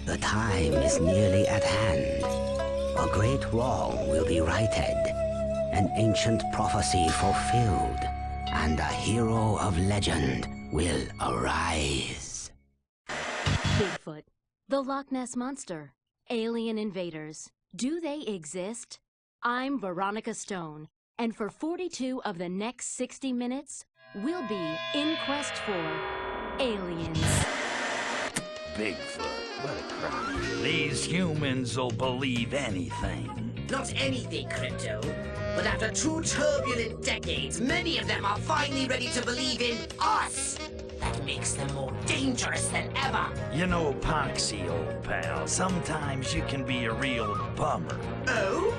The time is nearly at hand. A great wrong will be righted, an ancient prophecy fulfilled, and a hero of legend will arise. Bigfoot, the Loch Ness Monster, alien invaders. Do they exist? I'm Veronica Stone, and for 42 of the next 60 minutes, we'll be in quest for aliens. Bigfoot, what a crap. These humans will believe anything. Not anything, Crypto. But after 2 turbulent decades, many of them are finally ready to believe in us. That makes them more dangerous than ever. You know, Poxy, old pal, sometimes you can be a real bummer. Oh?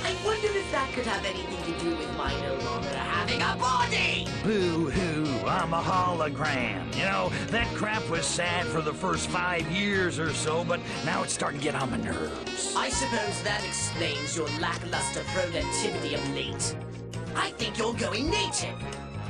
I wonder if that could have anything to do with my no longer having a body! Boo-hoo, I'm a hologram. You know, that crap was sad for the first 5 years or so, but now it's starting to get on my nerves. I suppose that explains your lackluster productivity of late. I think you're going native.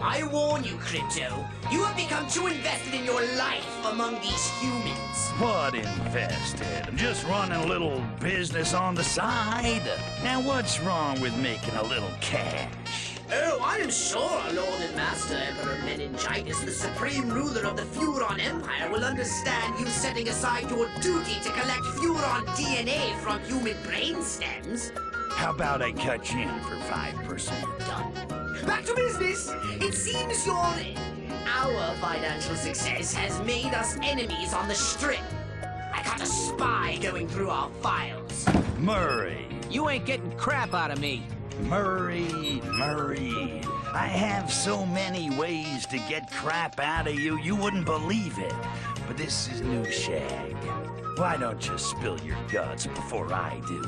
I warn you, Crypto. You have become too invested in your life among these humans. What invested? I'm just running a little business on the side. Now what's wrong with making a little cash? Oh, I am sure our Lord and Master Emperor Meningitis, the supreme ruler of the Furon Empire, will understand you setting aside your duty to collect Furon DNA from human brain stems. How about I cut you in for 5%? Done. Back to business! It seems our financial success has made us enemies on the Strip. I caught a spy going through our files. Murray. You ain't getting crap out of me. Murray. I have so many ways to get crap out of you, you wouldn't believe it. But this is new shag. Why don't you spill your guts before I do?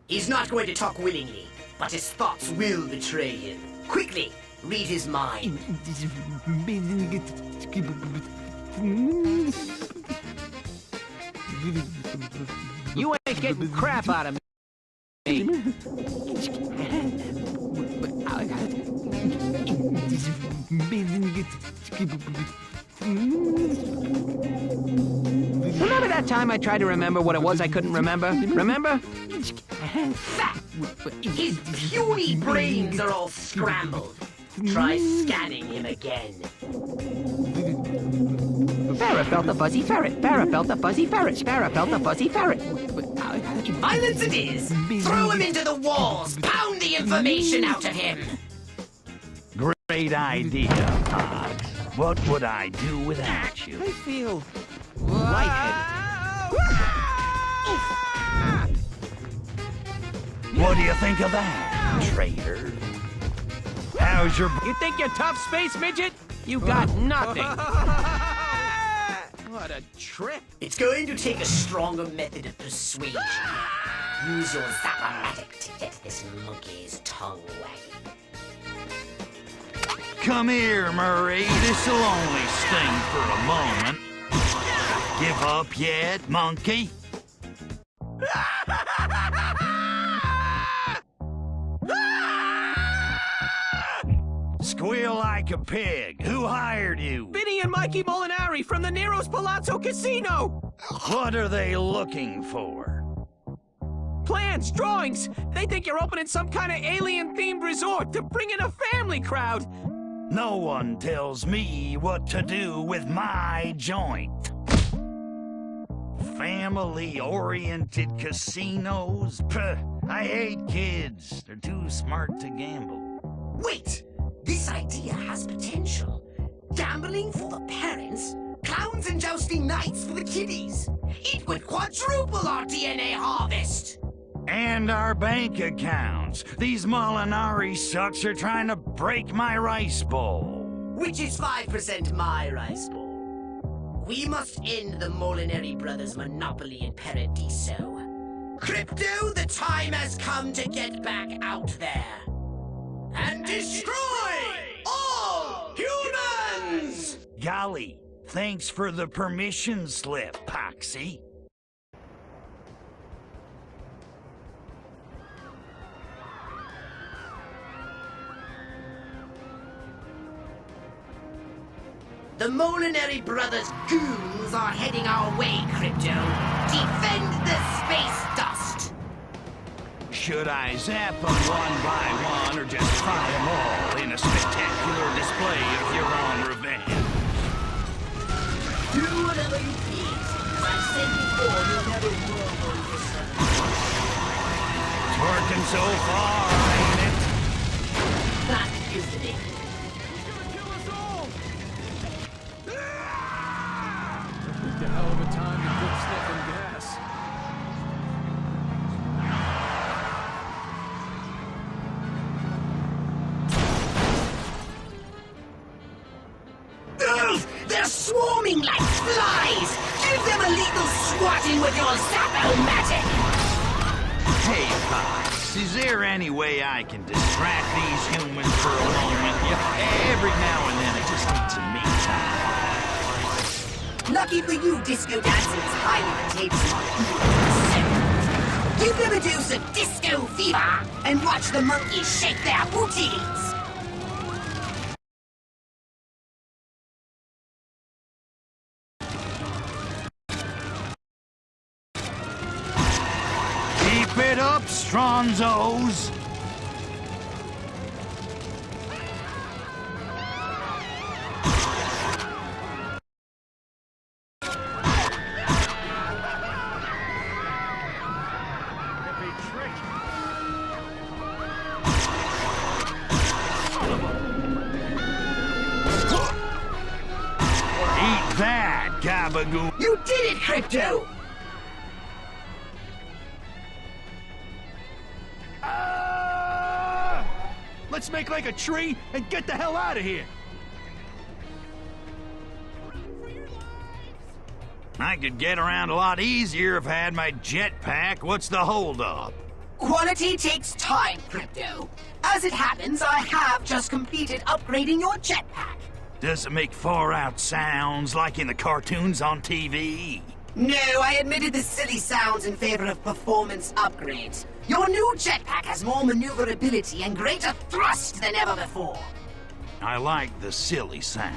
He's not going to talk willingly, but his thoughts will betray him. Quickly, read his mind. You ain't getting crap out of me. Remember that time I tried to remember what it was I couldn't remember? Remember? Fact! His puny brains are all scrambled. Try scanning him again. Farrah felt a fuzzy ferret. Farrah felt a fuzzy ferret. Farrah felt a fuzzy ferret. Violence it is! Throw him into the walls! Pound the information out of him! Great idea, Pogs. What would I do without you? I feel lightheaded. What do you think of that, traitor? How's your... You think you're tough, space midget? You got nothing. What a trip. It's going to take a stronger method of persuasion. Use your zapamatic to get this monkey's tongue wagging. Come here, Murray. This'll only sting for a moment. Give up yet, monkey? Squeal like a pig. Who hired you? Vinny and Mikey Molinari from the Nero's Palazzo Casino. What are they looking for? Plans, drawings. They think you're opening some kind of alien-themed resort to bring in a family crowd. No one tells me what to do with my joint. Family-oriented casinos? Puh, I hate kids. They're too smart to gamble. Wait! This idea has potential. Gambling for the parents, clowns and jousting knights for the kiddies. It would quadruple our DNA harvest. And our bank accounts. These Molinari sucks are trying to break my rice bowl. Which is 5% my rice bowl. We must end the Molinari brothers' monopoly in Paradiso. Crypto, the time has come to get back out there. And destroy all humans! Golly, thanks for the permission slip, Poxy. The Molinary Brothers goons are heading our way, Crypto. Defend the space dust! Should I zap them one by one, or just fry them all in a spectacular display of Furon revenge? Do whatever you please. As I've said before, you'll never roll over seven. It's working so far, ain't it? That is the name. It's a hell of a time to quit sniffing gas. Ugh, they're swarming like flies! Give them a lethal swatting with your Zap-O-Matic! Hey, Pox, is there any way I can distract these humans for a moment? Yeah, every now and then I just need some me time. Lucky for you, disco dancing is highly contagious on humans. Give them a dose of disco fever and watch the monkeys shake their booties! Keep it up, Stronzos! Eat that, Gabagoo! You did it, Crypto! Let's make like a tree and get the hell out of here! I could get around a lot easier if I had my jetpack. What's the holdup? Quality takes time, Crypto. As it happens, I have just completed upgrading your jetpack. Does it make far-out sounds like in the cartoons on TV? No, I admitted the silly sounds in favor of performance upgrades. Your new jetpack has more maneuverability and greater thrust than ever before. I like the silly sound.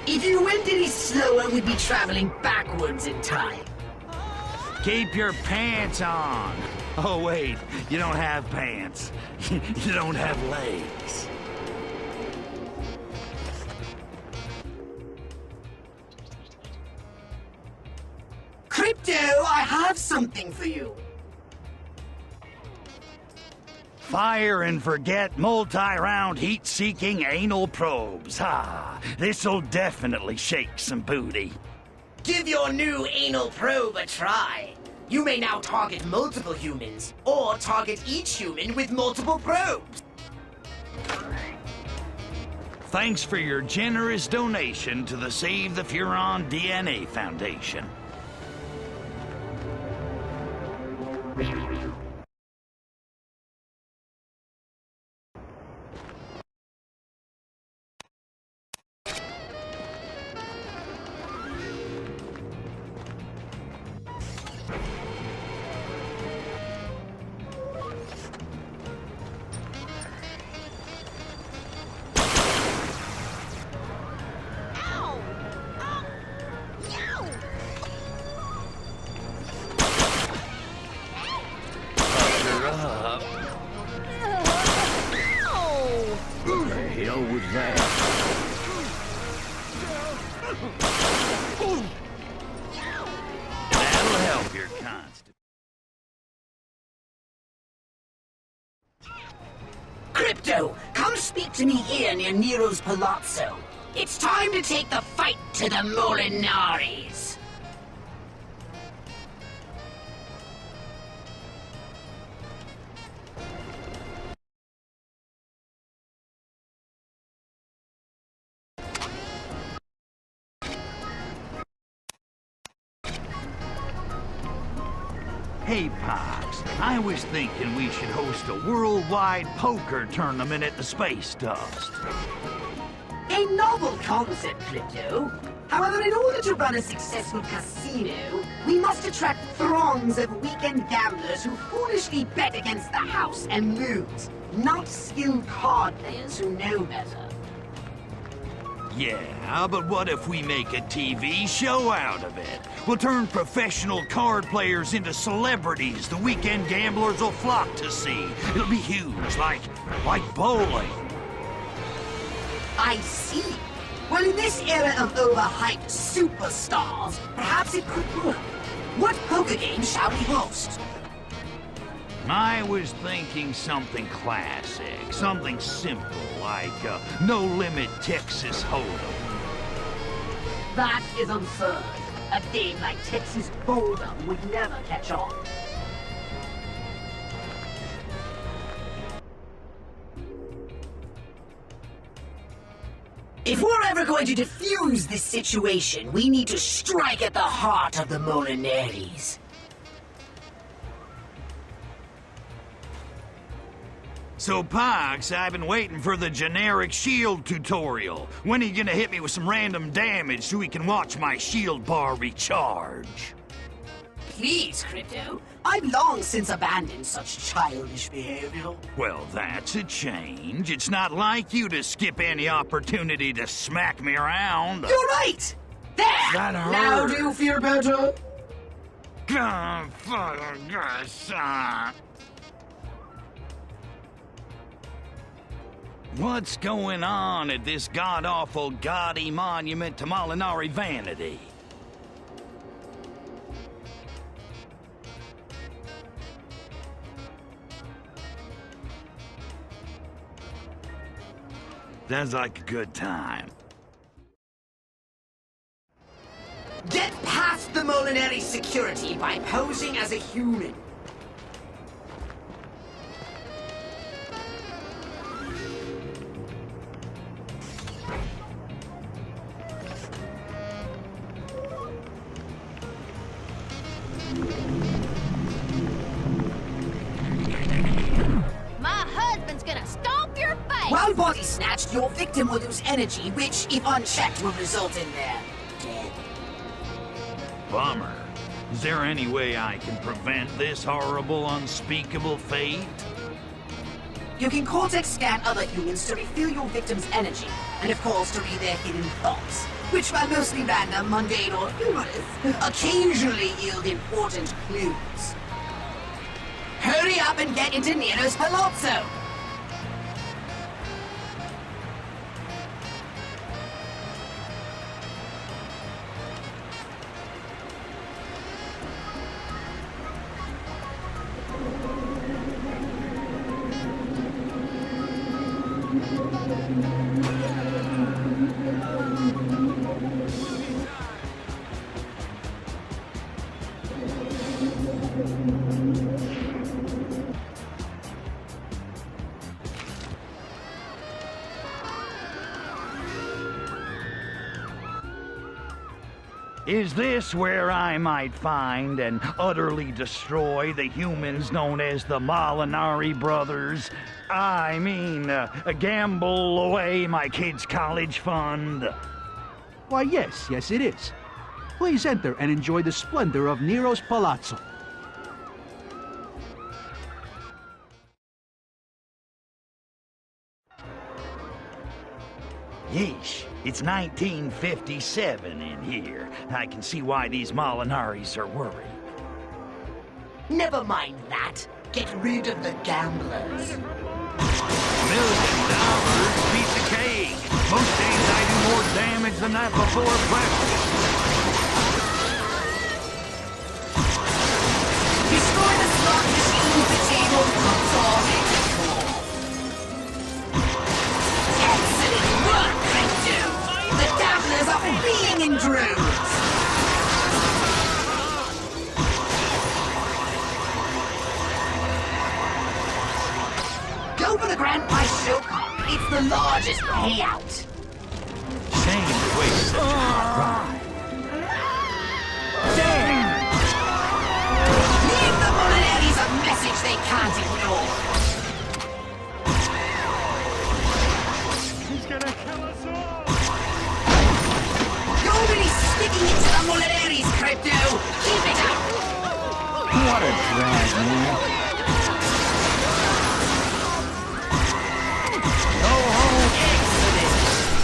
If you went any slower, we'd be traveling backwards in time. Keep your pants on. Oh, wait, you don't have pants. You don't have legs. Crypto, I have something for you. Fire and forget multi-round heat-seeking anal probes. Ha! This'll definitely shake some booty. Give your new anal probe a try. You may now target multiple humans, or target each human with multiple probes. Thanks for your generous donation to the Save the Furon DNA Foundation. Who the hell was that? That'll help your constitution. Crypto, come speak to me here near Nero's Palazzo. It's time to take the fight to the Molinaris. Hey, Pops, I was thinking we should host a worldwide poker tournament at the Space Dust. A novel concept, Crypto. However, in order to run a successful casino, we must attract throngs of weekend gamblers who foolishly bet against the house and lose, not skilled card players who know better. Yeah, but what if we make a TV show out of it? We'll turn professional card players into celebrities the weekend gamblers will flock to see. It'll be huge, like bowling. I see. Well, in this era of overhyped superstars, perhaps it could work. What poker game shall we host? I was thinking something classic, something simple, like No Limit Texas Hold'em. That is absurd. A game like Texas Hold'em would never catch on. If we're ever going to defuse this situation, we need to strike at the heart of the Molinaris. So, Pox, I've been waiting for the generic shield tutorial. When are you gonna hit me with some random damage so we can watch my shield bar recharge? Please, Crypto. I've long since abandoned such childish behavior. Well, that's a change. It's not like you to skip any opportunity to smack me around. You're right! There! That hurt. Now do you feel better? What's going on at this god-awful, gaudy monument to Molinari vanity? Sounds like a good time. Get past the Molinari security by posing as a human. My husband's gonna stomp your face! While body snatched, your victim will lose energy, which, if unchecked, will result in their death. Bummer. Is there any way I can prevent this horrible, unspeakable fate? You can cortex scan other humans to refill your victim's energy, and of course to read their hidden thoughts, which, while mostly random, mundane, or humorous, occasionally yield important clues. Hurry up and get into Nero's palazzo! Is this where I might find and utterly destroy the humans known as the Molinari brothers? I mean, gamble away my kids' college fund? Why, yes, it is. Please enter and enjoy the splendor of Nero's palazzo. Yeesh, it's 1957 in here. I can see why these Molinaris are worried. Never mind that. Get rid of the gamblers. $1 million? Piece of cake. Most days I do more damage than that before breakfast. Destroy the slot machine, the table, control, excellent work, Crypto! The gamblers are fleeing in droves! Go for the grand prize show card. It's the largest payout. Shame to waste such a hot ride. Damn! Leave the Molinaris a message they can't ignore. He's gonna kill us all! What a drag, man. Go home. Excellent.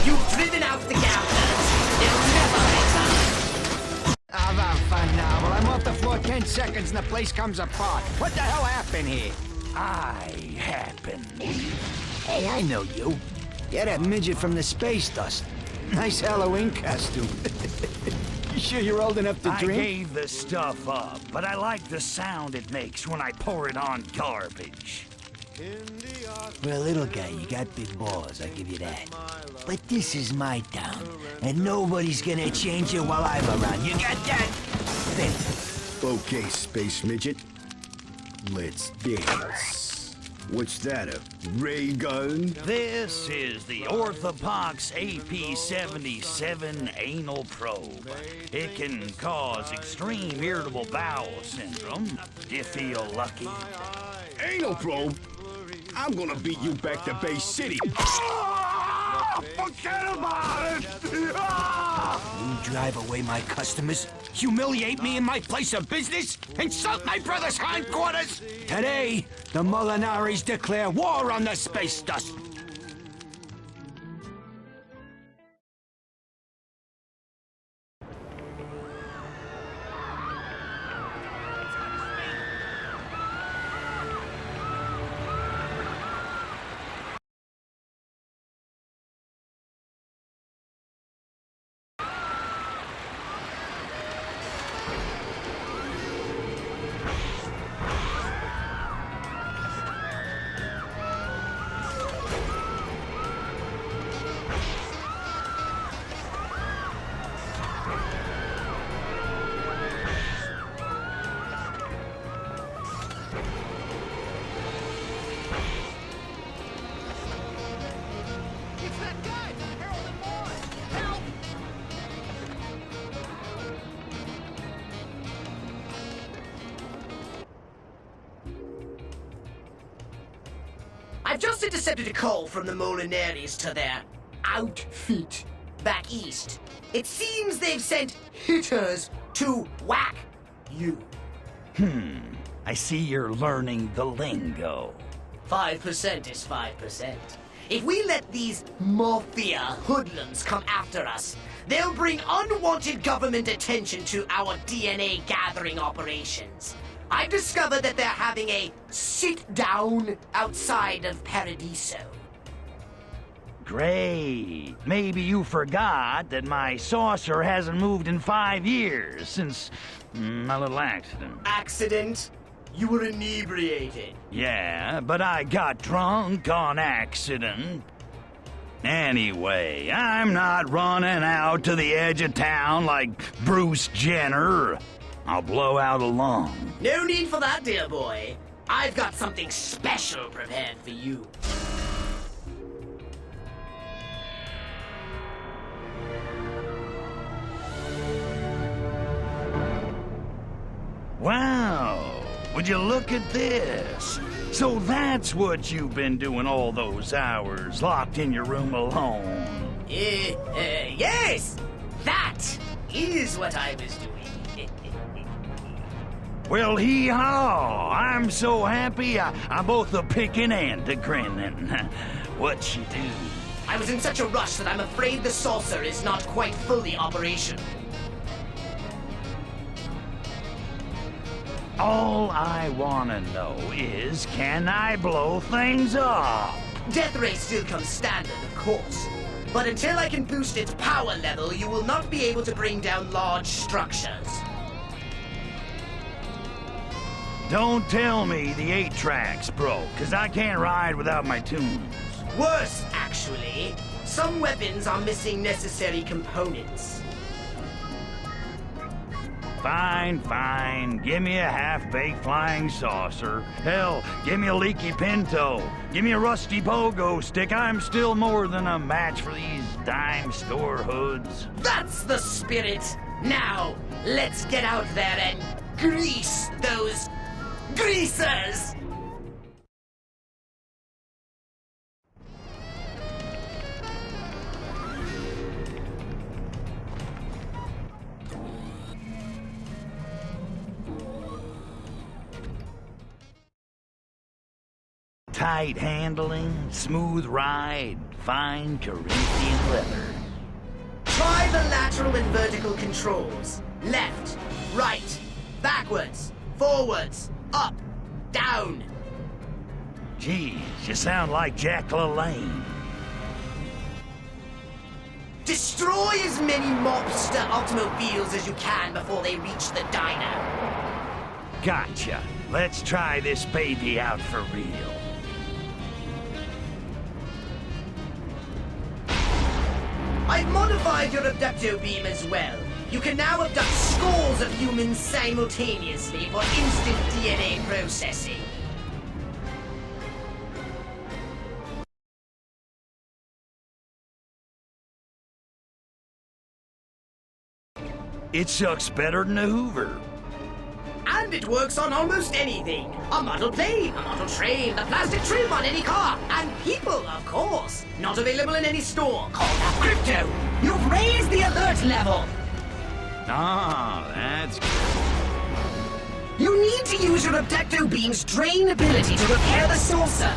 You've driven out the gamblers. They'll never return. I've had fun now. Well, I'm off the floor 10 seconds and the place comes apart. What the hell happened here? Happened. Hey, I know you. You're that midget from the space dust. Nice Halloween costume. You sure you're old enough to I drink? gave the stuff up, but I like the sound it makes when I pour it on garbage. Well, little guy, you got big balls, I give you that. But this is my town, and nobody's gonna change it while I'm around. You got that? Then. Okay, space midget. Let's dance. What's that, a ray gun? This is the Orthopox AP-77 anal probe. It can cause extreme irritable bowel syndrome. Do you feel lucky? Anal probe? I'm gonna beat you back to Bay City. Forget about it! You drive away my customers, humiliate me in my place of business, insult my brother's hindquarters! Today, the Molinaris declare war on the space dust. I've just intercepted a call from the Molinaris to their outfit back east. It seems they've sent hitters to whack you. I see you're learning the lingo. 5% is 5%. If we let these mafia hoodlums come after us, they'll bring unwanted government attention to our DNA gathering operations. I've discovered that they're having a sit-down outside of Paradiso. Great. Maybe you forgot that my saucer hasn't moved in 5 years since my little accident. Accident? You were inebriated. Yeah, but I got drunk on accident. Anyway, I'm not running out to the edge of town like Bruce Jenner. I'll blow out a lung. No need for that, dear boy. I've got something special prepared for you. Wow, would you look at this? So that's what you've been doing all those hours, locked in your room alone. Yes! That is what I was doing. Well, hee-haw! I'm so happy I'm both a picking and a grinning. What'd you do? I was in such a rush that I'm afraid the saucer is not quite fully operational. All I want to know is, can I blow things up? Death ray still comes standard, of course. But until I can boost its power level, you will not be able to bring down large structures. Don't tell me the 8-track's broke, 'cause I can't ride without my tunes. Worse, actually. Some weapons are missing necessary components. Fine, fine. Give me a half-baked flying saucer. Hell, give me a leaky pinto. Give me a rusty pogo stick. I'm still more than a match for these dime store hoods. That's the spirit! Now, let's get out there and grease those greasers! Tight handling, smooth ride, fine Corinthian leather. Try the lateral and vertical controls. Left, right, backwards, forwards, up, down. Geez, you sound like Jack LaLanne. Destroy as many mobster automobiles as you can before they reach the diner. Gotcha. Let's try this baby out for real. I've modified your abducto beam as well. You can now abduct scores of humans simultaneously for instant DNA processing. It sucks better than a Hoover. And it works on almost anything. A model plane, a model train, the plastic trim on any car, and people, of course. Not available in any store. Call that crypto. You've raised the alert level. Ah, that's good. You need to use your abducto beam's drain ability to repair the saucer.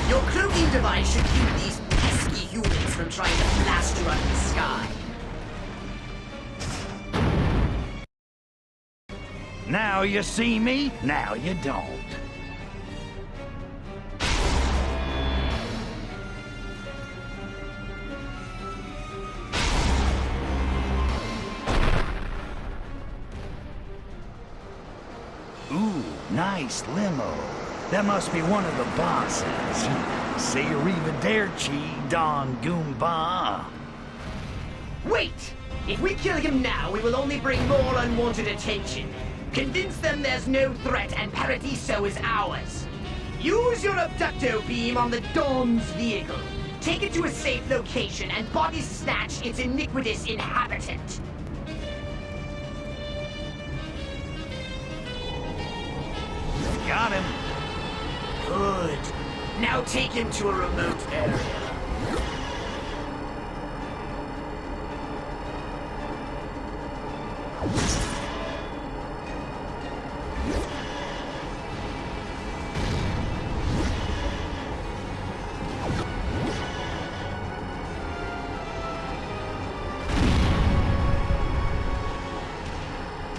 Your cloaking device should keep these pesky humans from trying to blast you out of the sky. Now you see me, now you don't. Ooh, nice limo. That must be one of the bosses. Say arrivederci, Don Goomba. Wait! If we kill him now, we will only bring more unwanted attention. Convince them there's no threat and Paradiso is ours. Use your abducto beam on the Dawn's vehicle. Take it to a safe location and body snatch its iniquitous inhabitant. Got him. Good. Now take him to a remote area.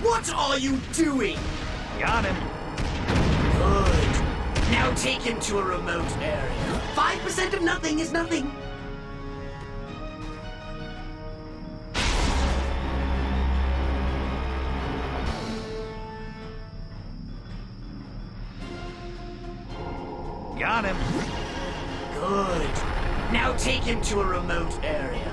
What are you doing? Got him. Good. Now take him to a remote area. 5% of nothing is nothing. Got him. Good. Now take him to a remote area.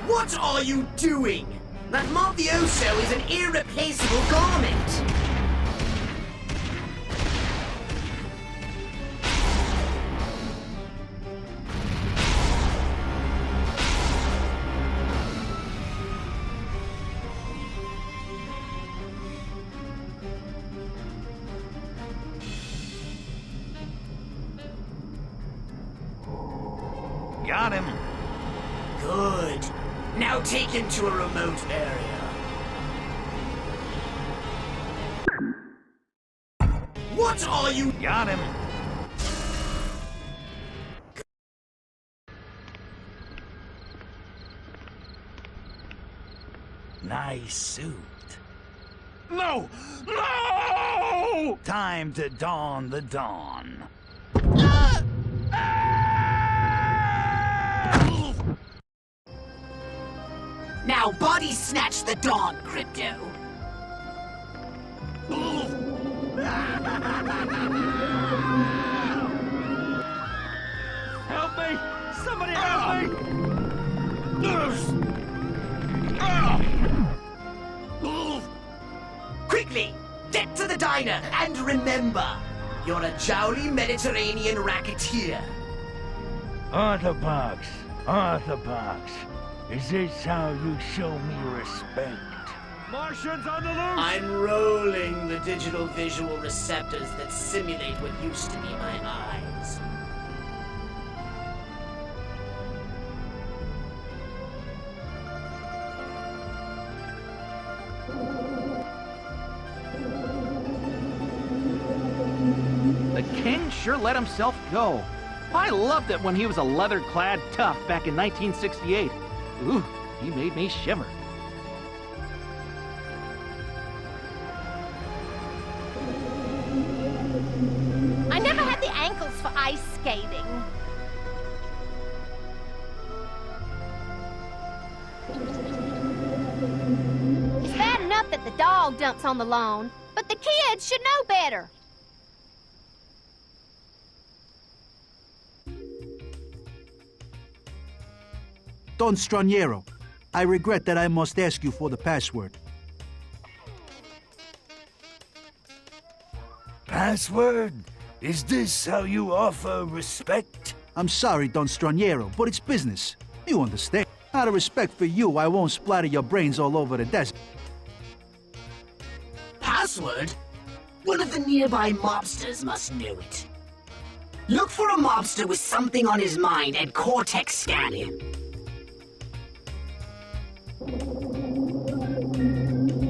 What are you doing? That mafioso is an irreplaceable garment. Got him. Good. Now take him to a remote area. What are you? Got him. Nice suit. No! No! Time to dawn the dawn. Now body snatch the Dawn, Crypto. Help me! Somebody help me! Quickly, get to the diner and remember, You're a jolly Mediterranean racketeer. Orthopox, Orthopox. Is this how you show me respect? Martians on the loose! I'm rolling the digital visual receptors that simulate what used to be my eyes. The king sure let himself go. I loved it when he was a leather-clad tough back in 1968. Ooh, he made me shiver. I never had the ankles for ice skating. It's bad enough that the dog dumps on the lawn, but the kids should know better. Don Straniero, I regret that I must ask you for the password. Password? Is this how you offer respect? I'm sorry, Don Straniero, but it's business. You understand? Out of respect for you, I won't splatter your brains all over the desk. Password? One of the nearby mobsters must know it. Look for a mobster with something on his mind and Cortex scan him.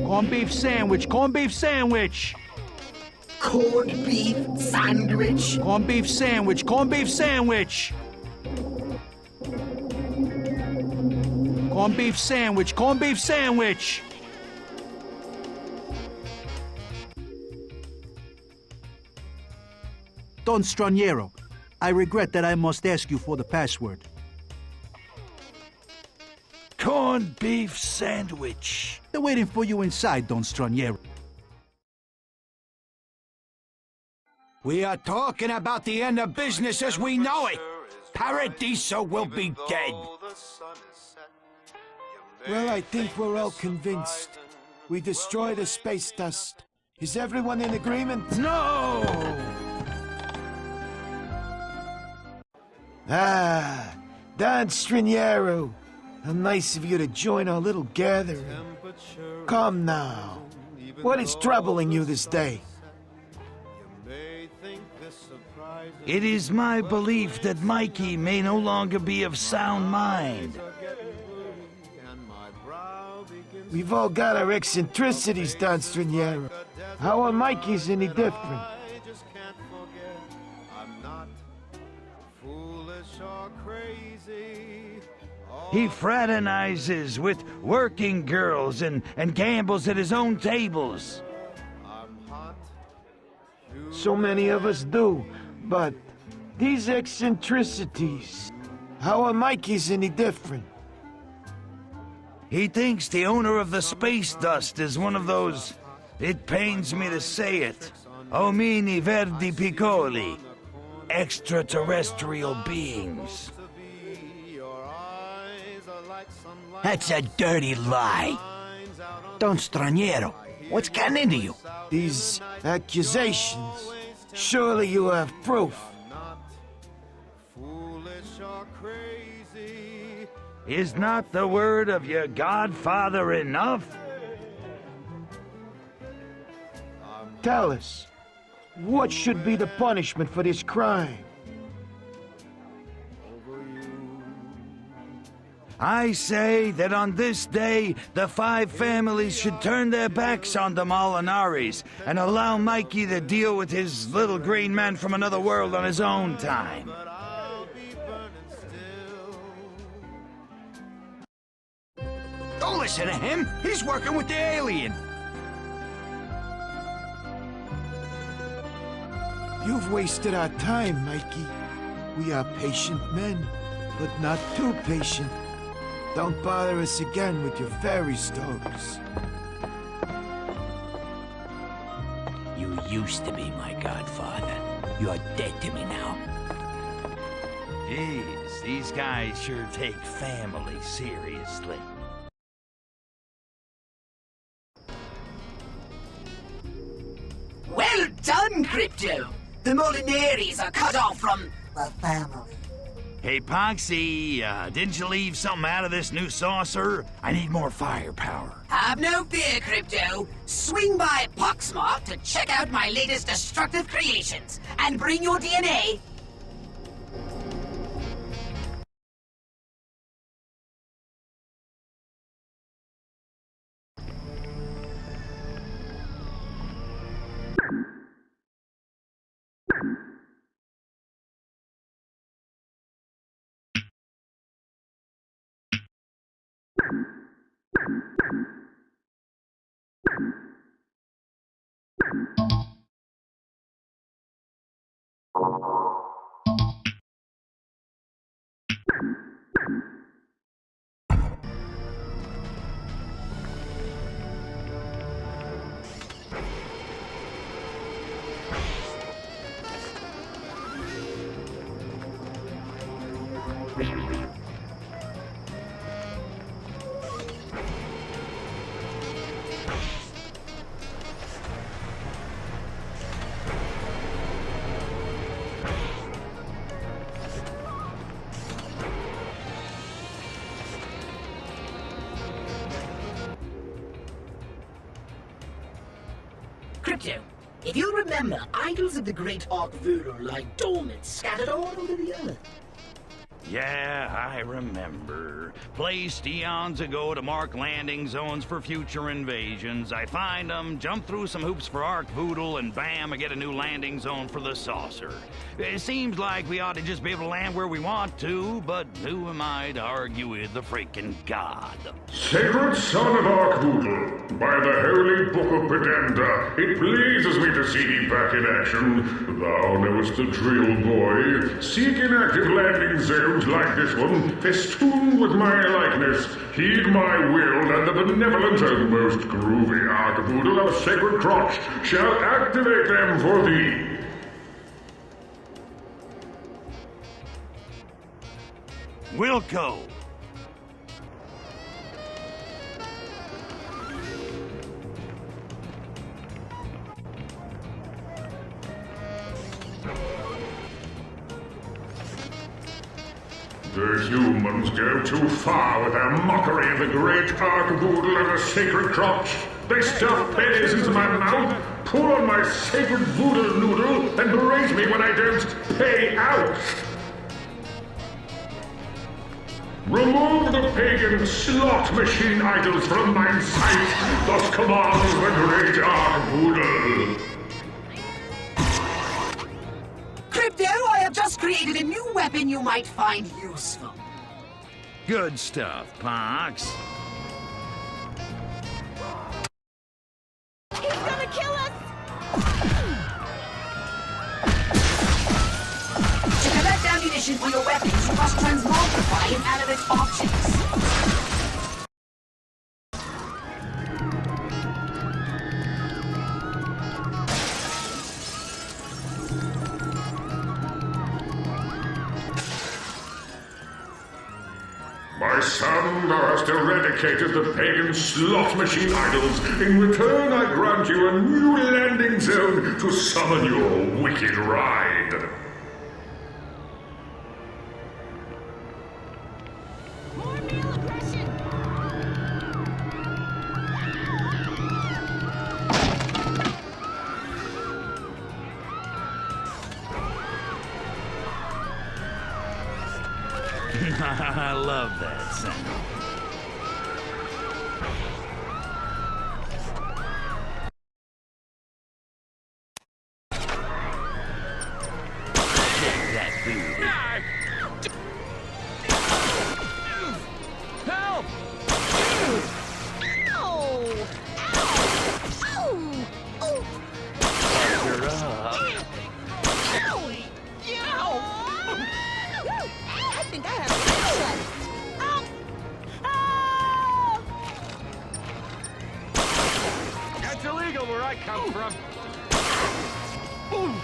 Corned beef sandwich, corned beef sandwich! Corned beef sandwich? Corned beef sandwich, corned beef sandwich! Corned beef sandwich, corned beef sandwich! Don Straniero, I regret that I must ask you for the password. Corned beef sandwich. They're waiting for you inside, Don Straniero. We are talking about the end of business as we know it. Paradiso will be dead. Well, I think we're all convinced. We destroy the space dust. Is everyone in agreement? No! Ah, Don Straniero. How nice of you to join our little gathering. Come now. What is troubling you this day? It is my belief that Mikey may no longer be of sound mind. We've all got our eccentricities, Don Straniero. How are Mikey's any different? He fraternizes with working girls and gambles at his own tables. So many of us do, but these eccentricities, how are Mikey's any different? He thinks the owner of the space dust is one of those, it pains me to say it, omini verdi piccoli, extraterrestrial beings. That's a dirty lie. Don Straniero, what's gotten into you? These accusations. Surely you have proof. Is not the word of your godfather enough? Tell us, what should be the punishment for this crime? I say that on this day, the 5 families should turn their backs on the Molinaris and allow Mikey to deal with his little green man from another world on his own time. Don't listen to him. He's working with the alien. You've wasted our time, Mikey. We are patient men, but not too patient. Don't bother us again with your fairy stories. You used to be my godfather. You're dead to me now. Jeez, these guys sure take family seriously. Well done, Crypto! The Molinaries are cut off from the family. Hey, Poxy, didn't you leave something out of this new saucer? I need more firepower. Have no fear, Crypto. Swing by Poxmark to check out my latest destructive creations. And bring your DNA. Crypto, if you remember, idols of the great Ark-Voodle lie dormant, scattered all over the earth. Yeah, I remember. Placed eons ago to mark landing zones for future invasions. I find them, jump through some hoops for Ark-Voodle, and bam, I get a new landing zone for the saucer. It seems like we ought to just be able to land where we want to, but who am I to argue with the freaking god? Sacred son of Ark-Voodle, by the holy book of Pedenda, it pleases me to see thee back in action. Thou knowest the drill, boy. Seek inactive landing zones like this one, festooned with my likeness. Heed my will, and the benevolent and most groovy Ark-Voodle of Sacred Crotch shall activate them for thee. Wilco! The humans go too far with their mockery of the great Ark-Voodle and the Sacred Crotch. They stuff pennies into my mouth, pull on my sacred voodoo noodle, and berate me when I don't pay out. Remove the pagan slot machine idols from my sight, thus commands the great Ark-Voodle. Crypto, I have just created a new weapon you might find useful. Good stuff, Pox. He's gonna kill us! To collect ammunition for your weapons, you must transmogrify inanimate objects. My son, thou hast eradicated the pagan slot machine idols. In return, I grant you a new landing zone to summon your wicked ride. More male aggression! I love that sound. Take that booty. Help! Ow! Ow! Ow! You're up. Ow! Ow! I think I have a That's illegal where I come from. Ooh.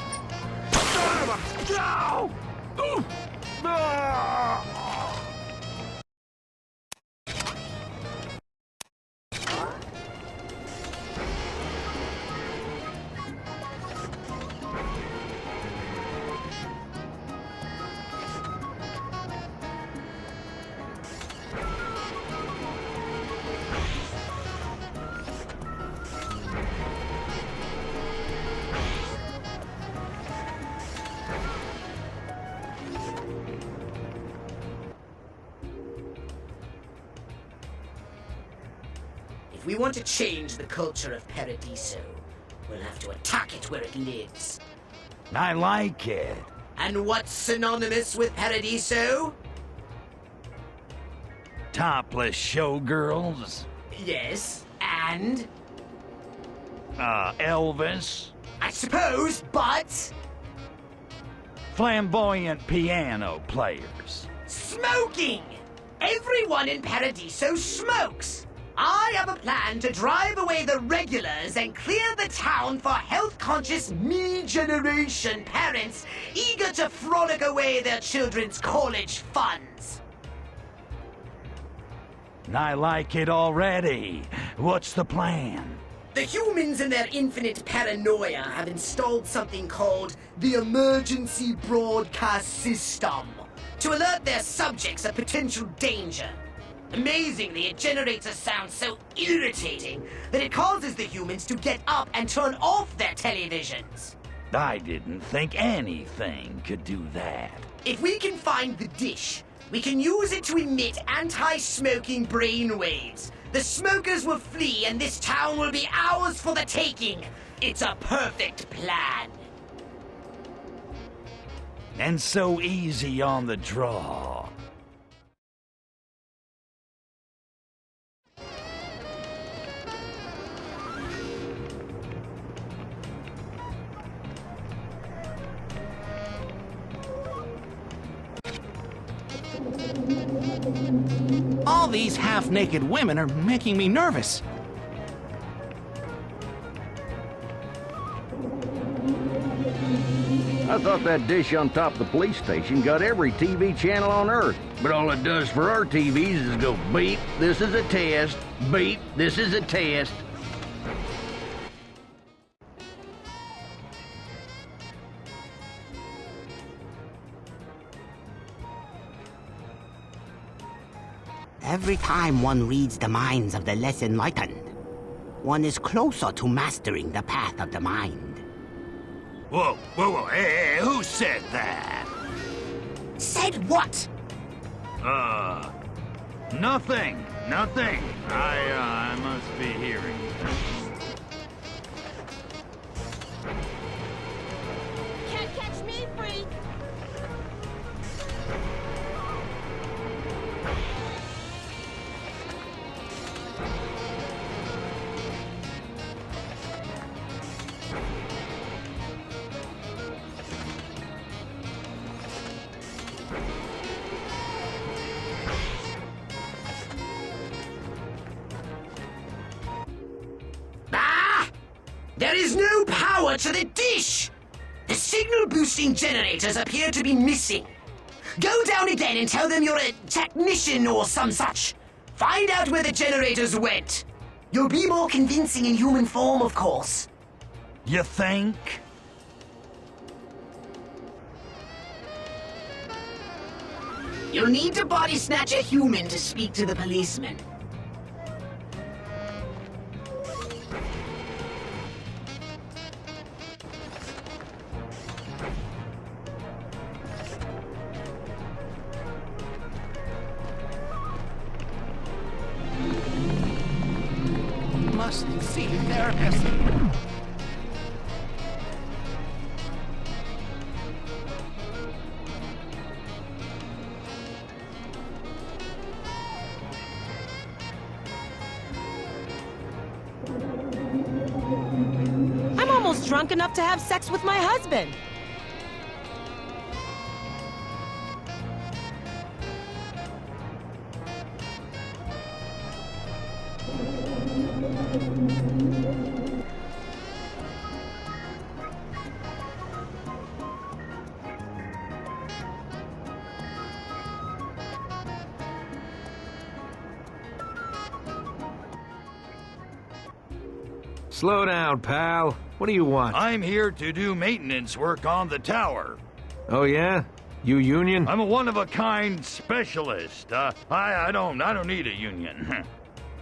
Son of a... No! Ooh. Ah! If we want to change the culture of Paradiso, we'll have to attack it where it lives. I like it. And what's synonymous with Paradiso? Topless showgirls. Yes, and? Elvis. I suppose, but? Flamboyant piano players. Smoking! Everyone in Paradiso smokes! I have a plan to drive away the regulars and clear the town for health-conscious me-generation parents eager to frolic away their children's college funds. I like it already. What's the plan? The humans in their infinite paranoia have installed something called the Emergency Broadcast System to alert their subjects of potential danger. Amazingly, it generates a sound so irritating that it causes the humans to get up and turn off their televisions. I didn't think anything could do that. If we can find the dish, we can use it to emit anti-smoking brainwaves. The smokers will flee and this town will be ours for the taking. It's a perfect plan. And so easy on the draw. All these half-naked women are making me nervous. I thought that dish on top of the police station got every TV channel on Earth. But all it does for our TVs is go beep, this is a test, beep, this is a test. Every time one reads the minds of the less enlightened, one is closer to mastering the path of the mind. Whoa, whoa, whoa, hey, who said that? Said what? Nothing. I must be hearing. Can't catch me, freak! There is no power to the dish! The signal-boosting generators appear to be missing. Go down again and tell them you're a technician or some such. Find out where the generators went. You'll be more convincing in human form, of course. You think? You'll need to body snatch a human to speak to the policeman. Must see a therapist. I'm almost drunk enough to have sex with my husband. Slow down, pal. What do you want? I'm here to do maintenance work on the tower. Oh, yeah? You union? I'm a one-of-a-kind specialist. I don't need a union.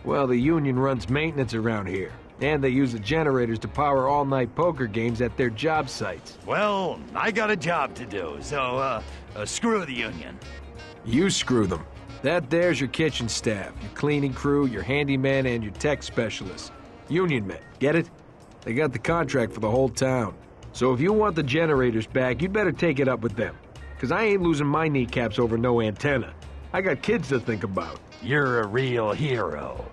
Well, the union runs maintenance around here. And they use the generators to power all-night poker games at their job sites. Well, I got a job to do, so, screw the union. You screw them. That there's your kitchen staff, your cleaning crew, your handyman, and your tech specialist. Union men, get it? They got the contract for the whole town. So if you want the generators back, you'd better take it up with them. Cause I ain't losing my kneecaps over no antenna. I got kids to think about. You're a real hero.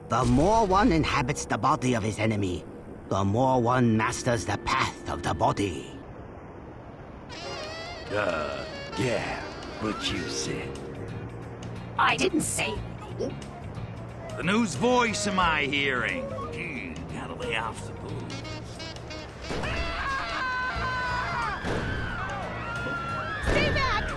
The more one inhabits the body of his enemy, the more one masters the path of the body. Yeah, what you said. I didn't say anything. Then whose voice am I hearing? Gotta lay off the booze. Stay back!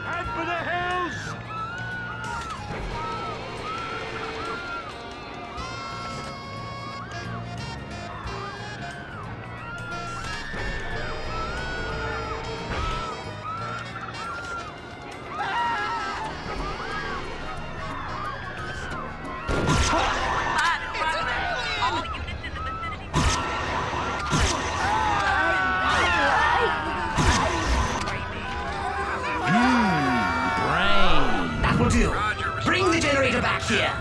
Head for the hills! Brain. That will do. Bring the generator back here.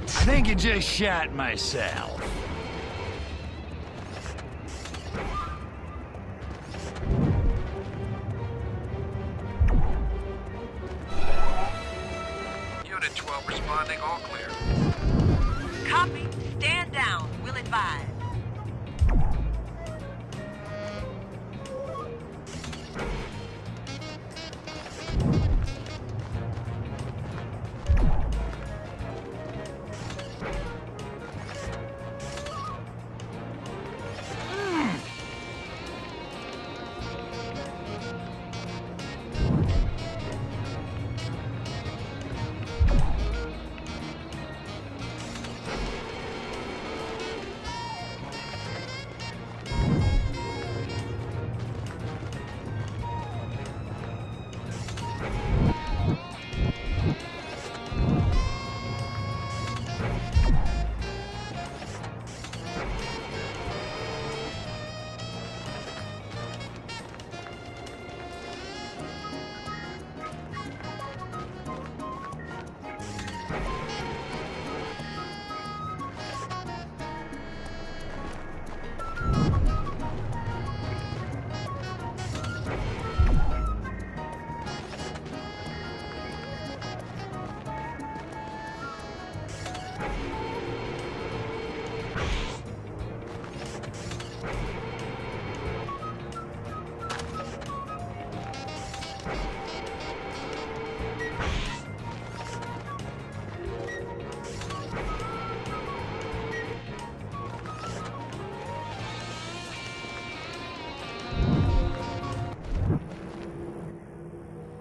I think I just shot myself. Unit 12 responding, all clear. Copy. Stand down. Will advise.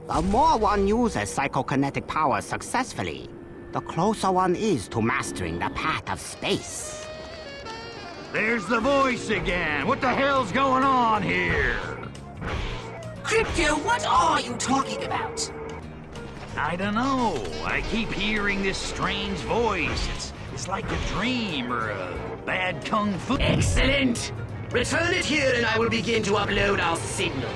The more one uses psychokinetic power successfully, the closer one is to mastering the path of space. There's the voice again. What the hell's going on here? Crypto, what are you talking about? I don't know. I keep hearing this strange voice. It's like a dream or a bad kung fu. Excellent! Return it here and I will begin to upload our signal.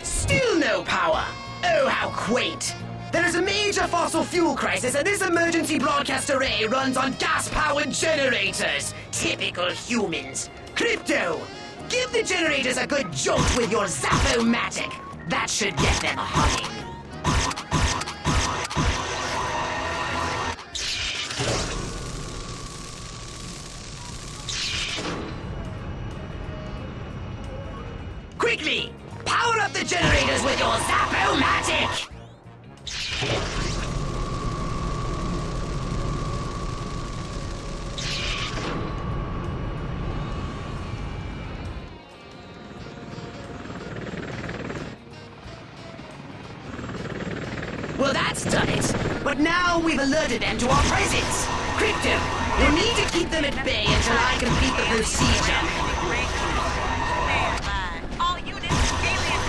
Still no power! Oh, how quaint! There is a major fossil fuel crisis, and this emergency broadcast array runs on gas-powered generators. Typical humans. Crypto, give the generators a good jolt with your Zap-O-Matic. That should get them humming. Well, that's done it. But now we've alerted them to our presence. Crypto, you'll need to keep them at bay until I complete the procedure. All units, alien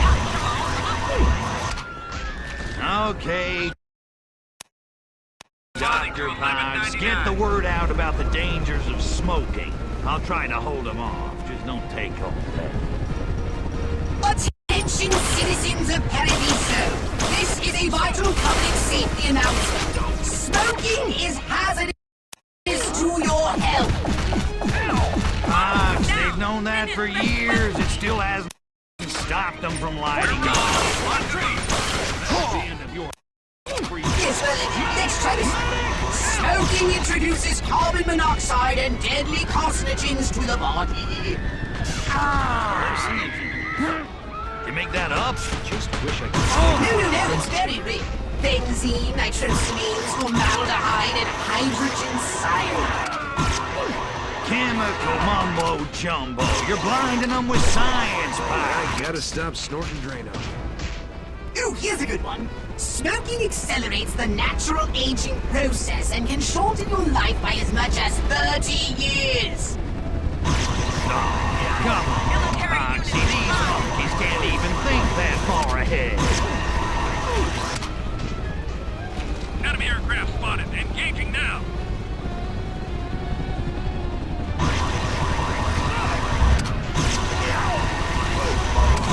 Okay. Dr. Potts, get the word out about the dangers of smoking. I'll try to hold them off. Just don't take all day. Attention, citizens of Paradiso. This is a vital public safety announcement. Smoking is hazardous to your health. Potts, they've known that for years. It still hasn't stopped them from lighting up. Yes, well, let's try this. Smoking introduces carbon monoxide and deadly carcinogens to the body. You make that up? Just wish I could. Oh, no, it's very real. Benzene, nitrosamines, formaldehyde, and hydrogen cyanide. Chemical mumbo jumbo. You're blinding them with science, Potts. I gotta stop snorting Drano. Ooh, here's a good one. Smoking accelerates the natural aging process and can shorten your life by as much as 30 years. Come on, Potts. See, these monkeys can't even think that far ahead. Enemy aircraft spotted. Engaging now.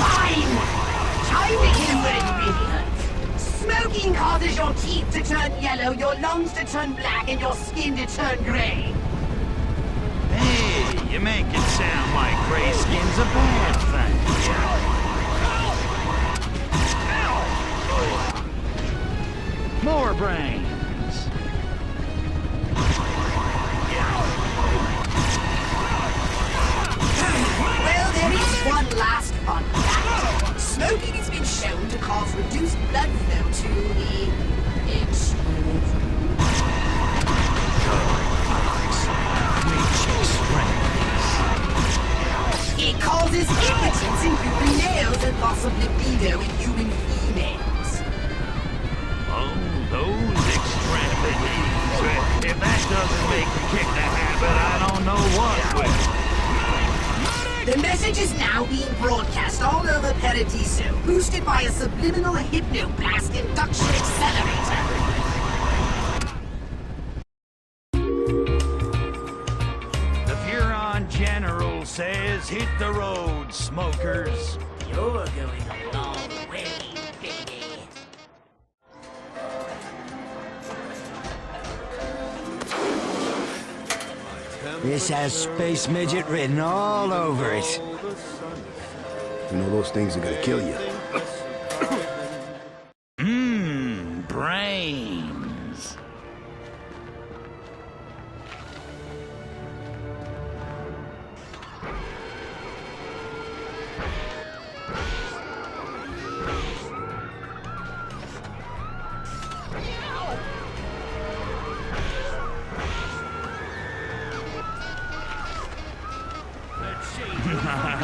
Fine! Time to get where it really hurts. Smoking causes your teeth to turn yellow, your lungs to turn black, and your skin to turn gray. Hey, you make it sound like gray skin's a bad thing. More brains. Well, there is one last fun fact. Smoking has been shown to cause reduced blood flow to the It causes impotence in human males and loss of libido in human females. Oh, those extremities. If that doesn't make you kick the habit, I don't know what will. The message is now being broadcast all over Paradiso, boosted by a subliminal hypnoblast induction accelerator. The Furon General says hit the road, smokers. You're going a long way, baby. This has Space Midget written all over it. You know those things are gonna kill you. Brains.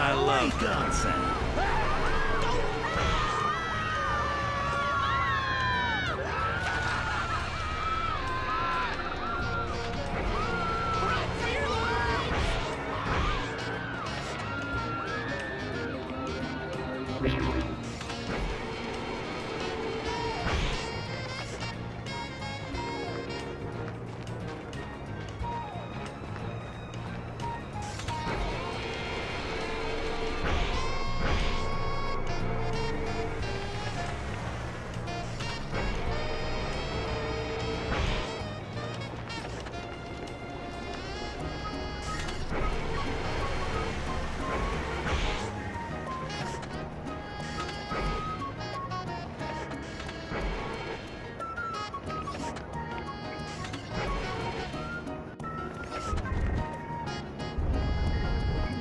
I love gun sound.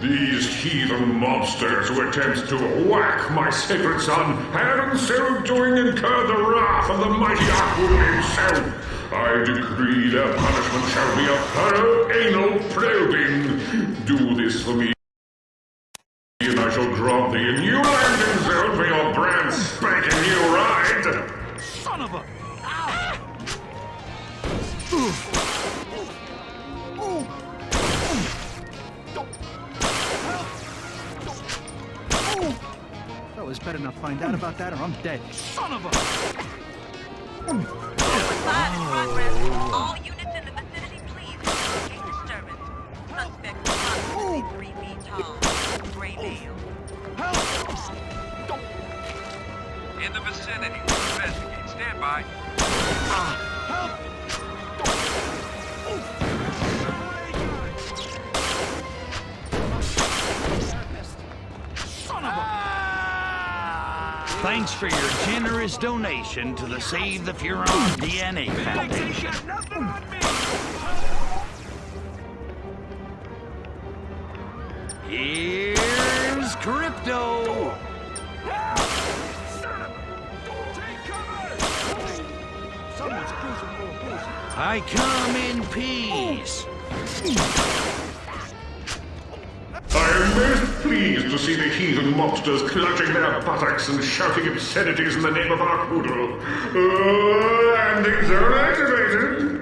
These heathen mobsters who attempt to whack my sacred son have in so doing incurred the wrath of the mighty Aqua himself. I decree their punishment shall be a thorough anal probing. Do this for me, and I shall drop thee a new landing zone for your brand spanking new ride. Son of a... Fellas better not find out about that or I'm dead. Son of a... Fire in progress. All units in the vicinity, please investigate disturbance. Suspect approximately 3 feet tall. Gray male. In the vicinity. Investigate. Stand by. Thanks for your generous donation to the Save the Furon DNA Foundation. Here's Crypto. I come in peace. I am most pleased to see the heathen monsters clutching their buttocks and shouting obscenities in the name of our poodle. Landing zone activated!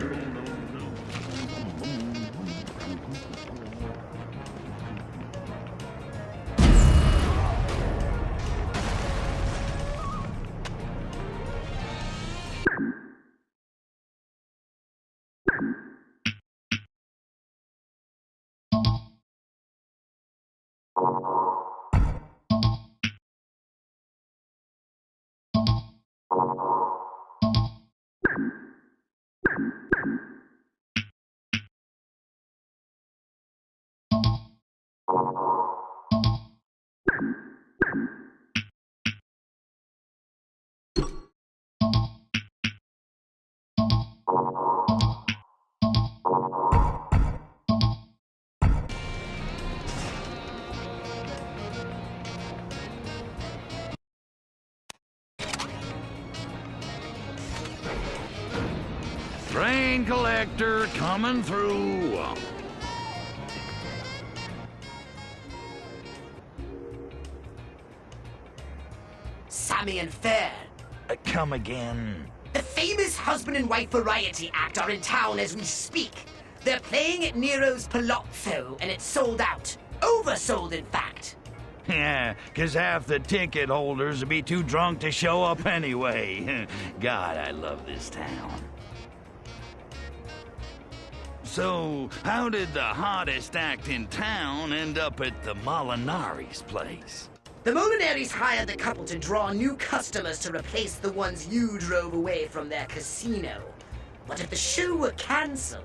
Train collector coming through. Sammy and Fair. Come again. The famous husband and wife variety act are in town as we speak. They're playing at Nero's Palazzo, and it's sold out. Oversold, in fact. Yeah, 'cause half the ticket holders would be too drunk to show up anyway. God, I love this town. So, how did the hottest act in town end up at the Molinari's place? The Molinaris hired the couple to draw new customers to replace the ones you drove away from their casino. But if the show were cancelled...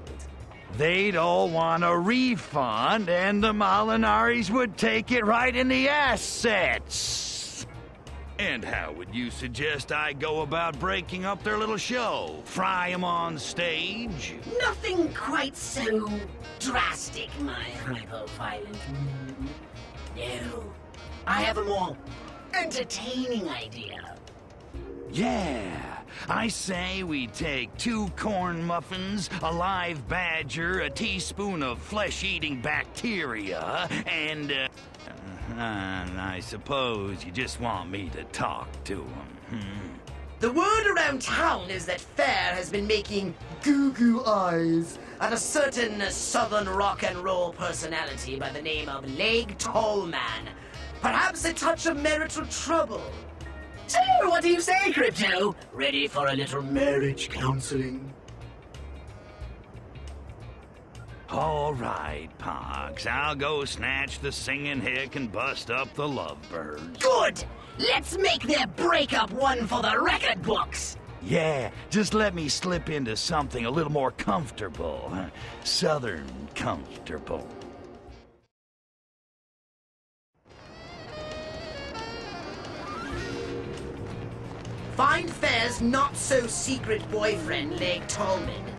They'd all want a refund, and the Molinaris would take it right in the assets. And how would you suggest I go about breaking up their little show? Fry 'em on stage? Nothing quite so drastic, my hyper-violent. No. I have a more entertaining idea. Yeah, I say we take 2 corn muffins, a live badger, a teaspoon of flesh-eating bacteria, and, I suppose you just want me to talk to them. The word around town is that Fair has been making goo-goo eyes at a certain southern rock and roll personality by the name of Leg Tallman. Perhaps a touch of marital trouble. So, what do you say, Crypto? Ready for a little marriage counseling? All right, Pogs, I'll go snatch the singing hick and bust up the lovebirds. Good! Let's make their breakup one for the record books! Yeah, just let me slip into something a little more comfortable. Southern comfortable. Find Fair's not-so-secret boyfriend, Leg Tallman.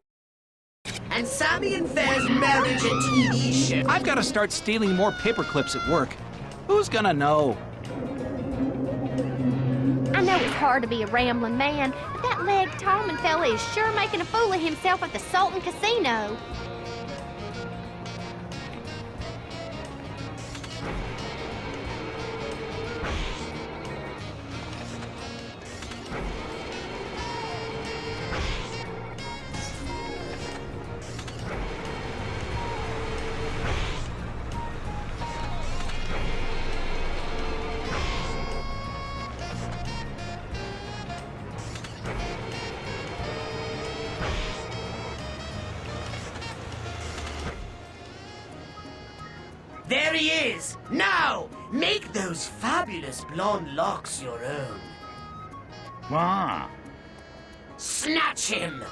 And Sammy and Fair's marriage and TV show. I've got to start stealing more paper clips at work. Who's gonna know? I know it's hard to be a rambling man, but that Leg Tallman fella is sure making a fool of himself at the Sultan Casino. There he is! Now, make those fabulous blonde locks your own. What? Snatch him!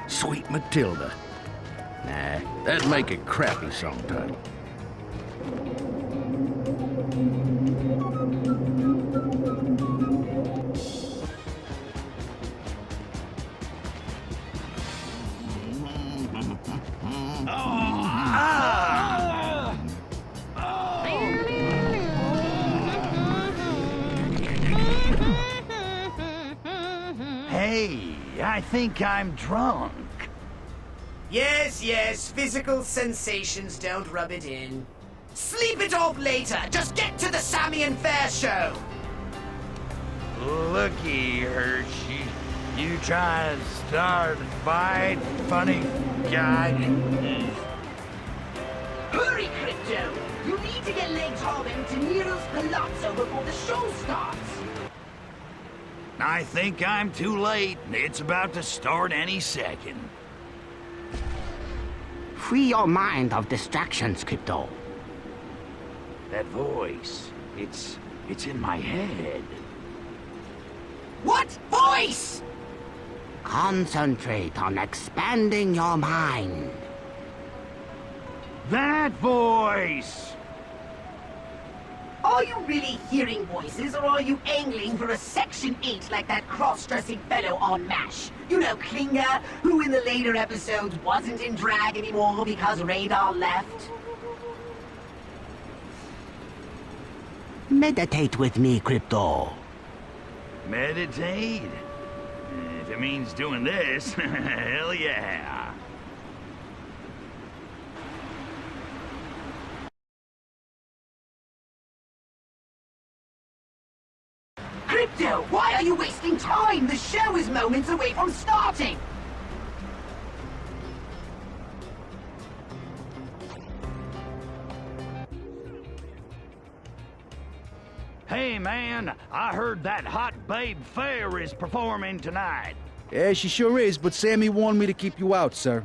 Sweet Matilda. Nah, that'd make a crappy song title. Hey, I think I'm drunk. Yes, yes, physical sensations don't rub it in. Sleep it off later! Just get to the Sammy and Fair show! Looky, Hershey. You try to start a fight, funny guy. Hurry, Crypto! You need to get Lake Tallman to Nero's Palazzo before the show starts! I think I'm too late. It's about to start any second. Free your mind of distractions, Crypto. That voice, it's in my head. What voice? Concentrate on expanding your mind. That voice! Are you really hearing voices, or are you angling for a Section 8 like that cross-dressing fellow on MASH? You know, Klinger, who in the later episodes wasn't in drag anymore because Radar left? Meditate with me, Crypto. Meditate? If it means doing this, hell yeah. Crypto, why are you wasting time? The show is moments away from starting! Hey, man, I heard that hot babe Fair is performing tonight. Yeah, she sure is, but Sammy warned me to keep you out, sir.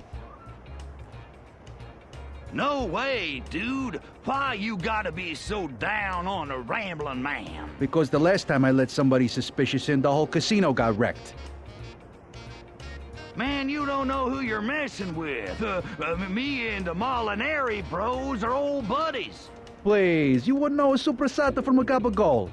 No way, dude. Why you gotta be so down on a rambling man? Because the last time I let somebody suspicious in, the whole casino got wrecked. Man, you don't know who you're messing with. Me and the Molinari bros are old buddies. Please, you wouldn't know a Suprasata from a Gabagol.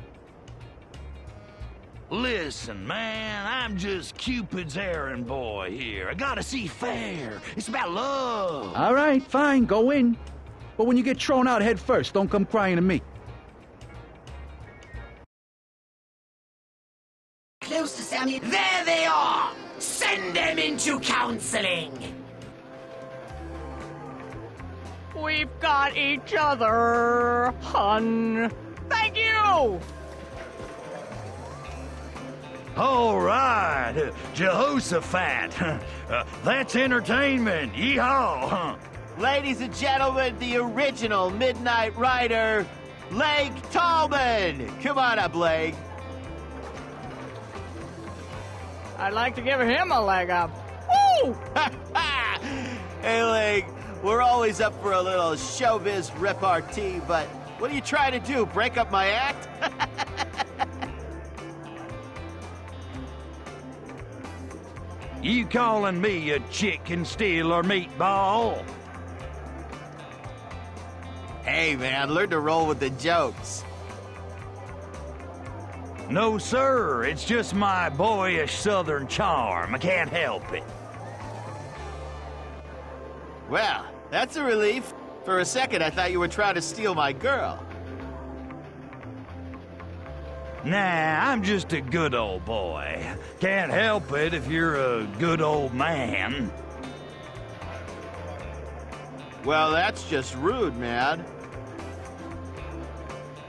Listen, man, I'm just Cupid's errand boy here. I gotta see Fair. It's about love. All right, fine, go in. But when you get thrown out head first, don't come crying to me. Close to Sammy. There they are! Send them into counseling! We've got each other, hun. Thank you! All right, Jehoshaphat. That's entertainment. Yeehaw! Ladies and gentlemen, the original Midnight Rider, Lake Tallman. Come on up, Lake. I'd like to give him a leg up. Woo! Hey, Lake, we're always up for a little showbiz repartee, but what are you trying to do, break up my act? You calling me a chicken stealer meatball? Hey, man, learn to roll with the jokes. No, sir. It's just my boyish southern charm. I can't help it. Well, that's a relief. For a second, I thought you were trying to steal my girl. Nah, I'm just a good old boy. Can't help it if you're a good old man. Well, that's just rude, man.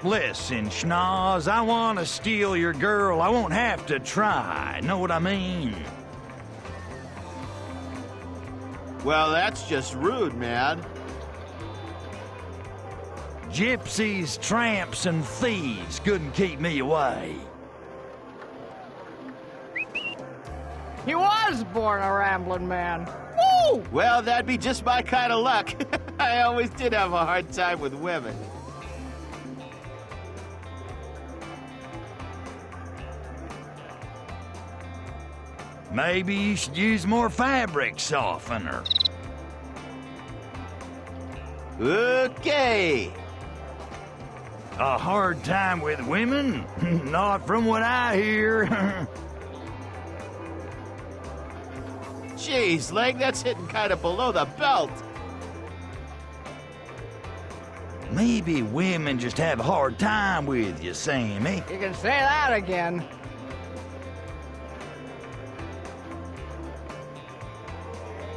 Listen, Schnoz, I want to steal your girl. I won't have to try. Know what I mean? Well, that's just rude, man. Gypsies, tramps, and thieves couldn't keep me away. He was born a rambling man. Woo! Well, that'd be just my kind of luck. I always did have a hard time with women. Maybe you should use more fabric softener. Okay. A hard time with women? Not from what I hear. Jeez, Leg, that's hitting kind of below the belt. Maybe women just have a hard time with you, Sammy. You can say that again.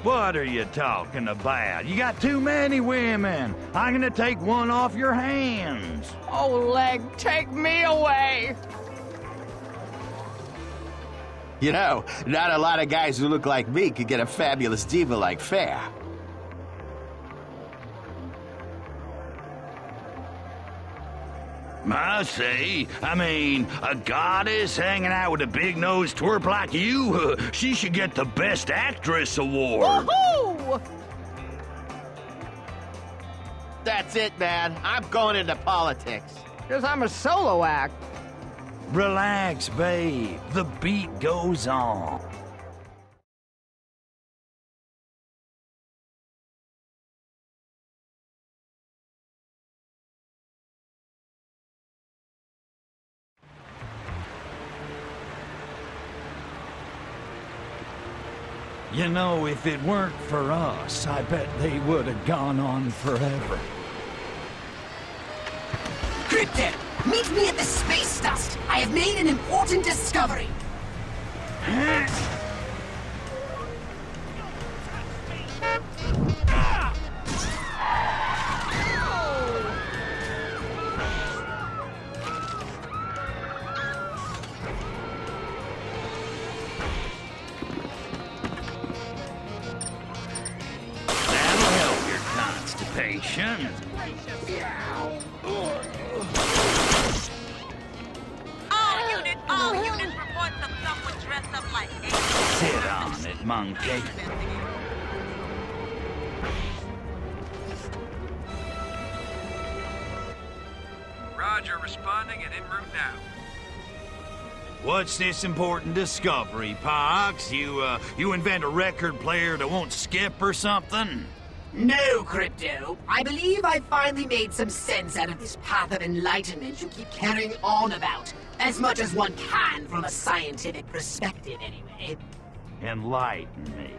What are you talking about? You got too many women. I'm gonna take one off your hands. Oh, Leg, take me away. You know, not a lot of guys who look like me could get a fabulous diva like Fair. I say, a goddess hanging out with a big-nosed twerp like you, she should get the Best Actress award. Woohoo! That's it, man. I'm going into politics. Because I'm a solo act. Relax, babe. The beat goes on. You know, if it weren't for us, I bet they would have gone on forever. Crypto, meet me at the space dust. I have made an important discovery. Constipation. All units report some someone dressed up like aliens. Sit on it, monkey. Roger, responding and en route now. What's this important discovery, Pox? You invent a record player that won't skip or something? No, Crypto. I believe I finally made some sense out of this path of enlightenment you keep carrying on about. As much as one can from a scientific perspective, anyway. Enlighten me.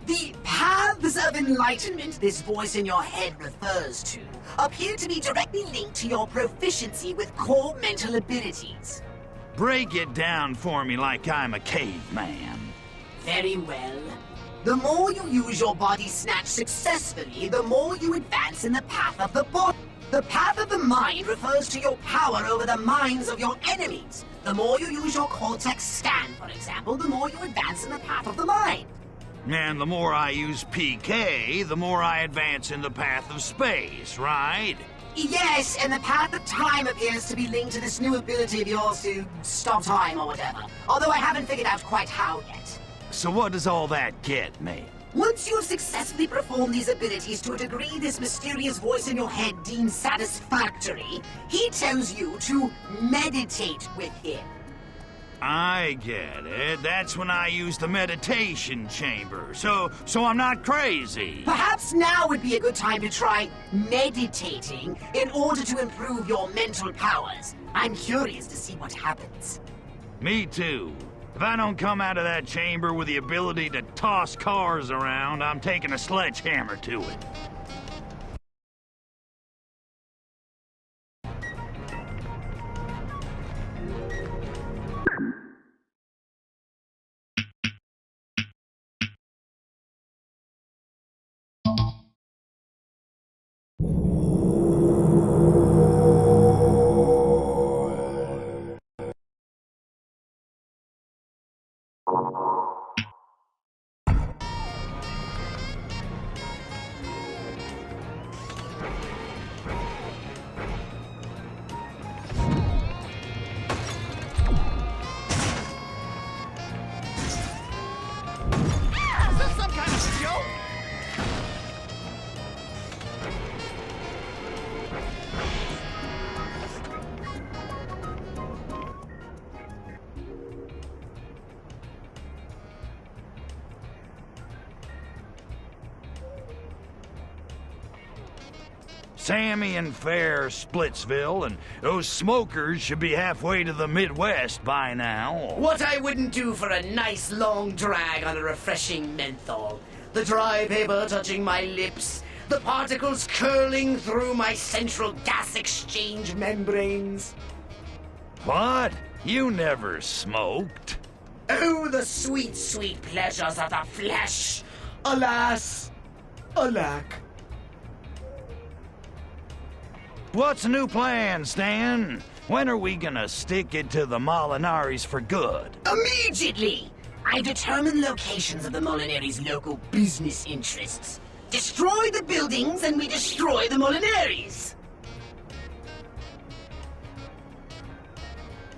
The paths of enlightenment this voice in your head refers to appear to be directly linked to your proficiency with core mental abilities. Break it down for me like I'm a caveman. Very well. The more you use your body snatch successfully, the more you advance in the path of the body. The path of the mind refers to your power over the minds of your enemies. The more you use your cortex scan, for example, the more you advance in the path of the mind. And the more I use PK, the more I advance in the path of space, right? Yes, and the path of time appears to be linked to this new ability of yours to stop time or whatever. Although I haven't figured out quite how yet. So what does all that get me? Once you have successfully performed these abilities to a degree this mysterious voice in your head deems satisfactory, he tells you to meditate with him. I get it. That's when I use the meditation chamber. So I'm not crazy. Perhaps now would be a good time to try meditating in order to improve your mental powers. I'm curious to see what happens. Me too. If I don't come out of that chamber with the ability to toss cars around, I'm taking a sledgehammer to it. Sammy and Fair Splitsville, and those smokers should be halfway to the Midwest by now. What I wouldn't do for a nice long drag on a refreshing menthol. The dry paper touching my lips, the particles curling through my central gas exchange membranes. What? You never smoked? Oh, the sweet, sweet pleasures of the flesh! Alas! Alack! What's the new plan, Stan? When are we gonna stick it to the Molinaris for good? Immediately! I determine locations of the Molinaris' local business interests. Destroy the buildings and we destroy the Molinaris!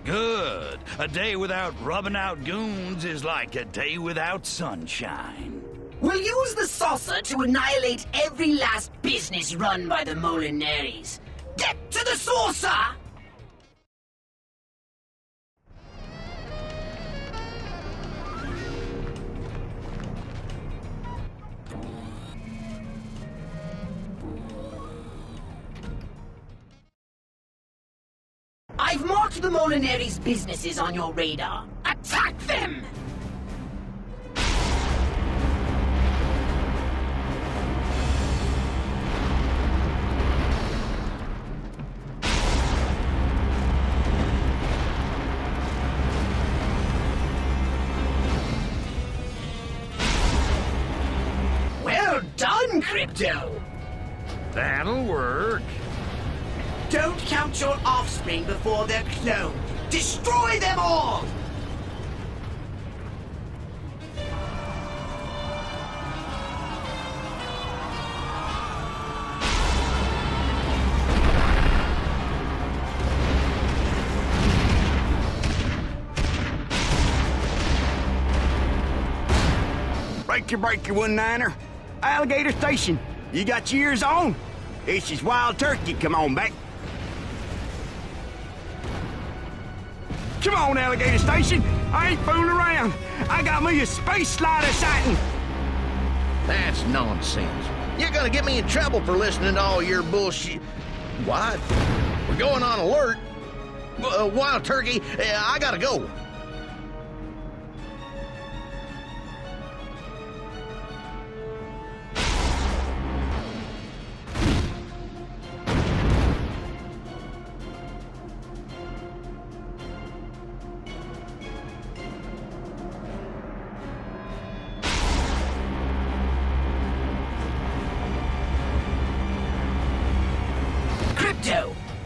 Good. A day without rubbing out goons is like a day without sunshine. We'll use the saucer to annihilate every last business run by the Molinaris. Get to the saucer! I've marked the Molinaris' businesses on your radar. Attack them! Well done, Crypto! That'll work. Don't count your offspring before they're cloned. Destroy them all! Break your one-niner. Alligator Station. You got your ears on? It's just wild turkey. Come on back. Come on, Alligator Station. I ain't fooling around. I got me a space slider sighting. That's nonsense. You're gonna get me in trouble for listening to all your bullshit. What? We're going on alert. Wild turkey, I gotta go.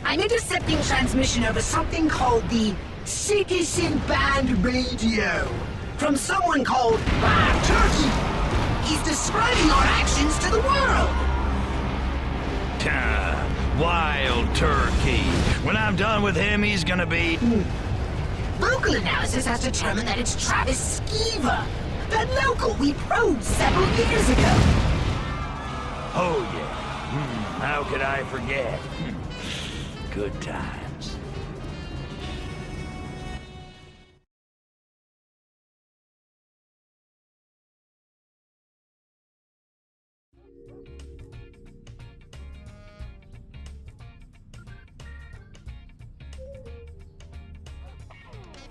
I'm intercepting transmission over something called the Citizen Band Radio from someone called Wild Turkey. He's describing our actions to the world. Wild Turkey. When I'm done with him, he's gonna be... Vocal analysis has determined that it's Travis Skeever, that local we probed several years ago. Oh, yeah. How could I forget? Good times.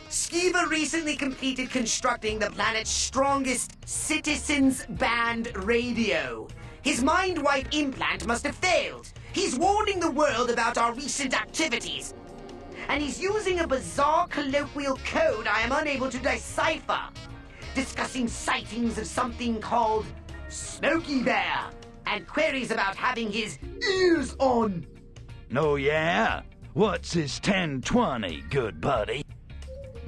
Skeever recently completed constructing the planet's strongest Citizens Band radio. His mind-wipe implant must have failed. He's warning the world about our recent activities. And he's using a bizarre colloquial code I am unable to decipher, discussing sightings of something called Smokey Bear, and queries about having his ears on. Oh, yeah? What's his 1020, good buddy?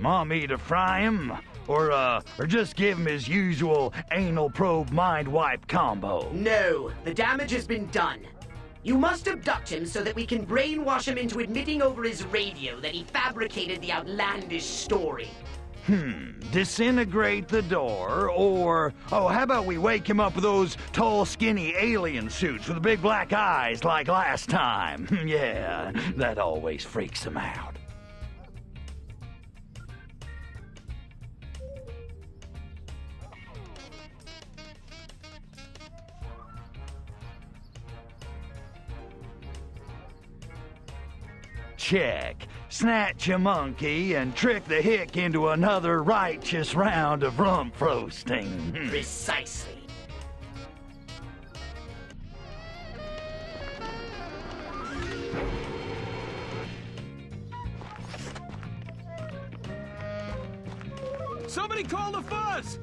Want me to fry him? Or just give him his usual anal probe mind wipe combo? No, the damage has been done. You must abduct him so that we can brainwash him into admitting over his radio that he fabricated the outlandish story. Disintegrate the door, or... Oh, how about we wake him up with those tall, skinny alien suits with the big black eyes like last time? Yeah, that always freaks him out. check, snatch a monkey, and trick the hick into another righteous round of rump roasting. Precisely. Somebody call the fuzz!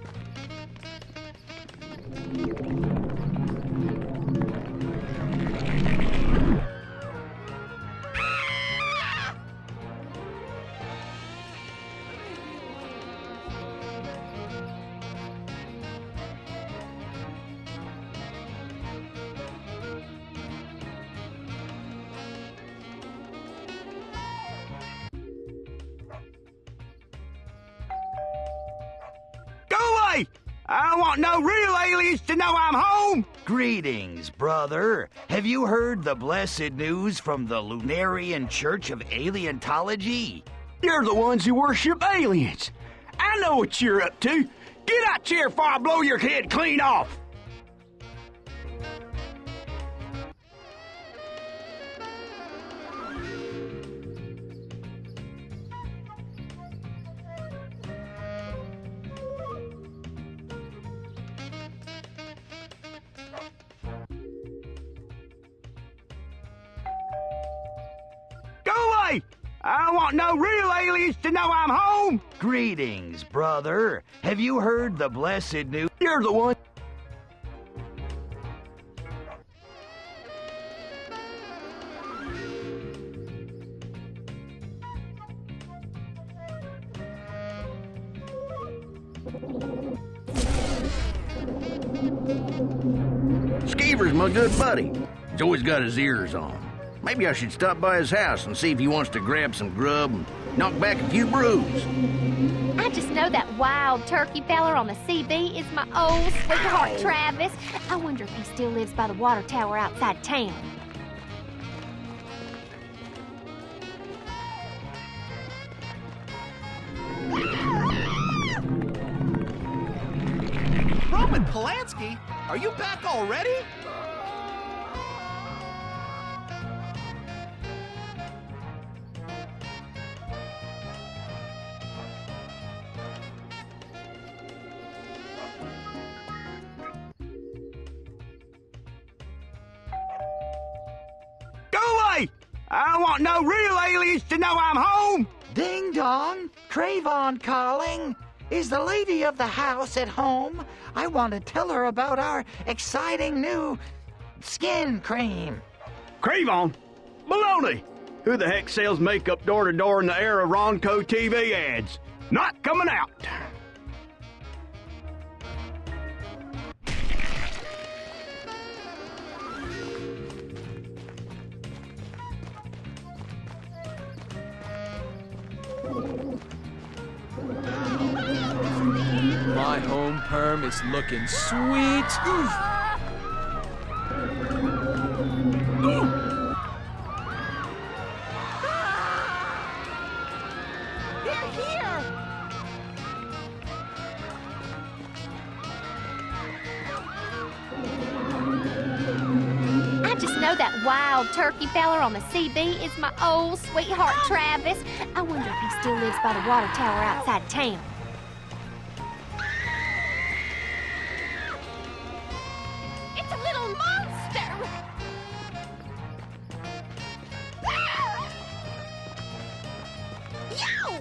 I don't want no real aliens to know I'm home! Greetings, brother. Have you heard the blessed news from the Lunarian Church of Alientology? You're the ones who worship aliens. I know what you're up to. Get out here before I blow your head clean off! I don't want no real aliens to know I'm home! Greetings, brother. Have you heard the blessed news? You're the one. Skeever's my good buddy. He's always got his ears on. Maybe I should stop by his house and see if he wants to grab some grub and knock back a few brews. I just know that wild turkey feller on the CB is my old sweetheart Travis. I wonder if he still lives by the water tower outside town. Roman Polanski? Are you back already? I don't want no real aliens to know I'm home! Ding dong! Trayvon calling! Is the lady of the house at home? I want to tell her about our exciting new skin cream. Cravon? Baloney! Who the heck sells makeup door to door in the era of Ronco TV ads? Not coming out! My home perm is looking sweet. They're here! I just know that wild turkey feller on the CB is my old sweetheart Travis. I wonder if he still lives by the water tower outside town. It's a little monster! Yow!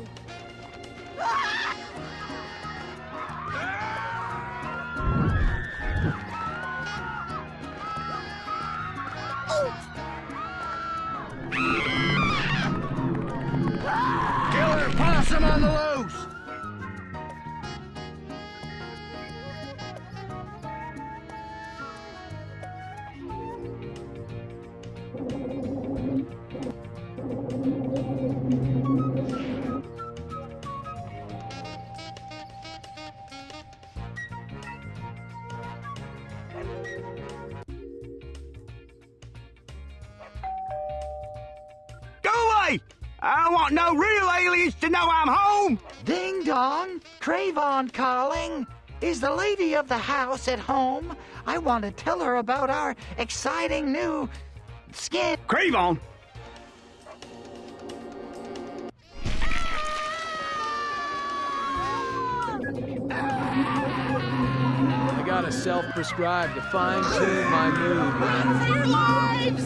Killer possum on the loose! I don't want no real aliens to know I'm home! Ding dong! Trayvon calling! Is the lady of the house at home? I want to tell her about our exciting new skin... Cravon! gotta self-prescribe to fine-tune my mood. Run for your lives!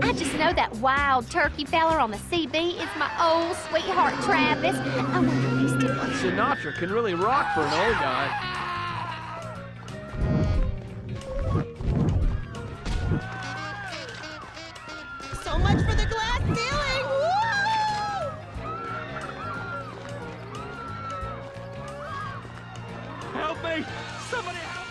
I just know that wild turkey feller on the CB is my old sweetheart Travis. I wonder if he's still... Sinatra can really rock for an old guy. So much for the glass ceiling! Woo! Help me! Somebody help!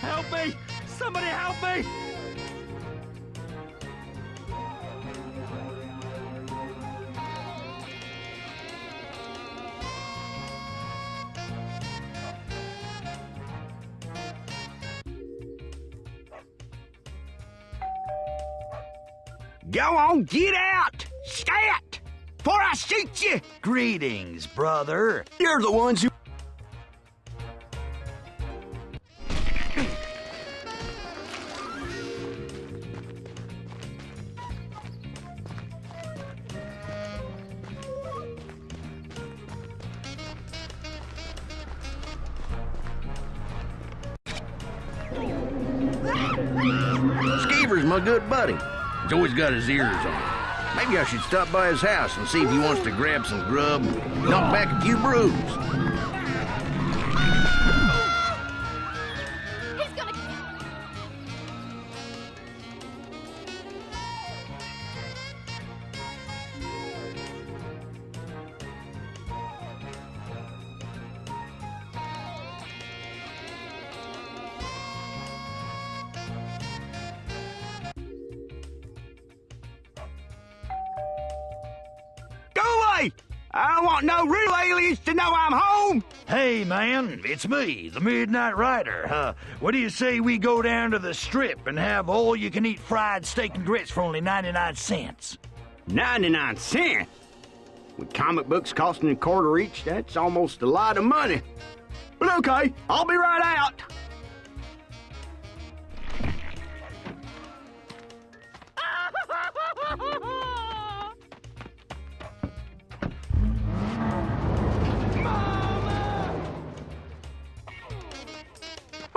Help me! Somebody help me! Go on, get out! Scat! Before I shoot you! Greetings, brother. You're the ones who... Skeever's my good buddy. He's always got his ears on. Maybe I should stop by his house and see if he wants to grab some grub, knock back a few brews. He's gonna... Go away! I don't want no real aliens to know I'm home! Hey, man, it's me, the Midnight Rider. What do you say we go down to the Strip and have all-you-can-eat fried steak and grits for only 99 cents? 99 cents? With comic books costing $0.25 each, that's almost a lot of money. But okay, I'll be right out.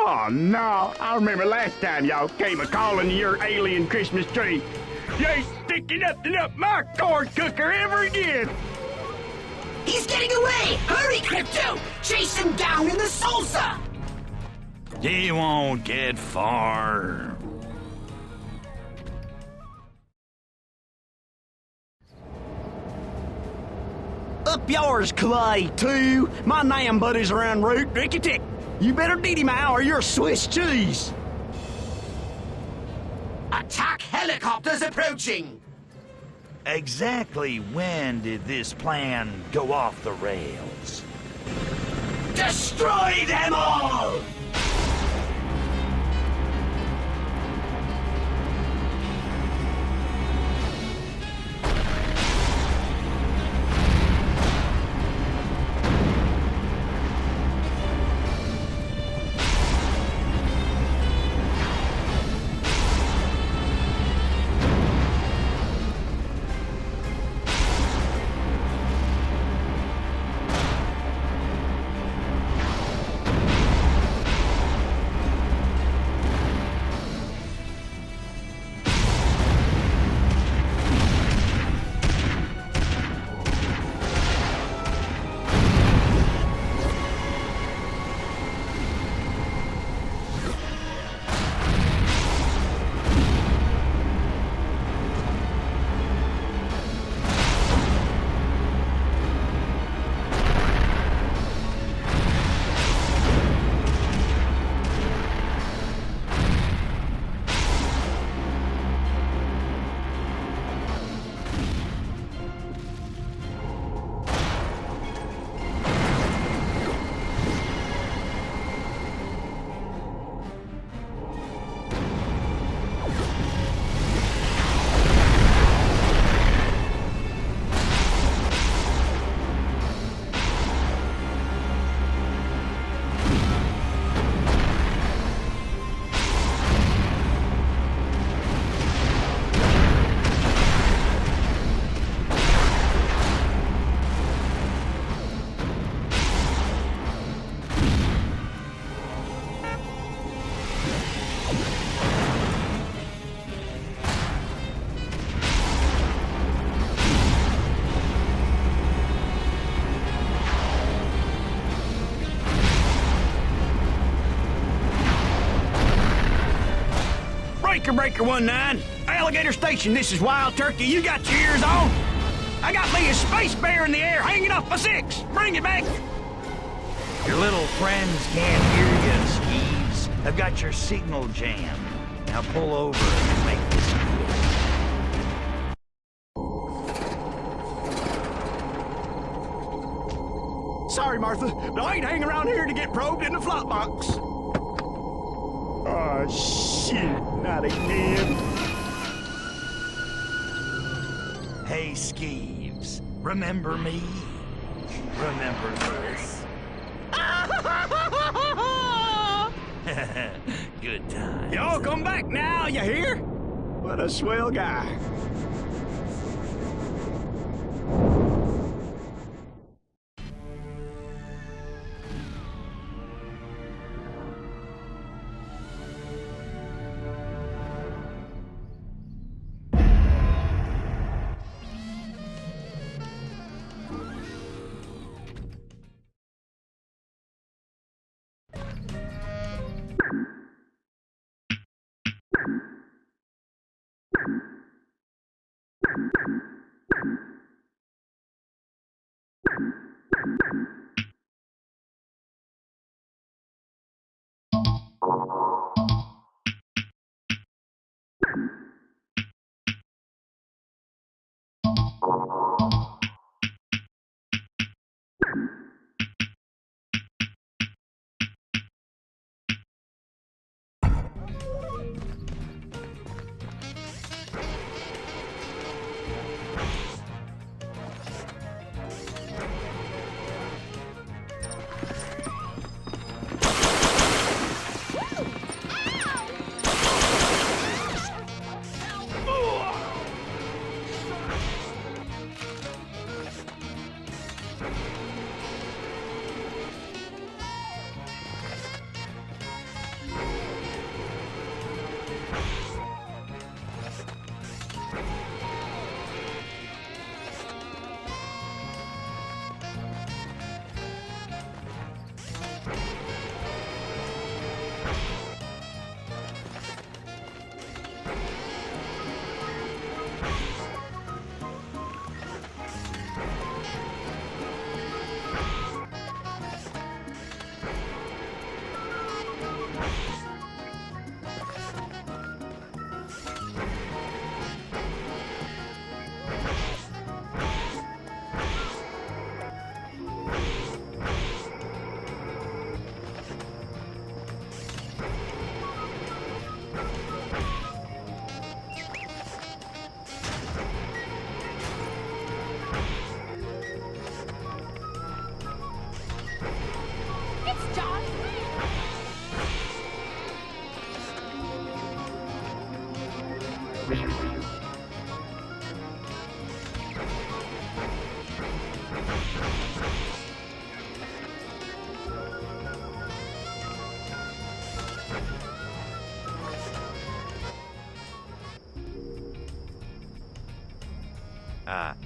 Oh, no. I remember last time y'all came a-calling your alien Christmas tree. You ain't sticking nothing up my corn cooker ever again. He's getting away! Hurry, Crypto! Chase him down in the salsa! He won't get far. Up yours, Clay, too. My nam buddies around root rickety. You better beat him out or you're Swiss cheese. Attack helicopters approaching! Exactly when did this plan go off the rails? Destroy them all! Breaker 19, Alligator Station, this is Wild Turkey. You got your ears on? I got me a space bear in the air hanging off my 6. Bring it back. Your little friends can't hear you, Skeeves. I've got your signal jammed. Now pull over and make this deal. Sorry, Martha, but I ain't hanging around here to get probed in the flop box. Oh, shit, not again. Hey, Skeeves, remember me? Remember this? Good times. Y'all come back now, you hear? What a swell guy.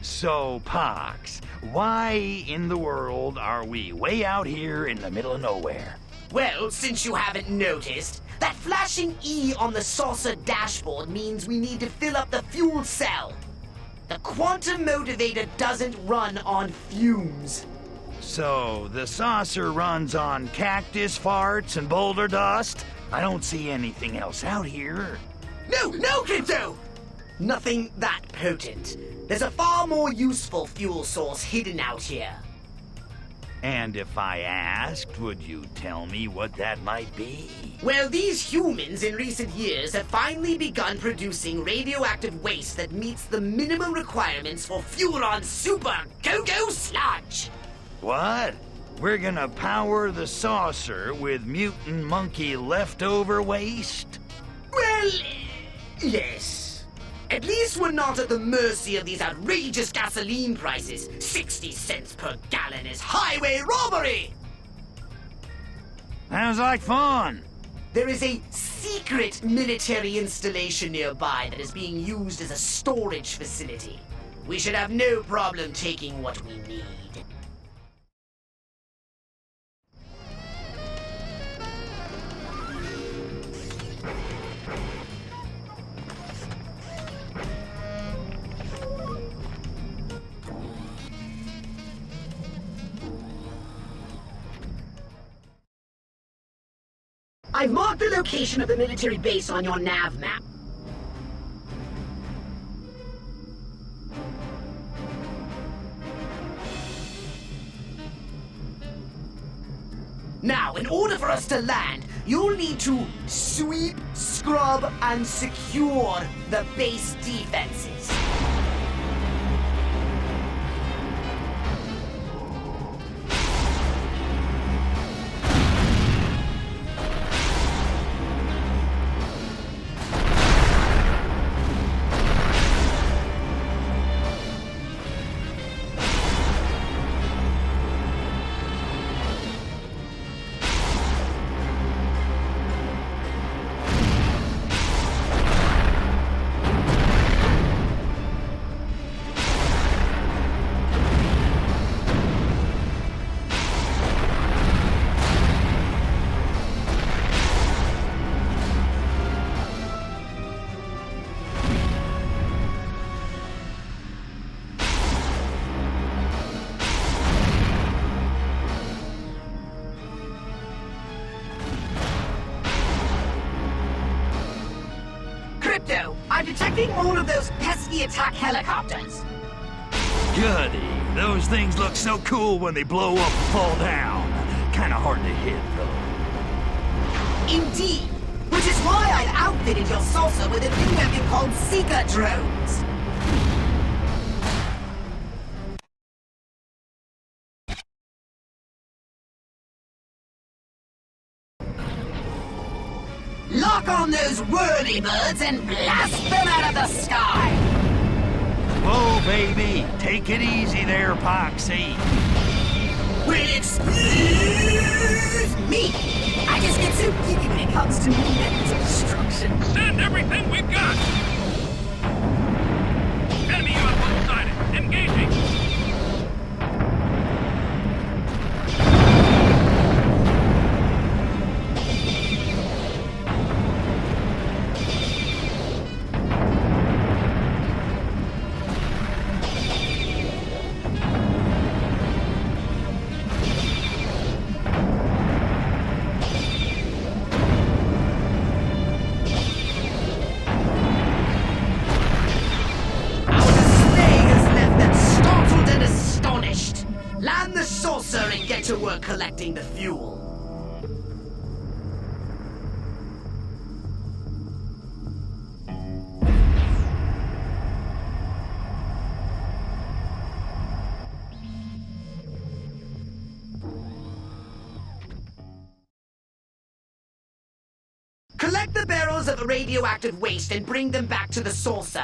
So, Pox, why in the world are we way out here in the middle of nowhere? Well, since you haven't noticed, that flashing E on the saucer dashboard means we need to fill up the fuel cell. The quantum motivator doesn't run on fumes. So, the saucer runs on cactus farts and boulder dust? I don't see anything else out here. No, Crypto! Nothing that potent. There's a far more useful fuel source hidden out here. And if I asked, would you tell me what that might be? Well, these humans in recent years have finally begun producing radioactive waste that meets the minimum requirements for Furon Super Go-Go Sludge. What? We're gonna power the saucer with mutant monkey leftover waste? Well, yes. At least we're not at the mercy of these outrageous gasoline prices. 60 cents per gallon is highway robbery! Sounds like fun. There is a secret military installation nearby that is being used as a storage facility. We should have no problem taking what we need. I've marked the location of the military base on your nav map. Now, in order for us to land, you'll need to sweep, scrub, and secure the base defenses. I'm detecting more of those pesky attack helicopters. Goody. Those things look so cool when they blow up and fall down. Kinda hard to hit, though. Indeed. Which is why I outfitted your saucer with a new weapon called Seeker drones. Lock on those whirly-birds and blast them out of the sky! Whoa, baby! Take it easy there, Poxy. Well, excuse me! I just get so giddy when it comes to movement and destruction. Send everything we've got! Enemy UFO sighted. Engaging. To work collecting the fuel. Collect the barrels of radioactive waste and bring them back to the saucer.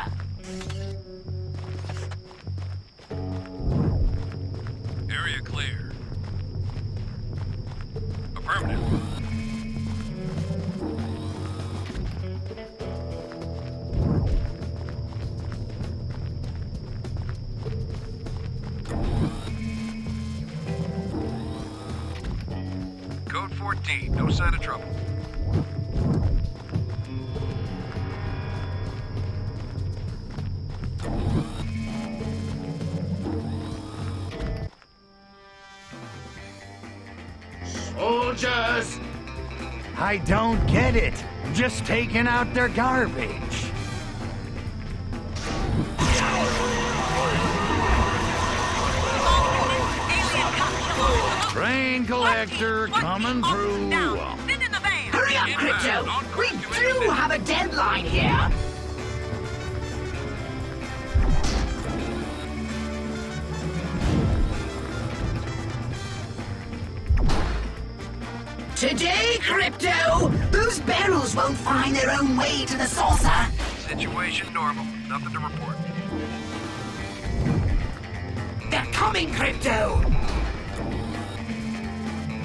Area clear. Affirmative. Code 14, no sign of trouble. Soldiers! I don't get it. Just taking out their garbage. Train collector coming through. Hurry up, Crypto! We do have a deadline here! Today, Crypto, those barrels won't find their own way to the saucer. Situation normal. Nothing to report. They're coming, Crypto!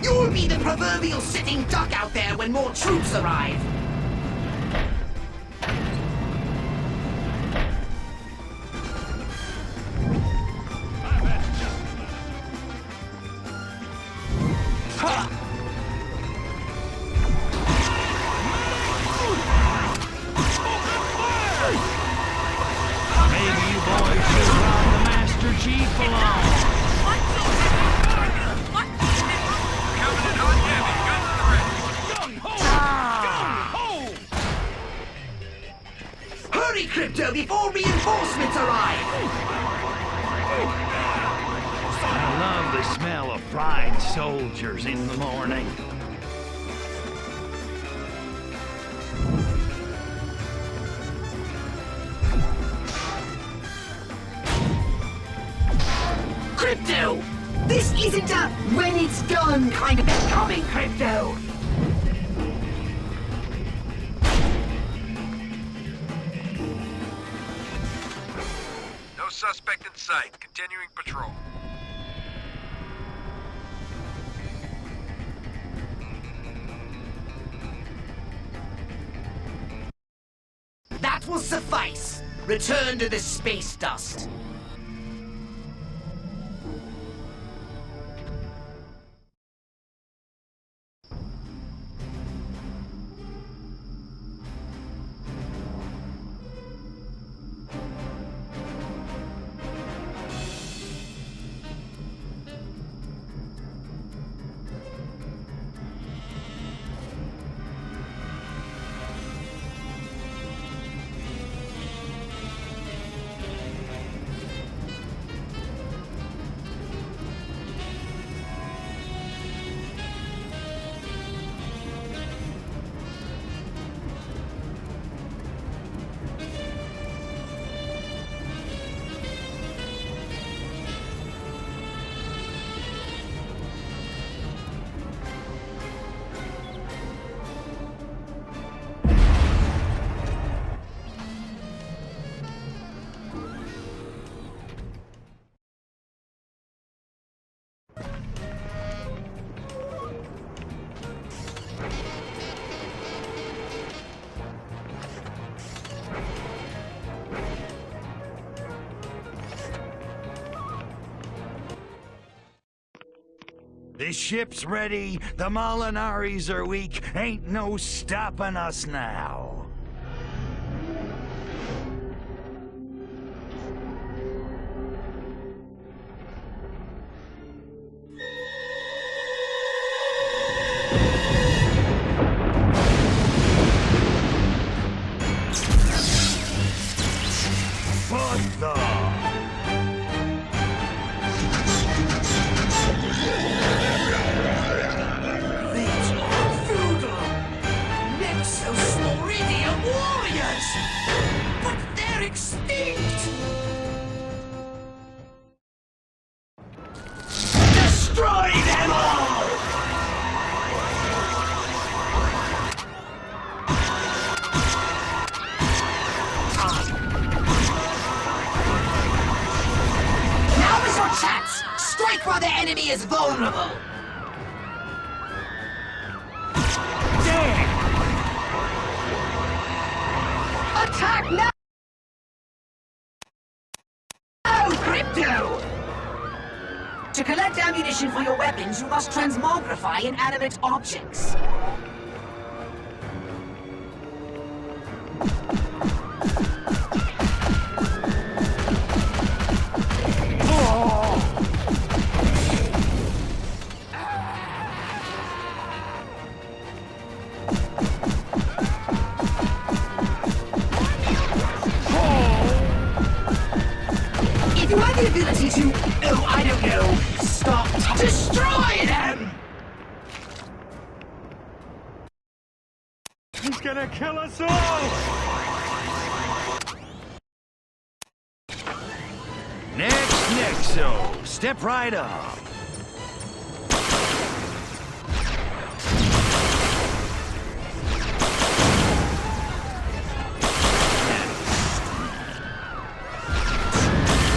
You'll be the proverbial sitting duck out there when more troops arrive. Hurry, Crypto, before reinforcements arrive! I love the smell of fried soldiers in the morning. Crypto! This isn't a when it's done kind of coming, Crypto! No suspect in sight. Continuing patrol. That will suffice. Return to the space dust. The ship's ready, the Molinaris are weak, ain't no stopping us now. What the? Destroy them all! Now is your chance! Strike while the enemy is vulnerable! Damn! Attack now! Oh, Crypto! To collect ammunition for your weapons, you must transmogrify inanimate objects. If you have the ability to, oh, I don't know, stop, destroy them! He's gonna kill us all! Next, Nexo, step right up.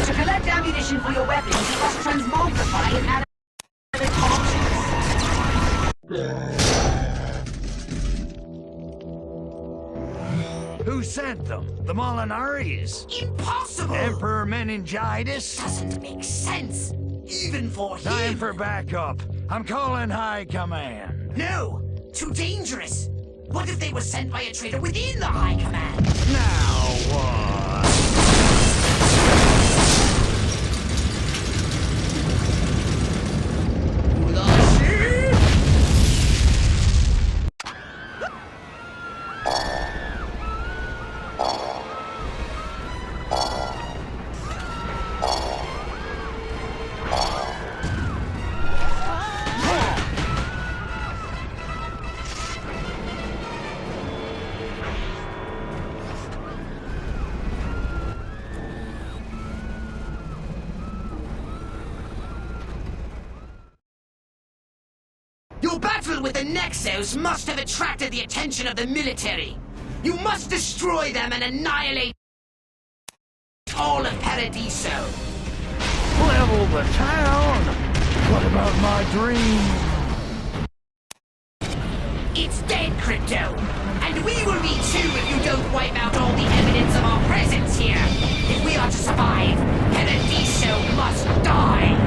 To collect ammunition for your weapons, you must transmogrify inanimate objects. Who sent them? The Molinaris? Impossible! Emperor Meningitis? Doesn't make sense, even for him. Time for backup. I'm calling High Command. No! Too dangerous! What if they were sent by a traitor within the High Command? Now what? battle with the Nexos must have attracted the attention of the military. You must destroy them and annihilate all of Paradiso. Level the town? What about my dream? It's dead, Crypto. And we will be too if you don't wipe out all the evidence of our presence here. If we are to survive, Paradiso must die.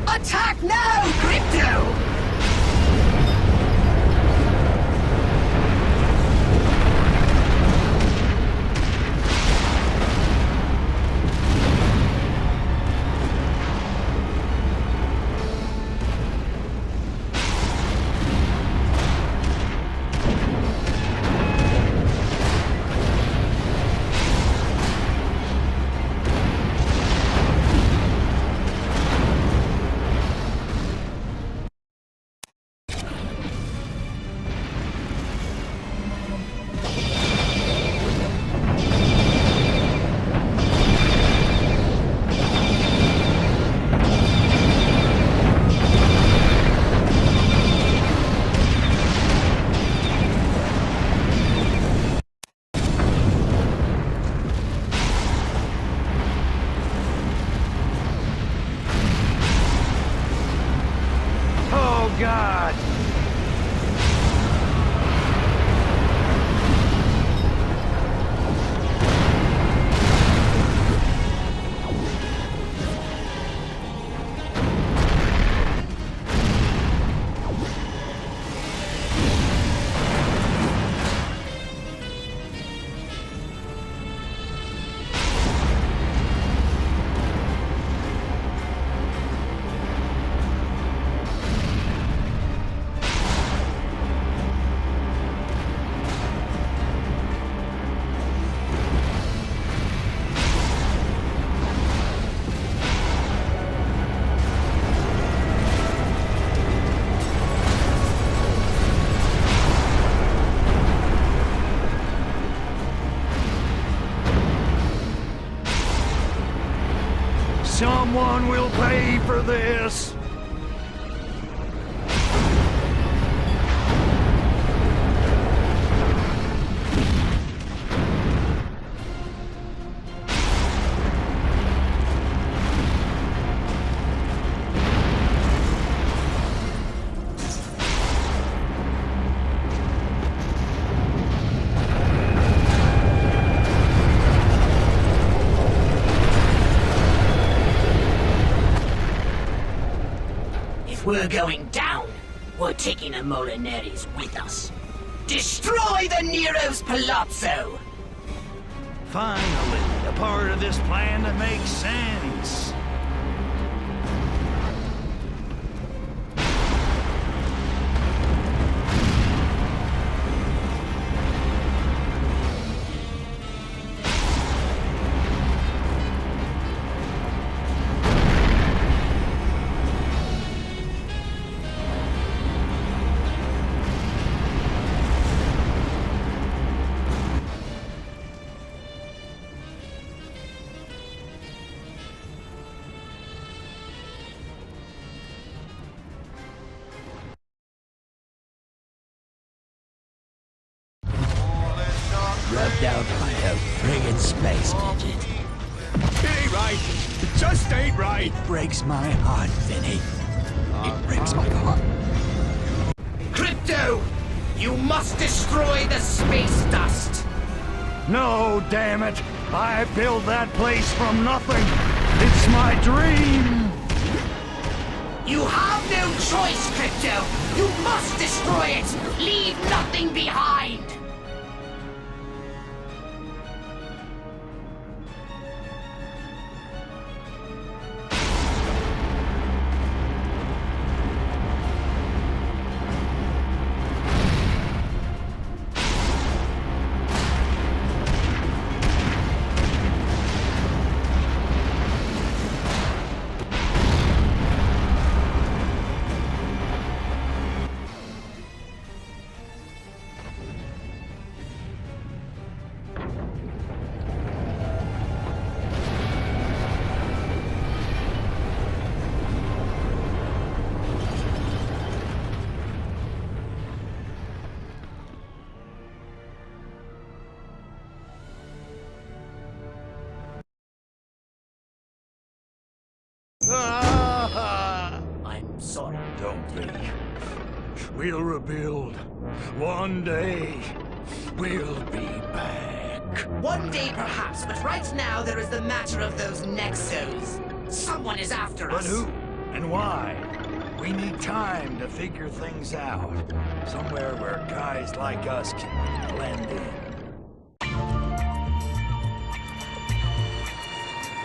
Attack now, Crypto! God! Someone will pay for this! We're going down. We're taking the Molinaris with us. Destroy the Nero's Palazzo! Finally, a part of this plan that makes sense. Rubbed out by a friggin' space midget. It ain't right. It just ain't right. It breaks my heart, Vinny. It breaks my heart. Crypto! You must destroy the space dust! No, damn it! I built that place from nothing! It's my dream! You have no choice, Crypto! You must destroy it! Leave nothing behind! We'll rebuild. One day, we'll be back. One day perhaps, but right now there is the matter of those Nexos. Someone is after us. But who? And why? We need time to figure things out. Somewhere where guys like us can blend in.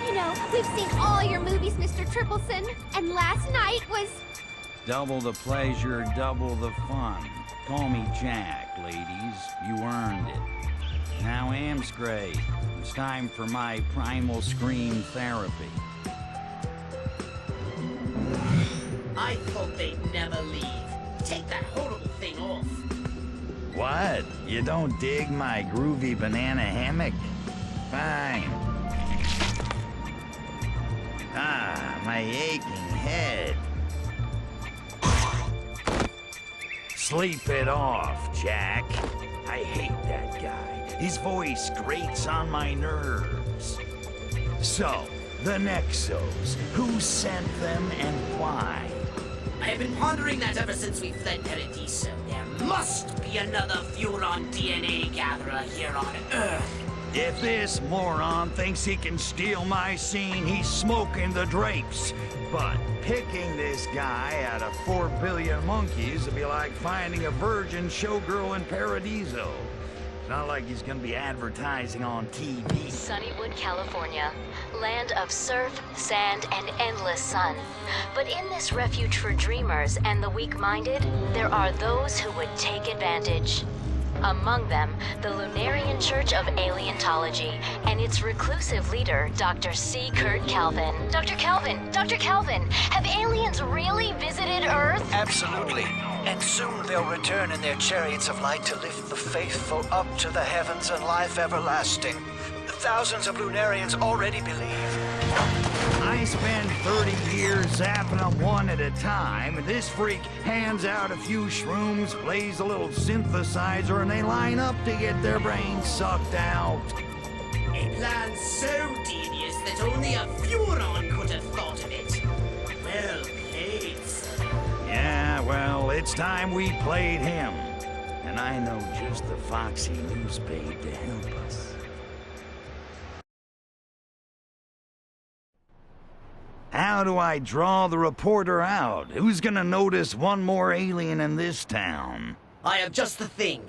You know, we've seen all your movies, Mr. Tripleson, and last night was... Double the pleasure, double the fun. Call me Jack, ladies. You earned it. Now, Amscray, it's time for my primal scream therapy. I thought they'd never leave. Take that horrible thing off. What? You don't dig my groovy banana hammock? Fine. Ah, my aching head. Sleep it off, Jack. I hate that guy. His voice grates on my nerves. So, the Nexos. Who sent them and why? I have been pondering that ever since we fled Paradiso. There must be another Furon DNA gatherer here on Earth. If this moron thinks he can steal my scene, he's smoking the drapes. But picking this guy out of 4 billion monkeys would be like finding a virgin showgirl in Paradiso. It's not like he's gonna be advertising on TV. Sunnywood, California. Land of surf, sand, and endless sun. But in this refuge for dreamers and the weak-minded, there are those who would take advantage. Among them, the Lunarian Church of Alientology and its reclusive leader, Dr. C. Kurt Calvin. Dr. Calvin, have aliens really visited Earth? Absolutely. And soon they'll return in their chariots of light to lift the faithful up to the heavens and life everlasting. Thousands of Lunarians already believe. I spend 30 years zapping them one at a time, and this freak hands out a few shrooms, plays a little synthesizer, and they line up to get their brains sucked out. A plan so devious that only a Furon could have thought of it. Well played, sir. Yeah, well, it's time we played him. And I know just the foxy news babe to help us. How do I draw the reporter out? Who's gonna notice one more alien in this town? I have just the thing.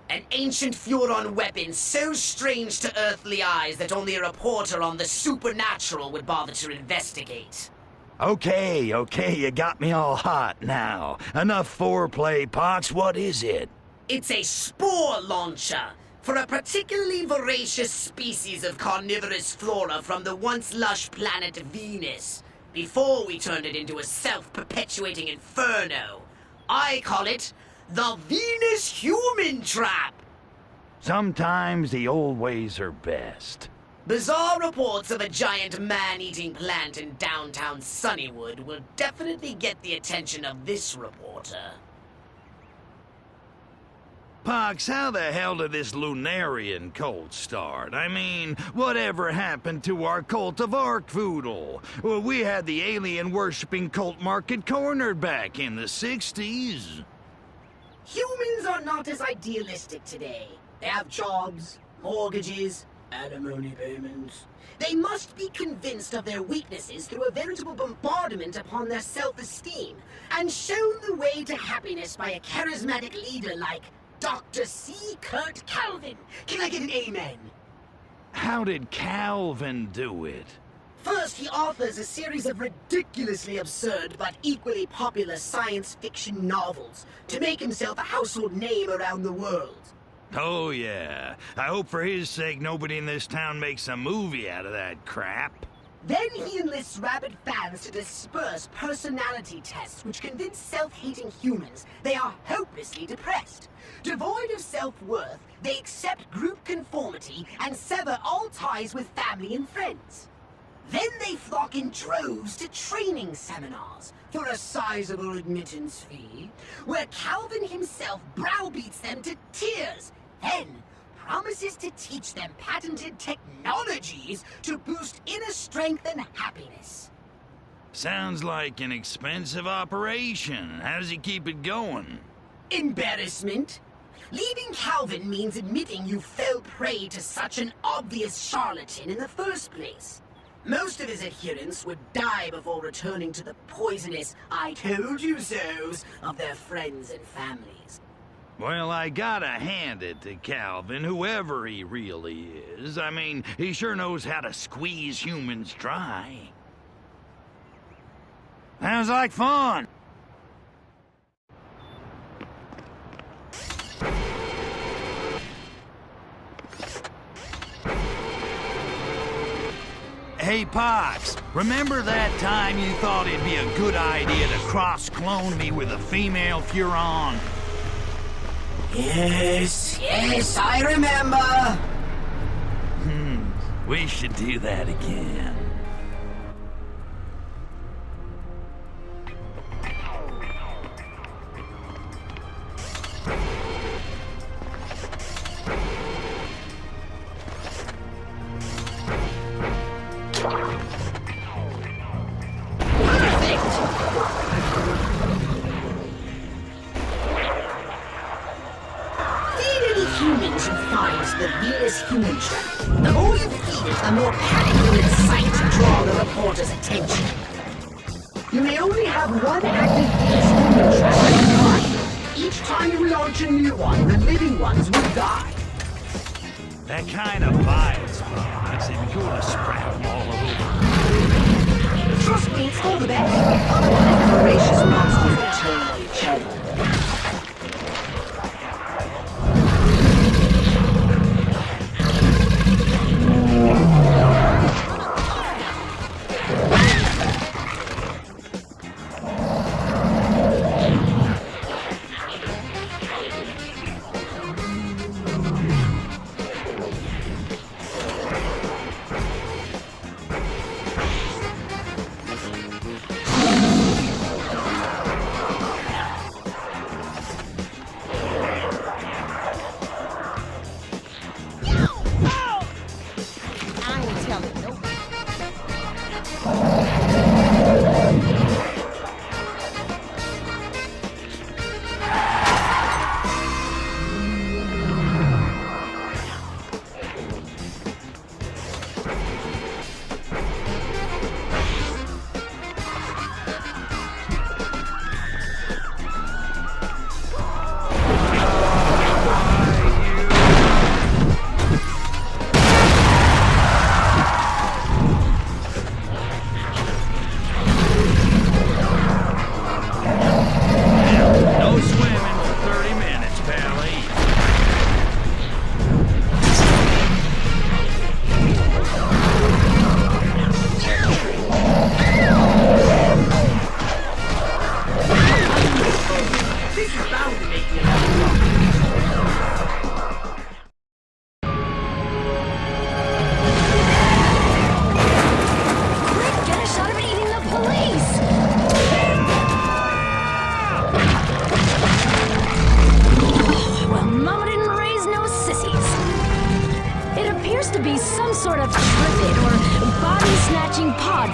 An ancient Furon weapon so strange to earthly eyes that only a reporter on the supernatural would bother to investigate. Okay, you got me all hot now. Enough foreplay, Pox. What is it? It's a spore launcher for a particularly voracious species of carnivorous flora from the once lush planet Venus, before we turned it into a self-perpetuating inferno. I call it the Venus Human Trap. Sometimes the old ways are best. Bizarre reports of a giant man-eating plant in downtown Sunnywood will definitely get the attention of this reporter. Pox, how the hell did this Lunarian cult start? I mean, whatever happened to our cult of Arkvoodle? Well, we had the alien-worshipping cult market cornered back in the 60s. Humans are not as idealistic today. They have jobs, mortgages, alimony payments. They must be convinced of their weaknesses through a veritable bombardment upon their self-esteem, and shown the way to happiness by a charismatic leader like Dr. C. Kurt Calvin. Can I get an amen? How did Calvin do it? First, he authors a series of ridiculously absurd but equally popular science fiction novels to make himself a household name around the world. Oh yeah. I hope for his sake nobody in this town makes a movie out of that crap. Then he enlists rabid fans to disperse personality tests which convince self-hating humans they are hopelessly depressed. Devoid of self-worth, they accept group conformity and sever all ties with family and friends. Then they flock in droves to training seminars for a sizable admittance fee, where Calvin himself browbeats them to tears, then promises to teach them patented technologies to boost inner strength and happiness. Sounds like an expensive operation. How does he keep it going? Embarrassment? Leaving Calvin means admitting you fell prey to such an obvious charlatan in the first place. Most of his adherents would die before returning to the poisonous "I told you so's" of their friends and families. Well, I gotta hand it to Calvin, whoever he really is. I mean, he sure knows how to squeeze humans dry. Sounds like fun. Hey, Pox, remember that time you thought it'd be a good idea to cross-clone me with a female Furon? Yes, I remember. We should do that again. Humans who find the Venus human trap. The more you feed it, the more panic will incite to draw the reporter's attention. You may only have one active Venus human trap at a time. Each time you launch a new one, the living ones will die. That kind of bites, Pox. It'd be cool to sprout them all over. Trust me, it's for the best. Otherwise, the voracious monsters will turn on each other.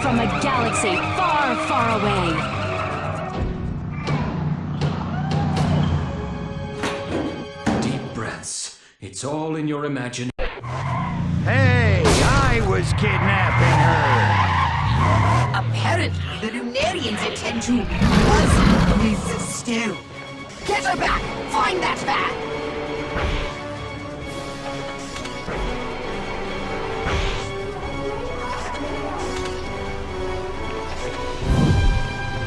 From a galaxy far, far away. Deep breaths. It's all in your imagination. Hey, I was kidnapping her. Apparently, the Lunarians intend to muzzle Miss Stone. Get her back! Find that van!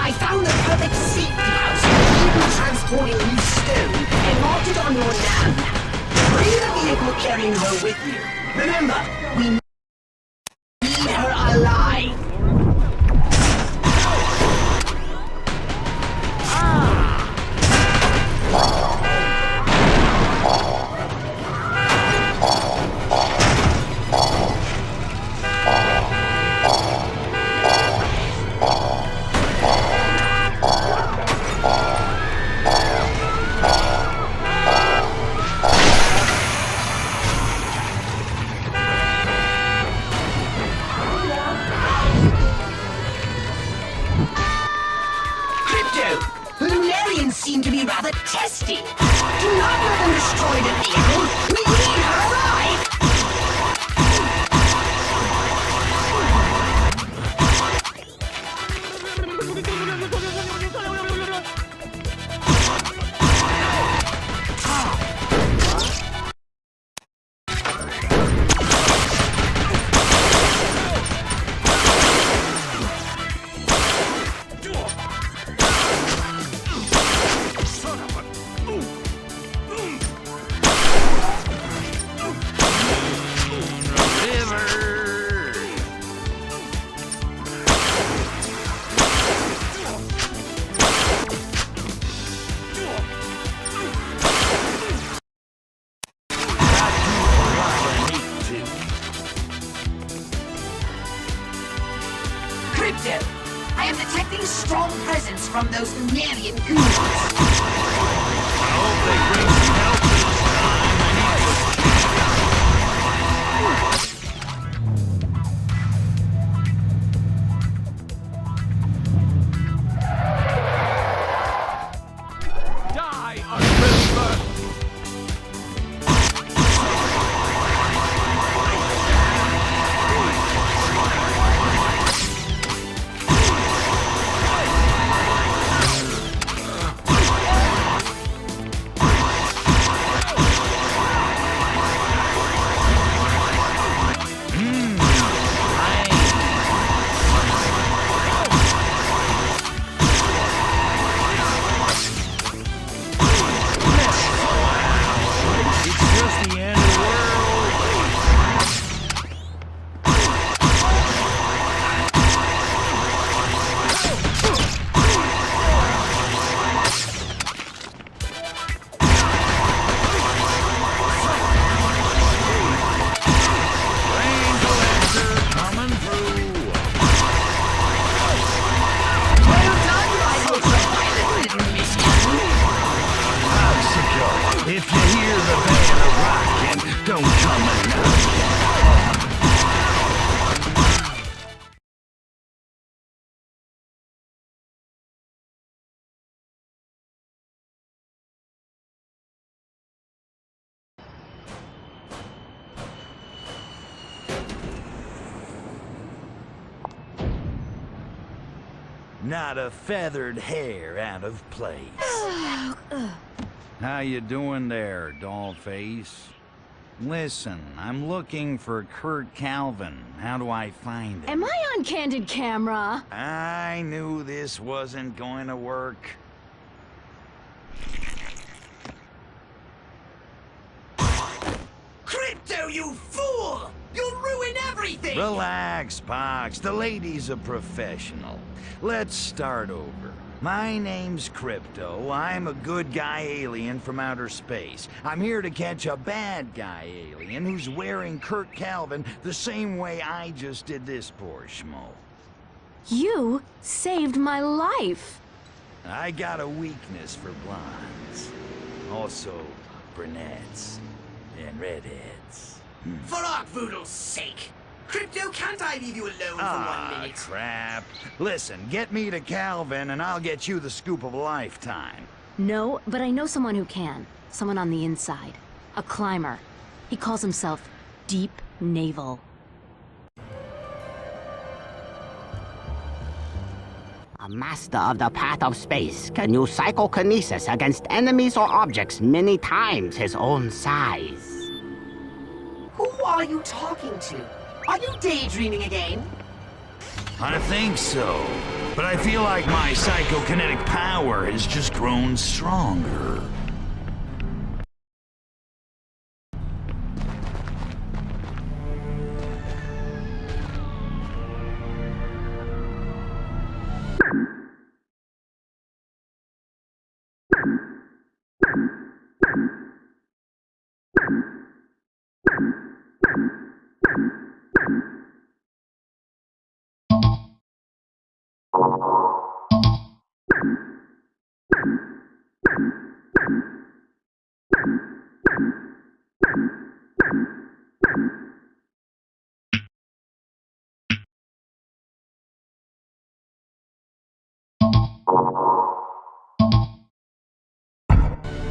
I found the perfect safety house for even transporting you Stone and marked it on your nav map. Bring the vehicle carrying her with you. Remember, we need her alive. but testy. Do not let them destroy the vehicle. We need her alive. Crypto, I am detecting a strong presence from those Lunarian goons. I hope they bring some help this time. Die, Unbelievers! If you hear the band a-rockin', don't come and knock. Not a feathered hair out of place. How you doing there, dollface? Listen, I'm looking for Kurt Calvin. How do I find him? Am I on candid camera? I knew this wasn't going to work. Crypto, you fool! You'll ruin everything! Relax, Pox. The lady's a professional. Let's start over. My name's Crypto. I'm a good guy alien from outer space. I'm here to catch a bad guy alien who's wearing Kurt Calvin the same way I just did this poor schmo. You saved my life. I got a weakness for blondes. Also, brunettes and redheads. For Ark Voodle's sake! Crypto, can't I leave you alone for 1 minute? Crap. Listen, get me to Calvin and I'll get you the scoop of a lifetime. No, but I know someone who can. Someone on the inside. A climber. He calls himself Deep Naval. A master of the path of space can use psychokinesis against enemies or objects many times his own size. Who are you talking to? Are you daydreaming again? I think so. But I feel like my psychokinetic power has just grown stronger.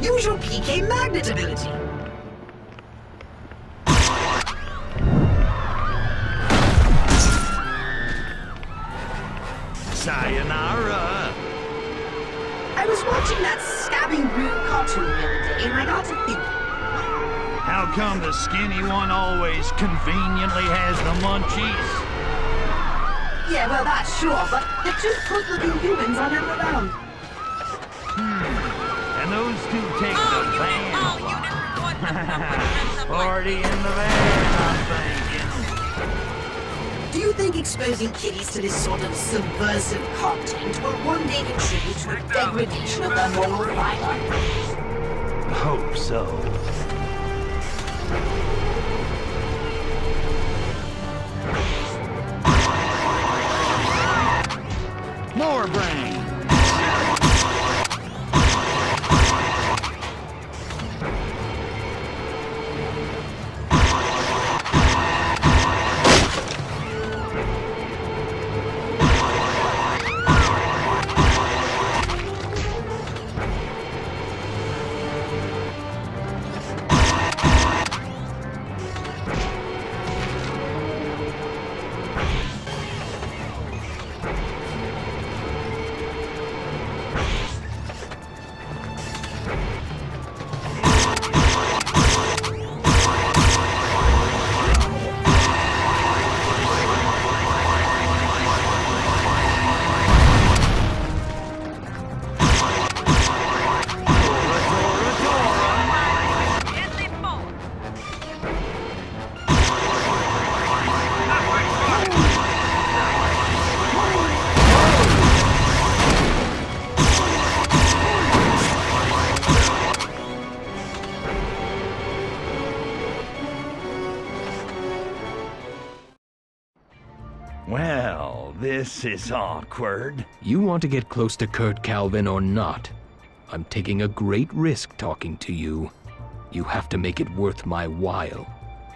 Use your PK magnet ability. Sayonara. I was watching that stabbing blue cartoon the other day, and I got to thinking. How come the skinny one always conveniently has the munchies? Yeah, well, that's sure, but they're two good-looking humans I never around. And those two take the van. Party in the van, I'm thinking. Do you think exposing kiddies to this sort of subversive content will one day contribute to a degradation of their moral fiber? Hope so. More brain. Well, this is awkward. You want to get close to Kurt Calvin or not? I'm taking a great risk talking to you. You have to make it worth my while.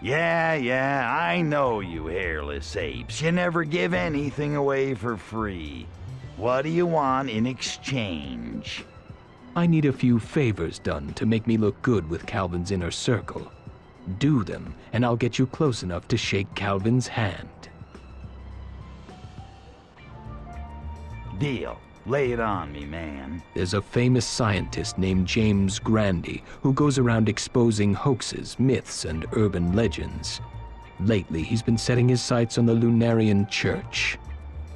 Yeah, I know you hairless apes. You never give anything away for free. What do you want in exchange? I need a few favors done to make me look good with Calvin's inner circle. Do them, and I'll get you close enough to shake Calvin's hand. Deal. Lay it on me, man. There's a famous scientist named James Grandy who goes around exposing hoaxes, myths, and urban legends. Lately, he's been setting his sights on the Lunarian Church.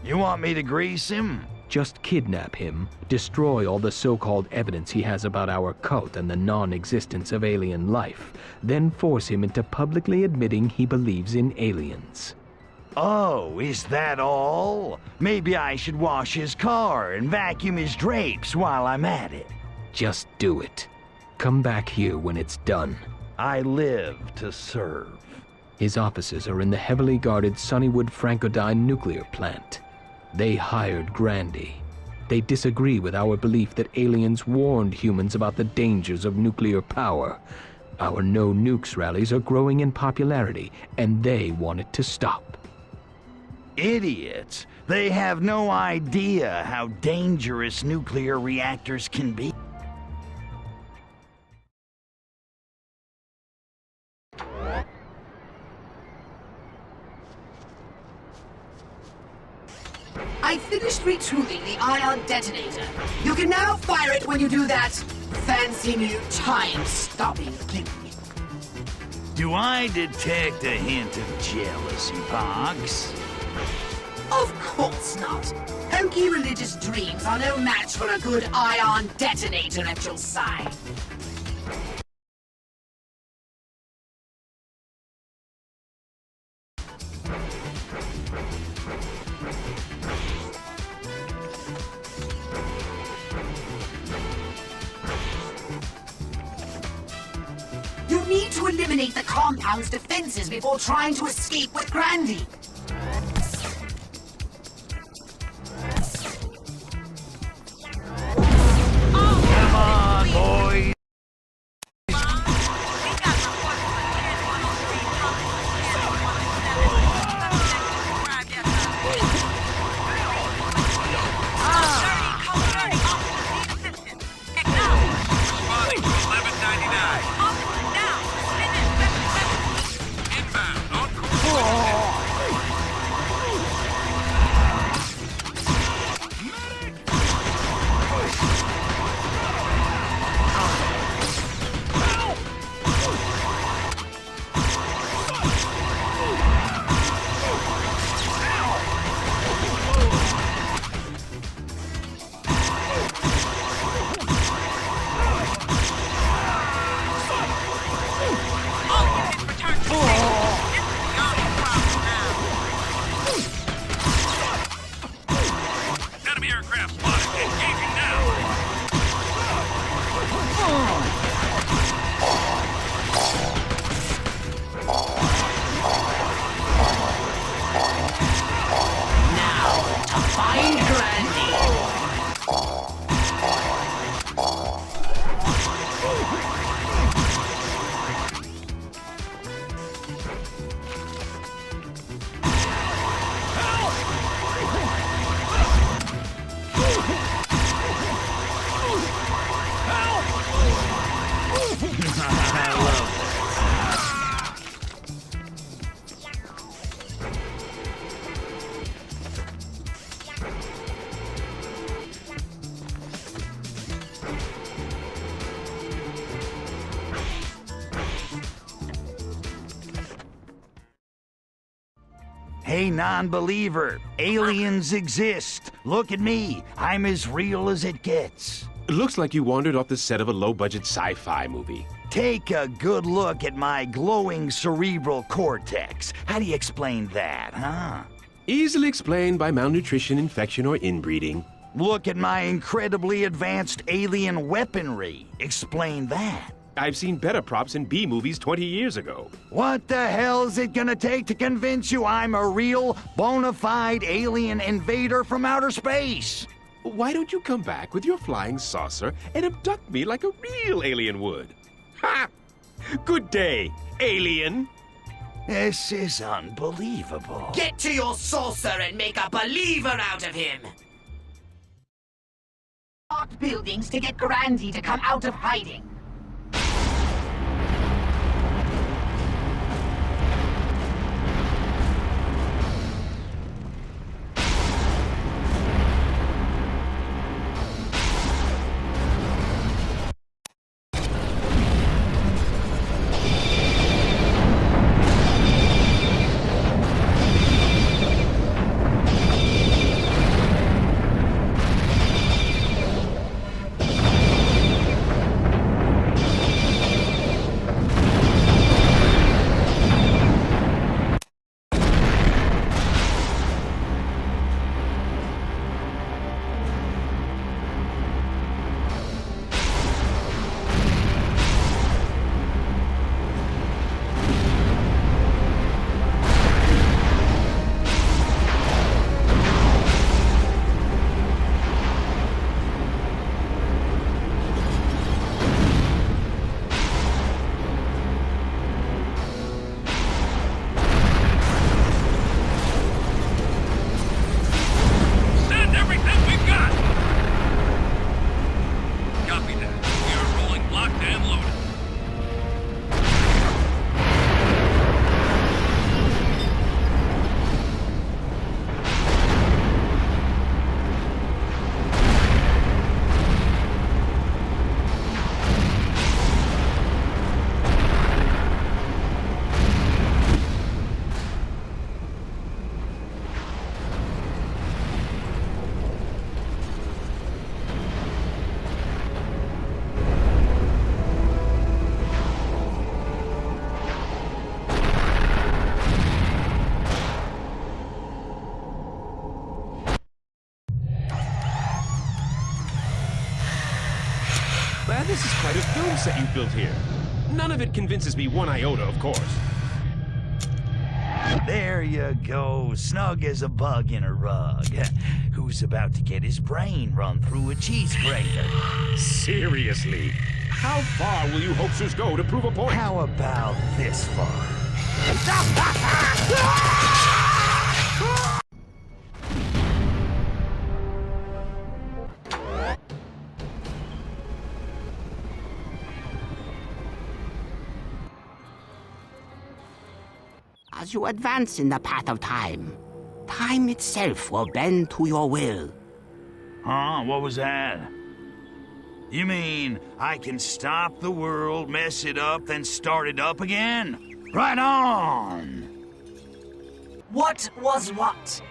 You want me to grease him? Just kidnap him, destroy all the so-called evidence he has about our cult and the non-existence of alien life, then force him into publicly admitting he believes in aliens. Oh, is that all? Maybe I should wash his car and vacuum his drapes while I'm at it. Just do it. Come back here when it's done. I live to serve. His offices are in the heavily guarded Sunnywood Francodyne nuclear plant. They hired Grandy. They disagree with our belief that aliens warned humans about the dangers of nuclear power. Our no nukes rallies are growing in popularity, and they want it to stop. Idiots! They have no idea how dangerous nuclear reactors can be. I finished retooling the ion detonator. You can now fire it when you do that fancy new time-stopping thing. Do I detect a hint of jealousy, Pox? Of course not. Hokey religious dreams are no match for a good ion detonator at your side. You need to eliminate the compound's defenses before trying to escape with Grandy. Come on, boys! Hey, non-believer, aliens exist. Look at me. I'm as real as it gets. Looks like you wandered off the set of a low-budget sci-fi movie. Take a good look at my glowing cerebral cortex. How do you explain that, huh? Easily explained by malnutrition, infection, or inbreeding. Look at my incredibly advanced alien weaponry. Explain that. I've seen better props in B movies 20 years ago. What the hell is it gonna take to convince you I'm a real, bona fide alien invader from outer space? Why don't you come back with your flying saucer and abduct me like a real alien would? Ha! Good day, alien. This is unbelievable. Get to your saucer and make a believer out of him! Art buildings to get Grandy to come out of hiding. Man, this is quite a film set you built here. None of it convinces me one iota, of course. There you go, snug as a bug in a rug. Who's about to get his brain run through a cheese grater? Seriously, how far will you hoaxers go to prove a point? How about this far? As you advance in the path of time, time itself will bend to your will. Huh? What was that? You mean I can stop the world, mess it up, then start it up again? Right on! What was what?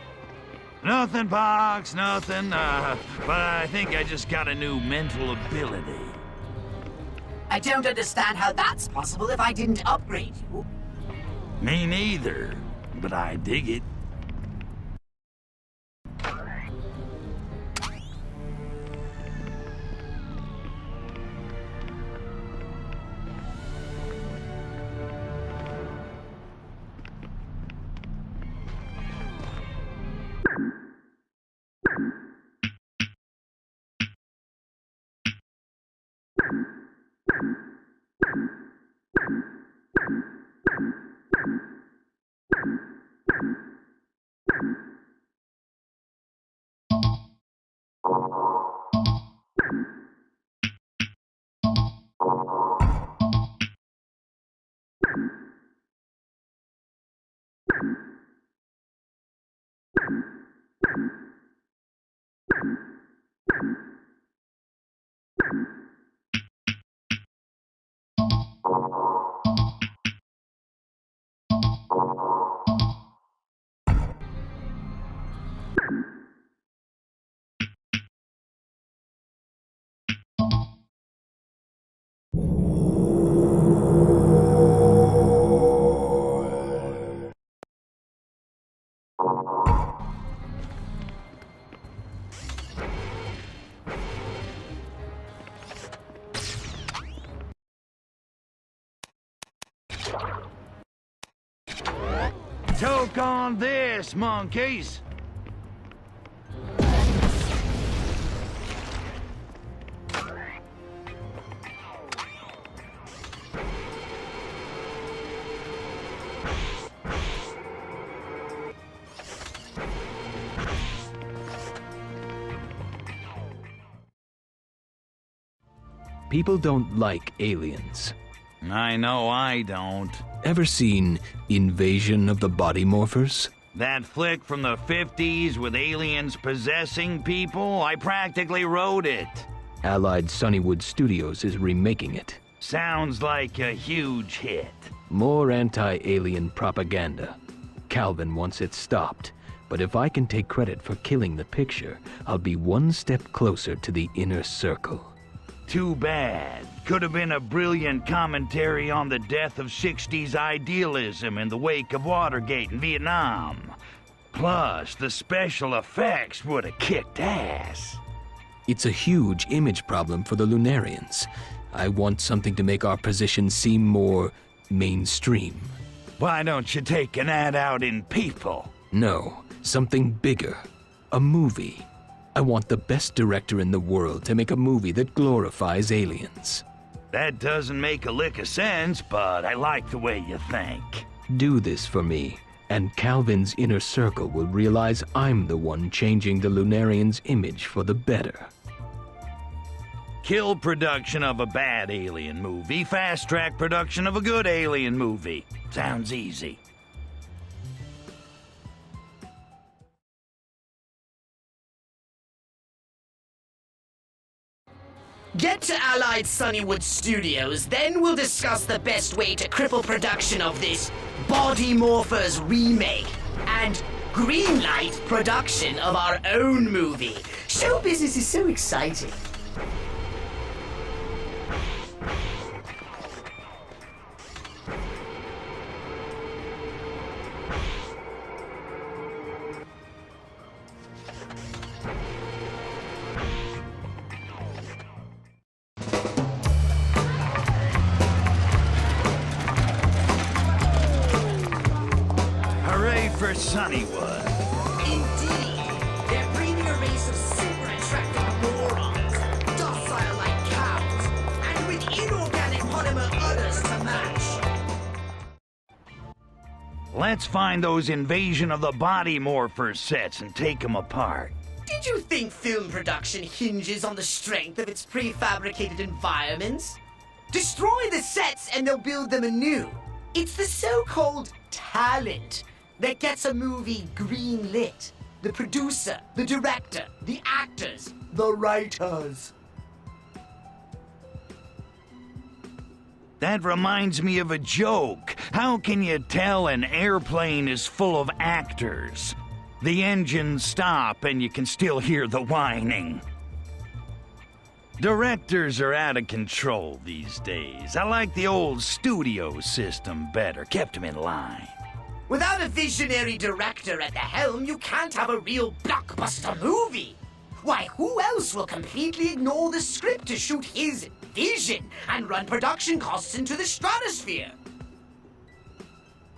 Nothing, Pox, nothing. But I think I just got a new mental ability. I don't understand how that's possible if I didn't upgrade you. Me neither, but I dig it. Choke on this, monkeys! People don't like aliens. I know I don't. Ever seen Invasion of the Body Morphers? That flick from the 50s with aliens possessing people? I practically wrote it. Allied Sunnywood Studios is remaking it. Sounds like a huge hit. More anti-alien propaganda. Calvin wants it stopped, but if I can take credit for killing the picture, I'll be one step closer to the inner circle. Too bad. Could have been a brilliant commentary on the death of 60s idealism in the wake of Watergate in Vietnam. Plus, the special effects would have kicked ass. It's a huge image problem for the Lunarians. I want something to make our position seem more mainstream. Why don't you take an ad out in People? No, something bigger. A movie. I want the best director in the world to make a movie that glorifies aliens. That doesn't make a lick of sense, but I like the way you think. Do this for me, and Calvin's inner circle will realize I'm the one changing the Lunarians' image for the better. Kill production of a bad alien movie, fast-track production of a good alien movie. Sounds easy. Get to Allied Sunnywood Studios, then we'll discuss the best way to cripple production of this Body Morphers remake and greenlight production of our own movie. Show business is so exciting. For Sunnywood. Indeed. They're breeding a race of super attractive morons, docile like cows, and with inorganic polymer udders to match. Let's find those Invasion of the Body Morphers sets and take them apart. Did you think film production hinges on the strength of its prefabricated environments? Destroy the sets and they'll build them anew. It's the so-called talent that gets a movie green-lit. The producer, the director, the actors, the writers. That reminds me of a joke. How can you tell an airplane is full of actors? The engines stop and you can still hear the whining. Directors are out of control these days. I like the old studio system better. Kept them in line. Without a visionary director at the helm, you can't have a real blockbuster movie. Why, who else will completely ignore the script to shoot his vision and run production costs into the stratosphere?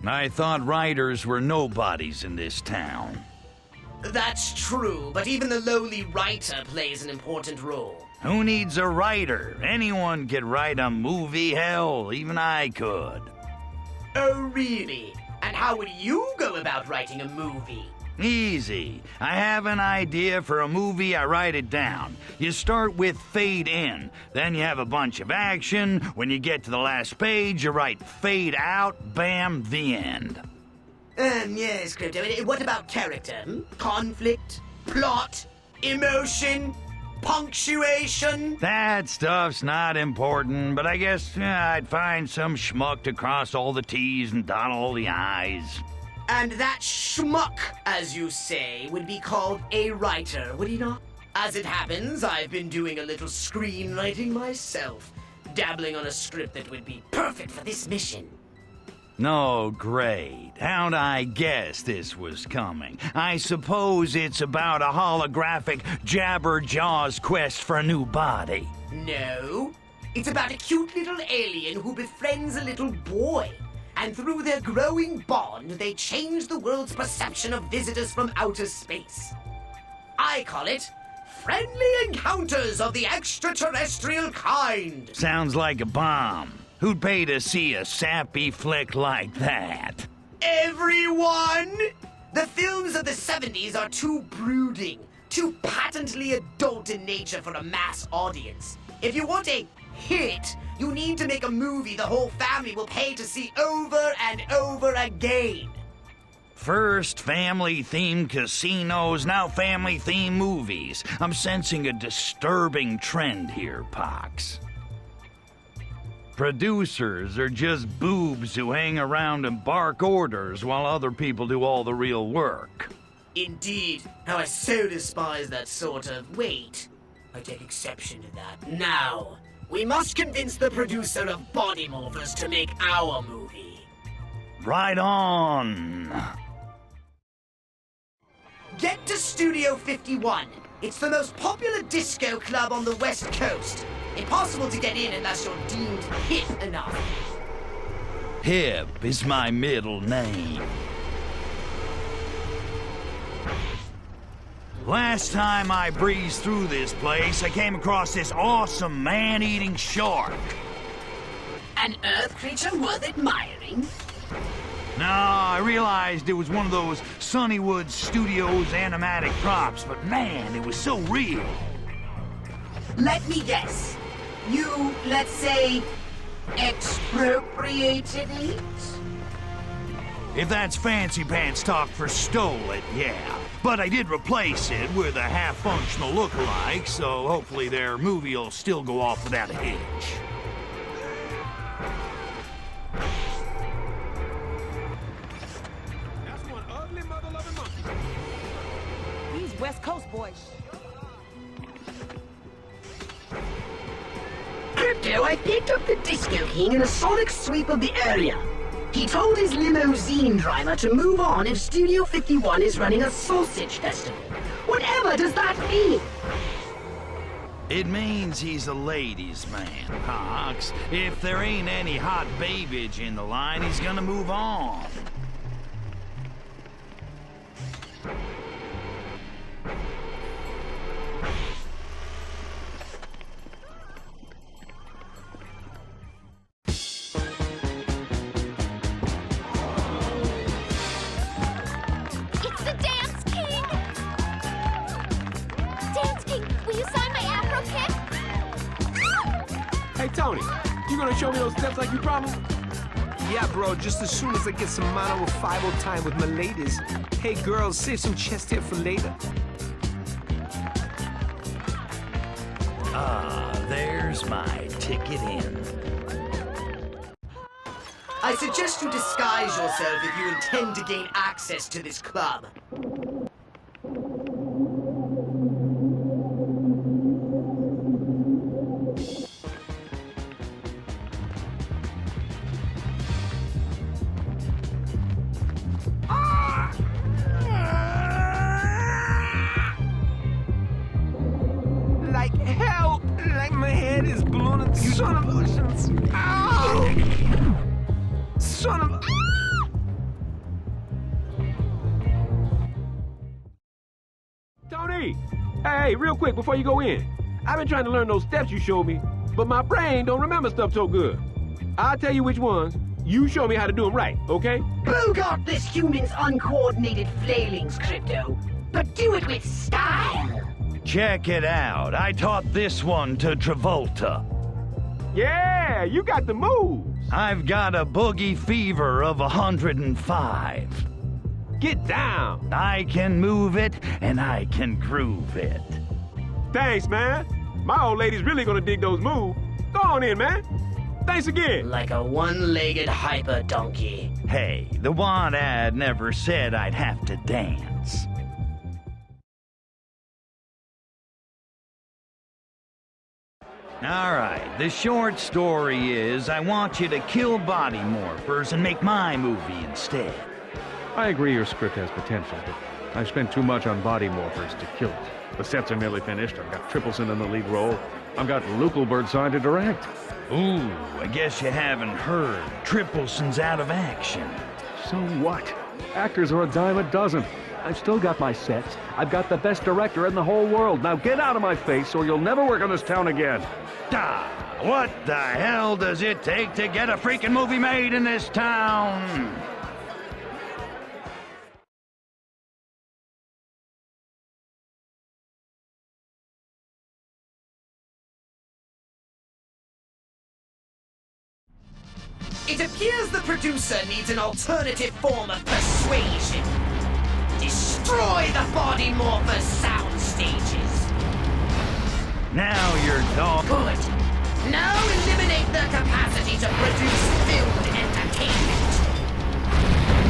I thought writers were nobodies in this town. That's true, but even the lowly writer plays an important role. Who needs a writer? Anyone could write a movie, hell, even I could. Oh, really? And how would you go about writing a movie? Easy. I have an idea for a movie, I write it down. You start with fade in, then you have a bunch of action. When you get to the last page, you write fade out, bam, the end. Yes, Crypto. What about character? Conflict? Plot? Emotion? Punctuation? That stuff's not important, but I guess I'd find some schmuck to cross all the T's and dot all the I's. And that schmuck, as you say, would be called a writer, would he not? As it happens, I've been doing a little screenwriting myself, dabbling on a script that would be perfect for this mission. No, great. How'd I guess this was coming? I suppose it's about a holographic Jabberjaw's quest for a new body. No. It's about a cute little alien who befriends a little boy. And through their growing bond, they change the world's perception of visitors from outer space. I call it Friendly Encounters of the Extraterrestrial Kind. Sounds like a bomb. Who'd pay to see a sappy flick like that? Everyone! The films of the 70s are too brooding, too patently adult in nature for a mass audience. If you want a hit, you need to make a movie the whole family will pay to see over and over again. First family-themed casinos, now family-themed movies. I'm sensing a disturbing trend here, Pox. Producers are just boobs who hang around and bark orders while other people do all the real work. Indeed. How I so despise that sort of... Wait. I take exception to that. Now, we must convince the producer of Body Morphers to make our movie. Right on. Get to Studio 51. It's the most popular disco club on the West Coast. Impossible to get in unless you're deemed hip enough. Hip is my middle name. Last time I breezed through this place, I came across this awesome man-eating shark. An earth creature worth admiring? No, I realized it was one of those Sunnywood Studios animatic props, but man, it was so real. Let me guess. You, let's say, expropriated it? If that's fancy pants talk for stole it, yeah. But I did replace it with a half-functional look-alike, so hopefully their movie will still go off without a hitch. That's one ugly mother-loving monkey. These West Coast boys. Crypto, I picked up the Disco King in a sonic sweep of the area. He told his limousine driver to move on if Studio 51 is running a sausage festival. Whatever does that mean? It means he's a ladies' man, Pox. If there ain't any hot babiage in the line, he's gonna move on. Hey, Tony, you gonna show me those steps like you promised? Yeah, bro, just as soon as I get some mono 5 time with my ladies. Hey, girls, save some chest hair for later. Ah, there's my ticket in. I suggest you disguise yourself if you intend to gain access to this club. Like, help! Like my head is ballooning. Son of a... Ow! Son of a... Tony! Hey, real quick before you go in. I've been trying to learn those steps you showed me, but my brain don't remember stuff so good. I'll tell you which ones. You show me how to do them right, okay? Bogart this human's uncoordinated flailings, Crypto. But do it with style. Check it out. I taught this one to Travolta. Yeah, you got the moves. I've got a boogie fever of 105. Get down. I can move it, and I can groove it. Thanks, man. My old lady's really gonna dig those moves. Go on in, man. Thanks again. Like a one-legged hyper donkey. Hey, the want ad never said I'd have to dance. All right, the short story is I want you to kill body morphers and make my movie instead. I agree your script has potential, but I've spent too much on body morphers to kill it. The sets are nearly finished. I've got Trippleson in the lead role. I've got Lukelbird signed to direct. Ooh, I guess you haven't heard. Tripleson's out of action. So what? Actors are a dime a dozen. I've still got my sets. I've got the best director in the whole world. Now get out of my face or you'll never work on this town again. What the hell does it take to get a freaking movie made in this town? It appears the producer needs an alternative form of persuasion. Destroy the body morphers sound stages. Now you're dog. Good. Now eliminate their capacity to produce filmed entertainment.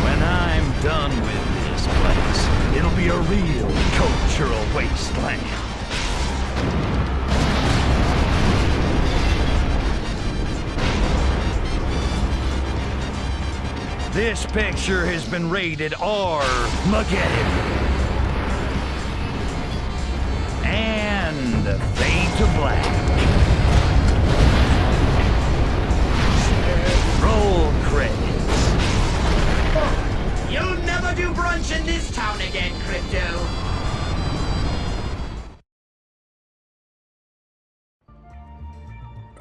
When I'm done with this place, it'll be a real cultural wasteland. This picture has been rated R-Mageddon. And fade to black. Roll credits. You'll never do brunch in this town again, Crypto.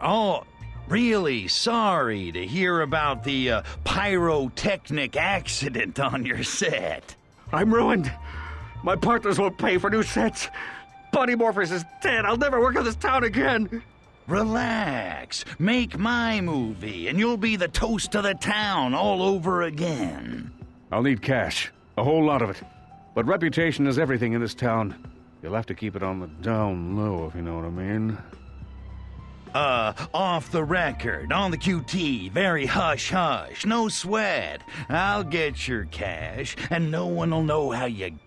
Oh, really sorry to hear about the pyrotechnic accident on your set. I'm ruined. My partners won't pay for new sets. Body Morphers is dead. I'll never work on this town again. Relax. Make my movie, and you'll be the toast of the town all over again. I'll need cash. A whole lot of it. But reputation is everything in this town. You'll have to keep it on the down low, if you know what I mean. Off the record, on the QT, very hush-hush, no sweat. I'll get your cash, and no one will know how you...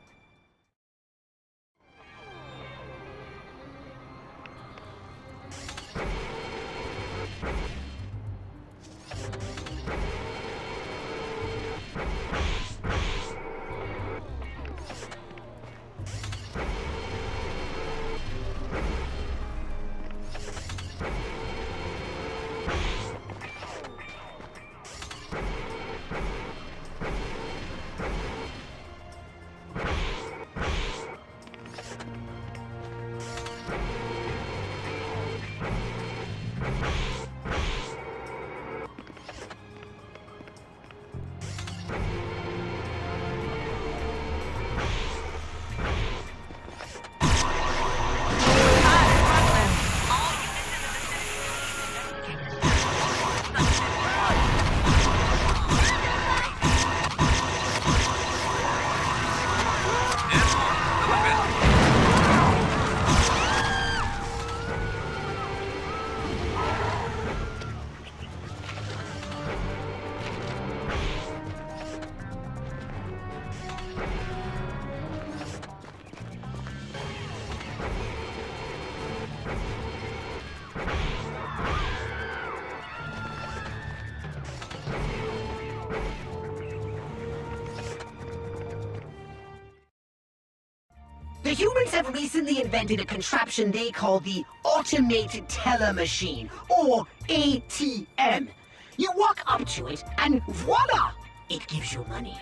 The humans have recently invented a contraption they call the Automated Teller Machine, or ATM. You walk up to it, and voila! It gives you money.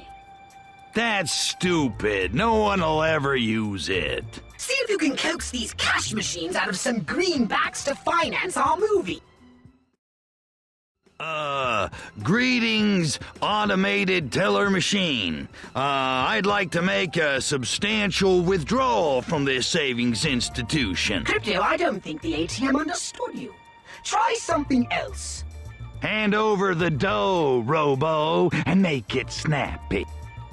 That's stupid. No one will ever use it. See if you can coax these cash machines out of some greenbacks to finance our movie. Greetings, automated teller machine. I'd like to make a substantial withdrawal from this savings institution. Crypto, I don't think the ATM understood you. Try something else. Hand over the dough, Robo, and make it snappy.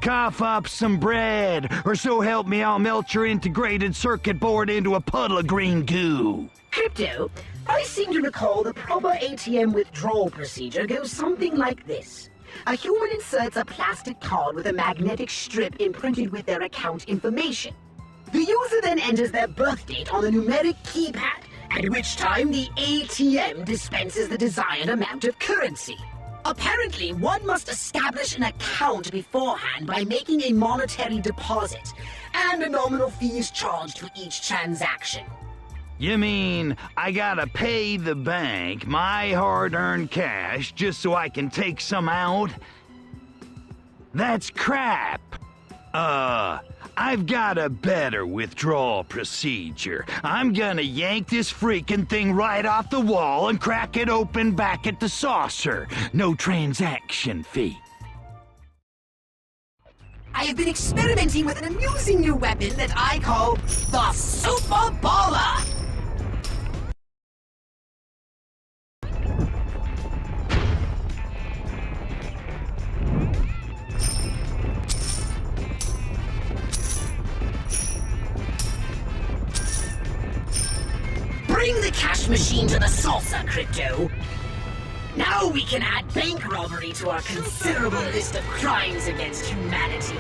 Cough up some bread, or so help me I'll melt your integrated circuit board into a puddle of green goo. Crypto, I seem to recall the proper ATM withdrawal procedure goes something like this. A human inserts a plastic card with a magnetic strip imprinted with their account information. The user then enters their birth date on the numeric keypad at which time the ATM dispenses the desired amount of currency. Apparently, one must establish an account beforehand by making a monetary deposit, and a nominal fee is charged for each transaction. You mean I gotta pay the bank my hard-earned cash just so I can take some out? That's crap. I've got a better withdrawal procedure. I'm gonna yank this freaking thing right off the wall and crack it open back at the saucer. No transaction fee. I have been experimenting with an amusing new weapon that I call the Super Baller. Bring the cash machine to the salsa, Crypto. Now we can add bank robbery to our considerable list of crimes against humanity.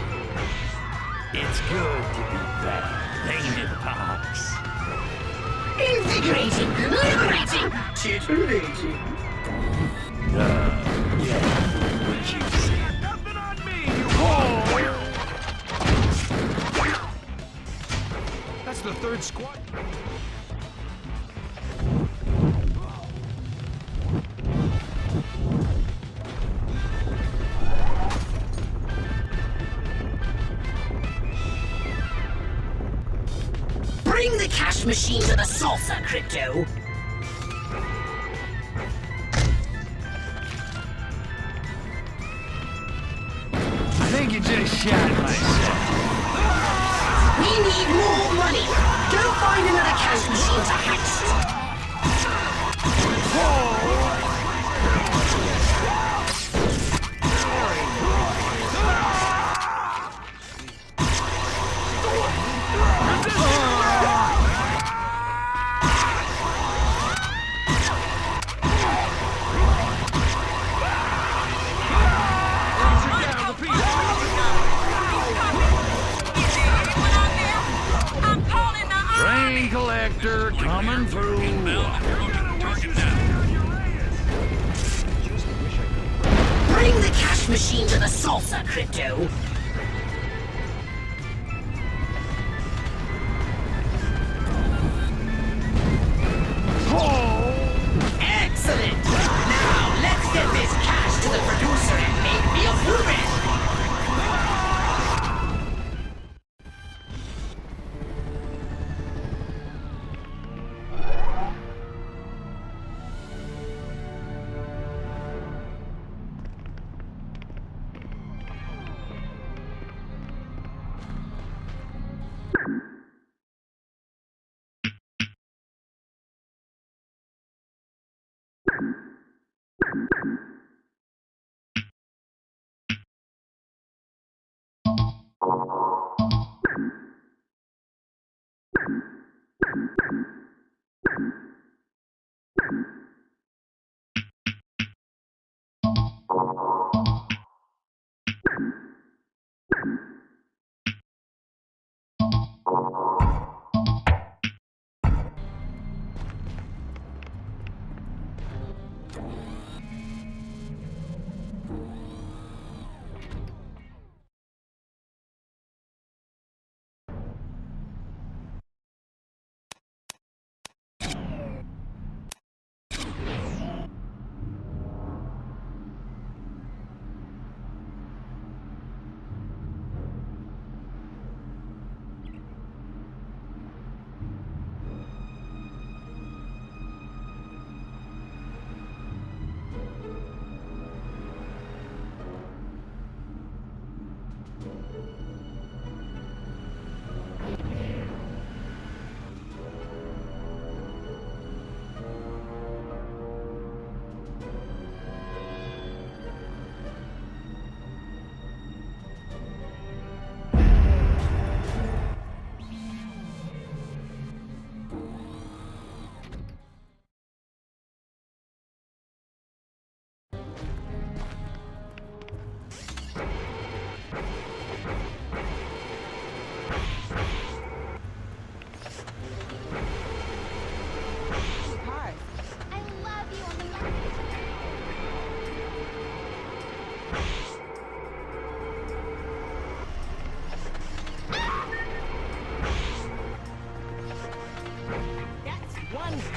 It's good to be back, ain't it, Pops? Invigorating, liberating, titillating. Yeah, what you say? Nothing on me, you That's the third squad. Bring the cash machine to the salsa, Crypto. I think you just shot myself. We need more money. Go find another cash machine to heist. Train collector coming through. Bring the cash machine to the salsa, Crypto. Excellent! Now, let's get this cash to the producer and make me a Furon.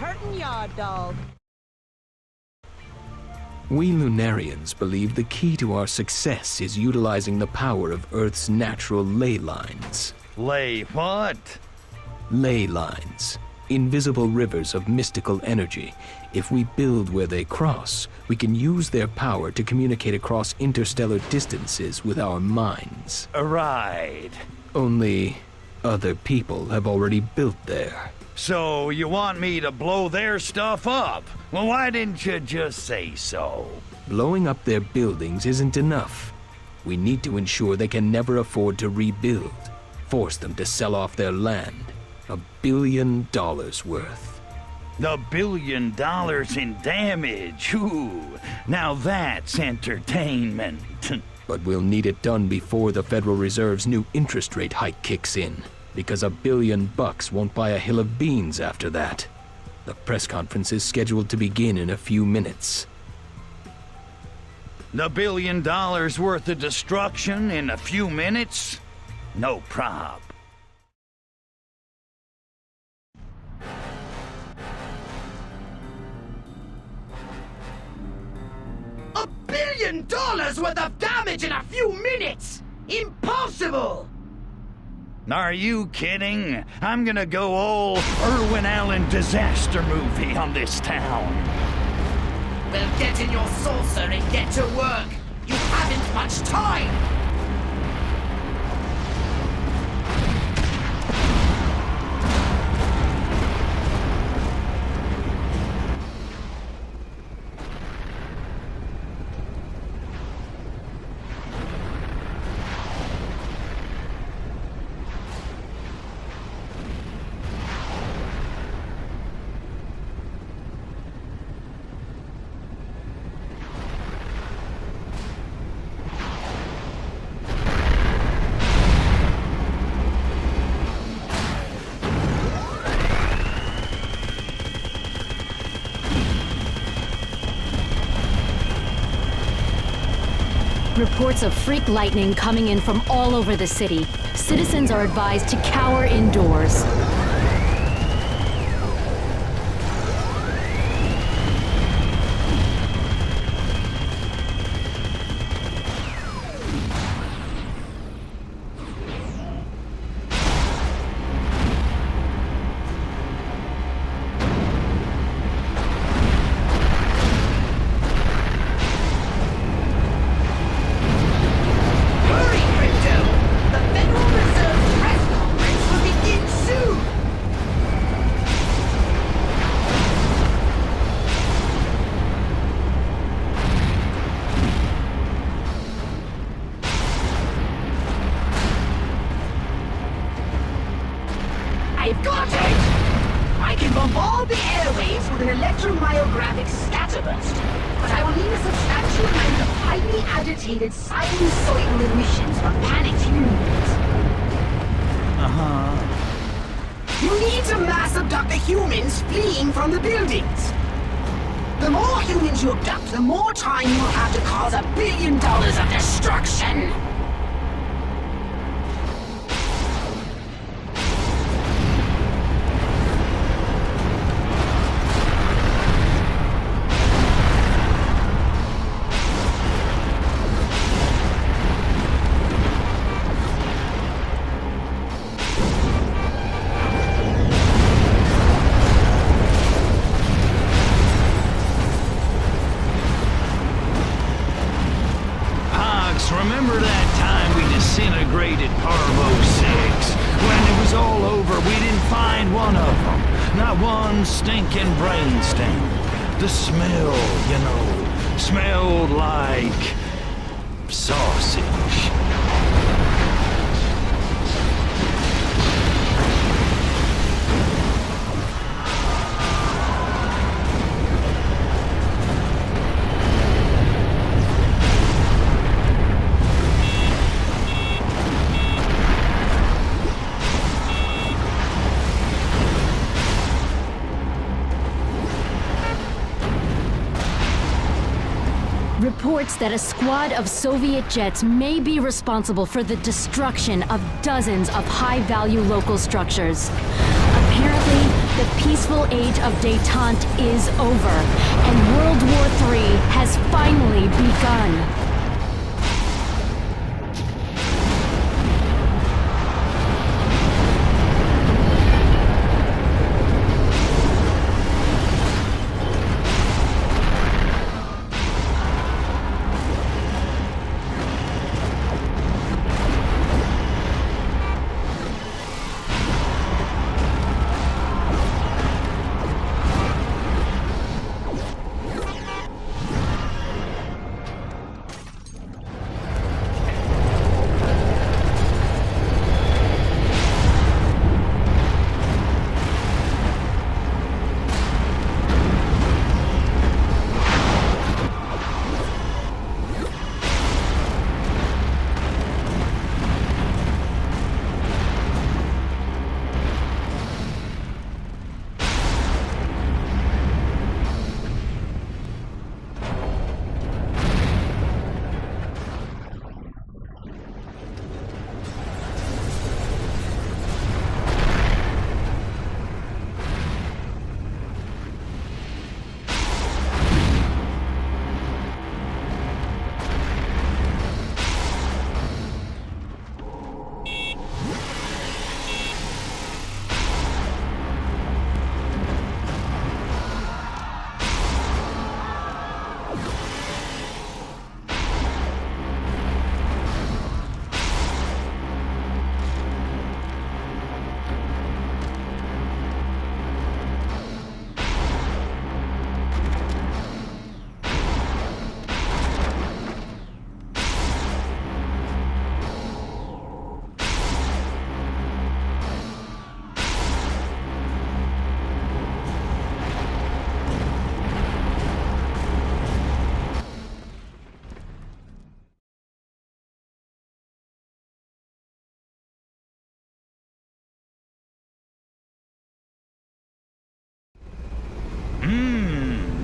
curtain yard, dog. We Lunarians believe the key to our success is utilizing the power of Earth's natural ley lines. Ley what? Ley lines. Invisible rivers of mystical energy. If we build where they cross, we can use their power to communicate across interstellar distances with our minds. Right. Only other people have already built there. So you want me to blow their stuff up? Well, why didn't you just say so? Blowing up their buildings isn't enough. We need to ensure they can never afford to rebuild. Force them to sell off their land. $1 billion worth. $1 billion in damage. Ooh, now that's entertainment. But we'll need it done before the Federal Reserve's new interest rate hike kicks in. Because $1 billion won't buy a hill of beans after that. The press conference is scheduled to begin in a few minutes. $1 billion worth of destruction in a few minutes? No prob. $1 billion worth of damage in a few minutes? Impossible! Are you kidding? I'm gonna go all Irwin Allen disaster movie on this town. Well, get in your saucer and get to work. You haven't much time. Reports of freak lightning coming in from all over the city. Citizens are advised to cower indoors. I've got it! I can bombard the airwaves with an electromyographic scatterburst, but I will need a substantial amount of highly agitated sinusoidal emissions from panicked humans. You need to mass abduct the humans fleeing from the buildings. The more humans you abduct, the more time you'll have to cause $1 billion of destruction. Remember that time we disintegrated Parvo 6? When it was all over, we didn't find one of them. Not one stinking brain stain. The smell, you know, smelled like sausage. Reports that a squad of Soviet jets may be responsible for the destruction of dozens of high-value local structures. Apparently, The peaceful age of détente is over, and World War III has finally begun.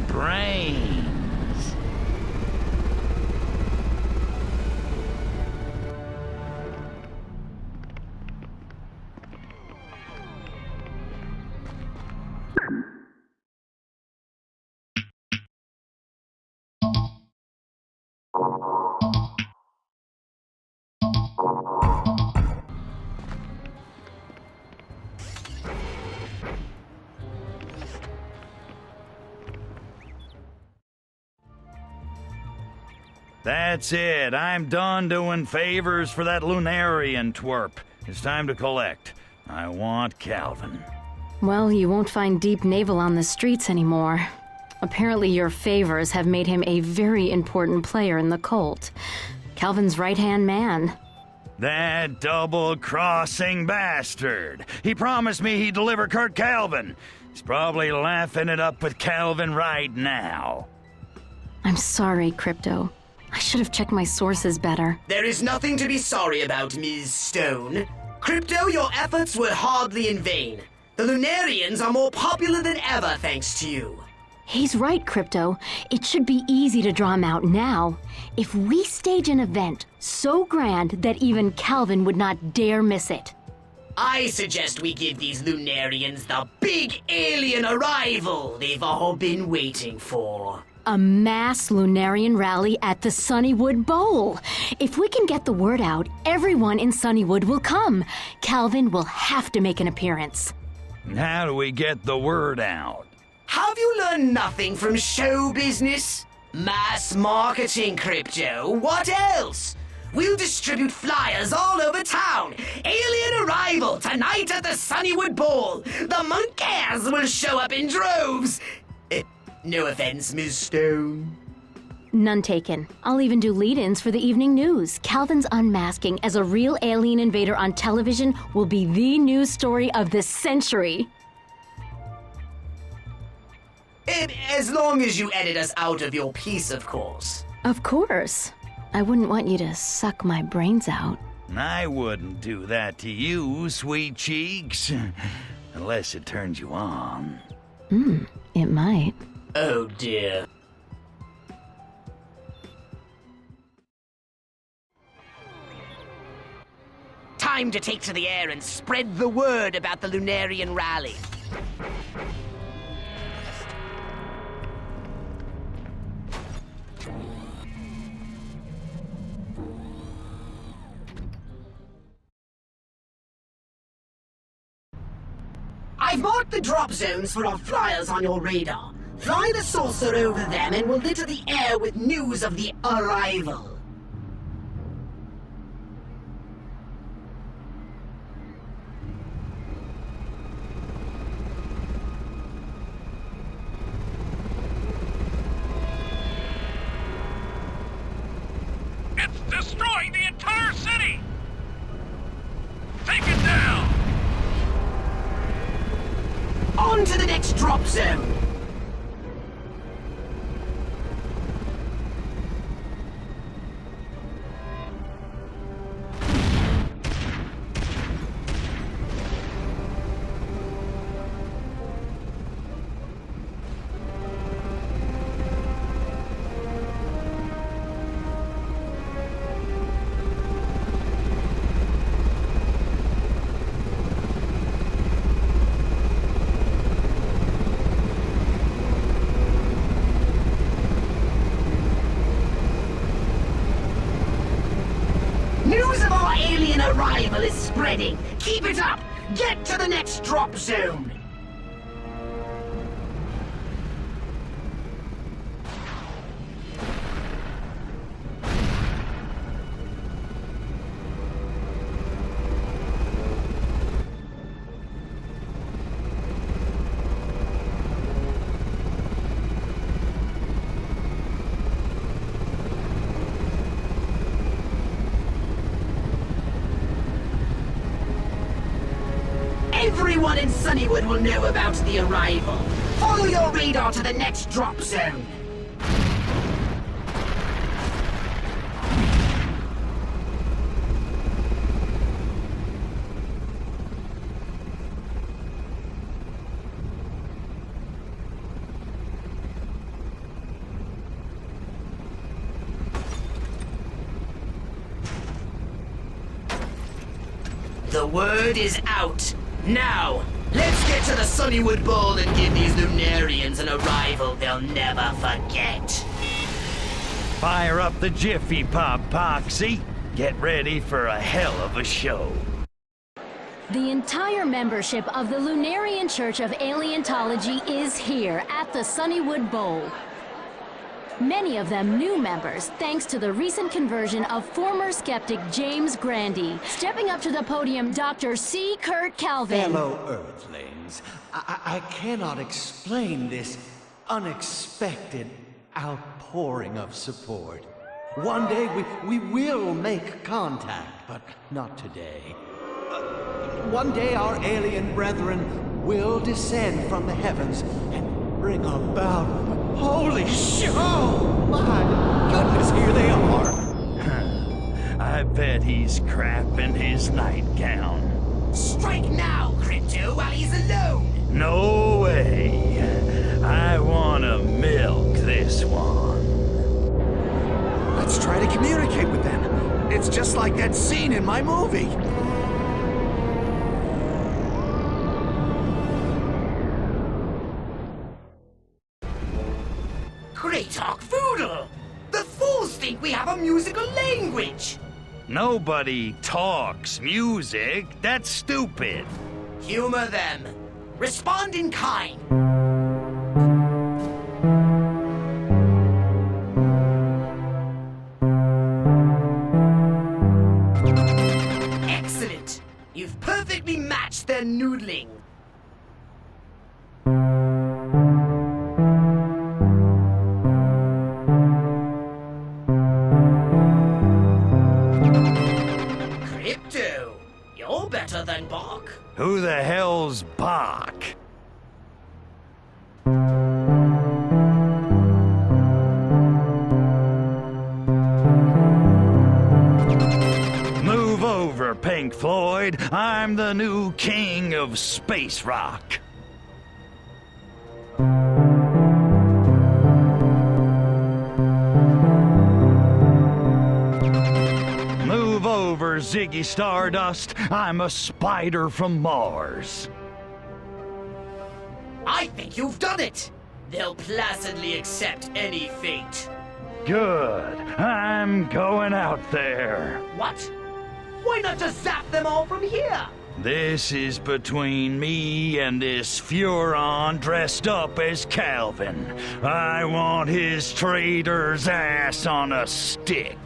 Brains. That's it. I'm done doing favors for that Lunarian twerp. It's time to collect. I want Calvin. Well, you won't find Deep Naval on the streets anymore. Apparently your favors have made him a very important player in the cult. Calvin's right-hand man. That double-crossing bastard. He promised me he'd deliver Kurt Calvin. He's probably laughing it up with Calvin right now. I'm sorry, Crypto. I should have checked my sources better. There is nothing to be sorry about, Ms. Stone. Crypto, your efforts were hardly in vain. The Lunarians are more popular than ever thanks to you. He's right, Crypto. It should be easy to draw him out now. If we stage an event so grand that even Calvin would not dare miss it. I suggest we give these Lunarians the big alien arrival they've all been waiting for. A mass Lunarian rally at the Sunnywood Bowl. If we can get the word out, everyone in Sunnywood will come. Calvin will have to make an appearance. How do we get the word out? Have you learned nothing from show business? Mass marketing, Crypto. What else? We'll distribute flyers all over town. Alien arrival tonight at the Sunnywood Bowl. The monkeys will show up in droves. No offense, Ms. Stone. None taken. I'll even do lead-ins for the evening news. Calvin's unmasking as a real alien invader on television will be the news story of the century. As long as you edit us out of your piece, of course. Of course. I wouldn't want you to suck my brains out. I wouldn't do that to you, sweet cheeks. Unless it turns you on. It might. Oh dear. Time to take to the air and spread the word about the Lunarian rally. I've marked the drop zones for our flyers on your radar. Fly the saucer over them and we'll litter the air with news of the arrival. It's destroying the entire city! Take it down! On to the next drop zone! News of our alien arrival is spreading. Keep it up! Get to the next drop zone! Everyone in Sunnywood will know about the arrival. Follow your radar to the next drop zone. The word is out. Now, let's get to the Sunnywood Bowl and give these Lunarians an arrival they'll never forget. Fire up the Jiffy Pop, Poxy. Get ready for a hell of a show. The entire membership of the Lunarian Church of Alientology is here at the Sunnywood Bowl. Many of them new members, thanks to the recent conversion of former skeptic James Grandy. Stepping up to the podium, Dr. C. Kurt Calvin. Fellow Earthlings, I cannot explain this unexpected outpouring of support. One day we will make contact, but not today. One day our alien brethren will descend from the heavens and bring about... Holy shit! Oh, my goodness, here they are! I bet he's crapping his nightgown. Strike now, Crypto, while he's alone! No way! I wanna milk this one. Let's try to communicate with them. It's just like that scene in my movie. Great Foodle! The fools think we have a musical language! Nobody talks music. That's stupid. Humor them. Respond in kind. Excellent! You've perfectly matched their noodling. Crypto, you're better than Bach. Who the hell's Bach? Move over, Pink Floyd. I'm the new king of space rock. Move over, Ziggy Stardust. I'm a spider from Mars. I think you've done it! They'll placidly accept any fate. Good. I'm going out there. What? Why not just zap them all from here? This is between me and this Furon dressed up as Calvin. I want his traitor's ass on a stick.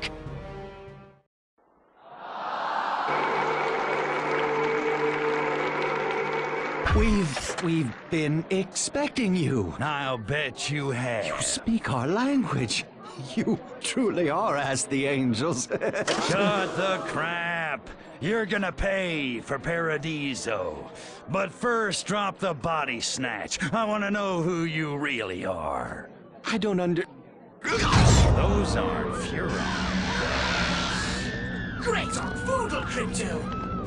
We've been expecting you. I'll bet you have. You speak our language. You truly are as the angels. Shut the crap. You're gonna pay for Paradiso. But first, drop the body snatch. I want to know who you really are. I don't Those aren't Furon. Great Voodoo Crypto!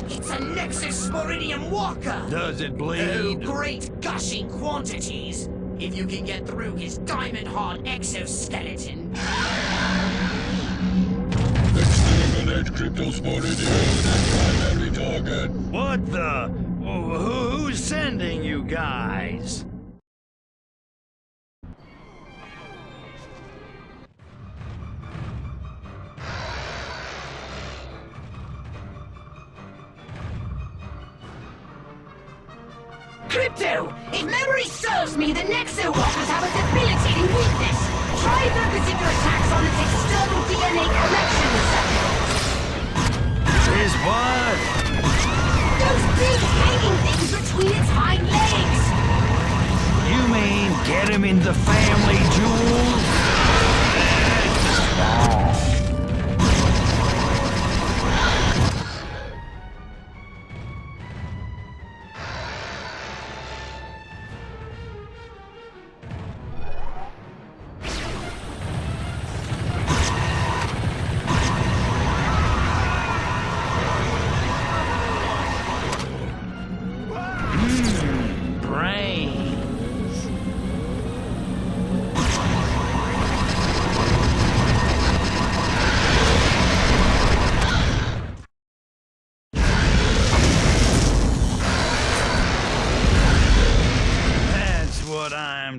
It's a Nexus Sporidium Walker! Does it bleed? Oh, great gushing quantities! If you can get through his diamond-hard exoskeleton. Exterminate Cryptosporidium, primary target. What the? Who's sending you guys? Crypto! If memory serves me, the Nexo Walkers have a debilitating weakness. Try focusing your attacks on its external DNA correction receptors. Is what? Those big hanging things between its hind legs. You mean get him in the family jewels?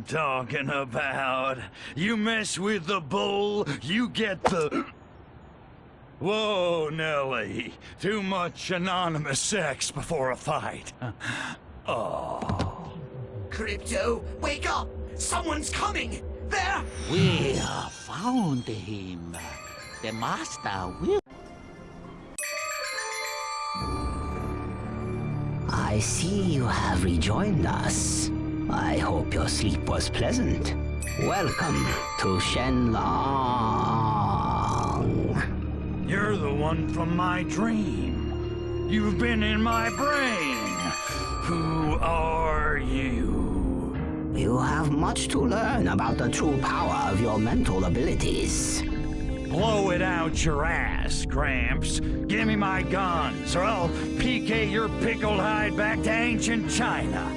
Talking about. You mess with the bull, you get the... Whoa, Nelly. Too much anonymous sex before a fight. Oh. Crypto, wake up! Someone's coming! There! We found him. The master will... I see you have rejoined us. I hope your sleep was pleasant. Welcome to Shenlong. You're the one from my dream. You've been in my brain. Who are you? You have much to learn about the true power of your mental abilities. Blow it out your ass, Gramps. Give me my guns, or I'll PK your pickled hide back to ancient China.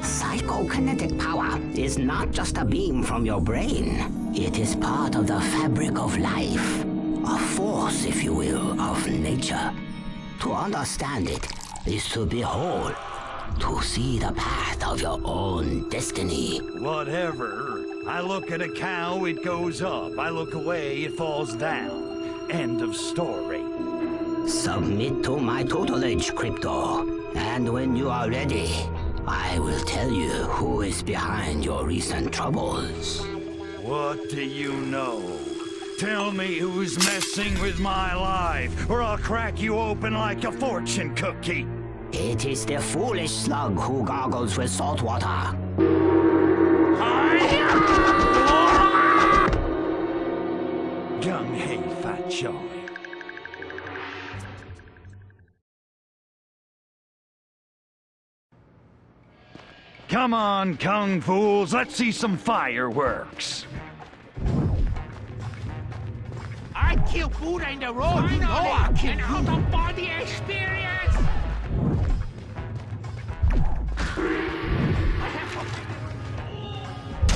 Psychokinetic power is not just a beam from your brain. It is part of the fabric of life. A force, if you will, of nature. To understand it is to behold, to see the path of your own destiny. Whatever. I look at a cow, it goes up. I look away, it falls down. End of story. Submit to my tutelage, Crypto. And when you are ready, I will tell you who is behind your recent troubles. What do you know? Tell me who's messing with my life, or I'll crack you open like a fortune cookie. It is the foolish slug who gargles with salt water. Gung-hei fat choy. Come on, Kung Fools, let's see some fireworks. I kill Buddha in the road, you know I kill an out-of-body experience!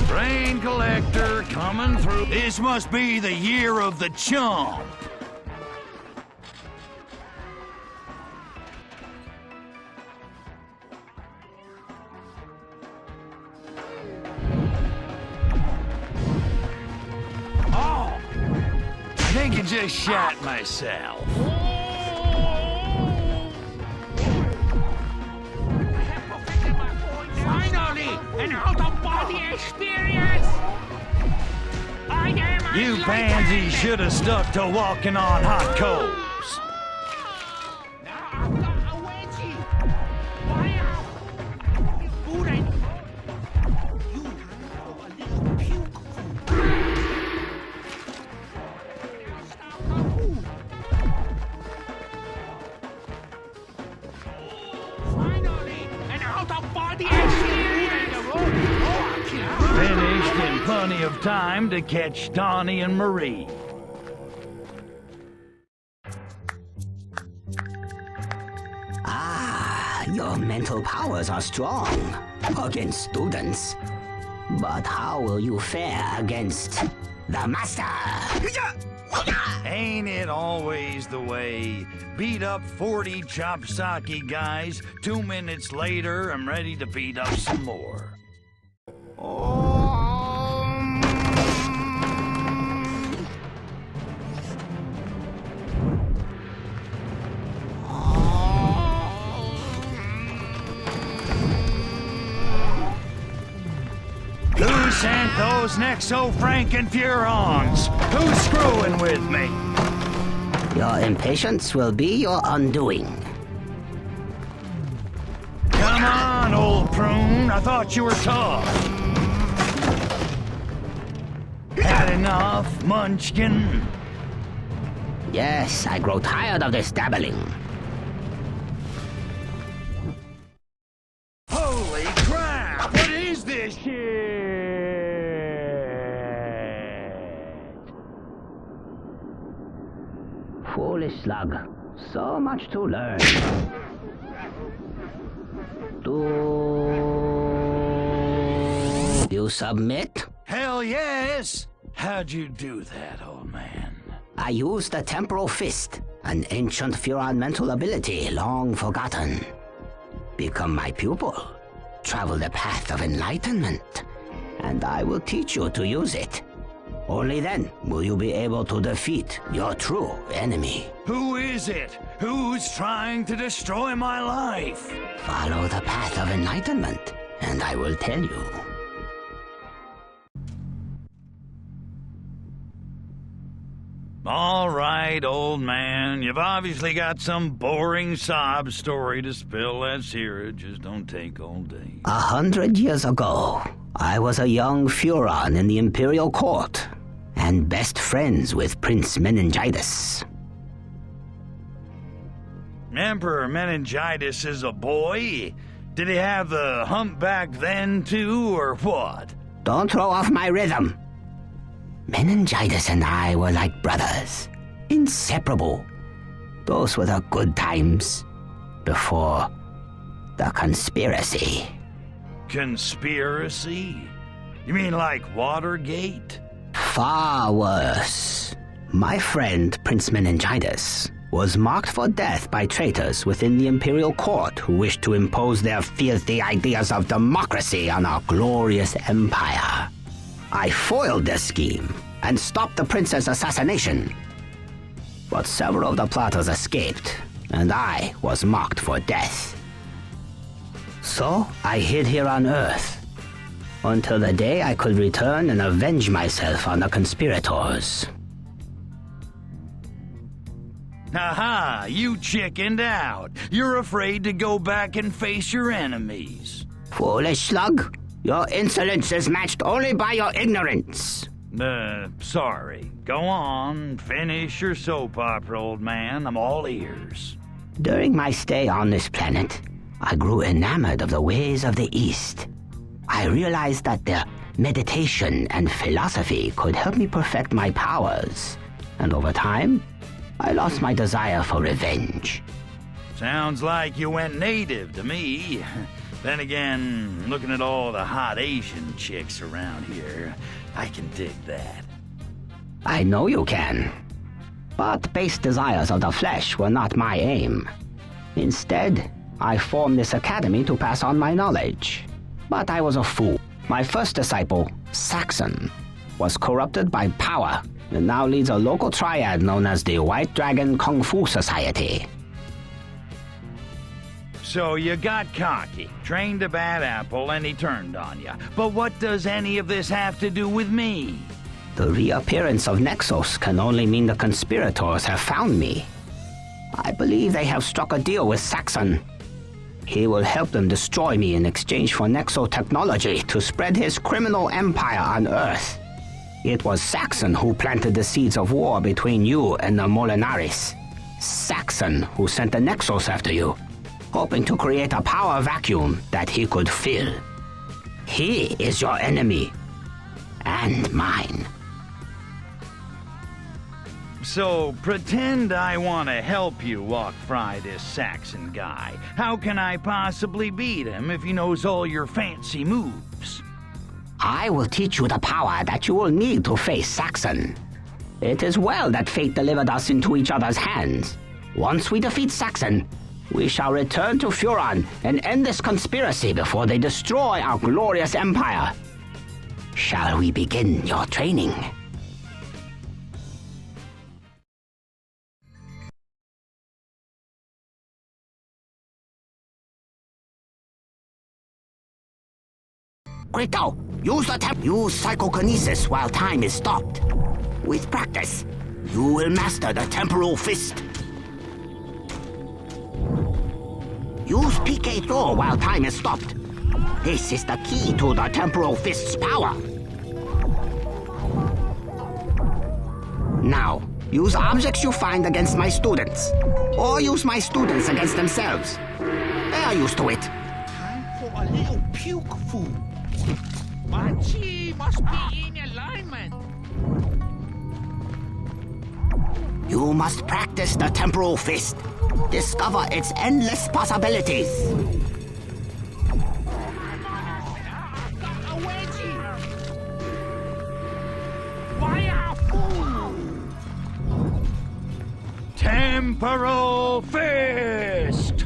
Rain collector coming through. This must be the year of the chump. just shat myself. Finally, an out-of-body experience! You pansies should have stuck to walking on hot coals. Finished in plenty of time to catch Donnie and Marie. Your mental powers are strong against students. But how will you fare against the Master? Ain't it always the way? Beat up 40 chopsaki guys, 2 minutes later, I'm ready to beat up some more. Who sent those Nexo-Franken Furons? Who's screwing with me? Your impatience will be your undoing. Come on, old prune. I thought you were tough. Had enough, Munchkin? Yes, I grow tired of this dabbling. Holy crap! What is this shit? Foolish slug. So much to learn. Do you submit? Hell yes! How'd you do that, old man? I used the Temporal Fist, an ancient Furon mental ability long forgotten. Become my pupil. Travel the path of enlightenment, and I will teach you to use it. Only then will you be able to defeat your true enemy. Who is it? Who's trying to destroy my life? Follow the path of enlightenment, and I will tell you. All right, old man. You've obviously got some boring sob story to spill. Let's hear it. Just don't take all day. 100 years ago, I was a young Furon in the Imperial Court, and best friends with Prince Meningitis. Emperor Meningitis is a boy? Did he have the humpback then, too, or what? Don't throw off my rhythm. Meningitis and I were like brothers, inseparable. Those were the good times, before the conspiracy. Conspiracy? You mean like Watergate? Far worse. My friend, Prince Meningitis, was marked for death by traitors within the Imperial Court who wished to impose their filthy ideas of democracy on our glorious empire. I foiled their scheme and stopped the prince's assassination. But several of the plotters escaped, and I was marked for death. So I hid here on Earth, until the day I could return and avenge myself on the conspirators. Aha! You chickened out. You're afraid to go back and face your enemies. Foolish slug. Your insolence is matched only by your ignorance. Sorry. Go on. Finish your soap opera, old man. I'm all ears. During my stay on this planet, I grew enamored of the ways of the East. I realized that their meditation and philosophy could help me perfect my powers. And over time, I lost my desire for revenge. Sounds like you went native to me. Then again, looking at all the hot Asian chicks around here, I can dig that. I know you can. But base desires of the flesh were not my aim. Instead, I formed this academy to pass on my knowledge. But I was a fool. My first disciple, Saxon, was corrupted by power and now leads a local triad known as the White Dragon Kung Fu Society. So you got cocky, trained a bad apple, and he turned on you. But what does any of this have to do with me? The reappearance of Nexos can only mean the conspirators have found me. I believe they have struck a deal with Saxon. He will help them destroy me in exchange for Nexo technology to spread his criminal empire on Earth. It was Saxon who planted the seeds of war between you and the Molinaris. Saxon who sent the Nexos after you, hoping to create a power vacuum that he could fill. He is your enemy. And mine. So, pretend I want to help you walk fry this Saxon guy. How can I possibly beat him if he knows all your fancy moves? I will teach you the power that you will need to face Saxon. It is well that fate delivered us into each other's hands. Once we defeat Saxon, we shall return to Furon and end this conspiracy before they destroy our glorious empire. Shall we begin your training? Krito, use psychokinesis while time is stopped. With practice, you will master the temporal fist. Use PK Throw while time is stopped. This is the key to the temporal fist's power. Now, use objects you find against my students. Or use my students against themselves. They are used to it. Time for a little puke food. My chi must be in alignment. You must practice the temporal fist. Discover its endless possibilities. Temporal fist!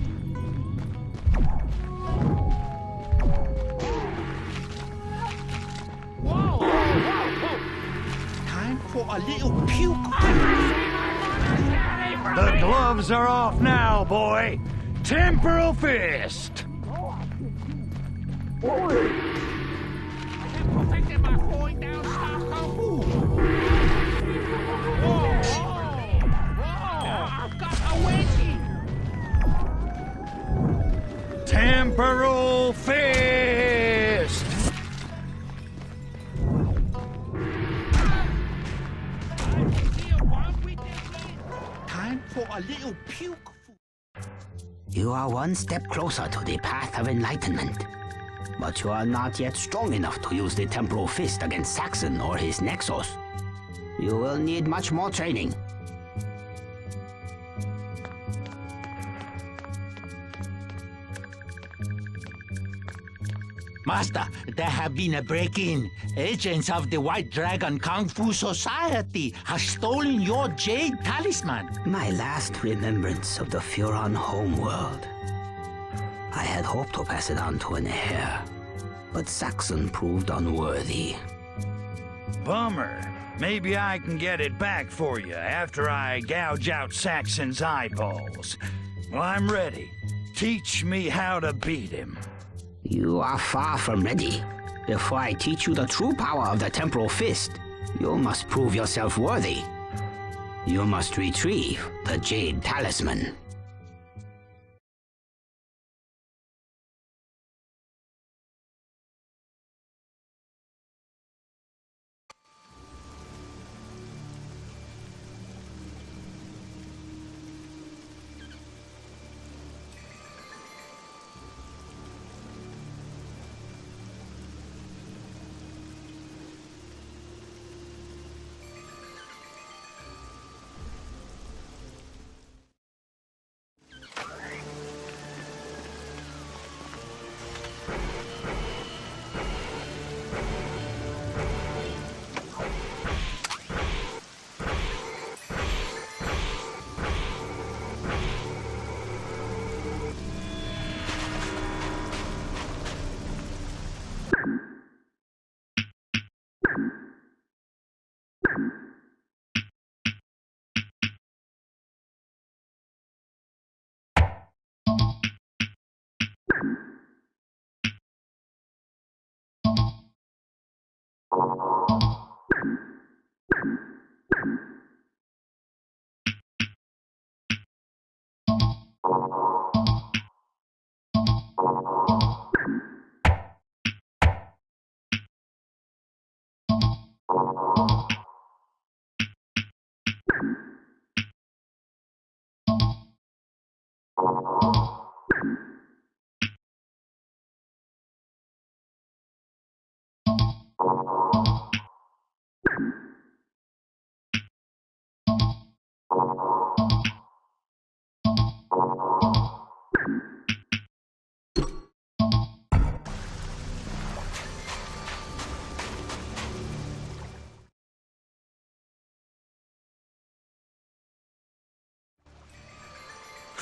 Time for a little puke. The gloves are off now, boy. Temporal fist! Temporal fist! Time for a little puke. You are one step closer to the path of enlightenment. But you are not yet strong enough to use the temporal fist against Saxon or his Nexos. You will need much more training. Master, there have been a break-in. Agents of the White Dragon Kung Fu Society have stolen your jade talisman. My last remembrance of the Furon homeworld. I had hoped to pass it on to an heir, but Saxon proved unworthy. Bummer. Maybe I can get it back for you after I gouge out Saxon's eyeballs. Well, I'm ready. Teach me how to beat him. You are far from ready. Before I teach you the true power of the temporal fist, you must prove yourself worthy. You must retrieve the jade talisman.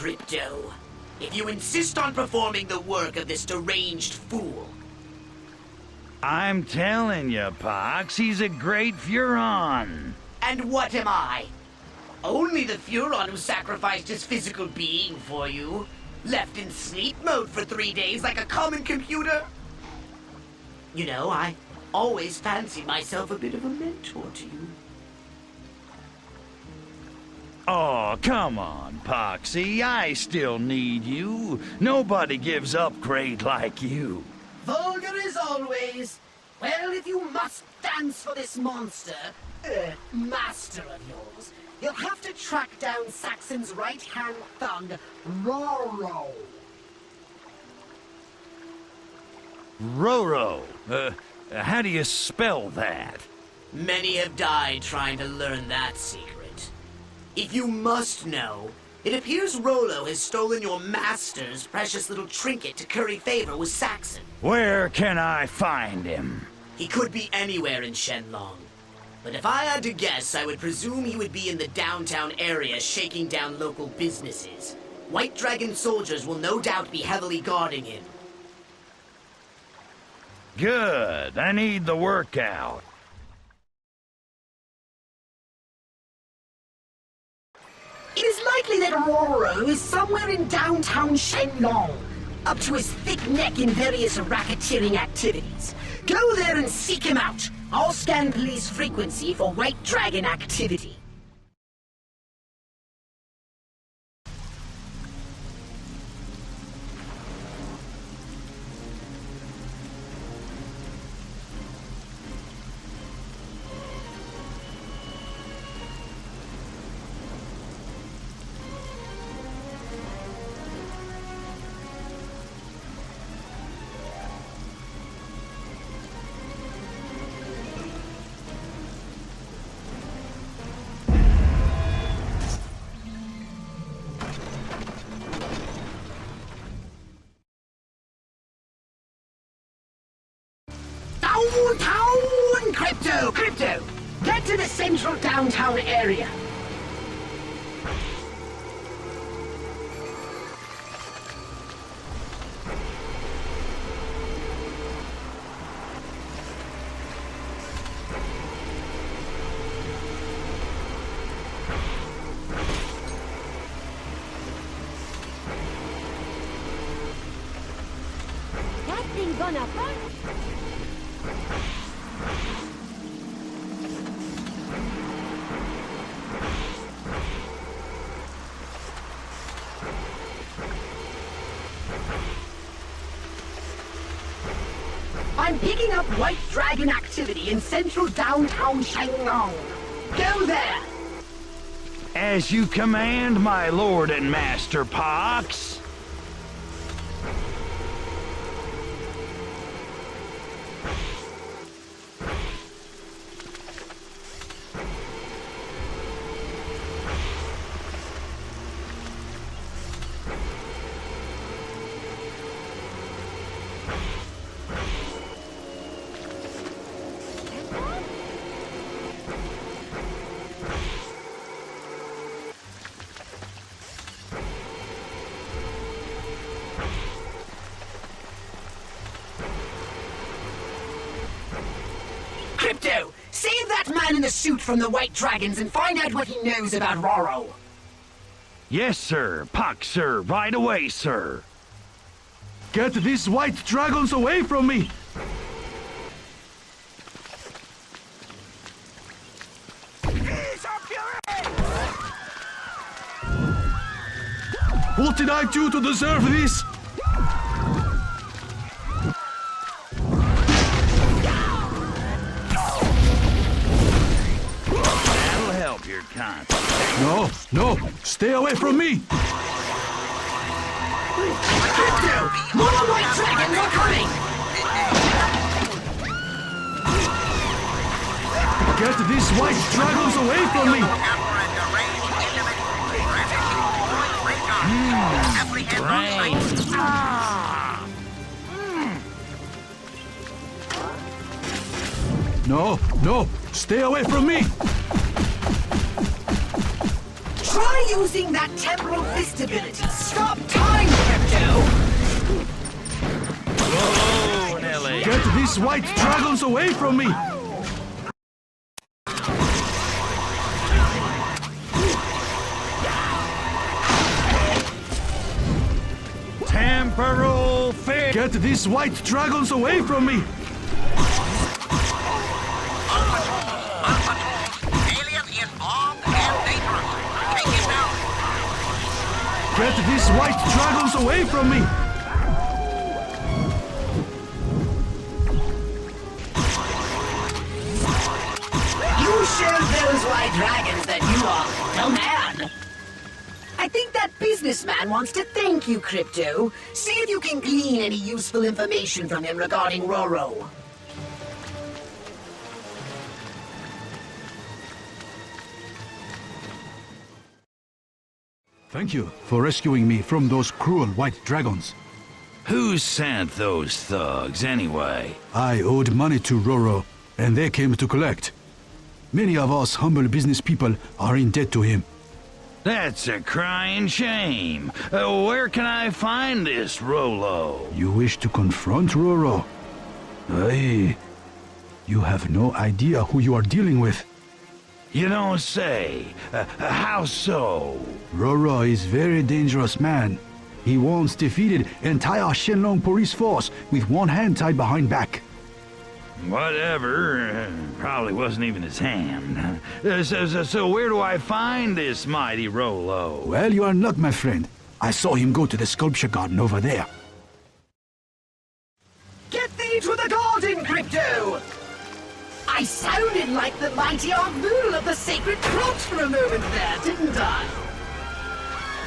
Crypto. If you insist on performing the work of this deranged fool. I'm telling you, Pox, he's a great Furon. And what am I? Only the Furon who sacrificed his physical being for you. Left in sleep mode for 3 days like a common computer. You know, I always fancied myself a bit of a mentor to you. Oh, come on, Poxy. I still need you. Nobody gives up great like you. Vulgar as always. Well, if you must dance for this monster, master of yours, you'll have to track down Saxon's right-hand thug, Roro. Roro? How do you spell that? Many have died trying to learn that secret. If you must know, it appears Rolo has stolen your master's precious little trinket to curry favor with Saxon. Where can I find him? He could be anywhere in Shenlong. But if I had to guess, I would presume he would be in the downtown area shaking down local businesses. White Dragon soldiers will no doubt be heavily guarding him. Good. I need the workout. It is likely that Roro is somewhere in downtown Shenlong, up to his thick neck in various racketeering activities. Go there and seek him out. I'll scan police frequency for White Dragon activity. Downtown! Crypto! Get to the central downtown area. That thing gonna burn. I'm picking up White Dragon activity in central downtown Shenlong. Go there! As you command, my lord and master Pox. Crypto, save that man in the suit from the White Dragons and find out what he knows about Roro. Yes, sir. Pox, sir. Right away, sir. Get these white dragons away from me! What did I do to deserve this? That'll help your conscience. No, stay away from me! More White Dragons are coming! Get these white dragons away from me! No, stay away from me! Try using that temporal fist ability. Stop time, Crypto! Whoa, Nelly. Get these white dragons away from me! Temporal fist! Get these white dragons away from me! Alien is armed and dangerous. Take him down. Get these white dragons away from me! You showed those white dragons that you are the man! I think that businessman wants to thank you, Crypto. See if you can glean any useful information from him regarding Roro. Thank you for rescuing me from those cruel white dragons. Who sent those thugs, anyway? I owed money to Roro, and they came to collect. Many of us humble business people are in debt to him. That's a crying shame. Where can I find this Rolo? You wish to confront Roro? Aye. You have no idea who you are dealing with. You don't say. How so? Roro is very dangerous man. He once defeated entire Shenlong police force with one hand tied behind back. Whatever. Probably wasn't even his hand. So where do I find this mighty Rolo? Well, you are in luck, my friend. I saw him go to the sculpture garden over there. Get thee to the garden, Crypto! I sounded like the mighty Argul of the sacred crops for a moment there, didn't I?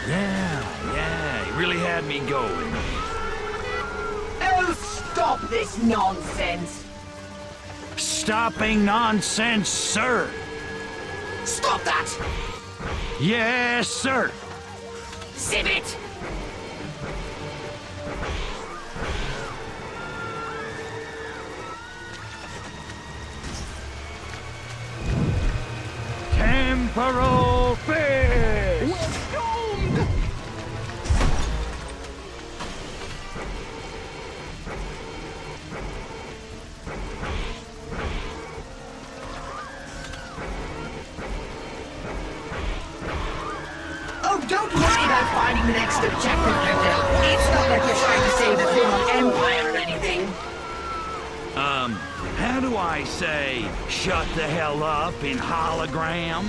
Yeah, he really had me going. Oh, stop this nonsense! Stopping nonsense, sir! Stop that! Yes, sir! Zip it! Temporal fist! Oh, don't worry about finding the next objective, Crypto. It's not like you're trying to save the Furon Empire or anything. How do I say, shut the hell up in hologram?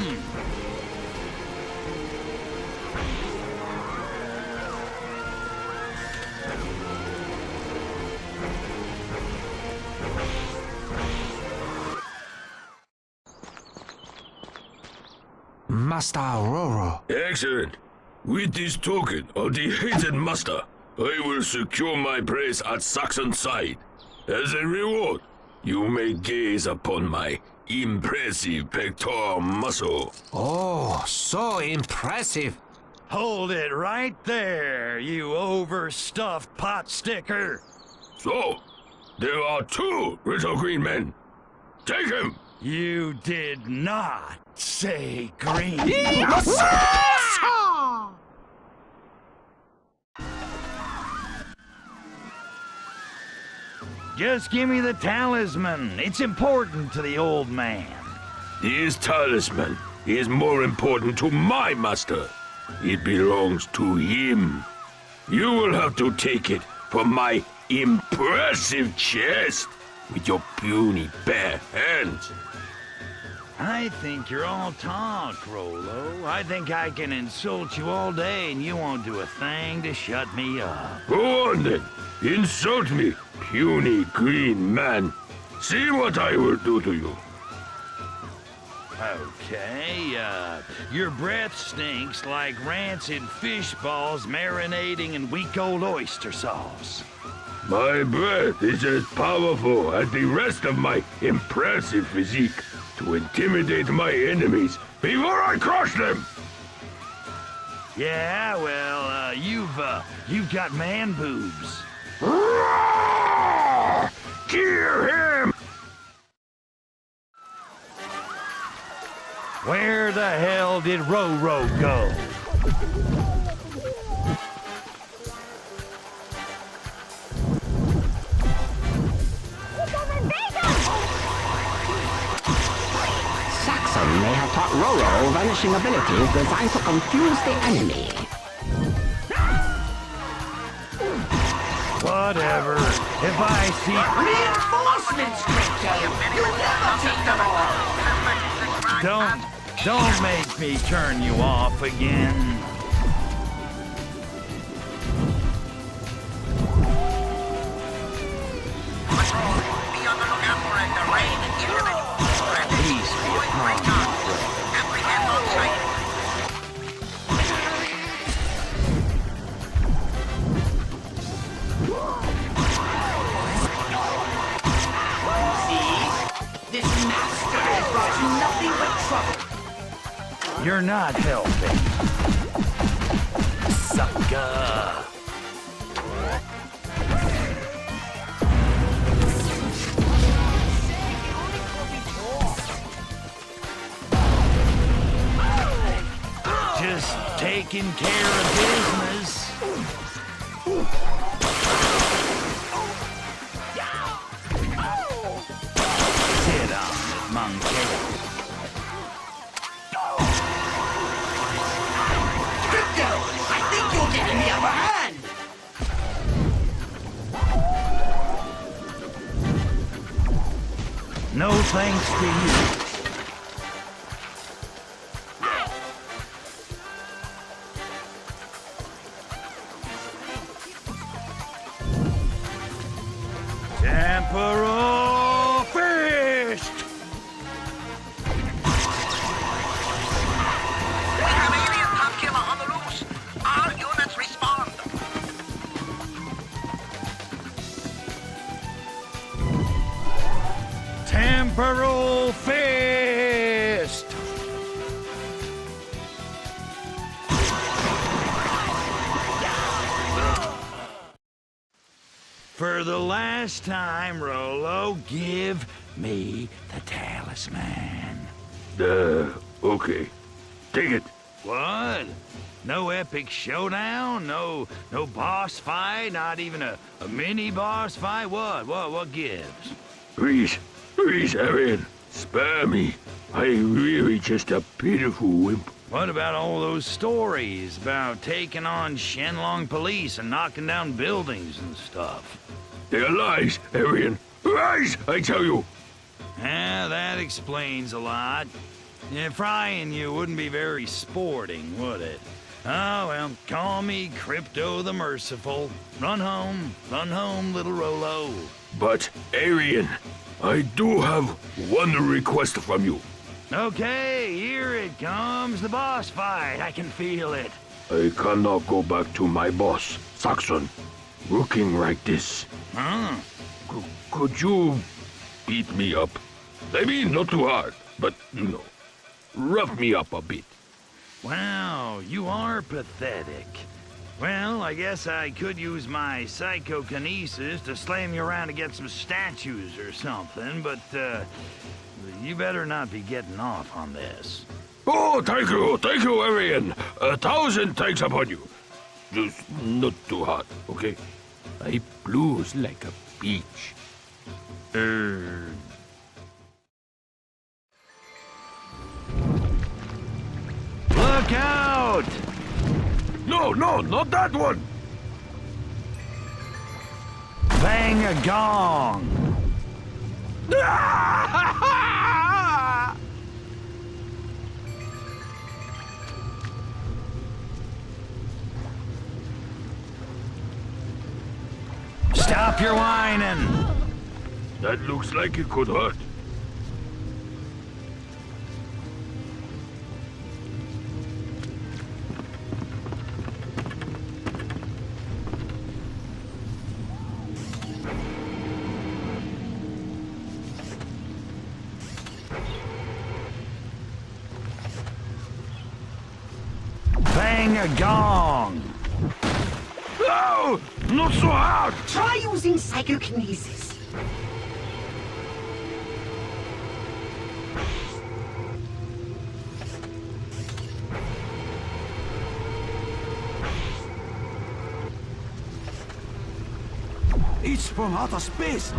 Master Roro. Excellent. With this token of the hated master, I will secure my place at Saxon's side. As a reward, you may gaze upon my impressive pectoral muscle. Oh, so impressive. Hold it right there, you overstuffed pot sticker. So, there are two little green men. Take him! You did not say green. Just give me the talisman. It's important to the old man. This talisman is more important to my master. It belongs to him. You will have to take it from my impressive chest with your puny bare hands. I think you're all talk, Rolo. I think I can insult you all day and you won't do a thing to shut me up. Go on then. Insult me, puny green man. See what I will do to you. Okay, your breath stinks like rancid fish balls marinating in week old oyster sauce. My breath is as powerful as the rest of my impressive physique to intimidate my enemies before I crush them. Yeah, well, you've got man boobs. Kill him! Where the hell did Roro go? Saxon may have taught Roro vanishing abilities designed to confuse the enemy. Whatever. If I see... Reinforcements, Crypto! You'll never take them all! Don't make me turn you off again. Be on the lookout for a deranged individual. Peace be upon you. Apprehend on sight. See? This master has brought you nothing but trouble. You're not helping. Sucker. Just taking care of business. Sit on it, monkey. Crypto! I think you're getting the upper hand! No thanks to you. Temporal Fist! We have alien top killer on the loose. All units respond. Temporal Fist! For the last time, Rolo, give me the talisman. Okay. Take it. What? No epic showdown? No boss fight? Not even a mini boss fight? What gives? Please, Arian, spare me. I really just a pitiful wimp. What about all those stories about taking on Shenlong police and knocking down buildings and stuff? They're lies, Arian. Lies, I tell you. Yeah, that explains a lot. Yeah, frying you wouldn't be very sporting, would it? Oh, well, call me Crypto the Merciful. Run home, little Rolo. But, Arian, I do have one request from you. Okay, here it comes, the boss fight. I can feel it. I cannot go back to my boss, Saxon, looking like this. Huh? Could you beat me up? I mean, not too hard, but, rough me up a bit. Wow, you are pathetic. Well, I guess I could use my psychokinesis to slam you around to get some statues or something, but, you better not be getting off on this. Oh, thank you, Arian. 1,000 thanks upon you. Just not too hard, okay? I blues like a beach. Look out! No, not that one! Bang a gong! Stop your whining! That looks like it could hurt. Bang a gong! No! Not so hard! Try using psychokinesis. from outer space!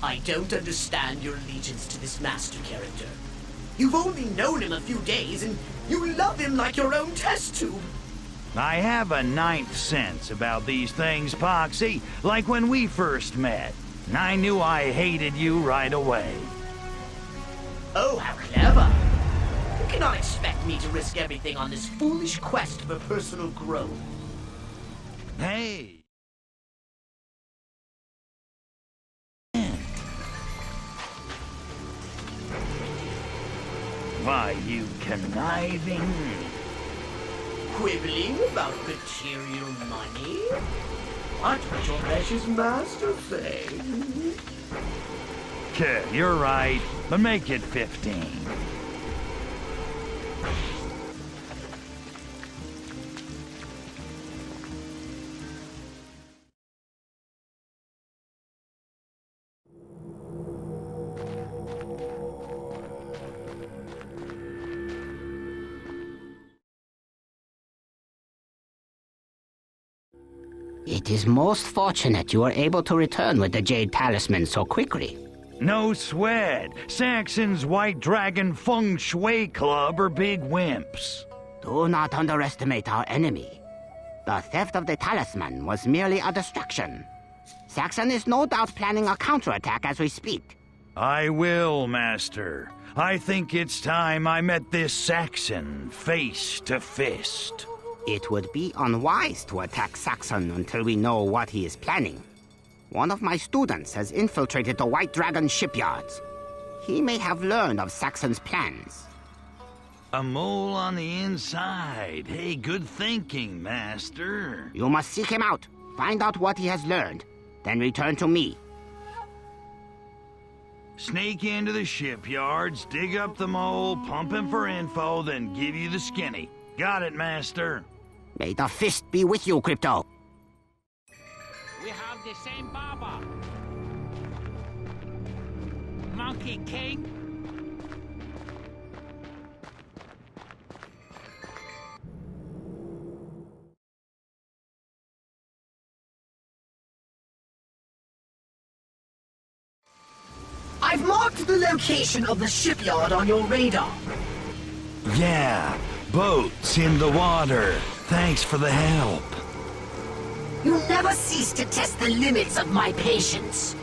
I don't understand your allegiance to this master character. You've only known him a few days, and you love him like your own test tube. I have a ninth sense about these things, Poxy, like when we first met. I knew I hated you right away. Oh, how clever. You cannot expect me to risk everything on this foolish quest for personal growth. Hey! Why, you conniving? Quibbling about material money? What would your precious master say? Okay, you're right, but make it 15. It is most fortunate you were able to return with the Jade Talisman so quickly. No sweat. Saxon's White Dragon Feng Shui Club are big wimps. Do not underestimate our enemy. The theft of the talisman was merely a distraction. Saxon is no doubt planning a counterattack as we speak. I will, Master. I think it's time I met this Saxon face to fist. It would be unwise to attack Saxon until we know what he is planning. One of my students has infiltrated the White Dragon shipyards. He may have learned of Saxon's plans. A mole on the inside. Hey, good thinking, Master. You must seek him out, find out what he has learned, then return to me. Sneak into the shipyards, dig up the mole, pump him for info, then give you the skinny. Got it, Master. May the fist be with you, Crypto. We have the same Baba. Monkey King. I've marked the location of the shipyard on your radar. Yeah, boats in the water. Thanks for the help. You never cease to test the limits of my patience.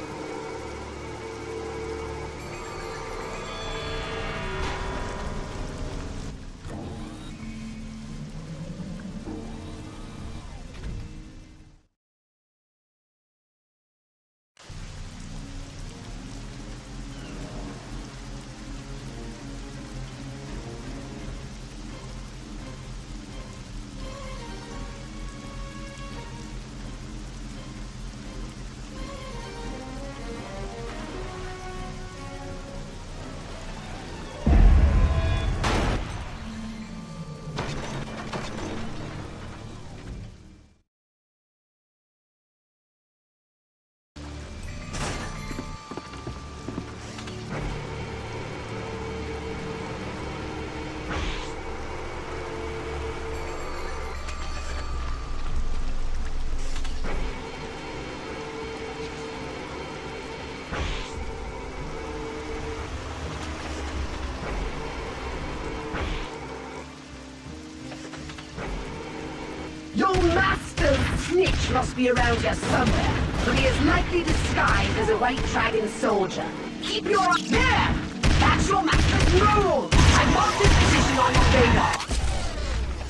Your master's snitch must be around here somewhere, but he is likely disguised as a white dragon soldier. Keep your eye there! That's your master's role! I marked his position on your radar.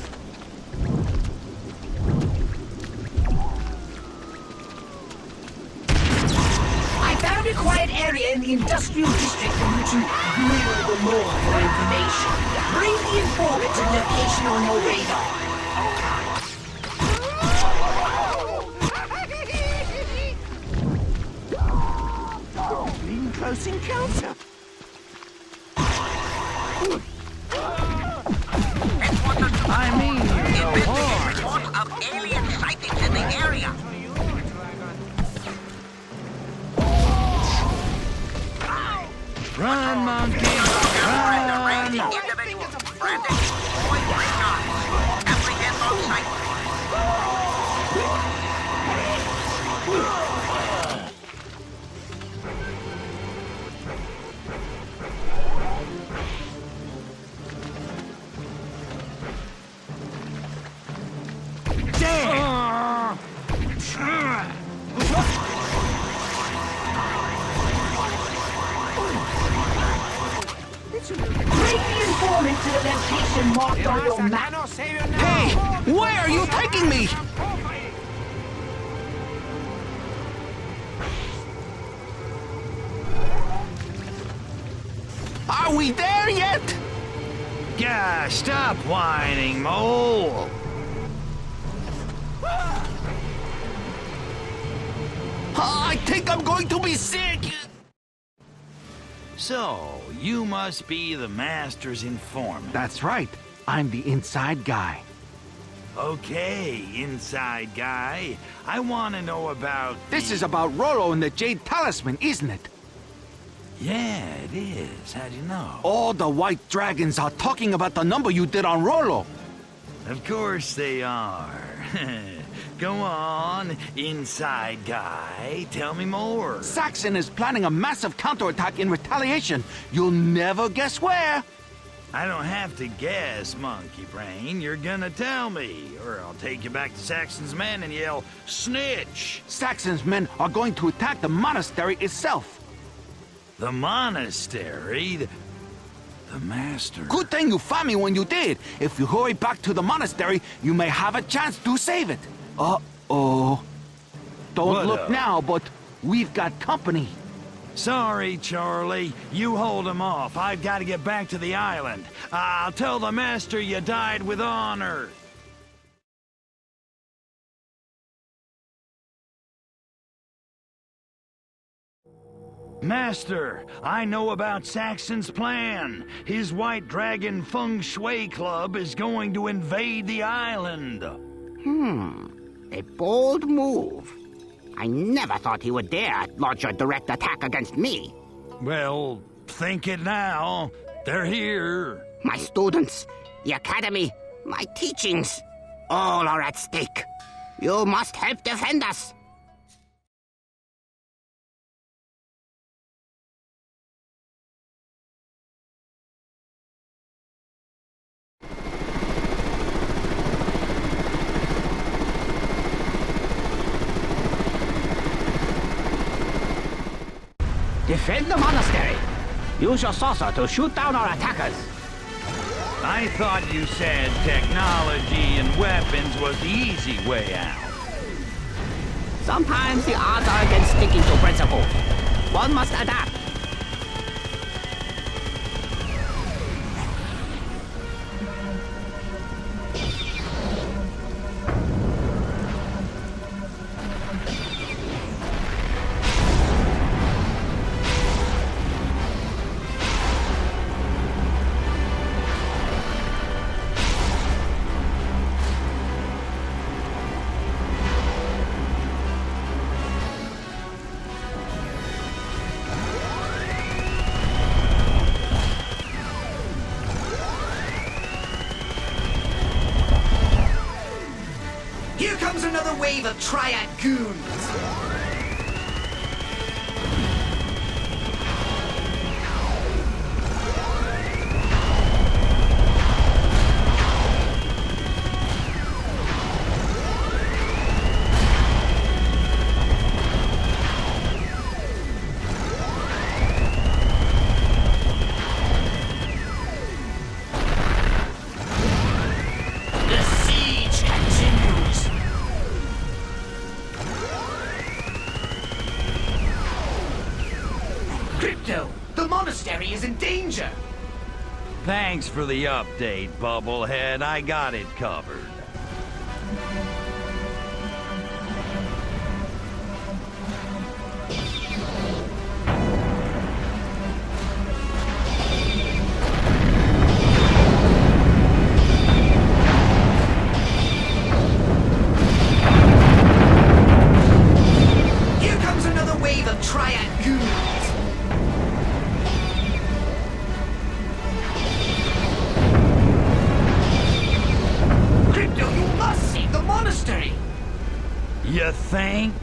I found a quiet area in the industrial district for you to grill the more for information. Bring the informant to the location on your radar. Close encounter. I mean, Report of alien sightings in the area. run, monkey, run! Individual. Frantic. Point recon. Apprehend on sight. Informant to the location marked on your map. Hey! Where are you taking me? Are we there yet? Gosh, stop whining, mole! I think I'm going to be sick! So, you must be the Master's informant. That's right. I'm the inside guy. Okay, inside guy. I want to know about This is about Rollo and the Jade Talisman, isn't it? Yeah, it is. How'd you know? All the white dragons are talking about the number you did on Rollo. Of course they are. Go on, inside guy. Tell me more. Saxon is planning a massive counterattack in retaliation. You'll never guess where. I don't have to guess, monkey brain. You're gonna tell me, or I'll take you back to Saxon's men and yell, snitch! Saxon's men are going to attack the monastery itself. The monastery? The Master. Good thing you found me when you did. If you hurry back to the monastery, you may have a chance to save it. Uh-oh. Don't What look up? now, but we've got company. Sorry, Charlie. You hold him off. I've got to get back to the island. I'll tell the Master you died with honor. Master, I know about Saxon's plan. His White Dragon Feng Shui Club is going to invade the island. A bold move. I never thought he would dare launch a direct attack against me. Well, think it now. They're here. My students, the academy, my teachings, all are at stake. You must help defend us. Defend the monastery. Use your saucer to shoot down our attackers. I thought you said technology and weapons was the easy way out. Sometimes the odds are against sticking to principles. One must adapt. Here comes another wave of triad goons! The monastery is in danger! Thanks for the update, Bubblehead. I got it covered. Here comes another wave of triad goons! You think?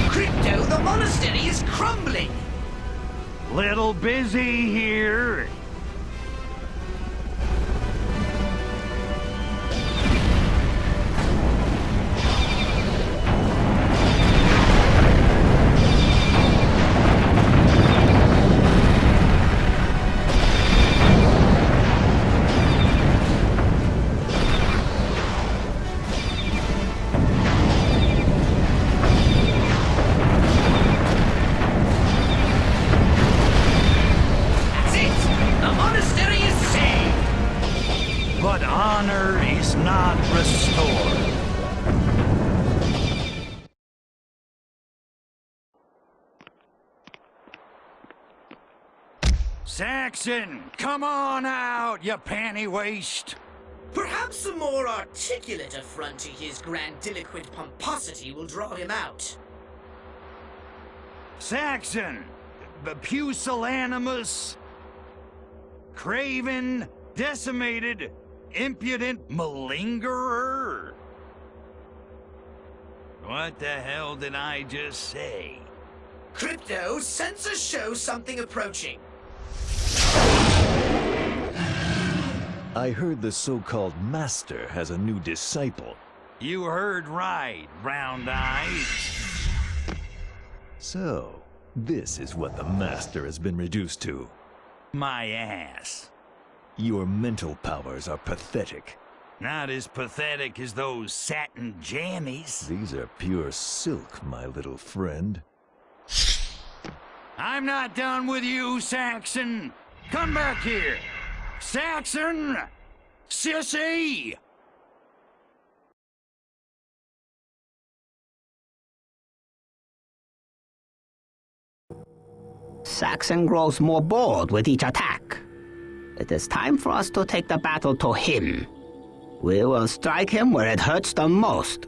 Crypto, the monastery is crumbling! Little busy here. But honor is not restored. Saxon, come on out, you panty waste. Perhaps a more articulate affront to his grandiloquent pomposity will draw him out. Saxon, pusillanimous, craven, decimated, impudent malingerer? What the hell did I just say? Crypto, sensors show something approaching. I heard the so-called Master has a new disciple. You heard right, round eyes. So, this is what the Master has been reduced to. My ass. Your mental powers are pathetic. Not as pathetic as those satin jammies. These are pure silk, my little friend. I'm not done with you, Saxon. Come back here. Saxon! Sissy! Saxon grows more bold with each attack. It is time for us to take the battle to him. We will strike him where it hurts the most.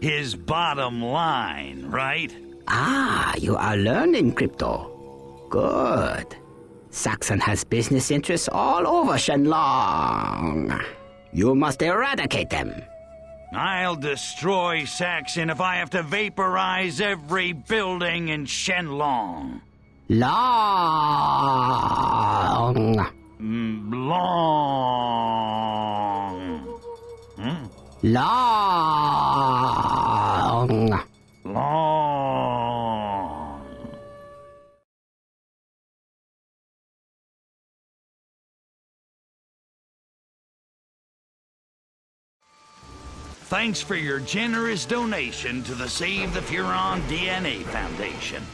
His bottom line, right? Ah, you are learning, Crypto. Good. Saxon has business interests all over Shenlong. You must eradicate them. I'll destroy Saxon if I have to vaporize every building in Shenlong. Long. Long. Long. Long. Thanks for your generous donation to the Save the Furon DNA Foundation.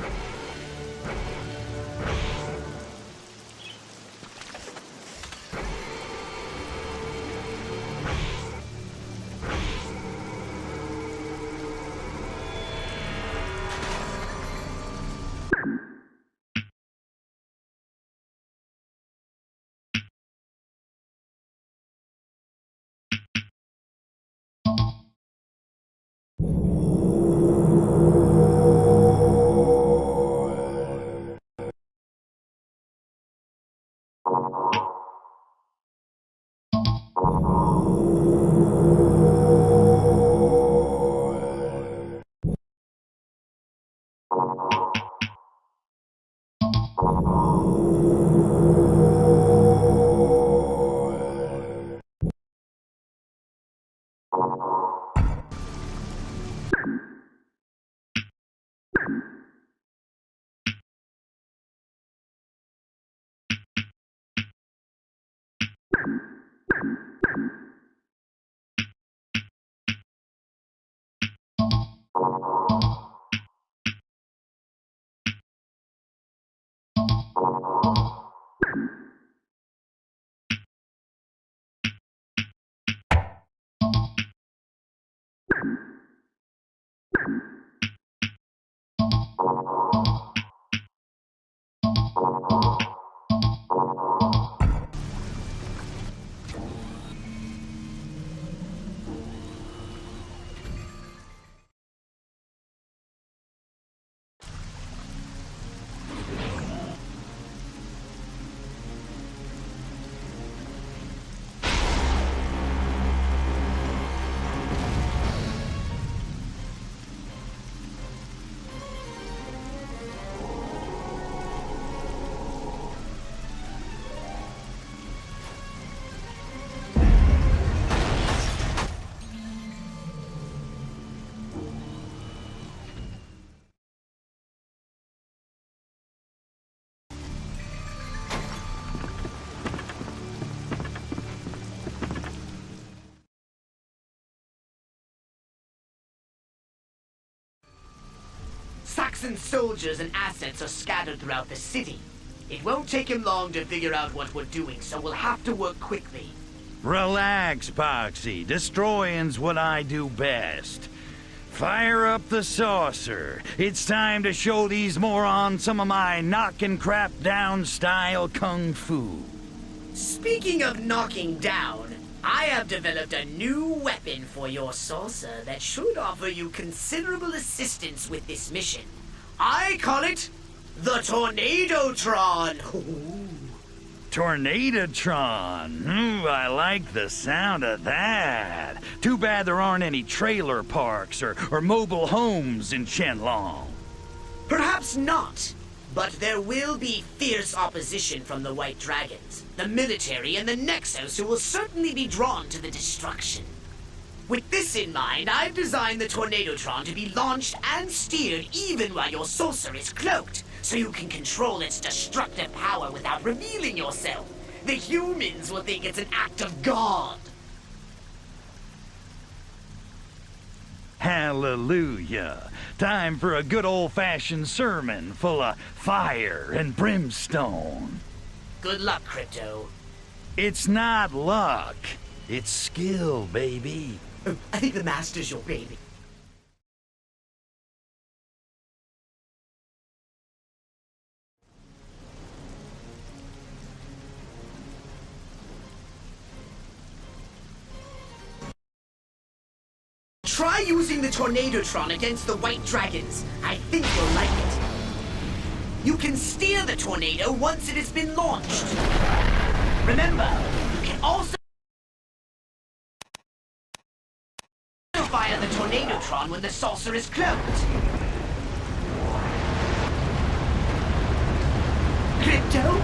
Saxon soldiers and assets are scattered throughout the city. It won't take him long to figure out what we're doing, so we'll have to work quickly. Relax, Poxy. Destroying's what I do best. Fire up the saucer. It's time to show these morons some of my knockin' crap down style kung fu. Speaking of knocking down, I have developed a new weapon for your saucer that should offer you considerable assistance with this mission. I call it the Tornadotron. Tornadotron. I like the sound of that. Too bad there aren't any trailer parks or mobile homes in Shenlong. Perhaps not, but there will be fierce opposition from the White Dragons, the military, and the Nexus, who will certainly be drawn to the destruction. With this in mind, I've designed the Tornadotron to be launched and steered even while your saucer is cloaked, so you can control its destructive power without revealing yourself. The humans will think it's an act of God. Hallelujah. Time for a good old-fashioned sermon full of fire and brimstone. Good luck, Crypto. It's not luck. It's skill, baby. I think the Master's your baby. Try using the Tornadotron against the White Dragons. I think you'll like it. You can steer the tornado once it has been launched. Remember, you can also Tornadotron when the saucer is cloaked. Crypto?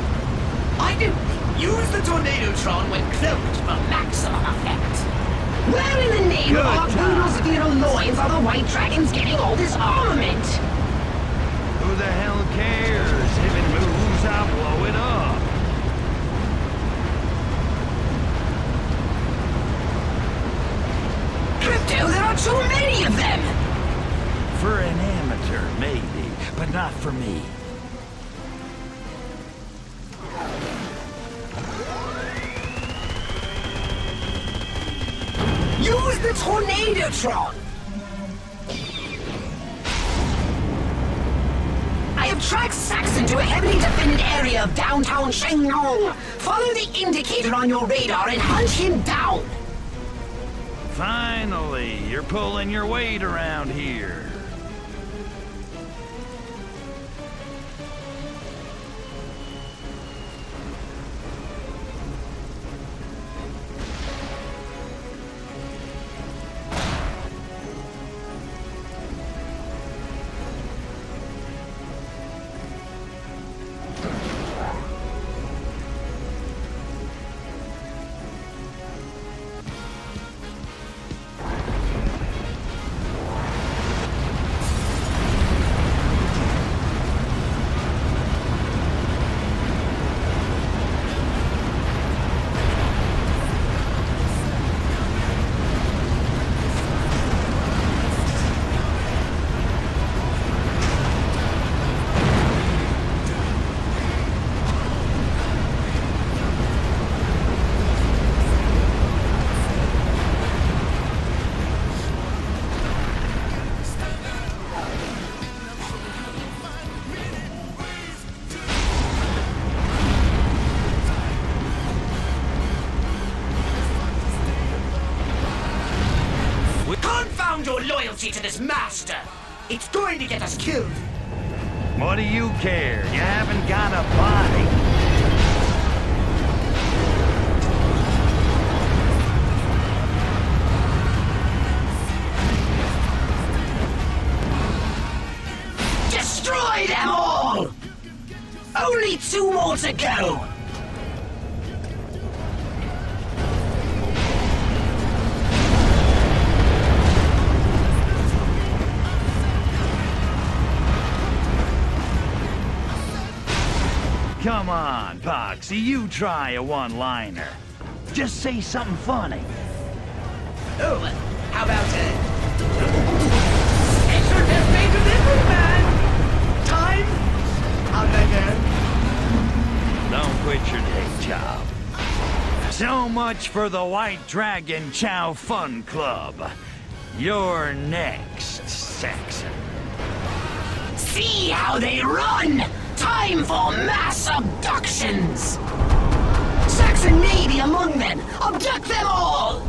I do. Use the Tornadotron when cloaked for maximum effect. Where in the name of Archangel Spheral Loins are the White Dragons getting all this armament? Who the hell cares? If it moves, I'll blow it up. Crypto, there are too many of them! For an amateur, maybe, but not for me. Use the Tornadotron! I have tracked Saxon to a heavily defended area of downtown Shengnong. Follow the indicator on your radar and hunt him down! Finally, you're pulling your weight around here. Your loyalty to this master. It's going to get us killed. What do you care? You haven't got a body. Destroy them all! Only 2 more to go! Come on, Poxy, you try a one-liner. Just say something funny. Oh, how about extra death delivery, man? Time? How did I go? Don't quit your day job. So much for the White Dragon Chow Fun Club. You're next, Saxon. See how they run! Time for mass abductions! Saxon may be among them! Abduct them all!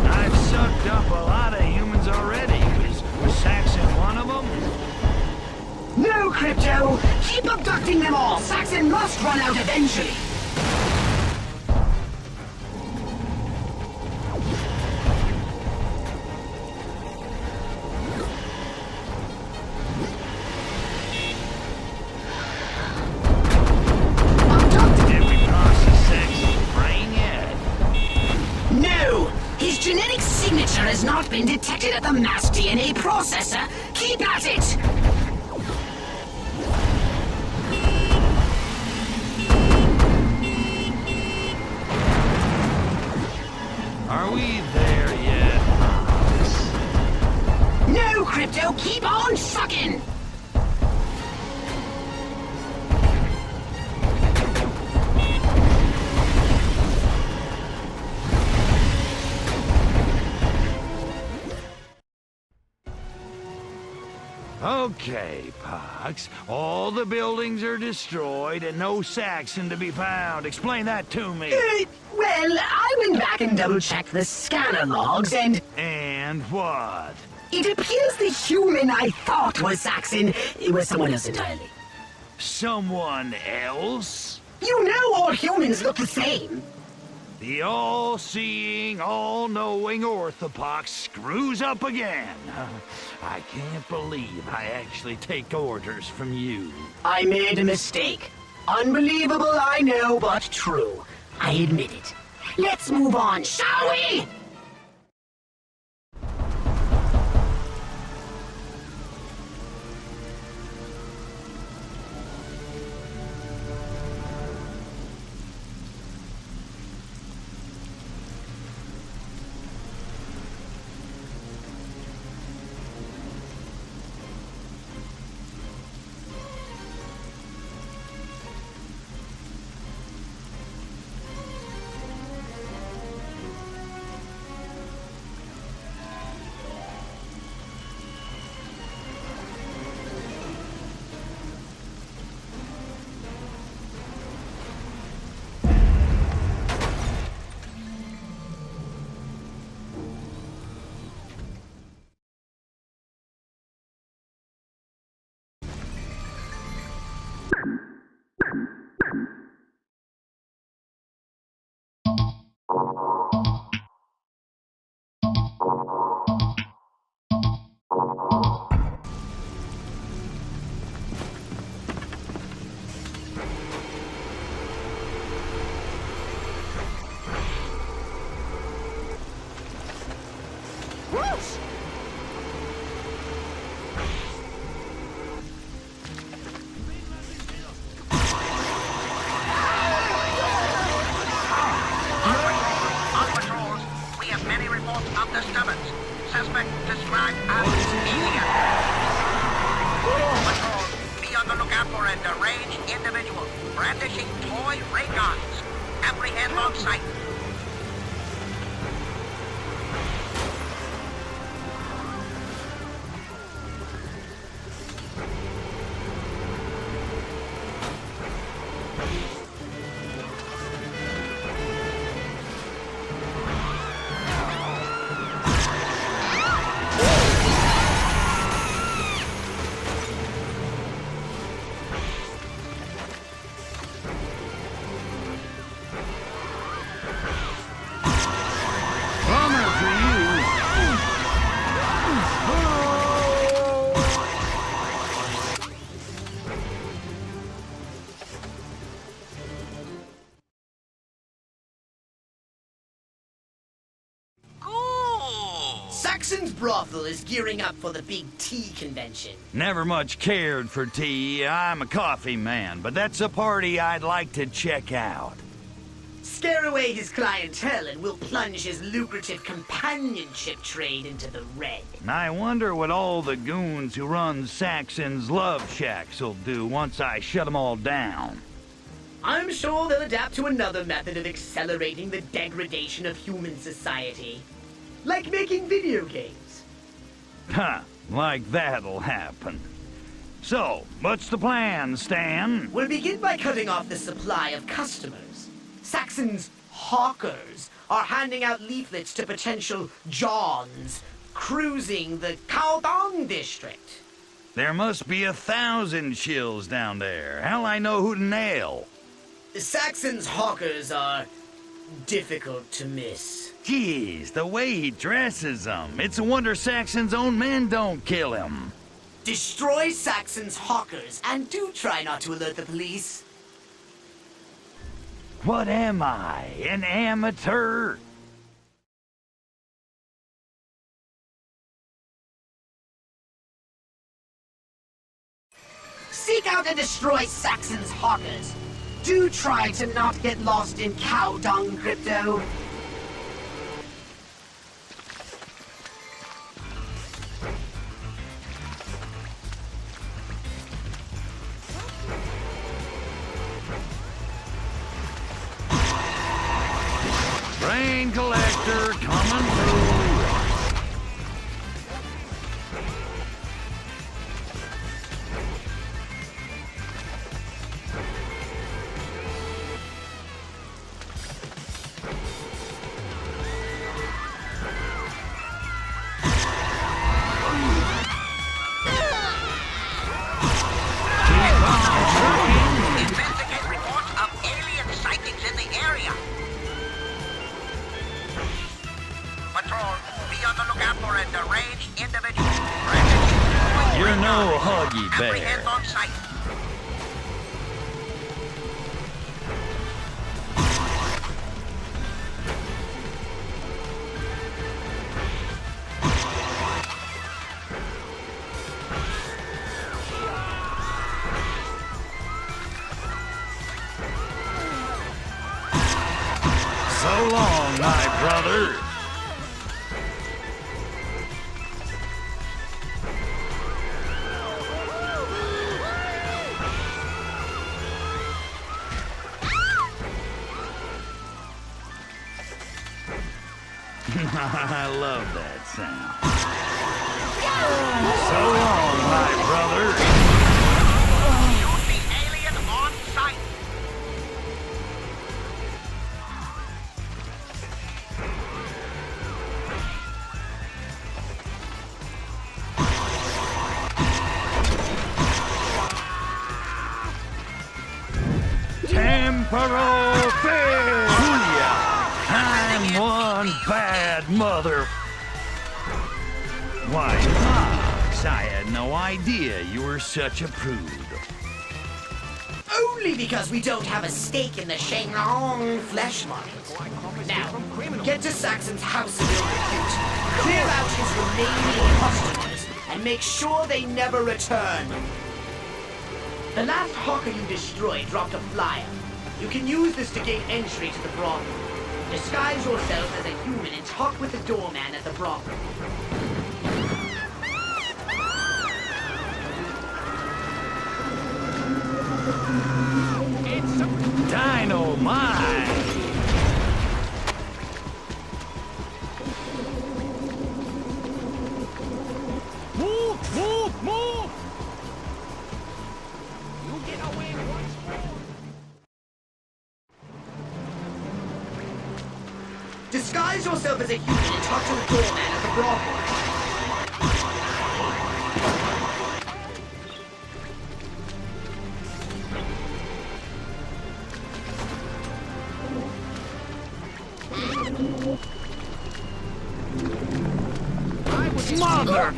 I've sucked up a lot of humans already. Was Saxon one of them? No, Crypto! Keep abducting them all! Saxon must run out eventually! Did we process Saxon's brain yet? No! His genetic signature has not been detected at the mass DNA processor! Keep at it! Are we there yet? No, Crypto! Keep on sucking! Okay, Pox. All the buildings are destroyed and no Saxon to be found. Explain that to me. Well, I went back and double-checked the scanner logs and... And what? It appears the human I thought was Saxon, it was someone else entirely. Someone else? You know all humans look the same. The all-seeing, all-knowing orthopox screws up again. I can't believe I actually take orders from you. I made a mistake. Unbelievable, I know, but true. I admit it. Let's move on, shall we? Suspect described as alien. Patrol, be on the lookout for a deranged individual brandishing toy ray guns. Apprehend on sight. Saxon's brothel is gearing up for the big tea convention. Never much cared for tea. I'm a coffee man, but that's a party I'd like to check out. Scare away his clientele and we'll plunge his lucrative companionship trade into the red. I wonder what all the goons who run Saxon's Love Shacks will do once I shut them all down. I'm sure they'll adapt to another method of accelerating the degradation of human society. Like making video games. Huh, like that'll happen. So, what's the plan, Stan? We'll begin by cutting off the supply of customers. Saxon's hawkers are handing out leaflets to potential Johns cruising the Caodong district. There must be 1,000 shills down there. How'll I know who to nail? Saxon's hawkers are difficult to miss. Geez, the way he dresses them. It's a wonder Saxon's own men don't kill him. Destroy Saxon's hawkers, and do try not to alert the police. What am I, an amateur? Seek out and destroy Saxon's hawkers. Do try to not get lost in cow dung, Crypto. Brain collector coming through. Investigate reports of alien sightings in the area. Patrol, be on the lookout for a deranged individual. You're no huggy Apprehend bear. on sight. So long, my brother. I love that sound. So long, my brother. Shoot the alien on sight. Temporal failure. I'm one bad mother. Why, Pops, I had no idea you were such a prude. Only because we don't have a stake in the Shenlong flesh market. Now, get to Saxon's house of ill repute, clear out his remaining customers, and make sure they never return. The last hawker you destroyed dropped a flyer. You can use this to gain entry to the brothel. Disguise yourself as a human and talk with the doorman at the brothel. Dynamite! Move! Move! Move! You get away once more! Disguise yourself as a human and talk to the doorman at the brothel. Mother!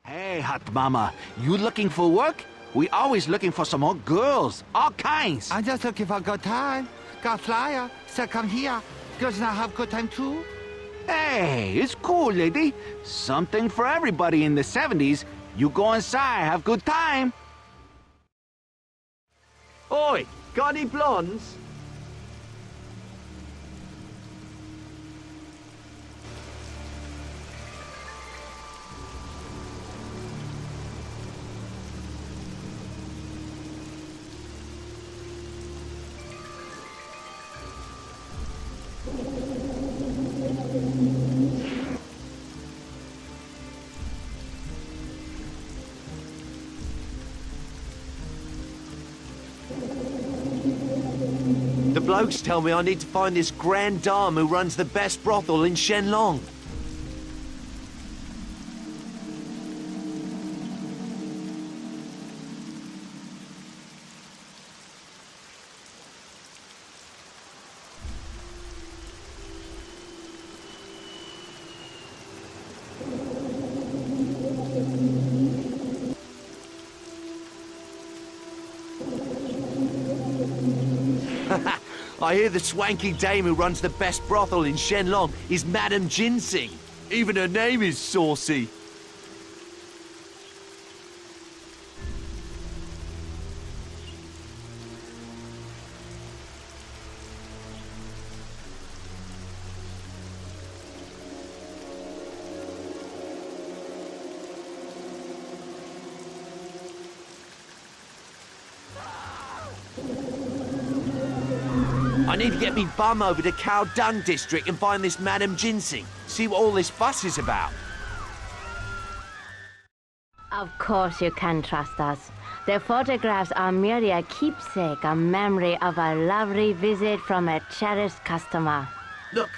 Hey, hot mama, you looking for work? We always looking for some more girls, all kinds. I'm just looking for a good time. Got flyer, so come here. Girls now have good time too. Hey, it's cool, lady. Something for everybody in the 70s. You go inside, have good time. Oi, got any blondes? The blokes tell me I need to find this grand dame who runs the best brothel in Shenlong. I hear the swanky dame who runs the best brothel in Shenlong is Madame Ginseng. Even her name is saucy. I need to get me bum over to Cow Dung District and find this Madam Ginseng. See what all this fuss is about. Of course you can trust us. The photographs are merely a keepsake, a memory of a lovely visit from a cherished customer. Look,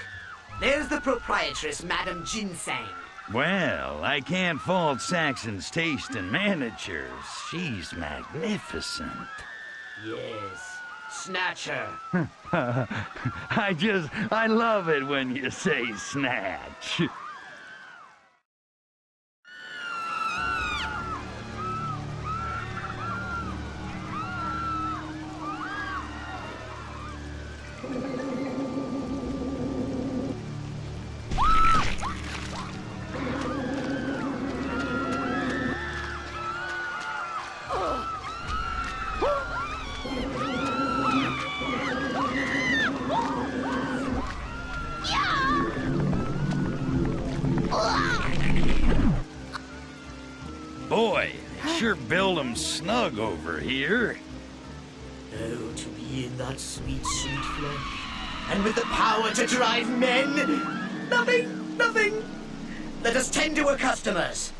there's the proprietress, Madam Ginseng. Well, I can't fault Saxon's taste in miniatures. She's magnificent. Yes. Snatch her. I love it when you say snatch. Boy, they sure build 'em snug over here. Oh, to be in that sweet, sweet flesh. And with the power to drive men. Nothing. Let us tend to our customers.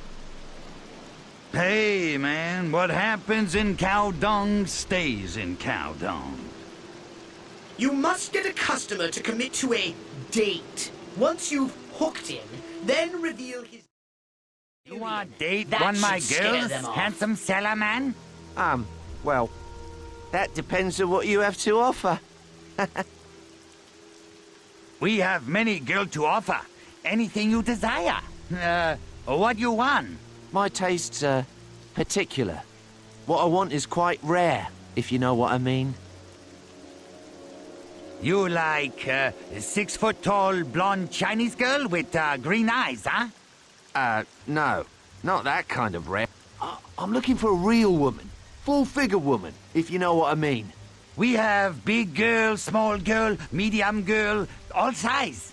Hey, man, what happens in cow dung stays in cow dung. You must get a customer to commit to a date. Once you've hooked him, then reveal his... You want date That one my should scare girls, them off. handsome seller man? Well, that depends on what you have to offer. We have many girl to offer. Anything you desire. What you want? My tastes are particular. What I want is quite rare, if you know what I mean. You like 6-foot-tall blonde Chinese girl with green eyes, huh? No. Not that kind of rare. I'm looking for a real woman. Full-figure woman, if you know what I mean. We have big girl, small girl, medium girl, all size.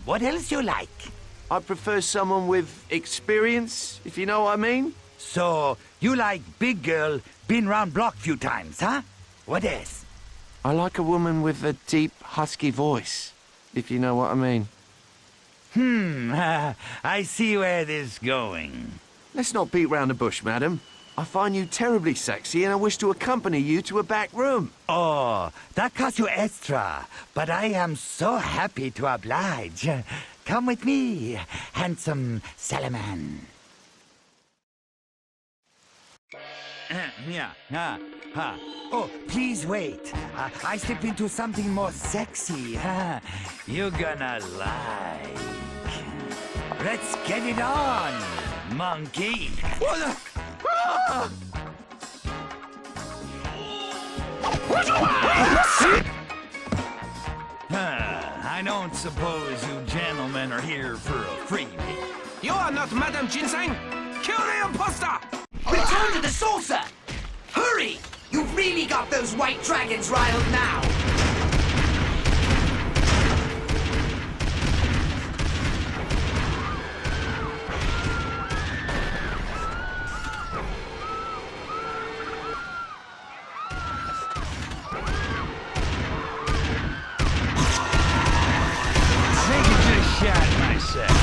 What else you like? I prefer someone with experience, if you know what I mean. So, you like big girl, been round block few times, huh? What else? I like a woman with a deep, husky voice, if you know what I mean. I see where this is going. Let's not beat round the bush, madam. I find you terribly sexy and I wish to accompany you to a back room. Oh, that costs you extra, but I am so happy to oblige. Come with me, handsome Salaman. Oh, please wait. I step into something more sexy. You're gonna like. Let's get it on, monkey. I don't suppose you gentlemen are here for a freebie. You are not Madame Ginseng! Kill the imposter! Return to the saucer! Hurry! You've really got those white dragons riled now! Shot myself.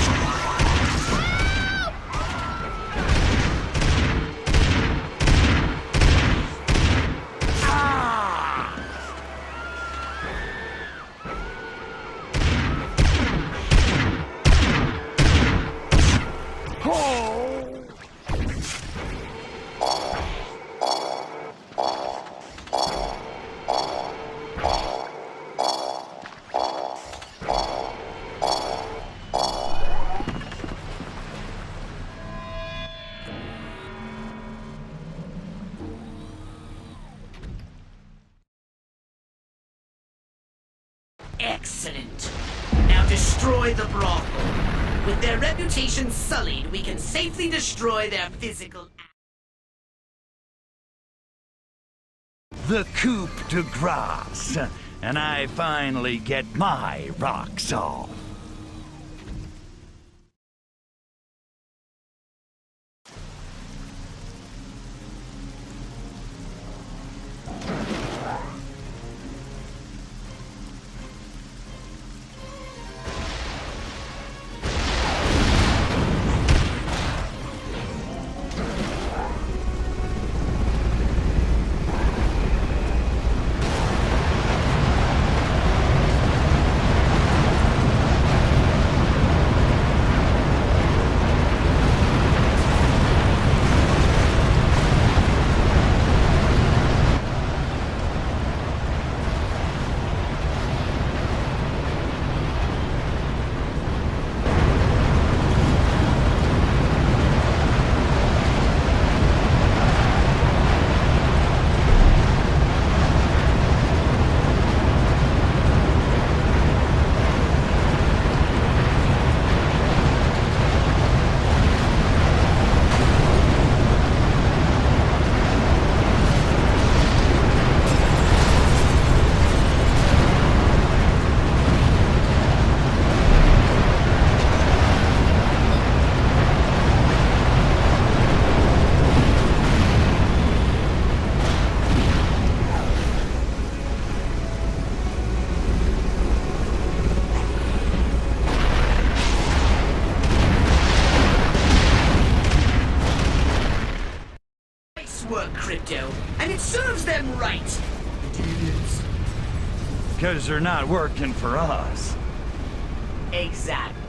Excellent. Now destroy the brothel. With their reputation sullied, we can safely destroy their physical... The coup de grace, and I finally get my rocks off. them right, dudes. Because they're not working for us. Exactly.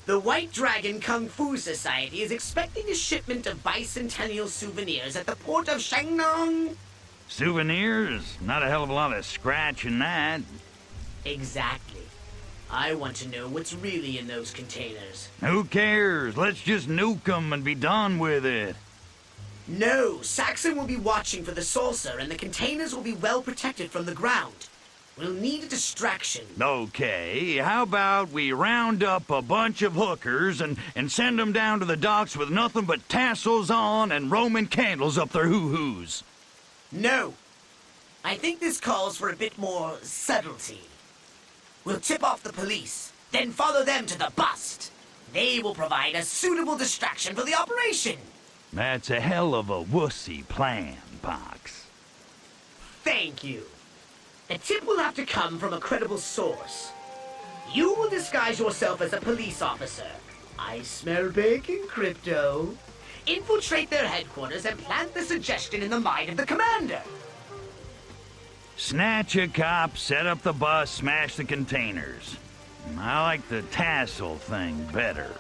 The White Dragon Kung Fu Society is expecting a shipment of bicentennial souvenirs at the port of Shangnong. Souvenirs? Not a hell of a lot of scratch in that. Exactly. I want to know what's really in those containers. Who cares? Let's just nuke them and be done with it. No, Saxon will be watching for the saucer and the containers will be well protected from the ground. We'll need a distraction. Okay, how about we round up a bunch of hookers and send them down to the docks with nothing but tassels on and Roman candles up their hoo-hoos? No. I think this calls for a bit more subtlety. We'll tip off the police, then follow them to the bust. They will provide a suitable distraction for the operation. That's a hell of a wussy plan, Pox. Thank you. The tip will have to come from a credible source. You will disguise yourself as a police officer. I smell bacon, Crypto. Infiltrate their headquarters and plant the suggestion in the mind of the commander. Snatch a cop, set up the bus, smash the containers. I like the tassel thing better.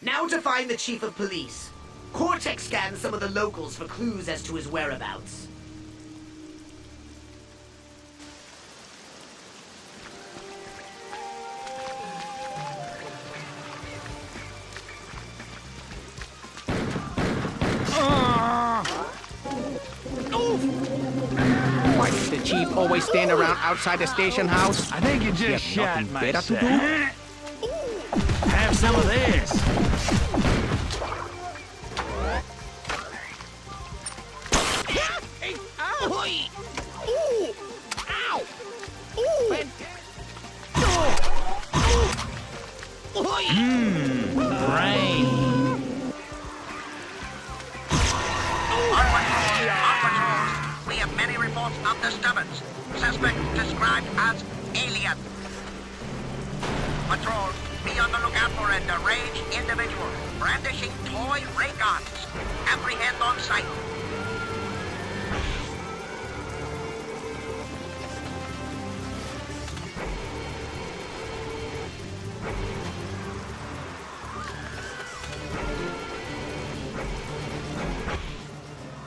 Now to find the chief of police. Cortex scans some of the locals for clues as to his whereabouts. chief always stand around outside the station house? I think you just have shot nothing better to myself. do? Have some of this. Brain. We have many reports of disturbance. Suspect described as alien. Patrol, be on the lookout for a deranged individual brandishing toy ray guns. Apprehend on sight.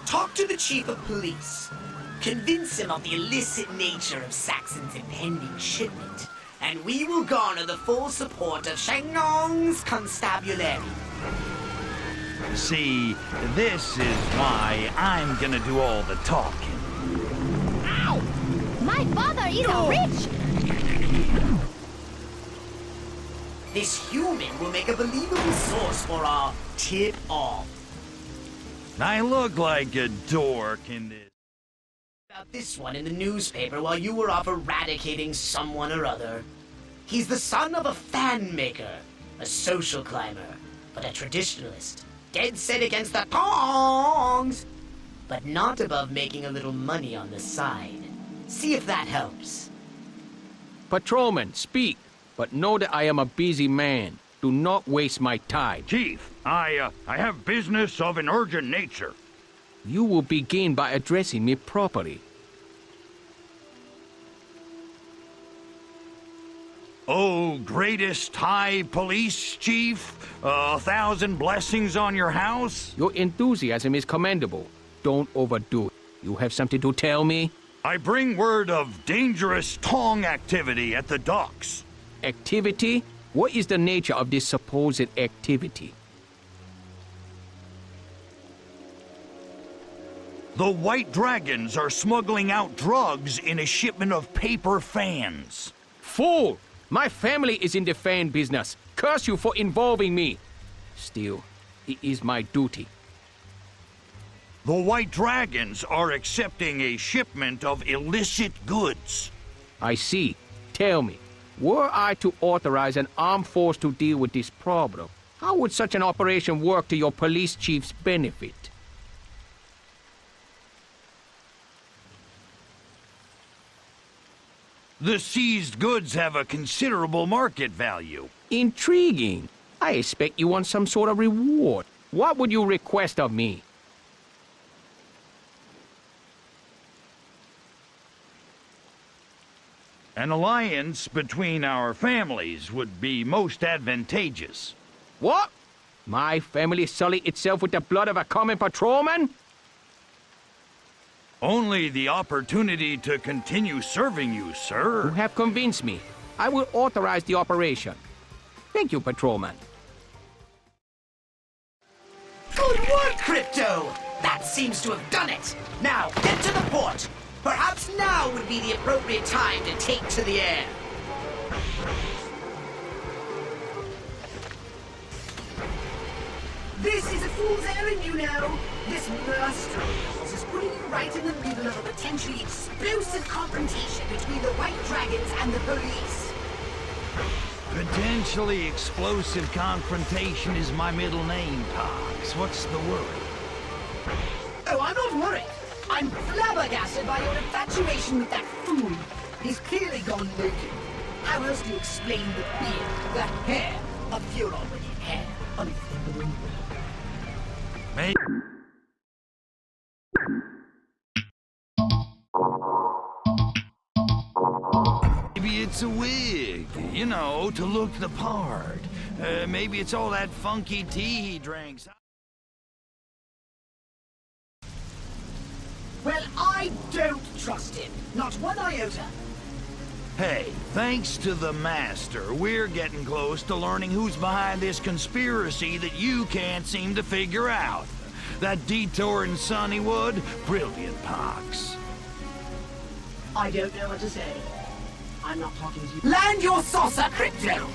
Talk to the chief of police. Convince him of the illicit nature of Saxon's impending shipment, and we will garner the full support of Shangnong's constabulary. See, this is why I'm gonna do all the talking. Ow! My father is a rich... This human will make a believable source for our tip-off. I look like a dork in this. About this one in the newspaper while you were off eradicating someone or other. He's the son of a fan maker, a social climber, but a traditionalist. Dead set against the tongs, but not above making a little money on the side. See if that helps. Patrolman, speak, but know that I am a busy man. Do not waste my time. Chief, I have business of an urgent nature. You will begin by addressing me properly. Oh, greatest Thai police chief, 1,000 blessings on your house. Your enthusiasm is commendable. Don't overdo it. You have something to tell me? I bring word of dangerous tong activity at the docks. Activity? What is the nature of this supposed activity? The White Dragons are smuggling out drugs in a shipment of paper fans. Fool! My family is in the fan business. Curse you for involving me. Still, it is my duty. The White Dragons are accepting a shipment of illicit goods. I see. Tell me, were I to authorize an armed force to deal with this problem, how would such an operation work to your police chief's benefit? The seized goods have a considerable market value. Intriguing. I expect you want some sort of reward. What would you request of me? An alliance between our families would be most advantageous. What? My family sully itself with the blood of a common patrolman? Only the opportunity to continue serving you, sir. You have convinced me. I will authorize the operation. Thank you, patrolman. Good work, Crypto! That seems to have done it. Now, get to the port. Perhaps now would be the appropriate time to take to the air. This is a fool's errand, you know. This master of yours is putting you right in the middle of a potentially explosive confrontation between the White Dragons and the police. Potentially explosive confrontation is my middle name, Pox. What's the worry? Oh, I'm not worried. I'm flabbergasted by your infatuation with that fool. He's clearly gone naked. How else do you explain the beard, the hair of Furon with hair? Unthinkable. Maybe it's a wig, you know, to look the part. Maybe it's all that funky tea he drinks. Well, I don't trust him. Not one iota. Hey, thanks to the Master, we're getting close to learning who's behind this conspiracy that you can't seem to figure out. That detour in Sunnywood? Brilliant, Pox. I don't know what to say. I'm not talking to you. Land your saucer, Crypto!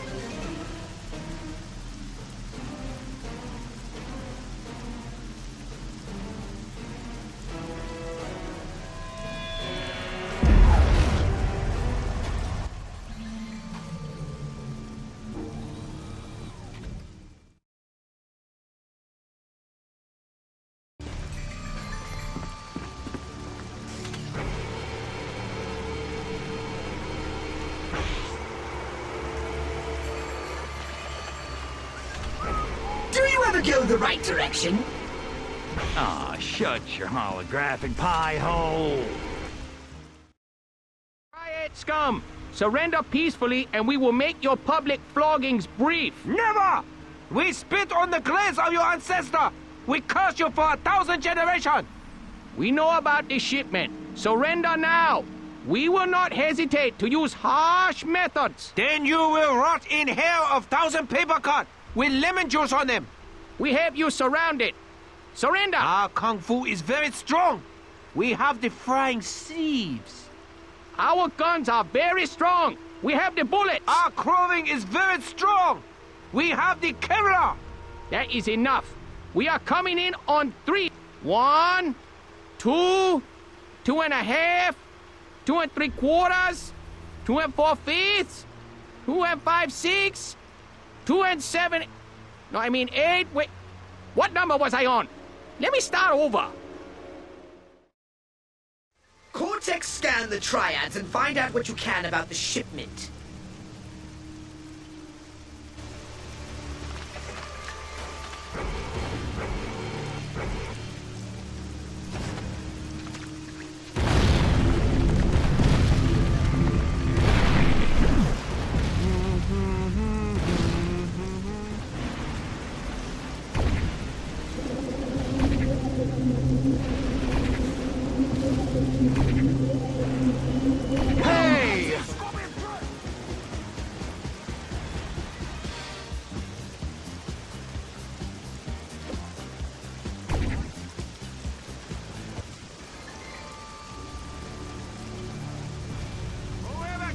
Do you ever go the right direction? Aw, shut your holographic pie hole. Riot scum! Surrender peacefully and we will make your public floggings brief. Never! We spit on the graves of your ancestor! We curse you for 1,000 generations! We know about this shipment. Surrender now! We will not hesitate to use harsh methods. Then you will rot in hell of 1,000 paper cut with lemon juice on them. We have you surrounded. Surrender! Our kung fu is very strong. We have the flying sieves. Our guns are very strong. We have the bullets. Our clothing is very strong. We have the camera. That is enough. We are coming in on 3. 1, 2, 2.5, 2 3/4, 2 4/5, 2 5/6, 2 7. No, I mean 8. Wait, what number was I on? Let me start over. Cortex scan the triads and find out what you can about the shipment.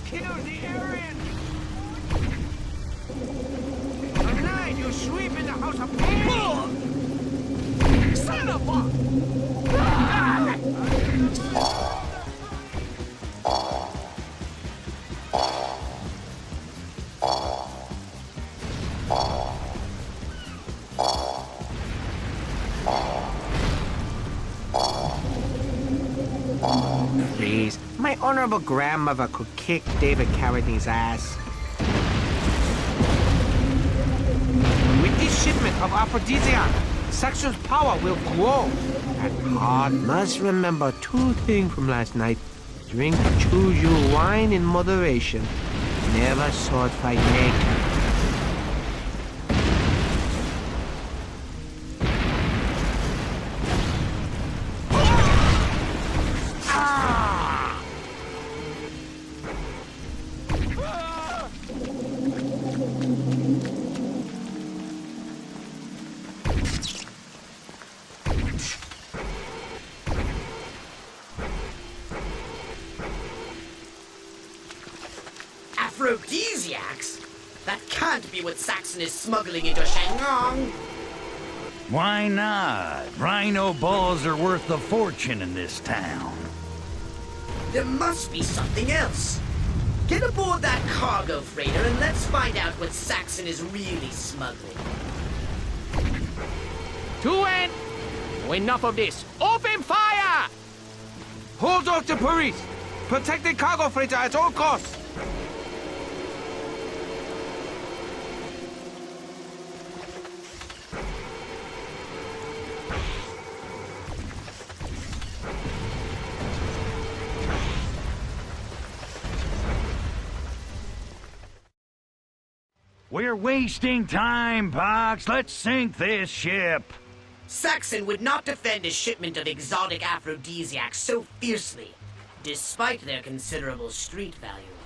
Kill the Aryan! Tonight you sweep in the house of pain! Son of a... Please, my honorable grandmother could kick David Carradine's ass. With this shipment of aphrodisiac, Saxon's power will grow. And Hart must remember 2 things from last night. Drink choose your wine in moderation. Never sword fight naked. Aphrodisiacs? That can't be what Saxon is smuggling into Shanghai. Why not? Rhino balls are worth a fortune in this town. There must be something else. Get aboard that cargo freighter and let's find out what Saxon is really smuggling. Enough of this. Open fire! Hold off the police! Protect the cargo freighter at all costs! We're wasting time, Pox. Let's sink this ship. Saxon would not defend a shipment of exotic aphrodisiacs so fiercely, despite their considerable street value.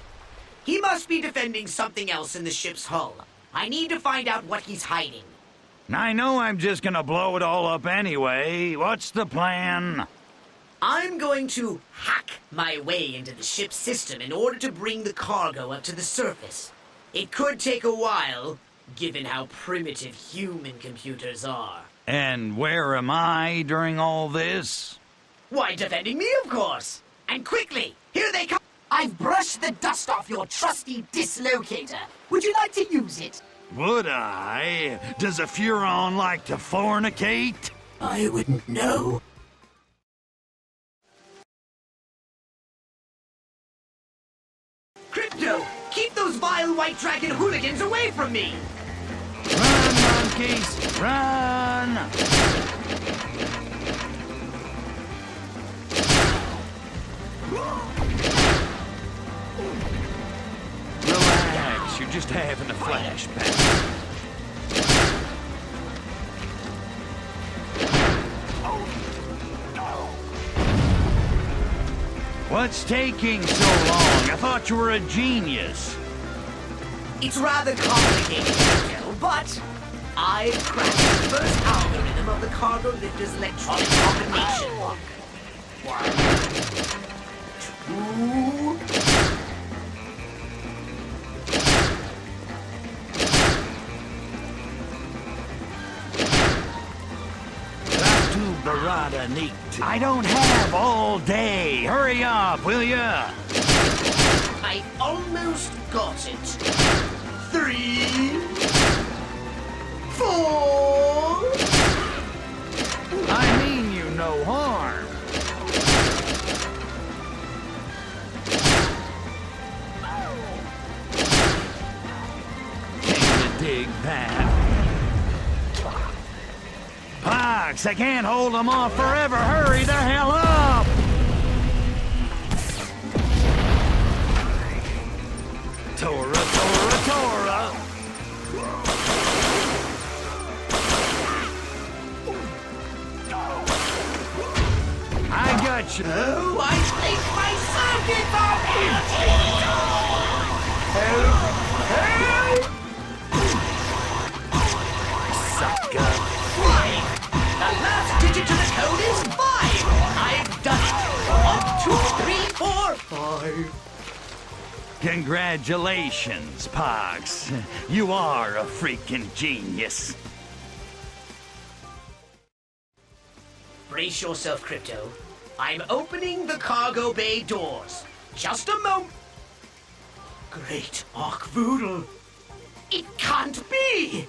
He must be defending something else in the ship's hull. I need to find out what he's hiding. I know I'm just gonna blow it all up anyway. What's the plan? I'm going to hack my way into the ship's system in order to bring the cargo up to the surface. It could take a while, given how primitive human computers are. And where am I during all this? Why, defending me, of course! And quickly, here they come! I've brushed the dust off your trusty dislocator. Would you like to use it? Would I? Does a Furon like to fornicate? I wouldn't know. Crypto, keep those vile white dragon hooligans away from me! Run, monkeys, run! Relax, you're just having a flashback. What's taking so long? I thought you were a genius. It's rather complicated, but I've cracked the first algorithm of the cargo lifter's electronic combination lock. 1, 2... Barada neat. I don't have all day. Hurry up, will ya? I almost got it. 3, 4... I mean you no harm. Came to dig that. Pox, I can't hold them off forever. Hurry the hell up! Tora, Tora, Tora! I got you. Oh, I think my circuits are empty! Help! Help! Sucker! The last digit to the code is 5! I've done it! 1, 2, 3, 4, 5. Congratulations, Pox. You are a freaking genius. Brace yourself, Crypto. I'm opening the cargo bay doors. Just a moment. Great Archvoodle. It can't be!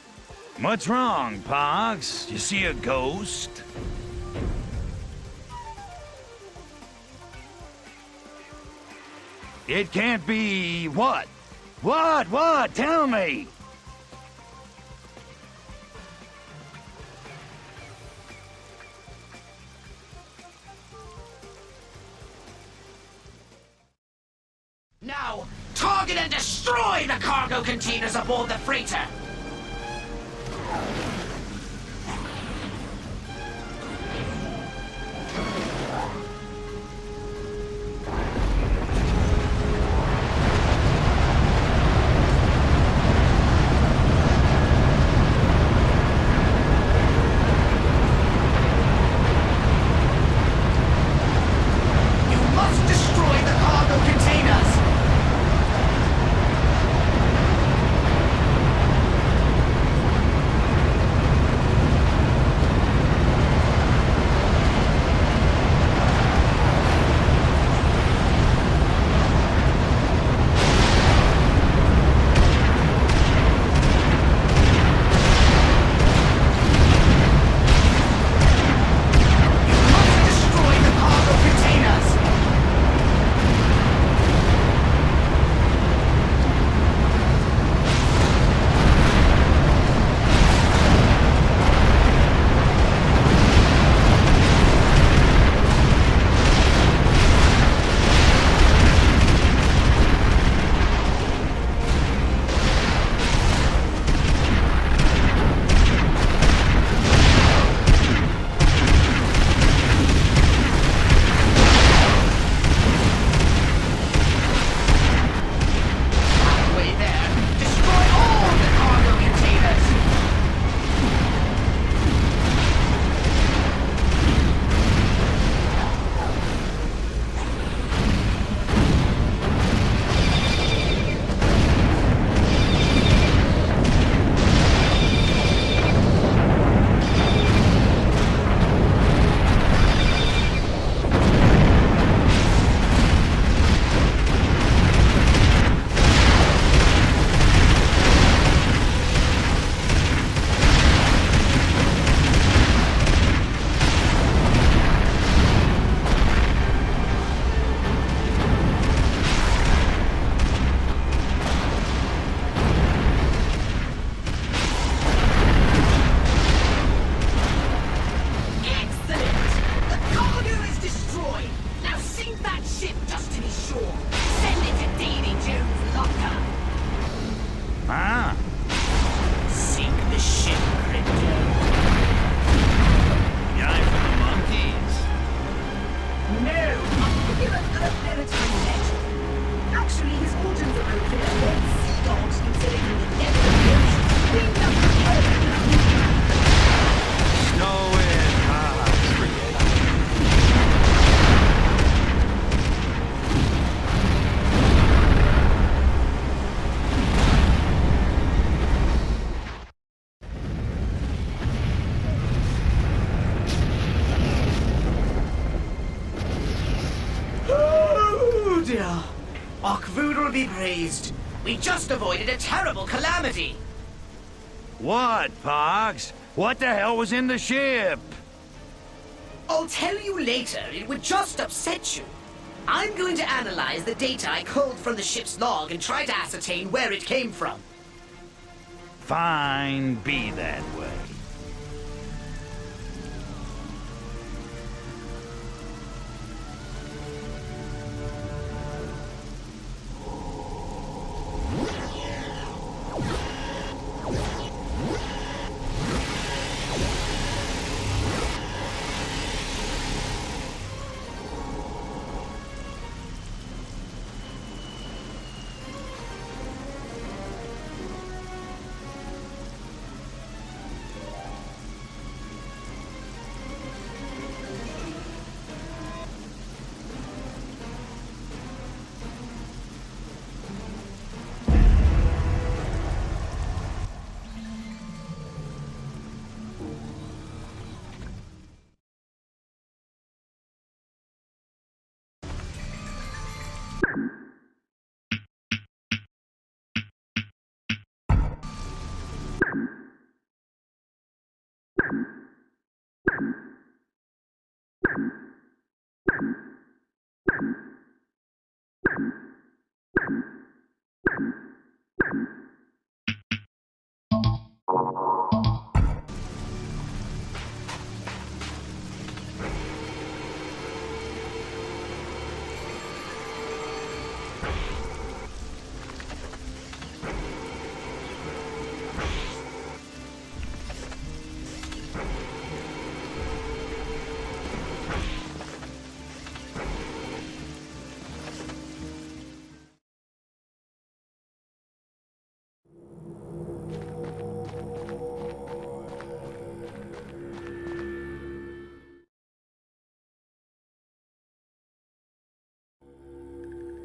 What's wrong, Pox? You see a ghost? It can't be what? What? Tell me! Now, target and destroy the cargo containers aboard the freighter! be praised. We just avoided a terrible calamity. What, Pox? What the hell was in the ship? I'll tell you later. It would just upset you. I'm going to analyze the data I culled from the ship's log and try to ascertain where it came from. Fine, be that way.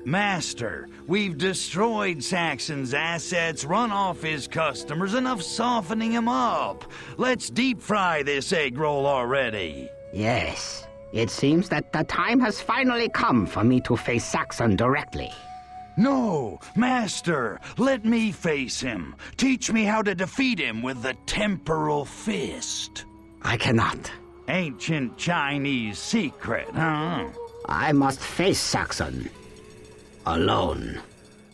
Master, we've destroyed Saxon's assets, run off his customers, enough softening him up. Let's deep fry this egg roll already. Yes, it seems that the time has finally come for me to face Saxon directly. No, Master, let me face him. Teach me how to defeat him with the temporal fist. I cannot. Ancient Chinese secret, huh? I must face Saxon. Alone.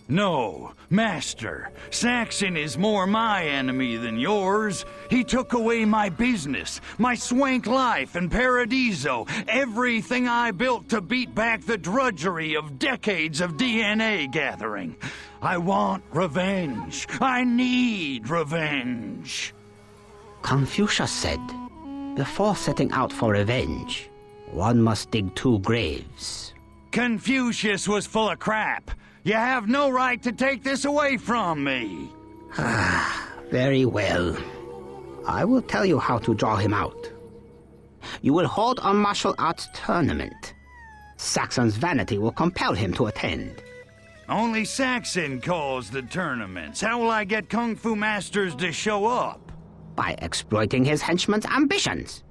No, Master. Saxon is more my enemy than yours. He took away my business, my swank life and Paradiso, everything I built to beat back the drudgery of decades of DNA gathering. I want revenge. I need revenge. Confucius said, before setting out for revenge, one must dig 2 graves. Confucius was full of crap. You have no right to take this away from me. Very well. I will tell you how to draw him out. You will hold a martial arts tournament. Saxon's vanity will compel him to attend. Only Saxon calls the tournaments. How will I get Kung Fu masters to show up? By exploiting his henchman's ambitions.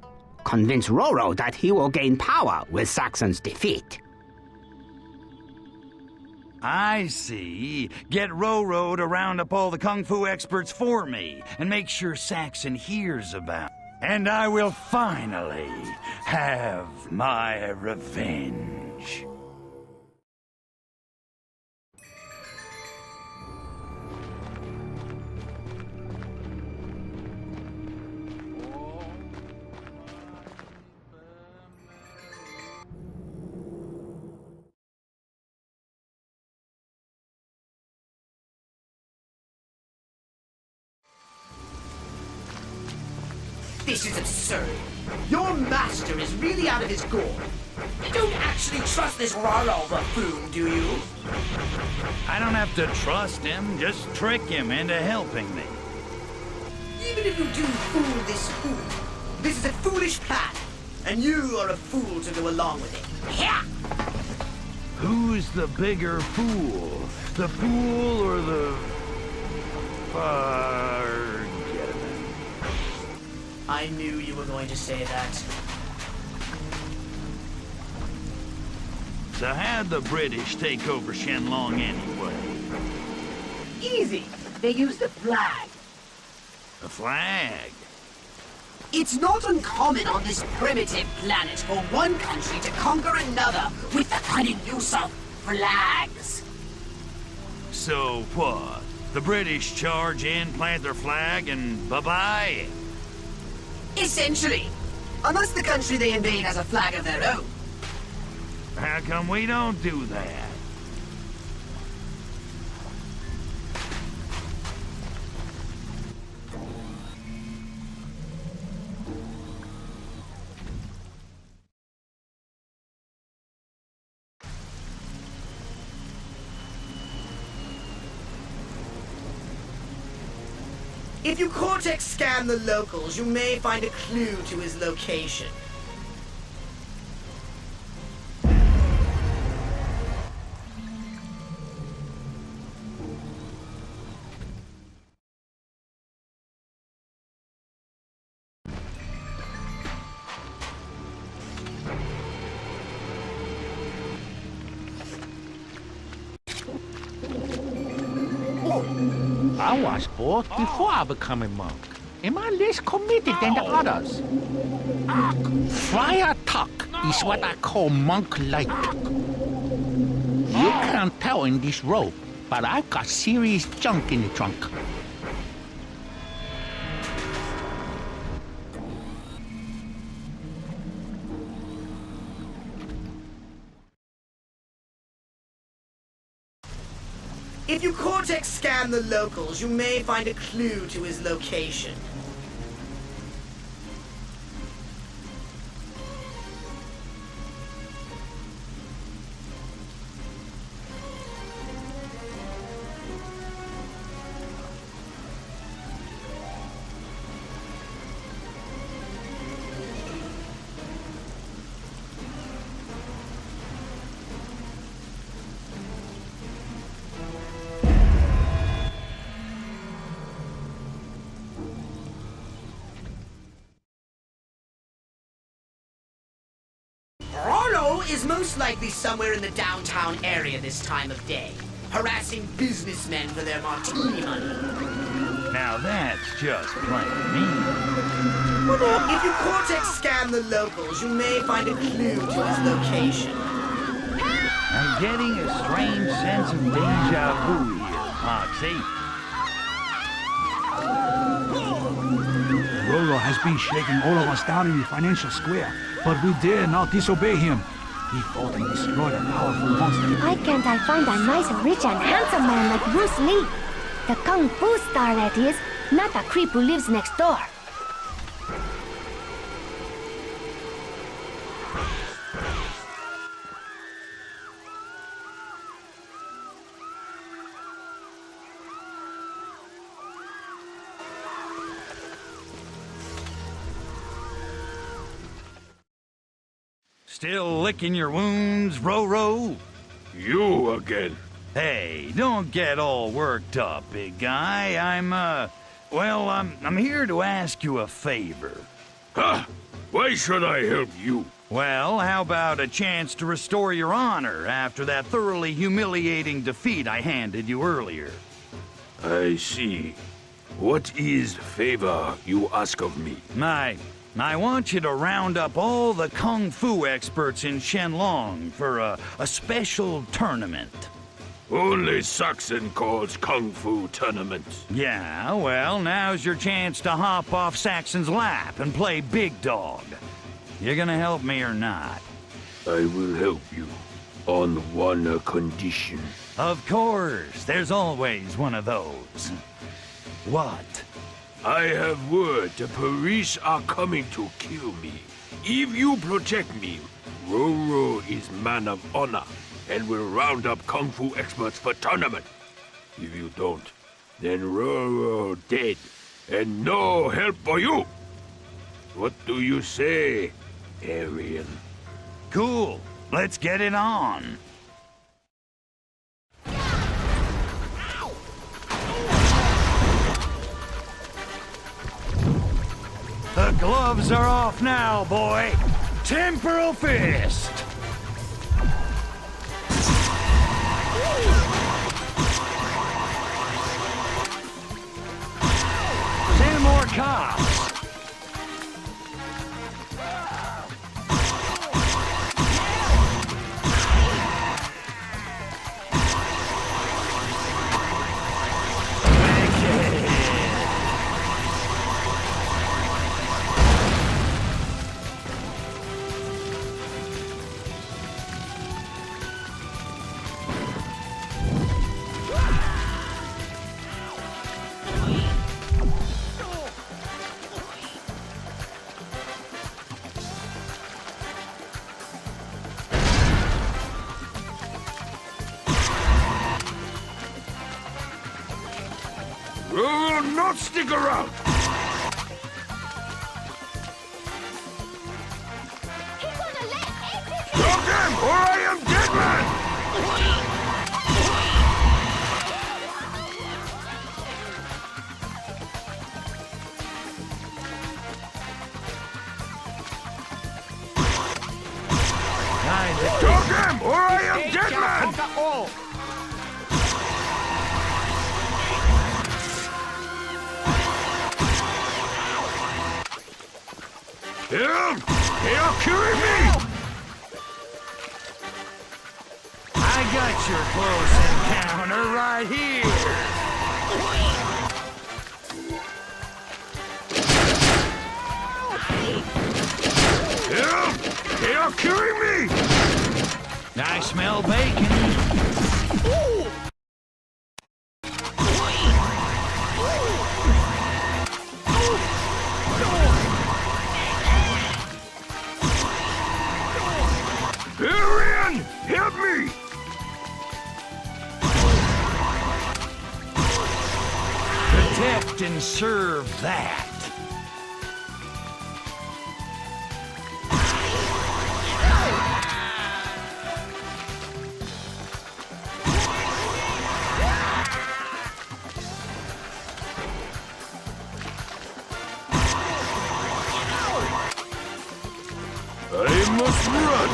Convince Roro that he will gain power with Saxon's defeat. I see. Get Roro to round up all the Kung Fu experts for me, and make sure Saxon hears about it. And I will finally have my revenge. This is absurd. Your master is really out of his gourd. You don't actually trust this Raro buffoon, do you? I don't have to trust him, just trick him into helping me. Even if you do fool this fool, this is a foolish plan, and you are a fool to go along with it. Here! Who's the bigger fool? The fool or the... Forget it. I knew you were going to say that. So how'd the British take over Shenlong anyway? easy. They use the flag. The flag? It's not uncommon on this primitive planet for one country to conquer another with the cunning use of flags. So what? The British charge in, plant their flag, and bye-bye? Essentially. Unless the country they invade has a flag of their own. How come we don't do that? If you Cortex scan the locals, you may find a clue to his location. I was both before I became a monk. Am I less committed than the others? Friar talk is what I call monk-like. You can't tell in this robe, but I've got serious junk in the trunk. If you Cortex scan the locals, you may find a clue to his location. Rollo is most likely somewhere in the downtown area this time of day, harassing businessmen for their martini money. Now that's just plain mean. If you Cortex scan the locals, you may find a clue to his location. I'm getting a strange sense of deja vu here, Moxie. Rollo has been shaking all of us down in the financial square, but we dare not disobey him. He fought and destroyed a powerful monster. Why can't I find a nice, rich, and handsome man like Bruce Lee? The Kung Fu star, that is, not a creep who lives next door. Still licking your wounds, Ro-Ro? You again. Hey, don't get all worked up, big guy. I'm here to ask you a favor. Huh? Why should I help you? Well, how about a chance to restore your honor after that thoroughly humiliating defeat I handed you earlier? I see. What is favor you ask of me? I want you to round up all the Kung Fu experts in Shenlong for a special tournament. Only Saxon calls Kung Fu tournaments. Yeah, well, now's your chance to hop off Saxon's lap and play big dog. You gonna help me or not? I will help you, on one condition. Of course, there's always one of those. What? I have word the police are coming to kill me. If you protect me, Ro-Ro is man of honor and will round up Kung Fu experts for tournament. If you don't, then Ro-Ro dead and no help for you. What do you say, Aryan? Cool. Let's get it on. The gloves are off now, boy. Temporal fist. cops! You will not stick around! Stop them, or I am dead man! Stop them, or I am dead man! Him! They are killing me! I got your close encounter right here! Him! They are killing me! I smell bacon. Arian! Help me! Protect and serve that. I must run!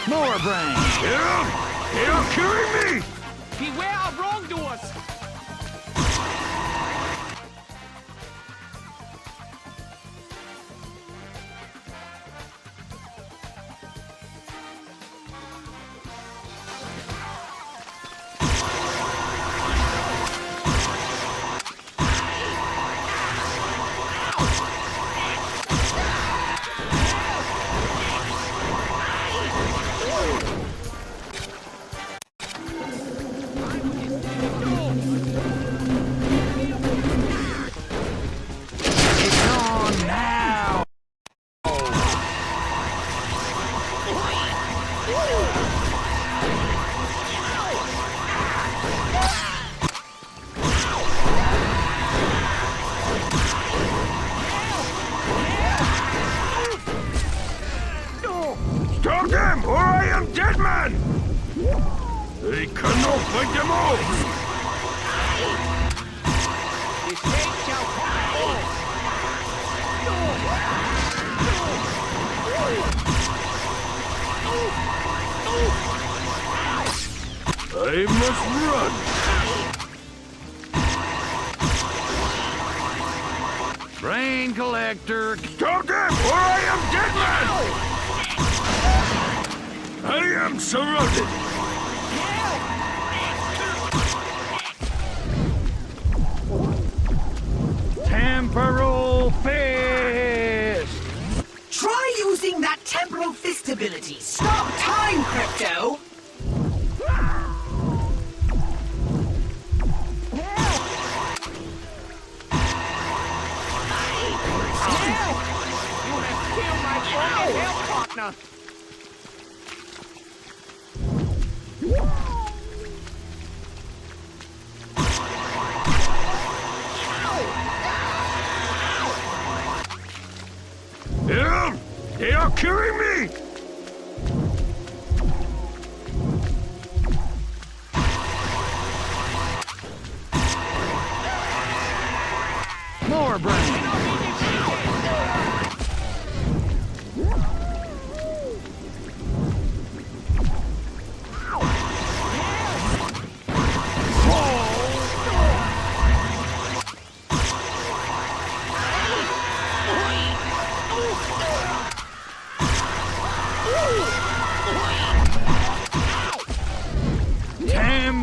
More brains! Him! They are killing me! Beware of wrongdoers! Stop them, or I am dead man! They cannot fight them all! I must run! Brain collector. Stop them, or I am dead man! I am surrounded! Temporal fist! Try using that temporal fist ability. Stop time, Crypto! Partner. Him! They are killing me! More brains!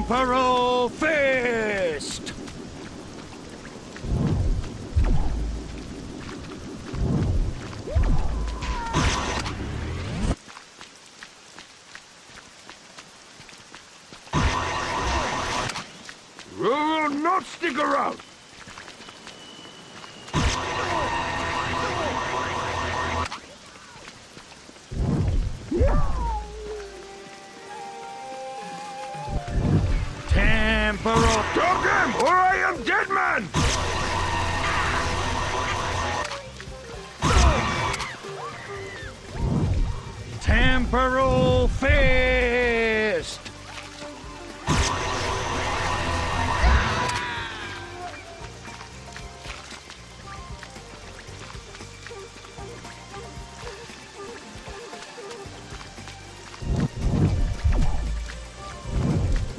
Temporal Fist! You will not stick around! Temporal... Stop him, or I am dead man! Temporal Fist!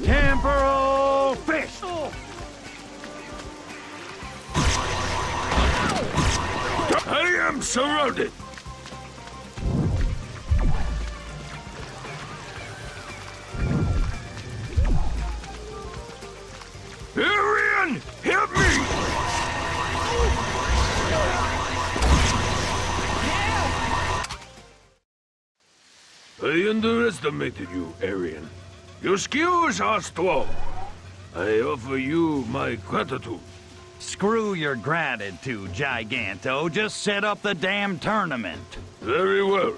Temporal Fist! I am surrounded! Arian, help me! I underestimated you, Arian. Your skills are strong. I offer you my gratitude. Screw your gratitude, Giganto. Just set up the damn tournament. Very well.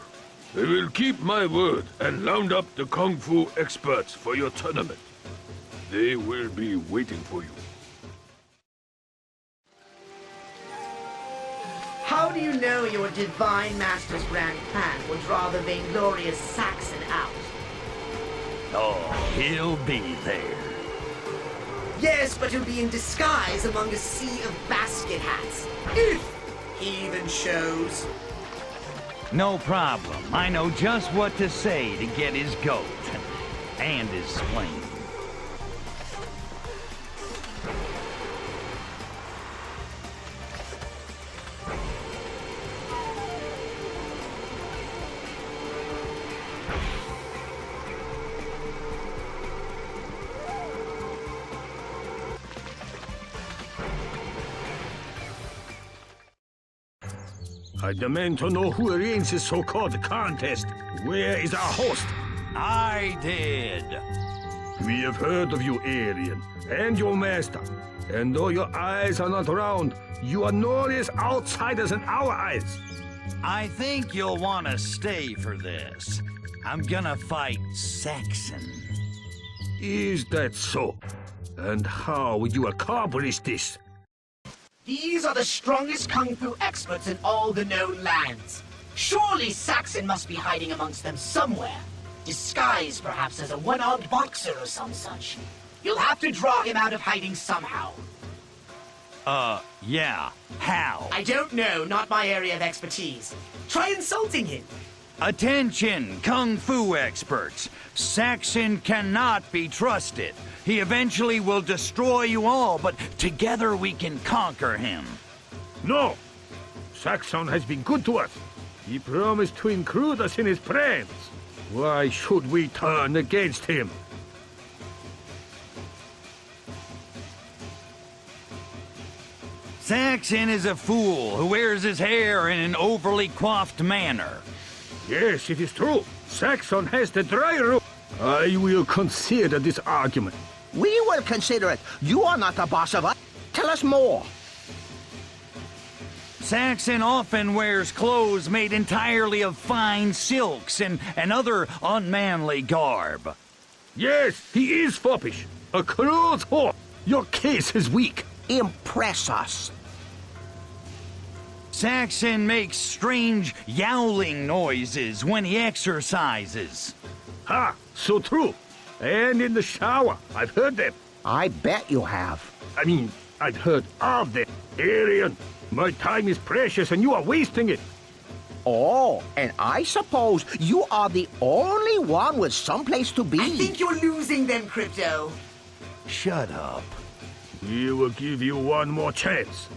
I will keep my word and round up the Kung Fu experts for your tournament. They will be waiting for you. How do you know your divine master's grand plan will draw the vainglorious Saxon out? Oh, he'll be there. Yes, but he'll be in disguise among a sea of basket hats. If he even shows. No problem. I know just what to say to get his goat. And his spleen. I demand to know who arranged this so-called contest. Where is our host? I did. We have heard of you, Arian, and your master. And though your eyes are not round, you are known as outsiders in our eyes. I think you'll want to stay for this. I'm gonna fight Saxon. Is that so? And how will you accomplish this? These are the strongest kung fu experts in all the known lands. Surely Saxon must be hiding amongst them somewhere. Disguised perhaps as a one-armed boxer or some such. You'll have to draw him out of hiding somehow. Yeah. How? I don't know, not my area of expertise. Try insulting him. Attention, kung fu experts. Saxon cannot be trusted. He eventually will destroy you all, but together we can conquer him. No! Saxon has been good to us. He promised to include us in his plans. Why should we turn against him? Saxon is a fool who wears his hair in an overly coiffed manner. Yes, it is true. Saxon has the dry room. I will consider this argument. We will consider it. You are not the boss of us. Tell us more. Saxon often wears clothes made entirely of fine silks and other unmanly garb. Yes, he is foppish. A clothes whore. Your case is weak. Impress us. Saxon makes strange yowling noises when he exercises. Ha! So true. And in the shower, I've heard them. I bet you have. I mean, I've heard of them. Arian, my time is precious and you are wasting it. Oh, and I suppose you are the only one with someplace to be. I think you're losing them, Crypto. Shut up. We will give you one more chance.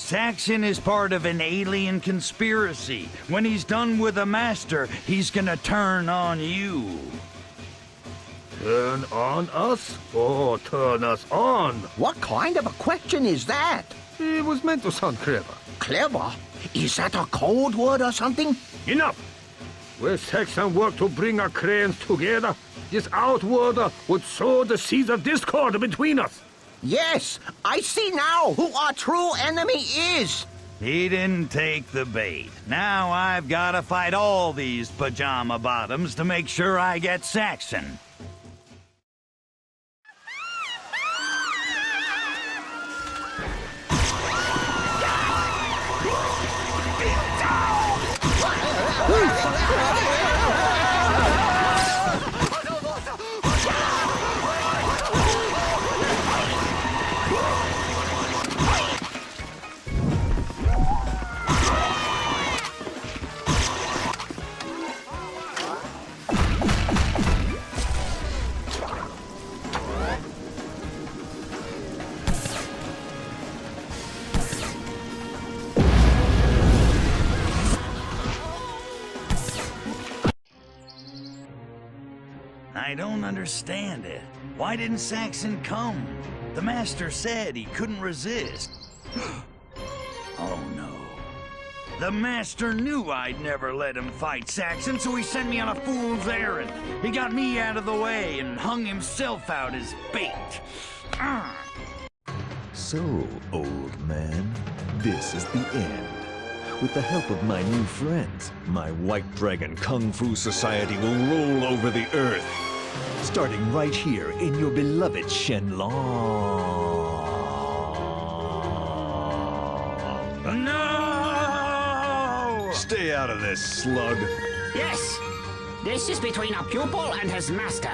Saxon is part of an alien conspiracy. When he's done with the Master, he's gonna turn on you. Turn on us or turn us on? What kind of a question is that? It was meant to sound clever. Clever? Is that a code word or something? Enough! Will Saxon work to bring our clans together? This outworlder would sow the seeds of discord between us. Yes, I see now who our true enemy is. He didn't take the bait. Now I've gotta fight all these pajama bottoms to make sure I get Saxon. I don't understand it. Why didn't Saxon come? The Master said he couldn't resist. Oh no. The Master knew I'd never let him fight Saxon, so he sent me on a fool's errand. He got me out of the way and hung himself out as bait. So, old man, this is the end. With the help of my new friends, my White Dragon Kung Fu Society will roll over the earth. Starting right here in your beloved Shenlong. No! Stay out of this, slug. Yes, this is between a pupil and his master.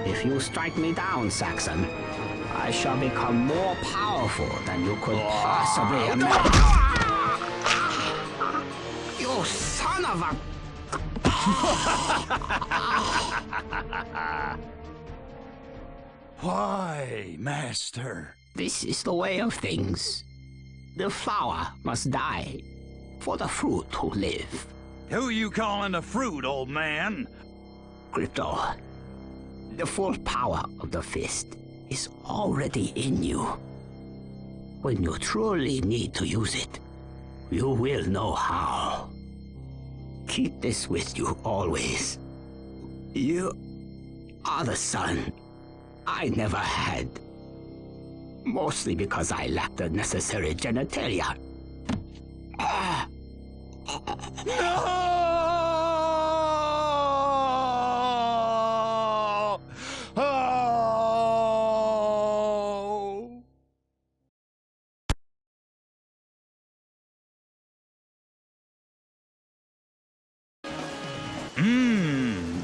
If you strike me down, Saxon, I shall become more powerful than you could possibly imagine. You son of a... Why, Master? This is the way of things. The flower must die for the fruit to live. Who you calling a fruit, old man? Crypto, the full power of the fist is already in you. When you truly need to use it, you will know how. Keep this with you always. You are the son I never had. Mostly because I lack the necessary genitalia.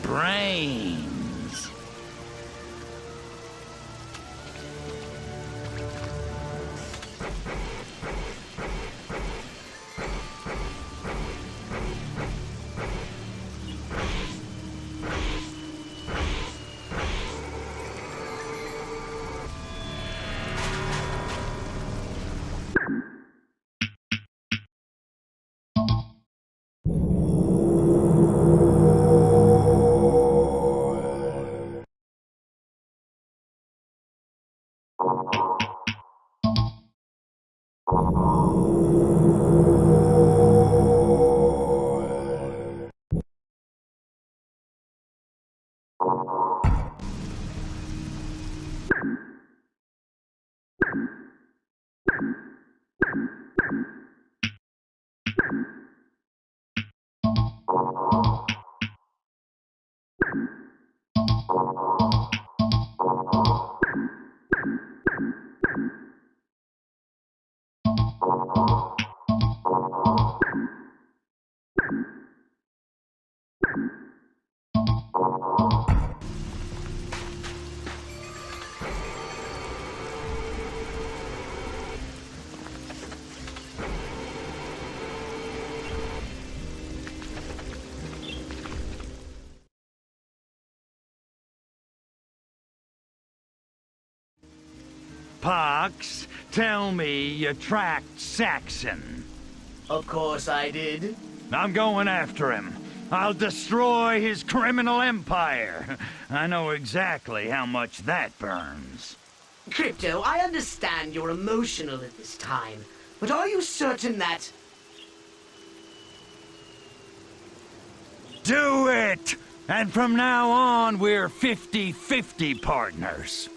Brains. Pox, tell me you tracked Saxon. Of course I did. I'm going after him. I'll destroy his criminal empire. I know exactly how much that burns. Crypto, I understand you're emotional at this time, but are you certain that... Do it! And from now on, we're 50-50 partners.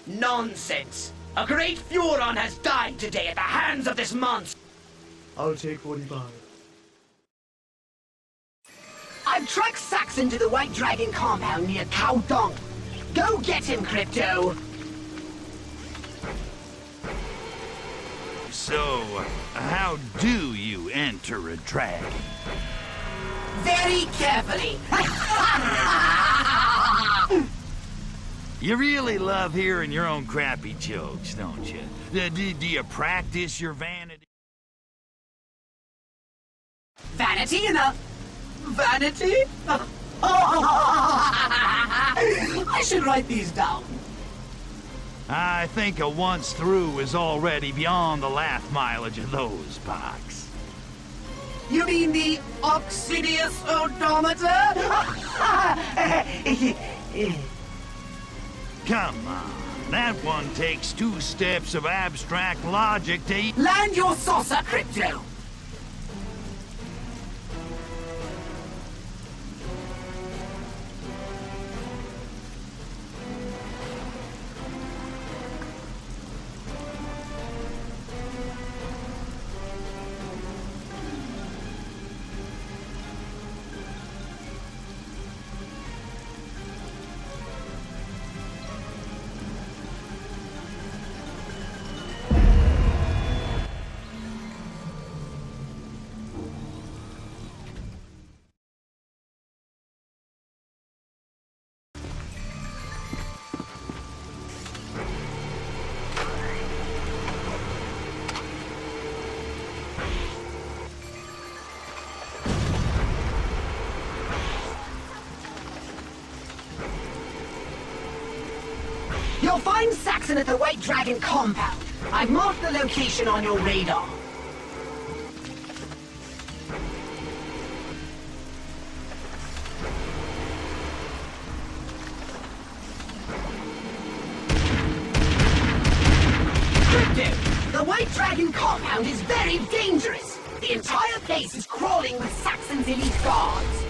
Nonsense! A great Furon has died today at the hands of this monster! I'll take 45. I've tracked Saxon to the White Dragon compound near Kowdong. Go get him, Crypto! So, how do you enter a dragon? Very carefully! You really love hearing your own crappy jokes, don't you? Do you practice your vanity? Vanity in a... Vanity? I should write these down. I think a once through is already beyond the laugh mileage of those, Pox. You mean the Oxidius odometer? Come on, that one takes 2 steps of abstract logic to... Land your saucer, Crypto! You'll find Saxon at the White Dragon compound. I've marked the location on your radar. Crypto, the White Dragon compound is very dangerous. The entire place is crawling with Saxon's elite guards.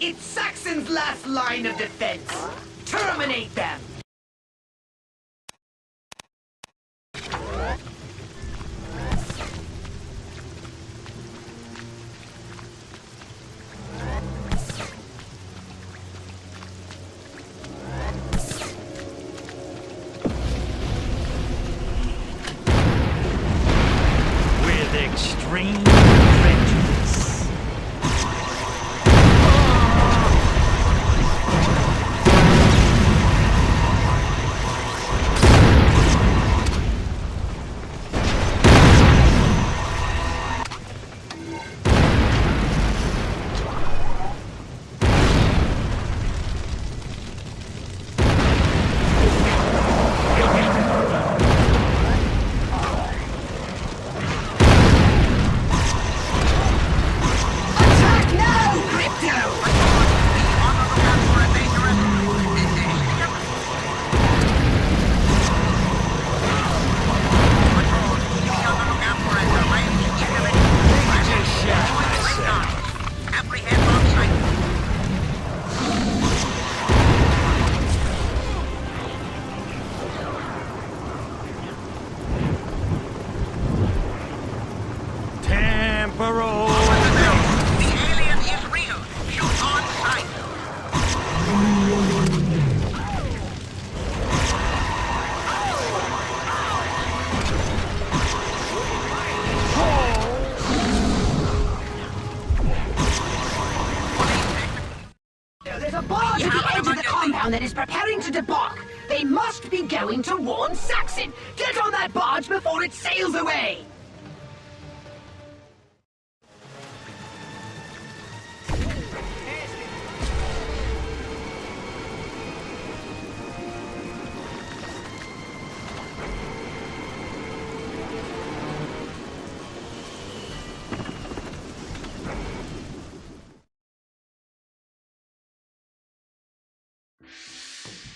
It's Saxon's last line of defense. Terminate them! With extreme prejudice. Temporal. The alien is real. Shoot on sight. There's a bar to the edge of the compound that is preparing to debark. They must be going to warn Saxon! Get on that barge before it sails away!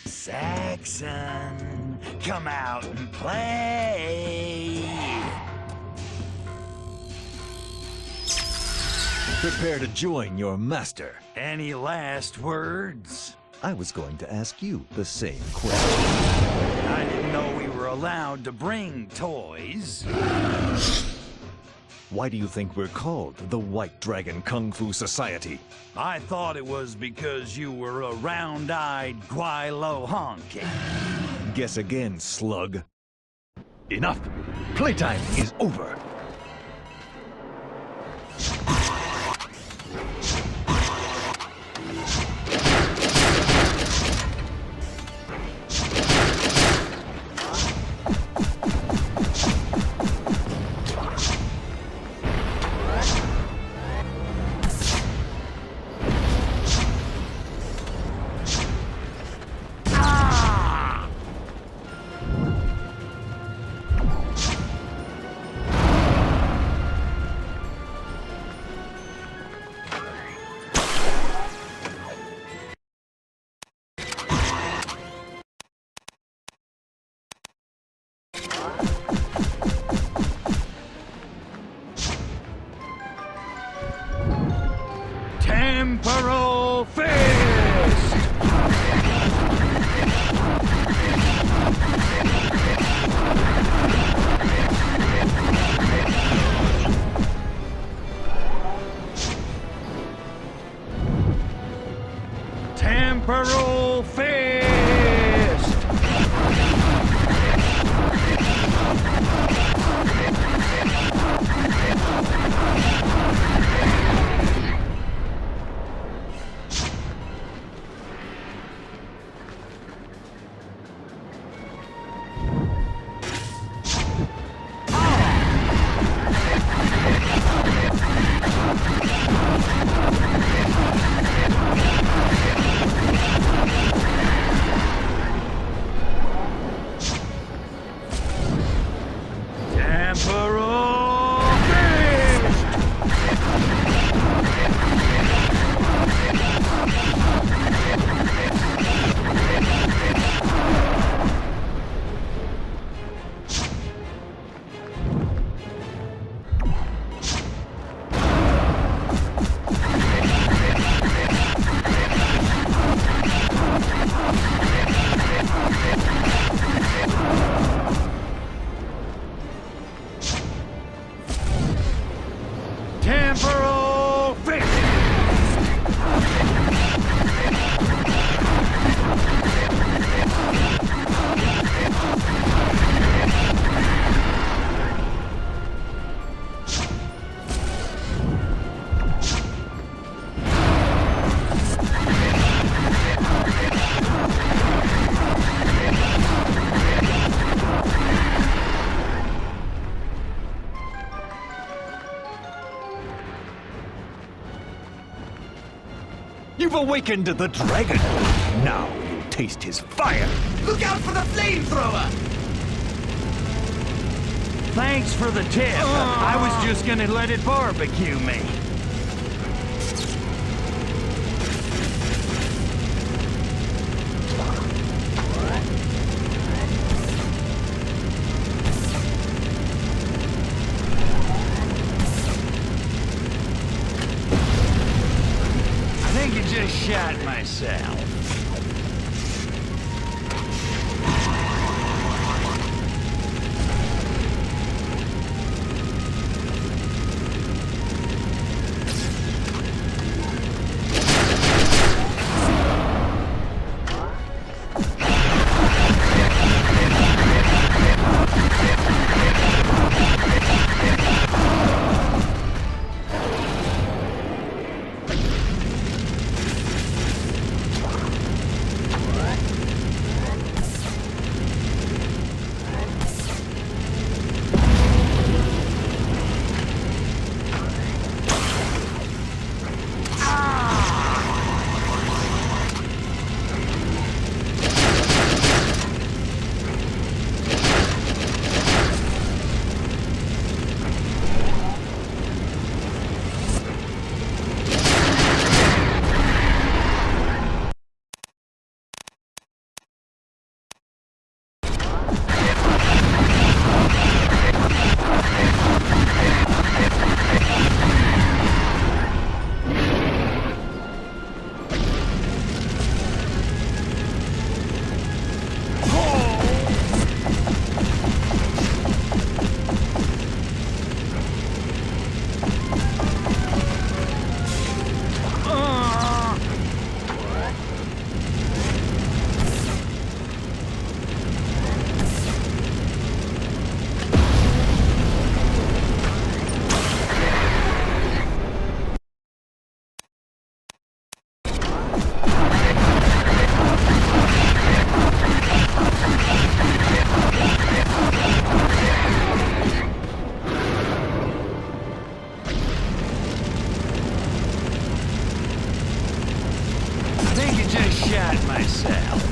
Saxon, come out and play. Prepare to join your master. Any last words? I was going to ask you the same question. I didn't know we were allowed to bring toys. Why do you think we're called the White Dragon Kung Fu Society? I thought it was because you were a round-eyed Gwai Lo honky. Guess again, slug. Enough! Playtime is over! Temporal Fist! Temporal Fist! Temporal Fist! Temporal Fist! You've awakened the dragon! Now you'll taste his fire! Look out for the flamethrower! Thanks for the tip. I was just gonna let it barbecue me. I think I just shot myself. shot myself.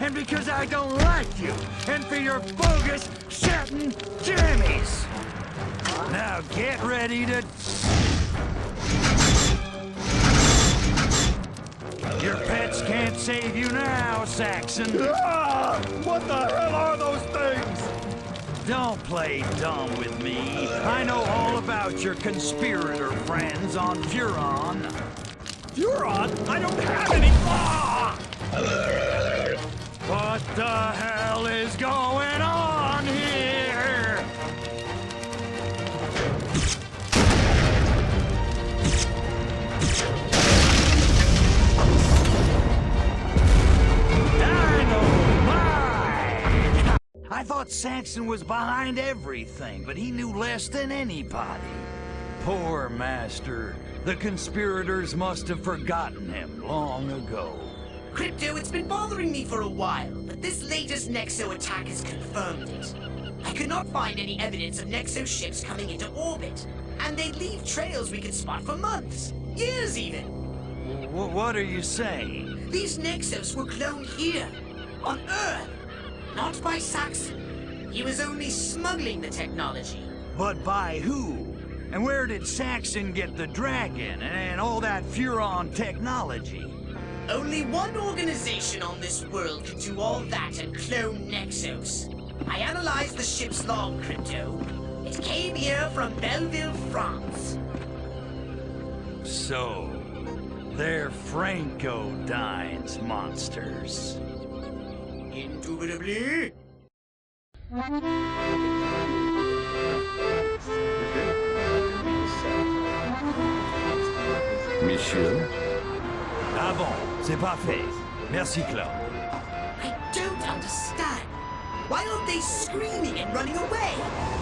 And because I don't like you, and for your bogus, shouting jammies. Now get ready to... Your pets can't save you now, Saxon. Ah! What the hell are those things? Don't play dumb with me. I know all about your conspirator friends on Furon. Furon? I don't have any... Ah! What the hell is going on here? Dynamite! I thought Saxon was behind everything, but he knew less than anybody. Poor master. The conspirators must have forgotten him long ago. Crypto, it's been bothering me for a while, but this latest Nexo attack has confirmed it. I could not find any evidence of Nexo ships coming into orbit, and they'd leave trails we could spot for months, years even. What are you saying? These Nexos were cloned here, on Earth, not by Saxon. He was only smuggling the technology. But by who? And where did Saxon get the dragon and all that Furon technology? Only one organization on this world can do all that and clone Nexos. I analyzed the ship's log, Crypto. It came here from Belleville, France. So, they're Franco-Dyne's monsters. Indubitably. Monsieur? Ah bon, c'est parfait. Merci, Claude. I don't understand. Why aren't they screaming and running away?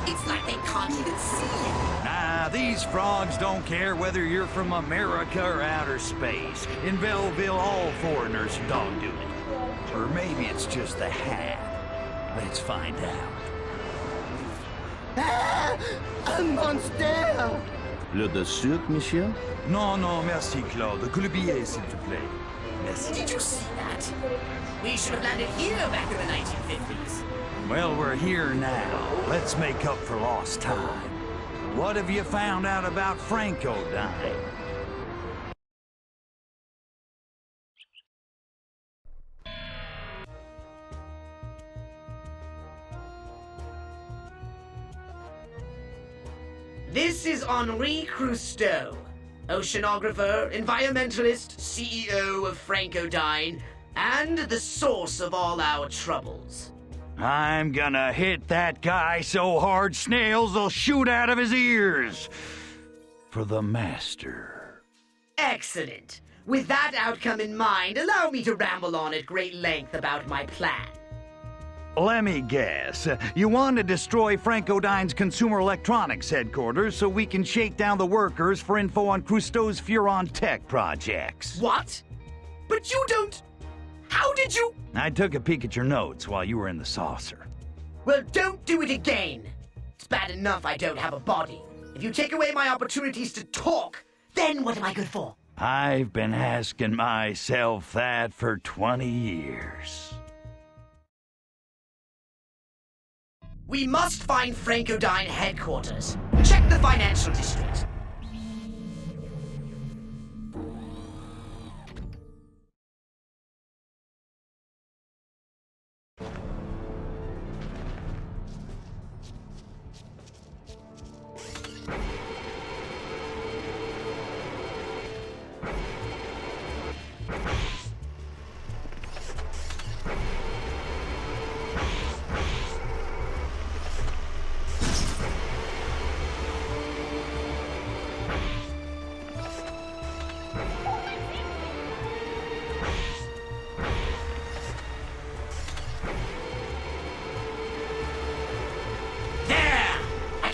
It's like they can't even see it. Nah, these frogs don't care whether you're from America or outer space. In Belleville, all foreigners are dog-do it. Or maybe it's just the hat. Let's find out. Ah! Un monster! Le de sucre, monsieur? Non, non, merci, Claude. Que le billet, s'il te plaît. Merci. Did you see that? We should have landed here back in the 1950s. Well, we're here now. Let's make up for lost time. What have you found out about Franco-Dyne? This is Henri Crusteau. oceanographer, environmentalist, CEO of Frankodyne, and the source of all our troubles. I'm gonna hit that guy so hard snails will shoot out of his ears. For the Master. Excellent. With that outcome in mind, allow me to ramble on at great length about my plan. Let me guess. You want to destroy Frankodyne's consumer electronics headquarters so we can shake down the workers for info on Cousteau's Furon tech projects. What? But you don't... How did you... I took a peek at your notes while you were in the saucer. Well, don't do it again. It's bad enough I don't have a body. If you take away my opportunities to talk, then what am I good for? I've been asking myself that for 20 years. We must find Frankodyne headquarters. Check the financial district.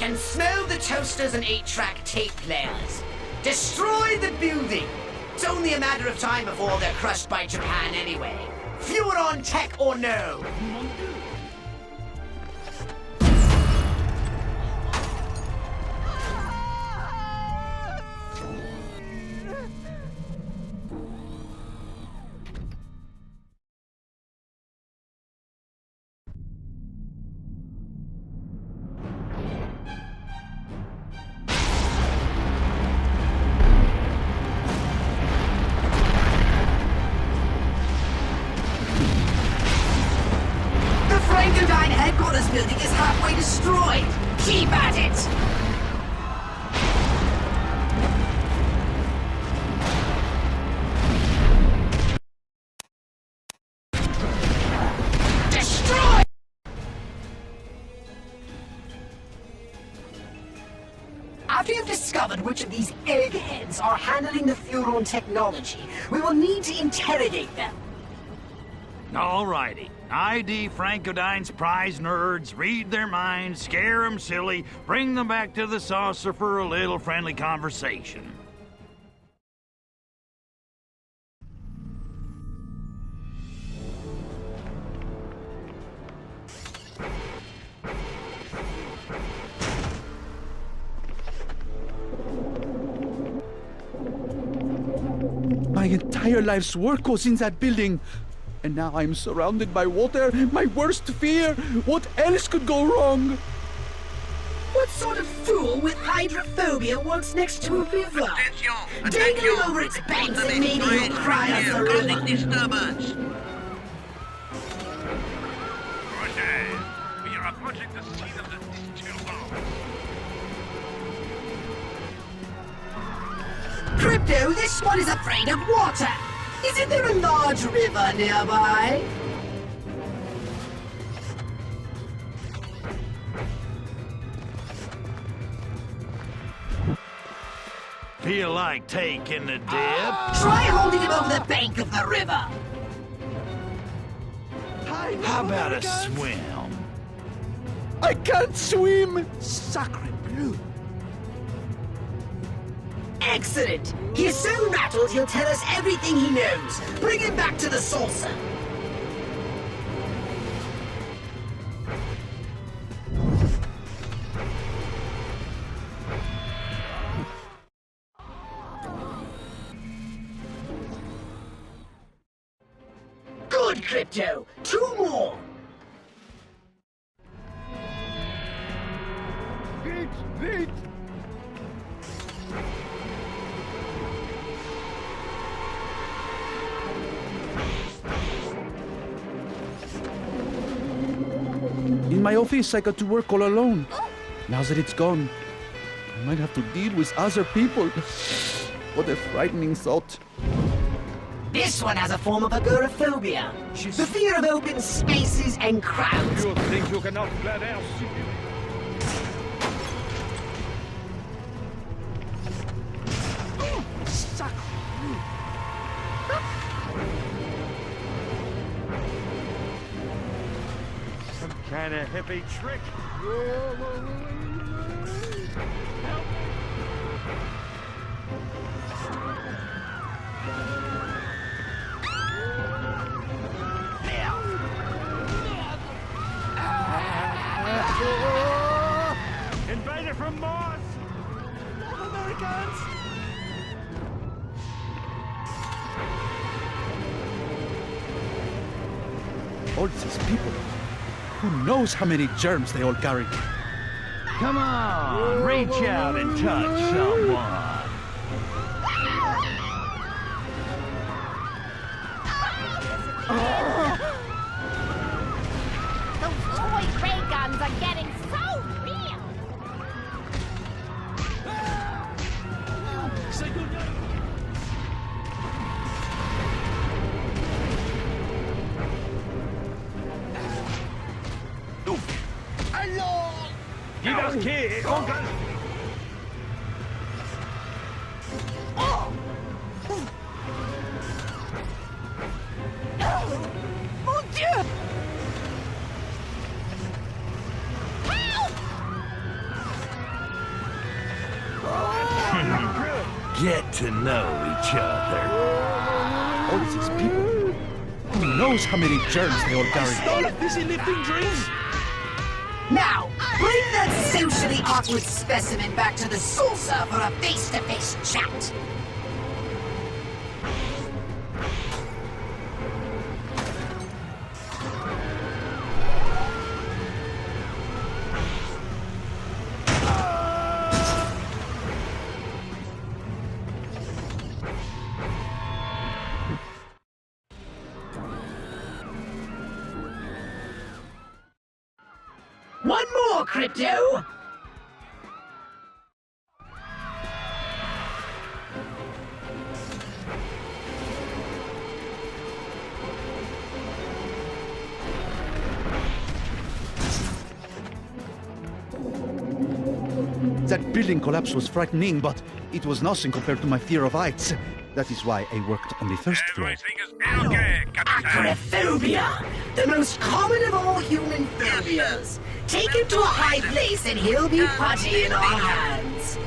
And smell the toasters and 8-track tape players. Destroy the building. It's only a matter of time before they're crushed by Japan anyway. Furon tech or no. Frankodyne headquarters building is halfway destroyed! Keep at it! Destroy! After you've discovered which of these eggheads are handling the Furon technology, we will need to interrogate them. Alrighty. ID Frankodyne's prize nerds, read their minds, scare them silly, bring them back to the saucer for a little friendly conversation. My entire life's work was in that building. And now I'm surrounded by water. My worst fear. What else could go wrong? What sort of fool with hydrophobia works next to a river? Dangling over its banks and maybe you'll cry as the river. Disturbance. Roger, we are approaching the scene of the disturbance. Crypto, this one is afraid of water. Isn't there a large river nearby? Feel like taking a dip? Try holding him over the bank of the river. How about a swim? I can't swim! Sacre bleu! Excellent! He's so rattled he'll tell us everything he knows. Bring him back to the saucer. Good, Crypto! 2 more! Beat! In my office, I got to work all alone. Now that it's gone, I might have to deal with other people. What a frightening thought. This one has a form of agoraphobia. The fear of open spaces and crowds. You think you can outplay our Some kind of hippie trick. Invader from Mars! Americans! All these people. Who knows how many germs they all carry? Come on, reach out and touch someone. Those toy ray guns are getting so real. Say goodnight. You don't care. Mon Dieu! Get to know each other. All these people. Who knows how many germs they all carry? Stop busy lifting drinks. Now, bring that socially awkward specimen back to the saucer for a face-to-face chat. One more, Crypto! That building collapse was frightening, but it was nothing compared to my fear of heights. That is why I worked on the first floor. Acrophobia! The most common of all human phobias. Take him to a high place and he'll be putty in our hands.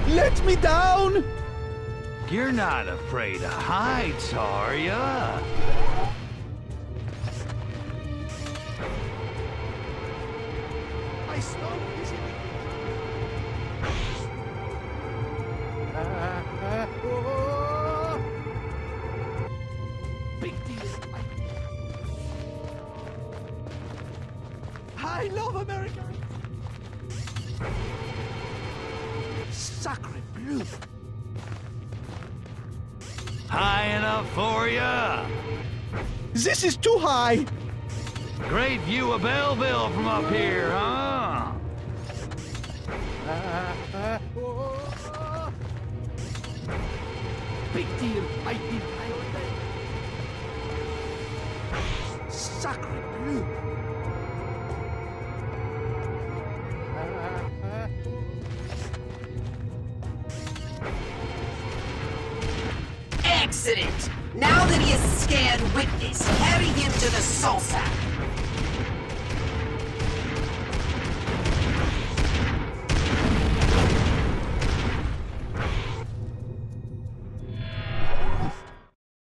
Let me down! You're not afraid of heights, are ya? I stole this. Big deal. I love America. Sacre bleu. High enough for ya? This is too high. Great view of Belleville from up here, huh? Big deal. I did pilot. Sacre bleu. Excellent! Now that he is a scared witness, carry him to the saucer.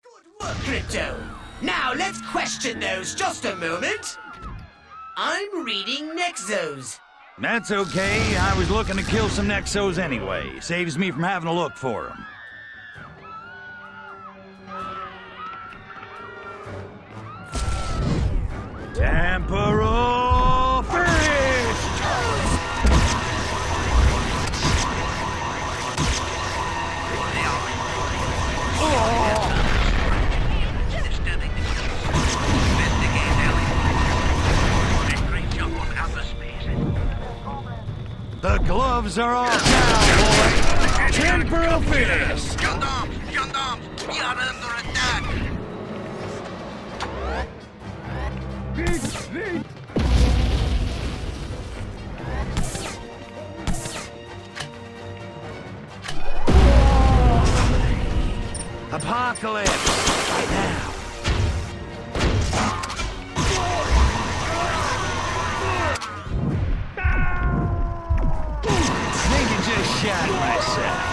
Good work, Crypto. Now let's question those just a moment. I'm reading Nexos. That's okay. I was looking to kill some Nexos anyway. Saves me from having to look for them. gloves are off now, boy. Temporal fist. Gendarmes, we are under attack. Apocalypse! Right now! Think you just shot myself.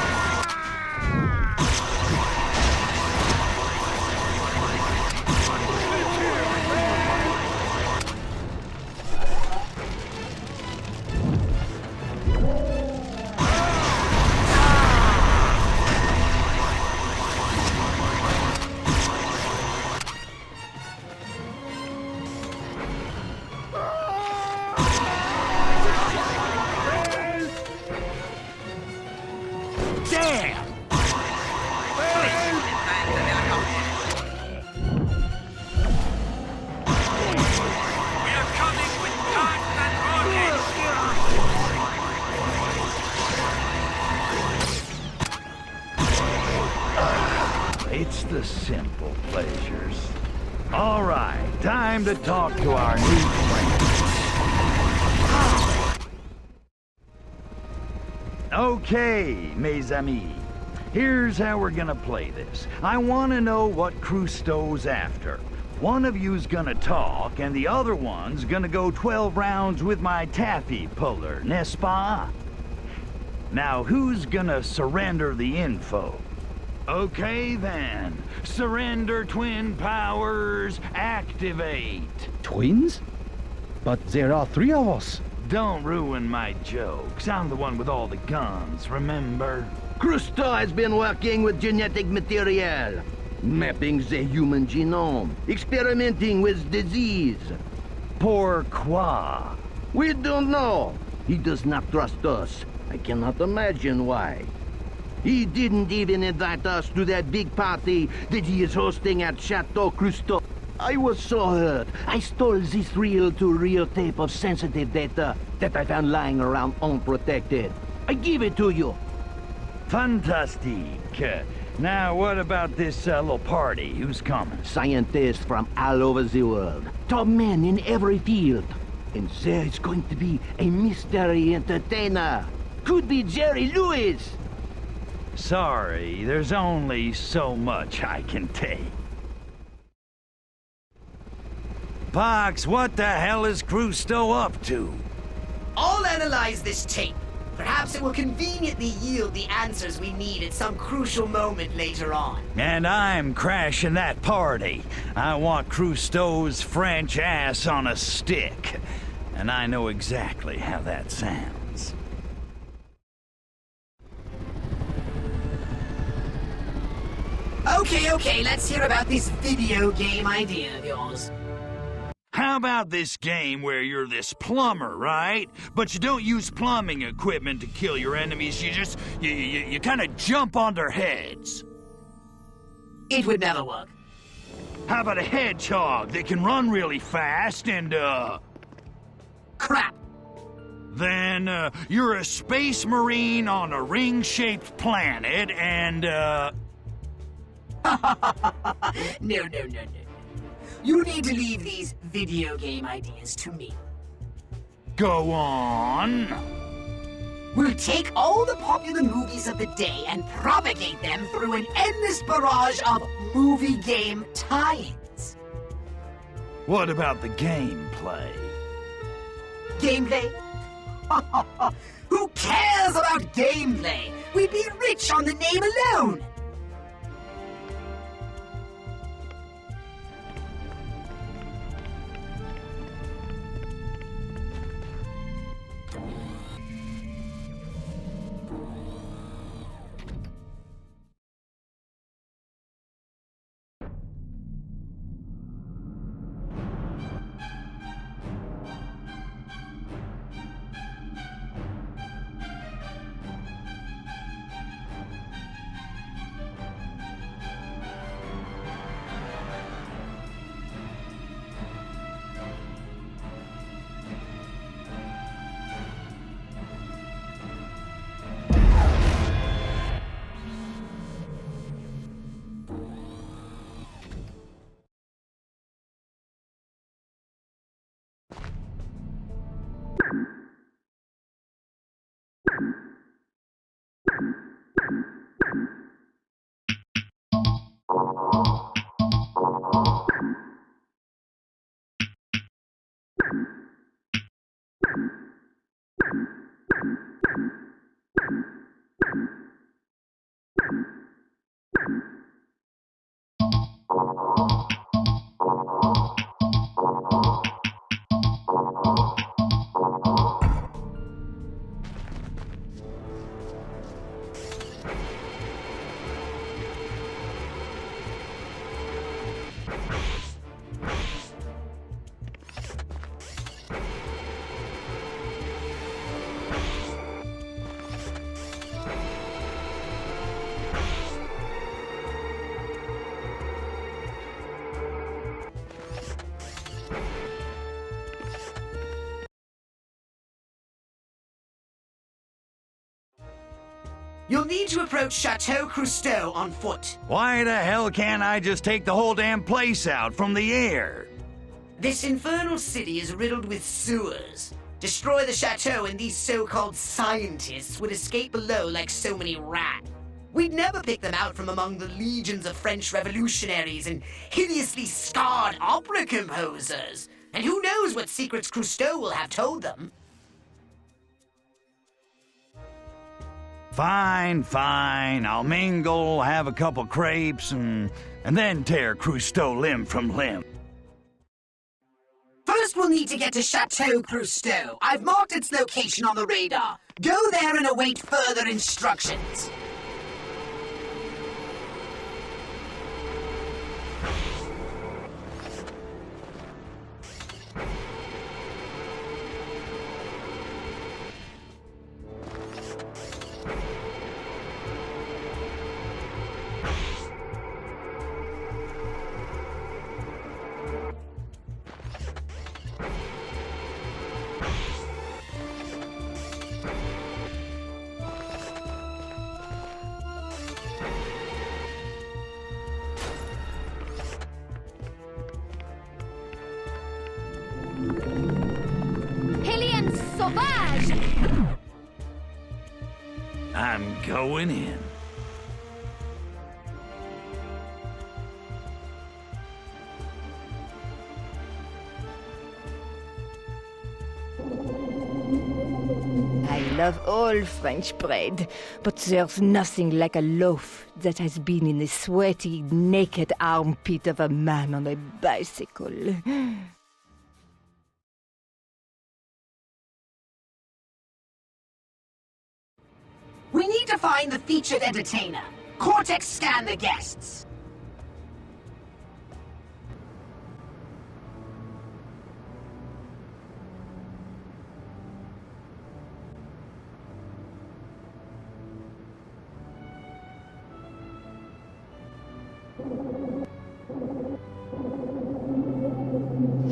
It's the simple pleasures. All right, time to talk to our new friends. Okay, mes amis. Here's how we're gonna play this. I want to know what Crusto's after. One of you's gonna talk, and the other one's gonna go 12 rounds with my taffy puller, n'est-ce pas? Now, who's gonna surrender the info? Okay, then. Surrender twin powers, activate. Twins? But there are 3 of us. Don't ruin my jokes. I'm the one with all the guns, remember? Crusto has been working with genetic material, mapping the human genome, experimenting with disease. Pourquoi? We don't know. He does not trust us. I cannot imagine why. He didn't even invite us to that big party that he is hosting at Chateau Crusto. I was so hurt. I stole this reel-to-reel tape of sensitive data that I found lying around unprotected. I give it to you. Fantastique. Now, what about this little party? Who's coming? Scientists from all over the world. Top men in every field. And there is going to be a mystery entertainer. Could be Jerry Lewis. Sorry, there's only so much I can take. Pox, what the hell is Crusto up to? I'll analyze this tape. Perhaps it will conveniently yield the answers we need at some crucial moment later on. And I'm crashing that party. I want Crusto's French ass on a stick. And I know exactly how that sounds. Okay, let's hear about this video game idea of yours. How about this game where you're this plumber, right? But you don't use plumbing equipment to kill your enemies, you kind of jump on their heads. It would never work. How about a hedgehog that can run really fast and, Crap! Then, you're a space marine on a ring-shaped planet and, No. You need to leave these video game ideas to me. Go on. We'll take all the popular movies of the day and propagate them through an endless barrage of movie game tie-ins. What about the gameplay? Gameplay? Who cares about gameplay? We'd be rich on the name alone. You'll need to approach Chateau Cousteau on foot. Why the hell can't I just take the whole damn place out from the air? This infernal city is riddled with sewers. Destroy the chateau and these so-called scientists would escape below like so many rats. We'd never pick them out from among the legions of French revolutionaries and hideously scarred opera composers. And who knows what secrets Cousteau will have told them. Fine, fine. I'll mingle, have a couple crepes, and then tear Cousteau limb from limb. First, we'll need to get to Chateau Cousteau. I've marked its location on the radar. Go there and await further instructions. I'm going in. I love all French bread, but there's nothing like a loaf that has been in the sweaty, naked armpit of a man on a bicycle. We need to find the featured entertainer. Cortex, scan the guests.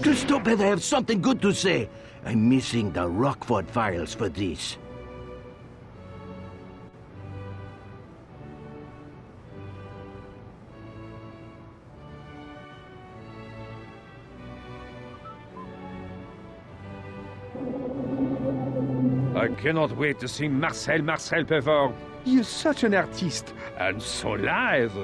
Cousteau better have something good to say. I'm missing the Rockford files for this. I cannot wait to see Marcel perform. He is such an artiste, and so live.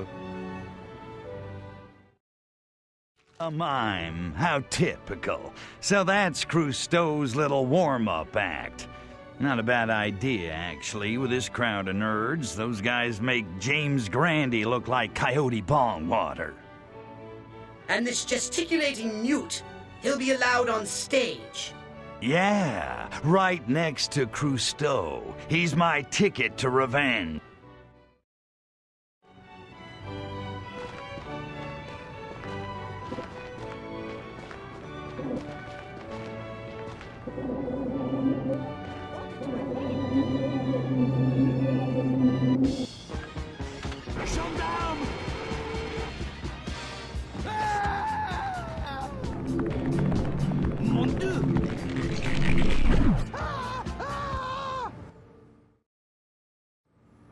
A mime. How typical. So that's Cousteau's little warm-up act. Not a bad idea, actually, with this crowd of nerds. Those guys make James Grandy look like Coyote Bongwater. And this gesticulating newt, he'll be allowed on stage. Yeah, right next to Cousteau. He's my ticket to revenge.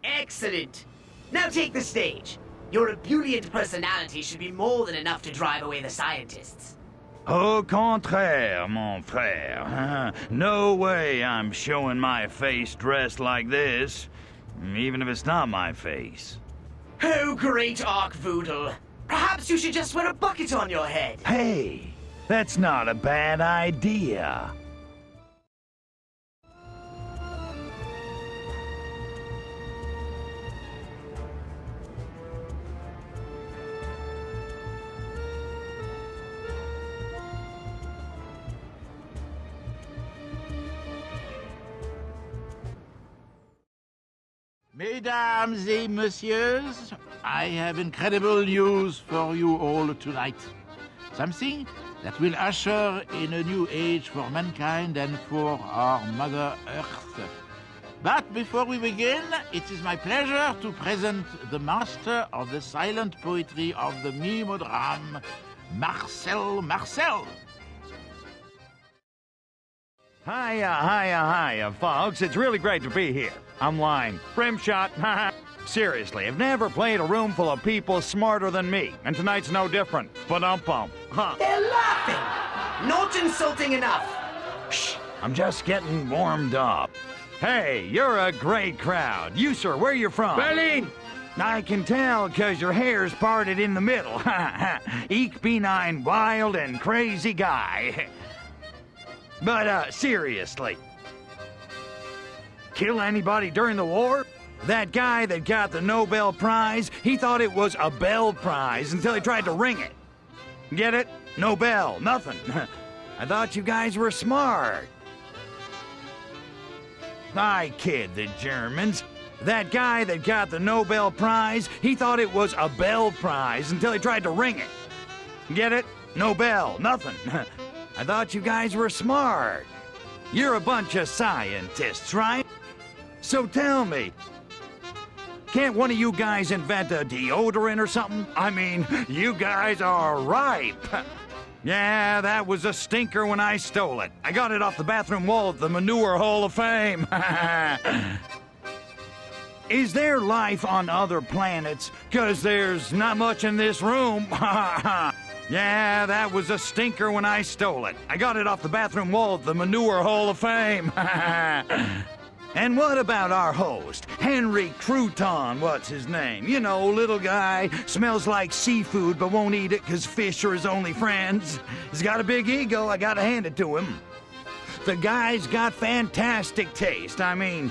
Excellent! Now take the stage. Your ebullient personality should be more than enough to drive away the scientists. Au contraire, mon frère. No way I'm showing my face dressed like this, even if it's not my face. Oh, great Archvoodle! Perhaps you should just wear a bucket on your head. Hey, that's not a bad idea. Mesdames et messieurs, I have incredible news for you all tonight. Something that will usher in a new age for mankind and for our Mother Earth. But before we begin, it is my pleasure to present the master of the silent poetry of the mimeodrame, Marcel. Hiya, folks. It's really great to be here. I'm lying. Brim shot. Seriously, I've never played a room full of people smarter than me, and tonight's no different. Ba-dum-bum. Huh. They're laughing! Not insulting enough! Shh, I'm just getting warmed up. Hey, you're a great crowd. You, sir, where you from? Berlin! I can tell, 'cause your hair's parted in the middle. Ich bin ein wild and crazy guy. But, seriously. Kill anybody during the war? That guy that got the Nobel Prize, he thought it was a Bell Prize until he tried to ring it. Get it? Nobel, nothing. I thought you guys were smart. I kid the Germans. That guy that got the Nobel Prize, he thought it was a Bell Prize until he tried to ring it. Get it? Nobel, nothing. I thought you guys were smart. You're a bunch of scientists, right? So tell me, can't one of you guys invent a deodorant or something? I mean, you guys are ripe. Yeah, that was a stinker when I stole it. I got it off the bathroom wall at the Manure Hall of Fame. Is there life on other planets? 'Cause there's not much in this room. Yeah, that was a stinker when I stole it. I got it off the bathroom wall at the Manure Hall of Fame. And what about our host, Henry Crouton, what's his name? You know, little guy, smells like seafood but won't eat it 'cause fish are his only friends. He's got a big ego, I gotta hand it to him. The guy's got fantastic taste, I mean,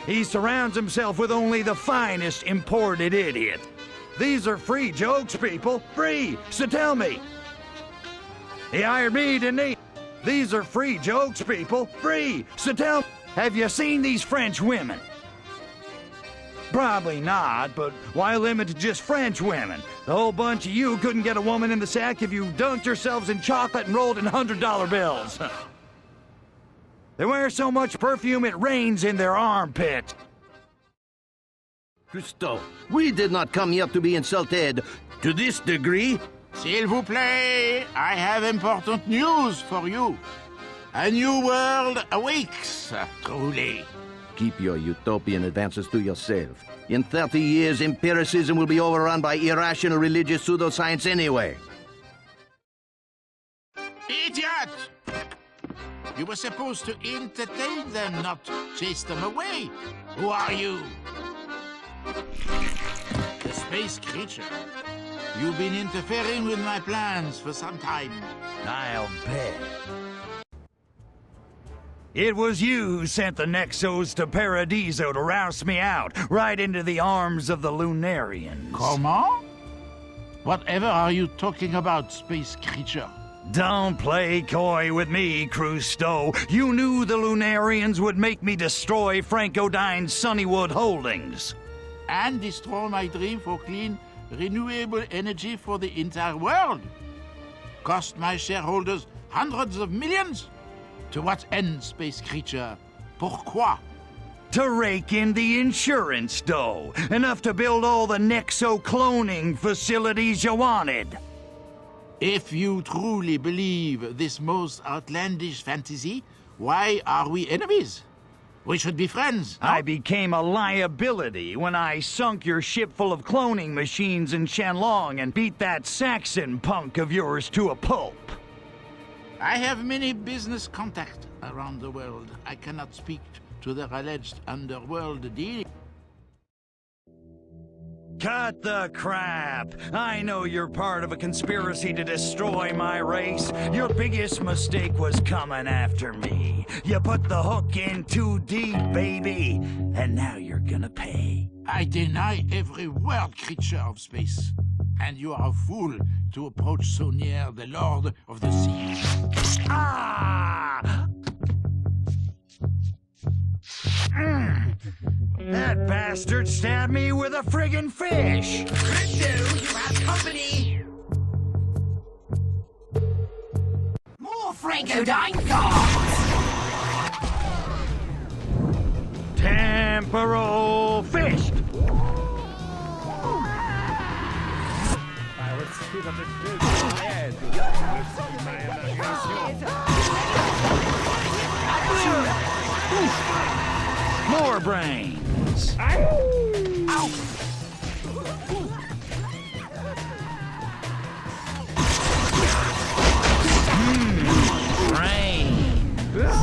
he surrounds himself with only the finest imported idiot. These are free jokes, people, free, so tell me. He hired me, didn't he? These are free jokes, people. Free. So tell me, have you seen these French women? Probably not, but why limit to just French women? The whole bunch of you couldn't get a woman in the sack if you dunked yourselves in chocolate and rolled in $100 bills. They wear so much perfume it rains in their armpit. Cousteau, we did not come here to be insulted to this degree. S'il vous plaît, I have important news for you. A new world awakes, truly. Keep your utopian advances to yourself. In 30 years, empiricism will be overrun by irrational religious pseudoscience anyway. Idiot! You were supposed to entertain them, not chase them away. Who are you? The space creature. You've been interfering with my plans for some time. I'll bet. It was you who sent the Nexos to Paradiso to rouse me out, right into the arms of the Lunarians. Comment? Whatever are you talking about, space creature? Don't play coy with me, Cousteau. You knew the Lunarians would make me destroy Francodyne's Sunnywood holdings. And destroy my dream for clean, renewable energy for the entire world. Cost my shareholders hundreds of millions? To what end, space creature? Pourquoi? To rake in the insurance dough. Enough to build all the Nexo-cloning facilities you wanted. If you truly believe this most outlandish fantasy, why are we enemies? We should be friends. No? I became a liability when I sunk your ship full of cloning machines in Shenlong and beat that Saxon punk of yours to a pulp. I have many business contacts around the world. I cannot speak to their alleged underworld deal. Cut the crap! I know you're part of a conspiracy to destroy my race. Your biggest mistake was coming after me. You put the hook in too deep, baby. And now you're gonna pay. I deny every word, creature of space. And you are a fool to approach so near the Lord of the Sea. Ah! That bastard stabbed me with a friggin' fish! Crypto, you have company! More Francodyne guards! Temporal fist! More brains. Ow! Brains.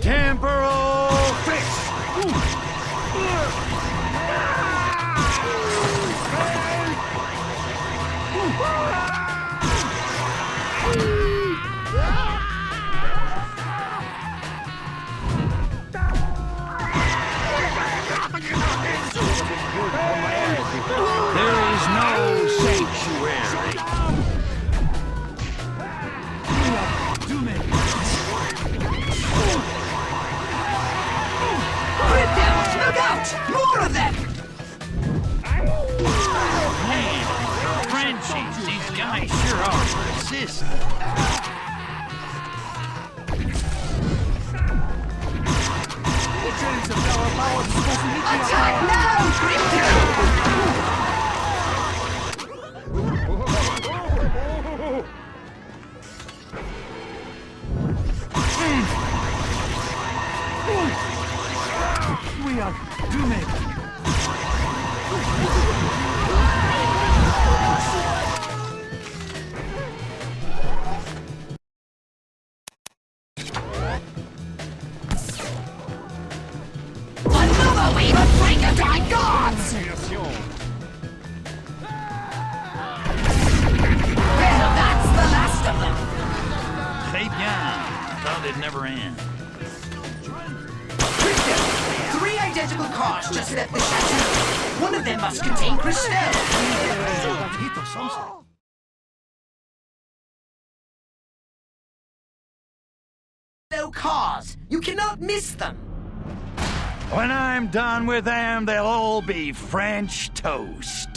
Temporal fix! There is no sanctuary. Look out! More of them! Man, Frenchies, these guys sure are persistent. Attack now, Crypto! We are doomed. Another wave of Frankenstein gods! Well, that's the last of them. Très bien. Thought it'd never end. Three identical cars just left the chateau. One of them must contain Christelle. No cars. You cannot miss them. When I'm done with them, they'll all be French toast.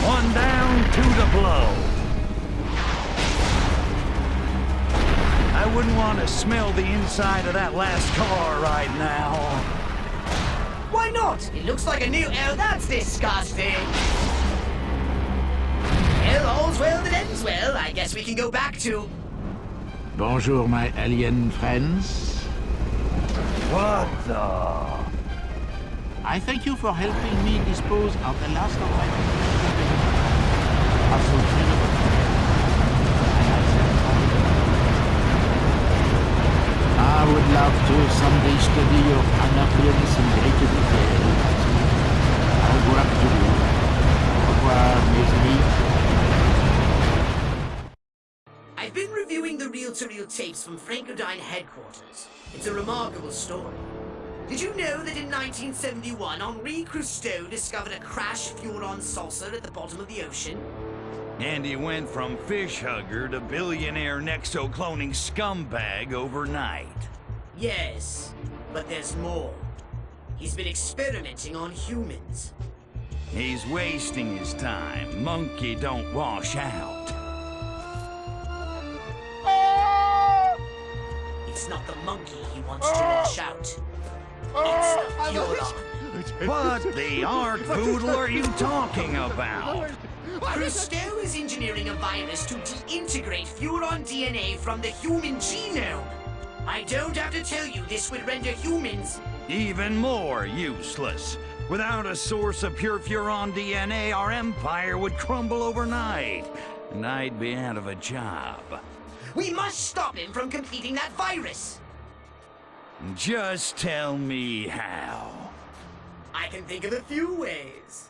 One down, two to blow. I wouldn't want to smell the inside of that last car right now. Why not? It looks like a new... Oh, that's disgusting. Well, all's well that ends well. I guess we can go back to... Bonjour, my alien friends. What the... I thank you for helping me dispose of the last of my I would love to someday study your anachronisms in greater detail. I'll go up to you. Au revoir, mes amis. I've been reviewing the reel-to-reel tapes from Frankenstein headquarters. It's a remarkable story. Did you know that in 1971, Henri Cousteau discovered a crashed Furon saucer at the bottom of the ocean? And he went from fish hugger to billionaire nexo-cloning scumbag overnight. Yes, but there's more. He's been experimenting on humans. He's wasting his time. Monkey don't wash out. It's not the monkey he wants to wash out. It's the Furon. What the art poodle are you talking about? Cousteau is engineering a virus to deintegrate Furon DNA from the human genome. I don't have to tell you this would render humans even more useless. Without a source of pure Furon DNA, our empire would crumble overnight, and I'd be out of a job. We must stop him from completing that virus. Just tell me how. I can think of a few ways.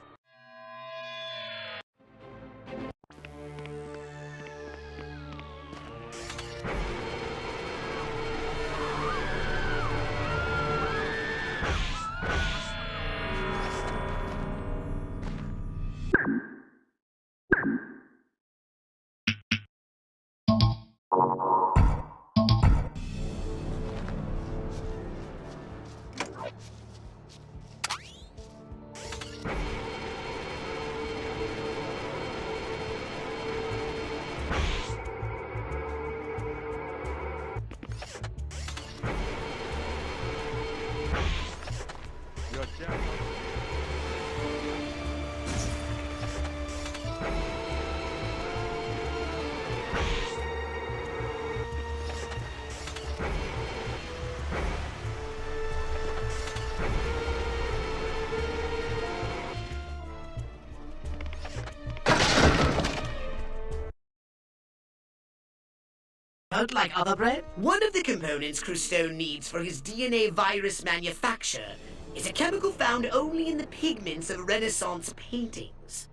hurt like other bread? One of the components Cousteau needs for his DNA virus manufacture is a chemical found only in the pigments of Renaissance paintings.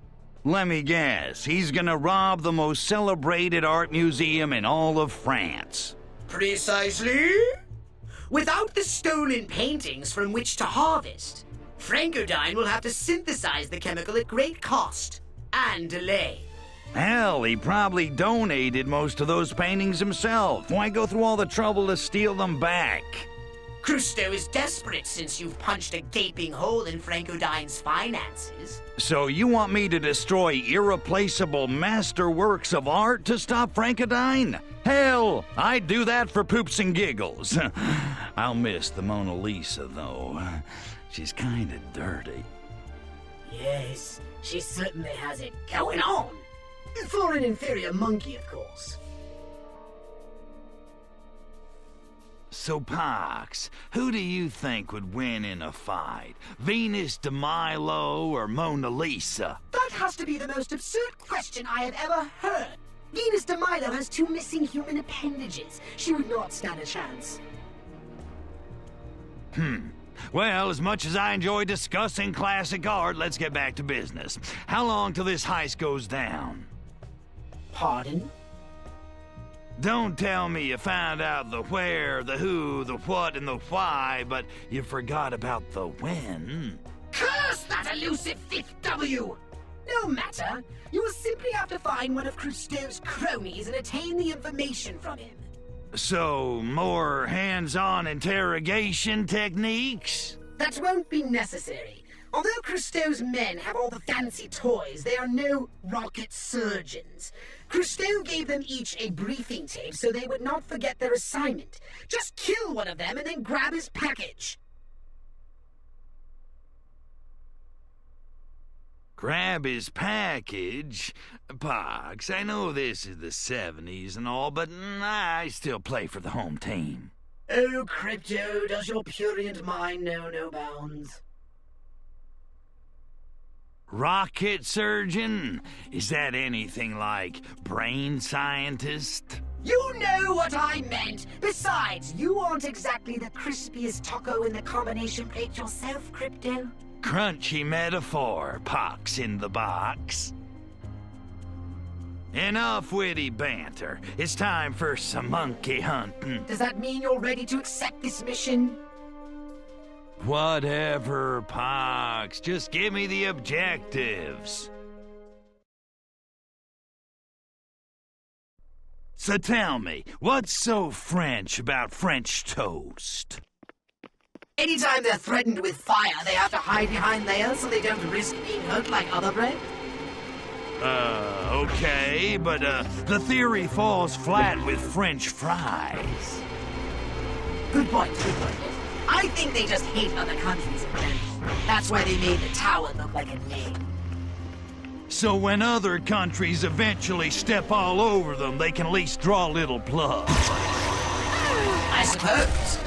Let me guess, he's gonna rob the most celebrated art museum in all of France. Precisely. Without the stolen paintings from which to harvest, Frankodyne will have to synthesize the chemical at great cost and delay. Hell, he probably donated most of those paintings himself. Why go through all the trouble to steal them back? Cousteau is desperate since you've punched a gaping hole in Frankodyne's finances. So you want me to destroy irreplaceable masterworks of art to stop Frankodyne? Hell, I'd do that for poops and giggles. I'll miss the Mona Lisa, though. She's kinda dirty. Yes, she certainly has it going on. For an inferior monkey, of course. So, Pox, who do you think would win in a fight? Venus de Milo or Mona Lisa? That has to be the most absurd question I have ever heard. Venus de Milo has 2 missing human appendages. She would not stand a chance. Well, as much as I enjoy discussing classic art, let's get back to business. How long till this heist goes down? Pardon? Don't tell me you found out the where, the who, the what, and the why, but you forgot about the when. Curse that elusive fifth W! No matter. You will simply have to find one of Cousteau's cronies and attain the information from him. So, more hands-on interrogation techniques? That won't be necessary. Although Cousteau's men have all the fancy toys, they are no rocket surgeons. Cousteau gave them each a briefing tape so they would not forget their assignment. Just kill one of them and then grab his package. Grab his package? Pox, I know this is the 70s and all, but I still play for the home team. Oh, Crypto, does your prurient mind know no bounds? Rocket surgeon? Is that anything like brain scientist? You know what I meant! Besides, you aren't exactly the crispiest taco in the combination plate yourself, Crypto. Crunchy metaphor, Pox in the box. Enough witty banter. It's time for some monkey hunting. Does that mean you're ready to accept this mission? Whatever, Pox. Just give me the objectives. So tell me, what's so French about French toast? Anytime they're threatened with fire, they have to hide behind layers so they don't risk being hurt like other bread? Okay, but the theory falls flat with French fries. Good point, good point. I think they just hate other countries in general. That's why they made the tower look like a name. So when other countries eventually step all over them, they can at least draw a little blood. I suppose.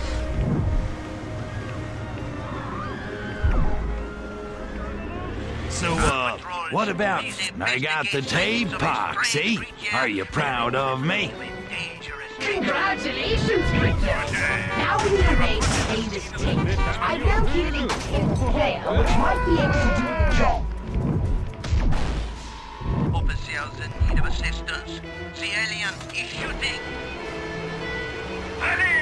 So, what about I got the tape, Pox, eh? Are you proud of me? Congratulations, Crypto! Now we need a way to pay this tape. I know here the 10th player, which might be able to do the job. Officers in need of assistance. The alien is shooting. Allez!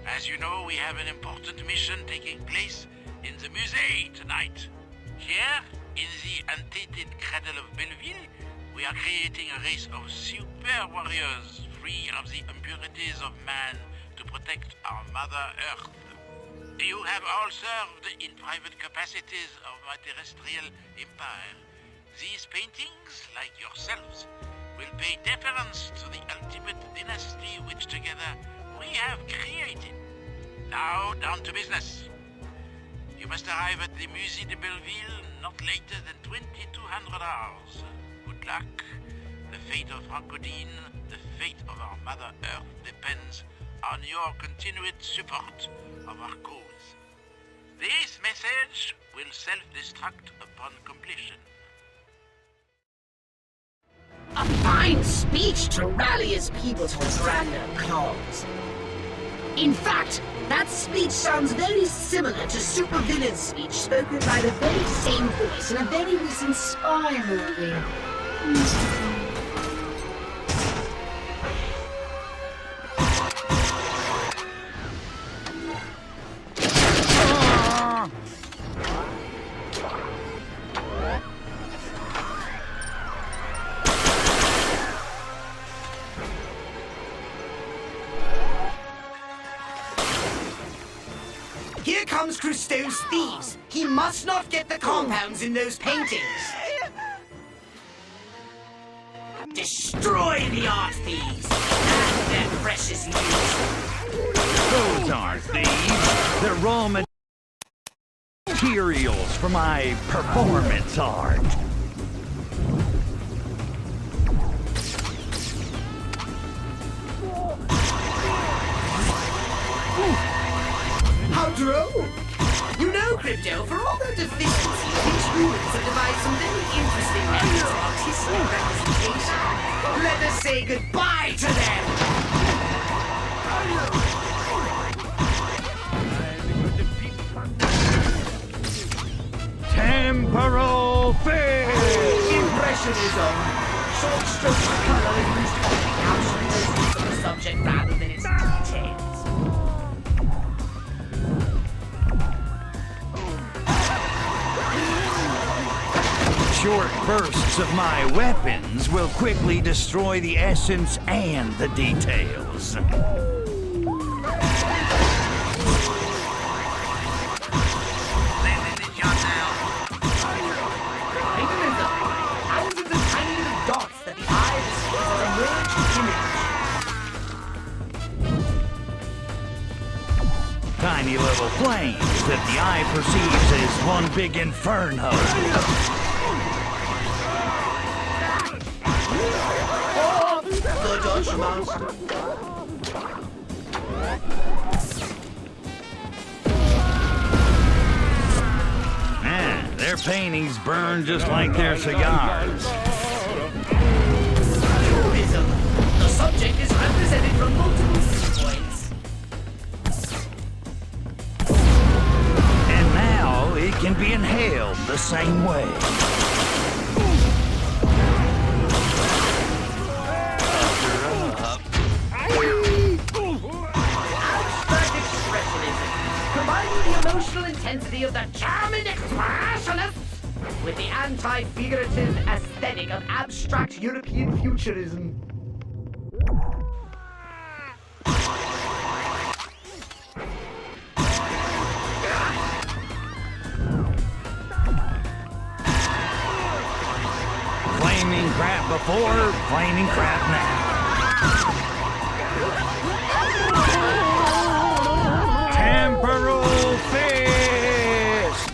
As you know, we have an important mission taking place in the Musée tonight. Here, in the untainted cradle of Belleville, we are creating a race of super warriors free of the impurities of man to protect our Mother Earth. You have all served in private capacities of my terrestrial empire. These paintings, like yourselves, will pay deference to the ultimate dynasty which together we have created. Now, down to business. You must arrive at the Musée de Belleville not later than 2200 hours. Good luck. The fate of Francodine, the fate of our Mother Earth depends on your continued support of our cause. This message will self-destruct upon completion. A fine speech to rally his people to a grander cause. In fact, that speech sounds very similar to supervillain's speech spoken by the very same voice in a very recent spy movie. Here comes Cousteau's thieves. He must not get the compounds in those paintings. Destroy the art thieves and their precious use. Those aren't thieves. They're raw materials for my performance art. How droll! You know, Crypto, for all their deficiencies, these humans have devised some very interesting methods of artistic representation. Let us say goodbye to them! Temporal fish! Impressionism! Short strokes of color used to capture the essence of the subject rather than its details. Short bursts of my weapons will quickly destroy the essence and the details. Thousands of tiny little dots that the eye sees as a merged image. Tiny little flames that the eye perceives as one big inferno. The Dutch monster. Man, their paintings burn just like their cigars. Tourism. The subject is represented from multiple viewpoints. And now it can be inhaled the same way. Combining the emotional intensity of the German expressionists with the anti-figurative aesthetic of abstract European futurism. Flaming crap before, flaming crap now. Temporal fist!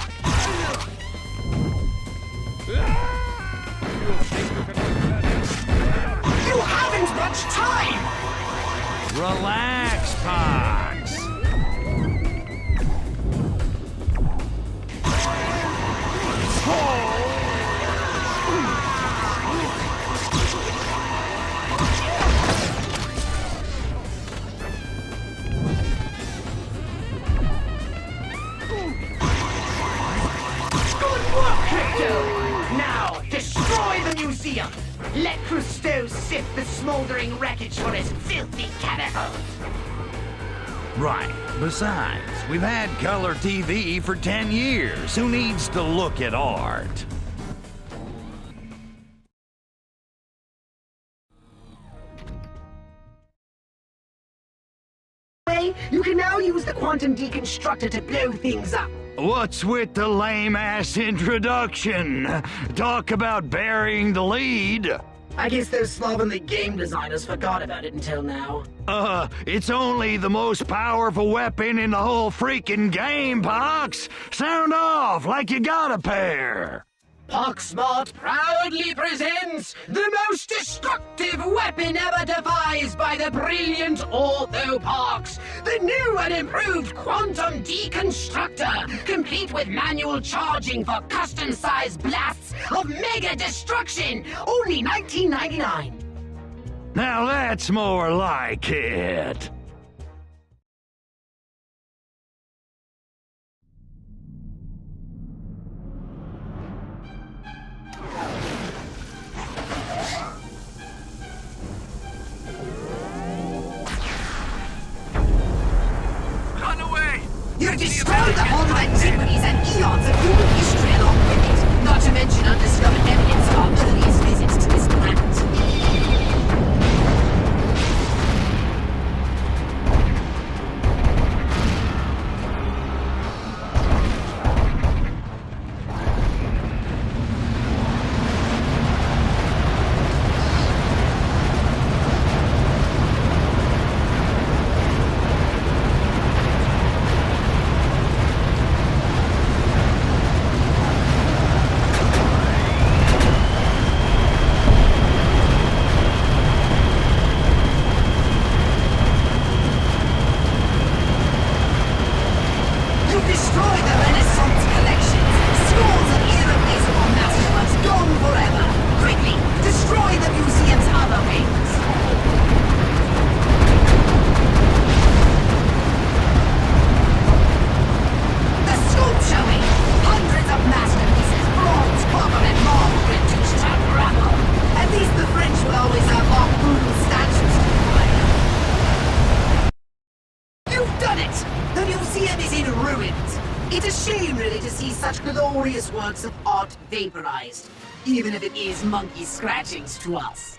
You haven't much time! Relax, Pox. Good work, Crypto! Now, destroy the museum! Let Cousteau sift the smoldering wreckage for his filthy catapult! Right. Besides, we've had color TV for 10 years. Who needs to look at art? Way see? You can now use the quantum deconstructor to blow things up. What's with the lame-ass introduction? Talk about burying the lead. I guess those slovenly game designers forgot about it until now. It's only the most powerful weapon in the whole freaking game, Pox! Sound off like you got a pair! Poxmart proudly presents the most destructive weapon ever devised by the brilliant Orthopox, the new and improved Quantum Deconstructor, complete with manual charging for custom-sized blasts of mega destruction, only $19.99. Now that's more like it. You destroyed the whole of antiquities and eons of human history along with it, not to mention undiscovered evidence of our earliest visits to this planet. Works of art vaporized, even if it is monkey scratchings to us.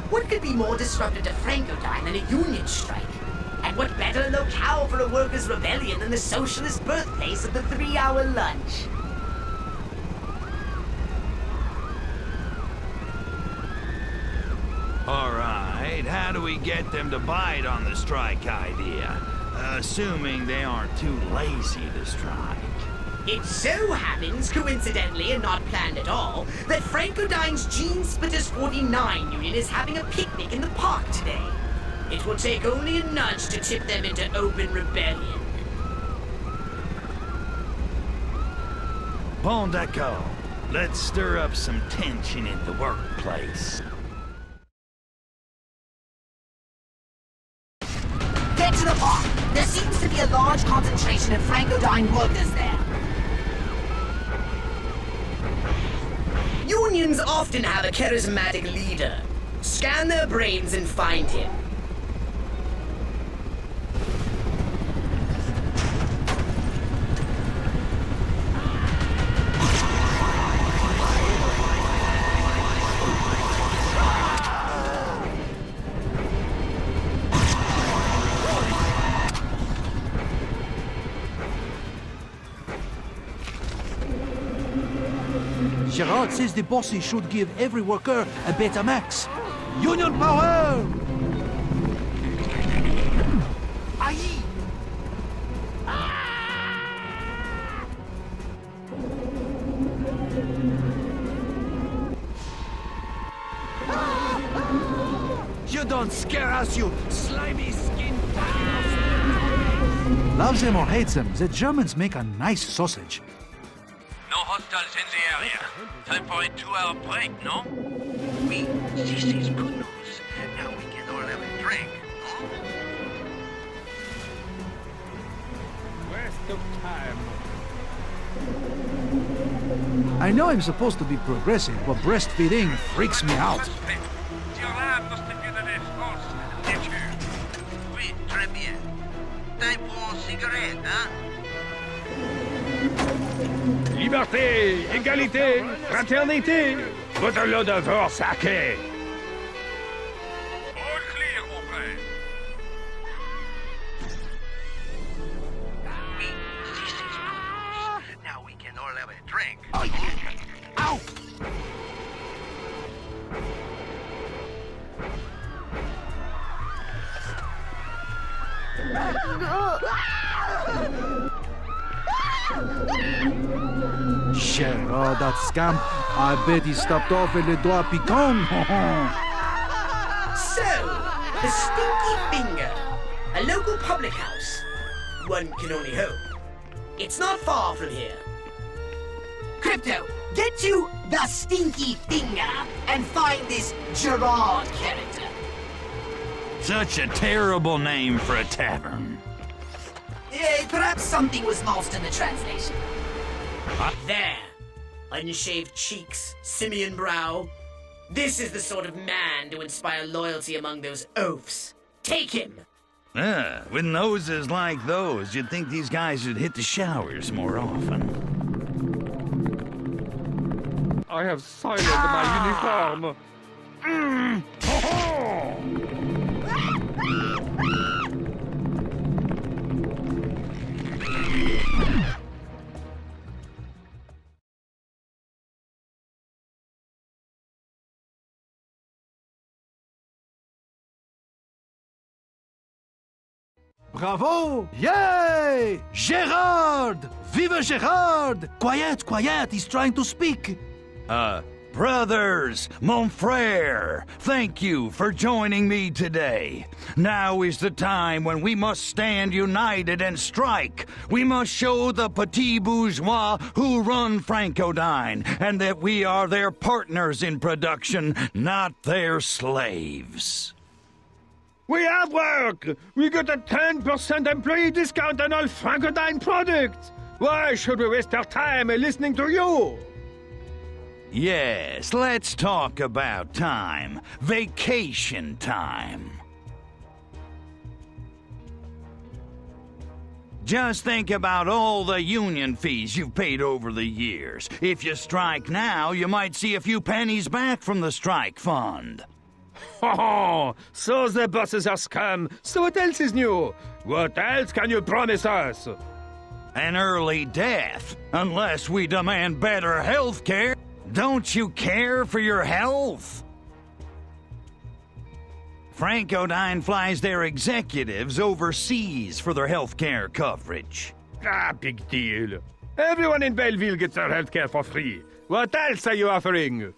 What could be more disruptive to Francodyne than a union strike? And what better locale for a workers' rebellion than the socialist birthplace of the 3-hour lunch? All right, how do we get them to bite on the strike idea? Assuming they aren't too lazy to strike. It so happens, coincidentally and not planned at all, that Francodyne's Gene Splitters 49 union is having a picnic in the park today. It will take only a nudge to tip them into open rebellion. Bon d'accord. Let's stir up some tension in the workplace. Get to the park. There seems to be a large concentration of Francodyne workers there. Unions often have a charismatic leader. Scan their brains and find him. Gerard says the bosses should give every worker a Betamax. Union power! Aye! You don't scare us, you slimy skin bastard! Loves them or hates them, the Germans make a nice sausage. No hostiles in the area. Time for a 2-hour break, no? Oui, this is good news. Now we can all have a drink, no? Waste of time. I know I'm supposed to be progressive, but breastfeeding freaks me out. Oui, très bien. Time for a cigarette, hein? Liberté, égalité, fraternité. What a load of horse sacré. All clear, mon frère. Oui, this is good news. Now we can all have a drink. Oh, yeah. Ow! Gerard, that scamp. I bet he stopped off at Le Doigt Piquant. So, the Stinky Finger, a local public house. One can only hope. It's not far from here. Crypto, get to the Stinky Finger and find this Gerard character. Such a terrible name for a tavern. Perhaps something was lost in the translation. There. Unshaved cheeks, simian brow. This is the sort of man to inspire loyalty among those oafs. Take him! With noses like those, you'd think these guys would hit the showers more often. I have soiled my uniform. Bravo! Yay! Gerard! Vive Gerard! Quiet, quiet, he's trying to speak. Brothers, mon frère, thank you for joining me today. Now is the time when we must stand united and strike. We must show the petit bourgeois who run Francodyne, and that we are their partners in production, not their slaves. We have work! We got a 10% employee discount on all Francodyne products! Why should we waste our time listening to you? Yes, let's talk about time. Vacation time. Just think about all the union fees you've paid over the years. If you strike now, you might see a few pennies back from the strike fund. Oh, so the bosses are scum. So what else is new? What else can you promise us? An early death, unless we demand better health care. Don't you care for your health? Francodyne flies their executives overseas for their health care coverage. Ah, big deal. Everyone in Belleville gets their health care for free. What else are you offering?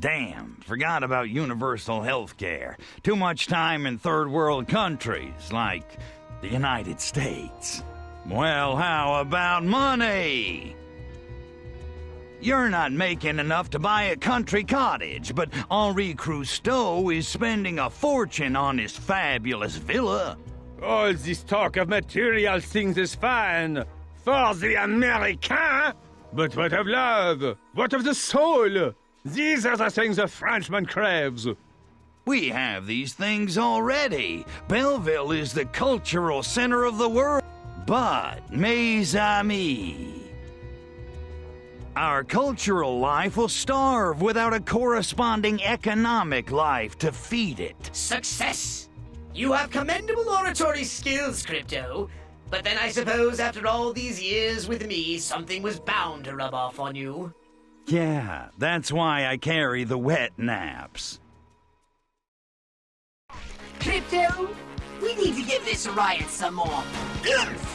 Damn, forgot about universal health care. Too much time in third world countries like the United States. Well, how about money? You're not making enough to buy a country cottage, but Henri Crusteau is spending a fortune on his fabulous villa. All this talk of material things is fine for the American, but what of love? What of the soul? These are the things a Frenchman craves. We have these things already. Belleville is the cultural center of the world. But, mes amis, our cultural life will starve without a corresponding economic life to feed it. Success! You have commendable oratory skills, Crypto. But then I suppose after all these years with me, something was bound to rub off on you. Yeah, that's why I carry the wet naps. Crypto, we need to give this riot some more oomph!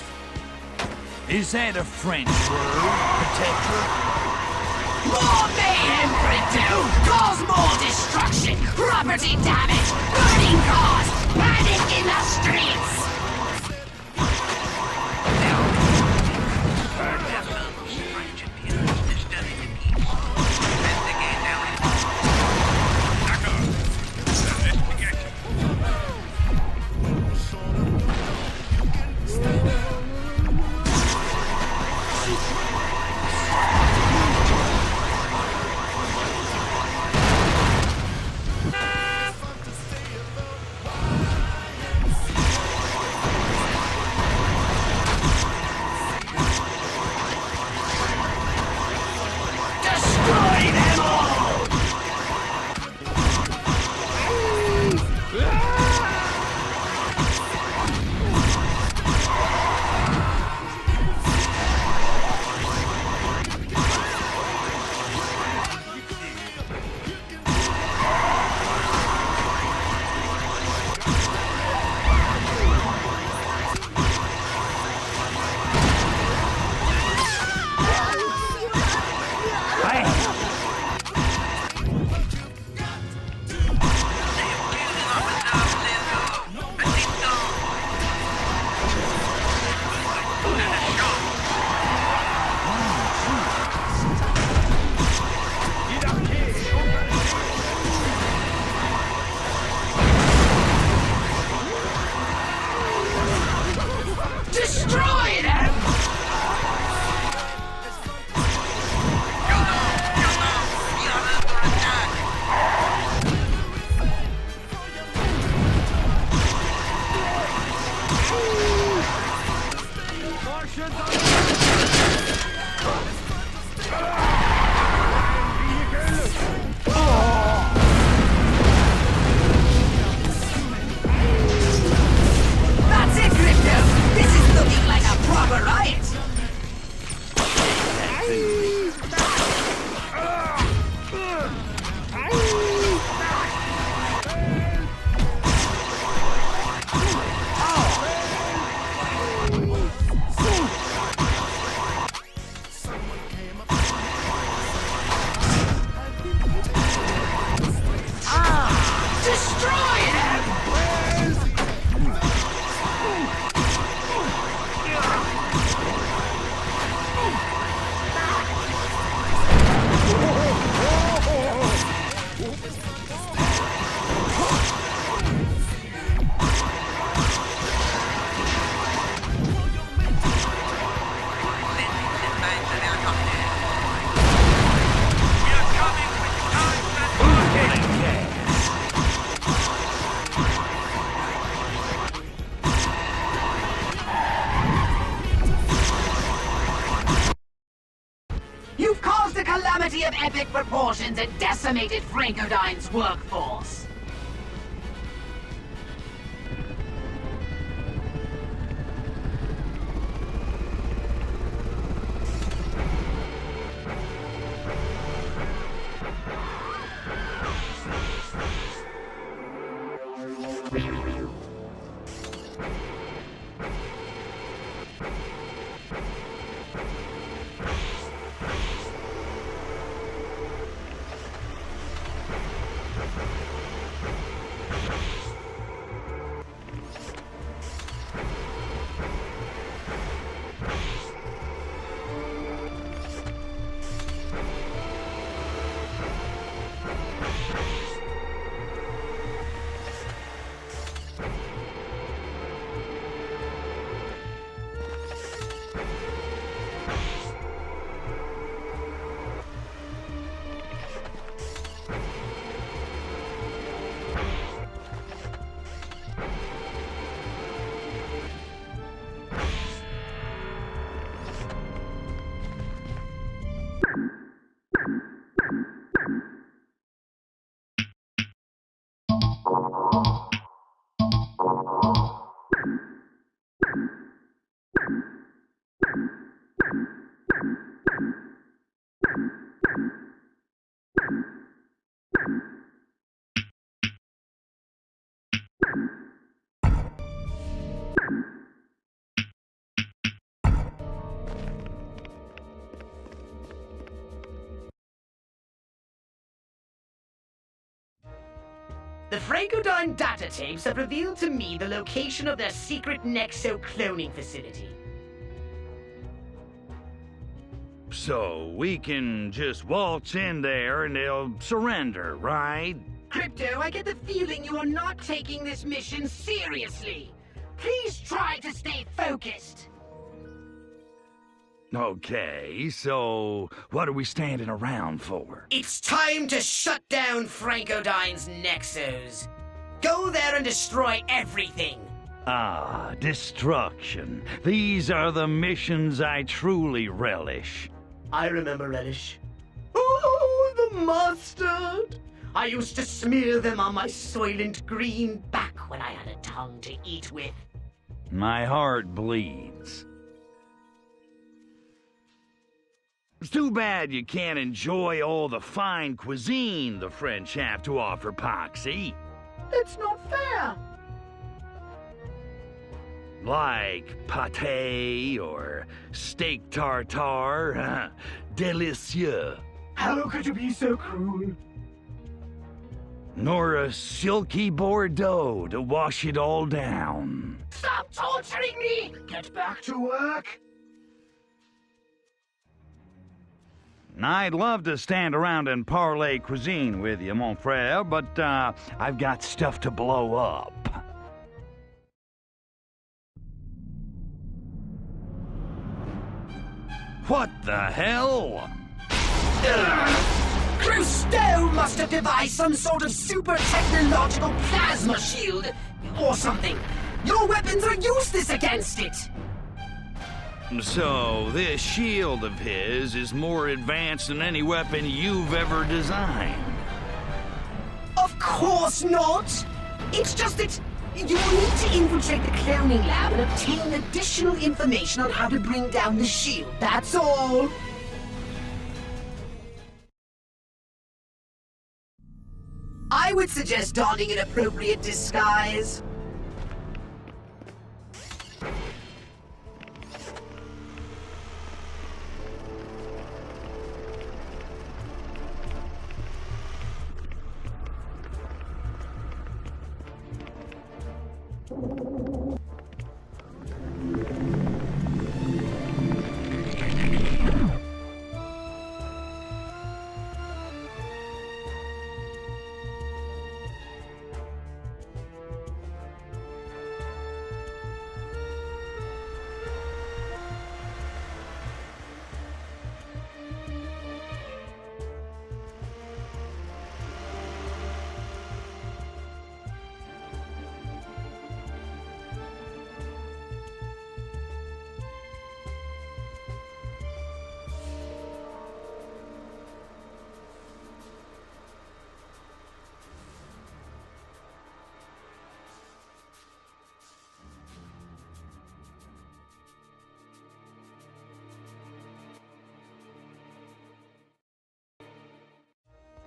Is that a French word, Protector? More mayhem, Crypto! Cause more destruction! Property damage! Burning cars! Panic in the streets! Calamity of epic proportions and decimated Francodyne's workforce. The Francodyne data tapes have revealed to me the location of their secret Nexo cloning facility. So we can just waltz in there and they'll surrender, right? Crypto, I get the feeling you are not taking this mission seriously. Please try to stay focused. Okay, so what are we standing around for? It's time to shut down Francodyne's Nexos. Go there and destroy everything. Ah, destruction. These are the missions I truly relish. I remember relish. Oh, the mustard! I used to smear them on my Soylent Green back when I had a tongue to eat with. My heart bleeds. It's too bad you can't enjoy all the fine cuisine the French have to offer, Poxy. It's not fair. Like pâté or steak tartare. Delicieux. How could you be so cruel? Nor a silky Bordeaux to wash it all down. Stop torturing me! Get back to work! I'd love to stand around and parlay cuisine with you, mon frère, but I've got stuff to blow up. What the hell? Cousteau must have devised some sort of super technological plasma shield, or something. Your weapons are useless against it! So, this shield of his is more advanced than any weapon you've ever designed. Of course not! It's just that you will need to infiltrate the cloning lab and obtain additional information on how to bring down the shield, that's all! I would suggest donning an appropriate disguise.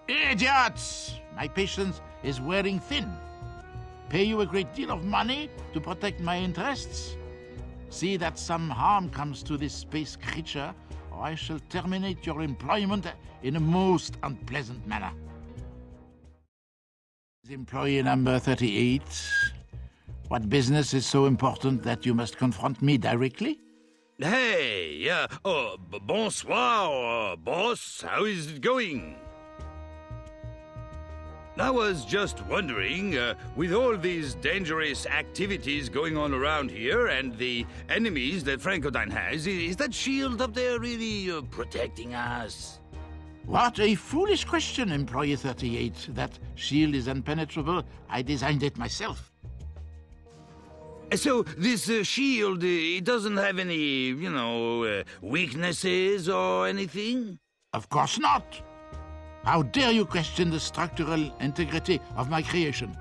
Idiots! My patience is wearing thin. Pay you a great deal of money to protect my interests? See that some harm comes to this space creature, or I shall terminate your employment in a most unpleasant manner. Employee number 38. What business is so important that you must confront me directly? Hey, bonsoir, boss. How is it going? I was just wondering, with all these dangerous activities going on around here and the enemies that Francodyne has, is that shield up there really protecting us? What a foolish question, Employee 38. That shield is impenetrable. I designed it myself. So, this shield, it doesn't have any, weaknesses or anything? Of course not. How dare you question the structural integrity of my creation?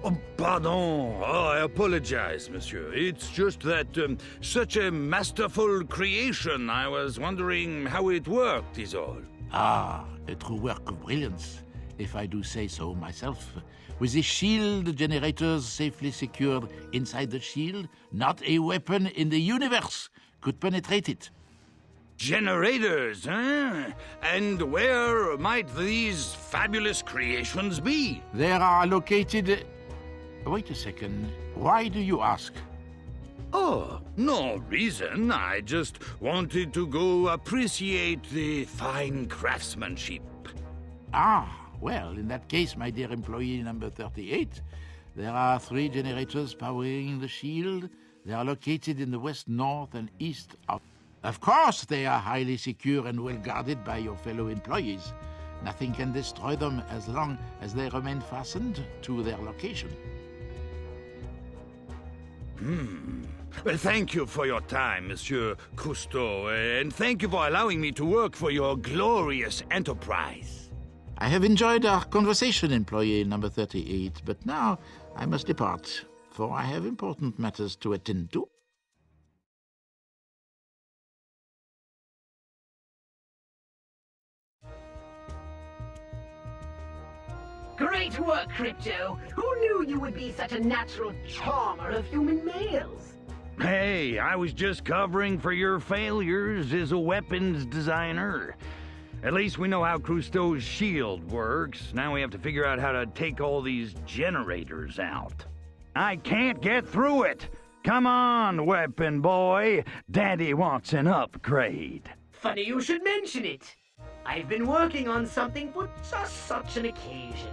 Oh, pardon. Oh, I apologize, monsieur. It's just that such a masterful creation, I was wondering how it worked, is all. Ah, a true work of brilliance, if I do say so myself. With the shield generators safely secured inside the shield, not a weapon in the universe could penetrate it. Generators, huh? And where might these fabulous creations be? They are located... Wait a second. Why do you ask? Oh, no reason. I just wanted to go appreciate the fine craftsmanship. Ah, well, in that case, my dear employee number 38, there are 3 generators powering the shield. They are located in the west, north, and east Of course, they are highly secure and well guarded by your fellow employees. Nothing can destroy them as long as they remain fastened to their location. Well, thank you for your time, Monsieur Cousteau, and thank you for allowing me to work for your glorious enterprise. I have enjoyed our conversation, employee number 38, but now I must depart, for I have important matters to attend to. Great work, Crypto! Who knew you would be such a natural charmer of human males? Hey, I was just covering for your failures as a weapons designer. At least we know how Cousteau's shield works. Now we have to figure out how to take all these generators out. I can't get through it! Come on, weapon boy! Daddy wants an upgrade. Funny you should mention it. I've been working on something for just such an occasion.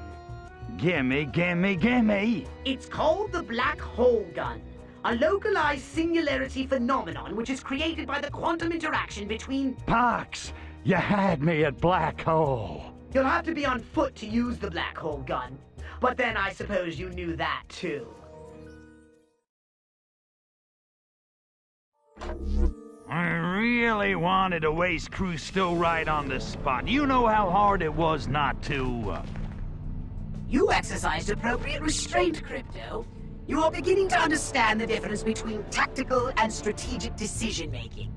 Gimme, gimme, gimme! It's called the Black Hole Gun, a localized singularity phenomenon which is created by the quantum interaction between... Pox! You had me at black hole. You'll have to be on foot to use the Black Hole Gun, but then I suppose you knew that too. I really wanted to waste Cousteau right on the spot. You know how hard it was not to... You exercised appropriate restraint, Crypto. You are beginning to understand the difference between tactical and strategic decision-making.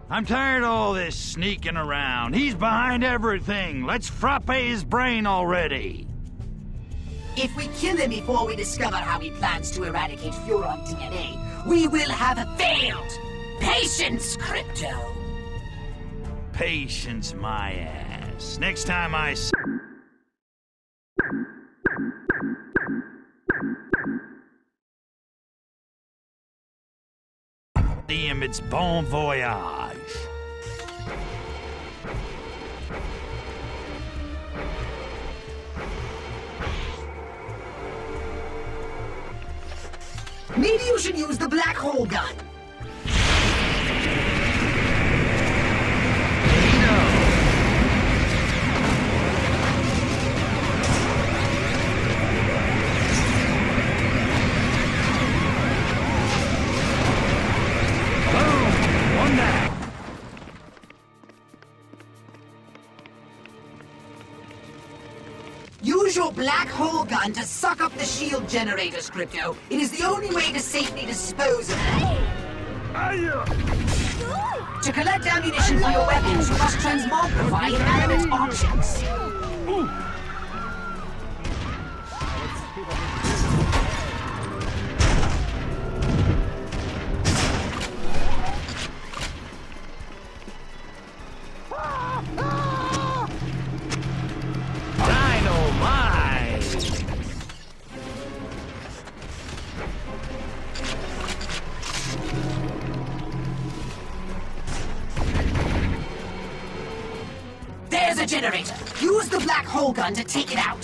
I'm tired of all this sneaking around. He's behind everything. Let's frappe his brain already. If we kill him before we discover how he plans to eradicate Furon DNA, we will have failed! Patience, Crypto! Patience, my ass. Next time I... him, it's bon voyage. Maybe you should use the Black Hole Gun. Use your Black Hole Gun to suck up the shield generators, Crypto. It is the only way to safely dispose of them. To collect ammunition for your weapons, you must transmogrify inanimate objects. a generator. Use the black hole gun to take it out.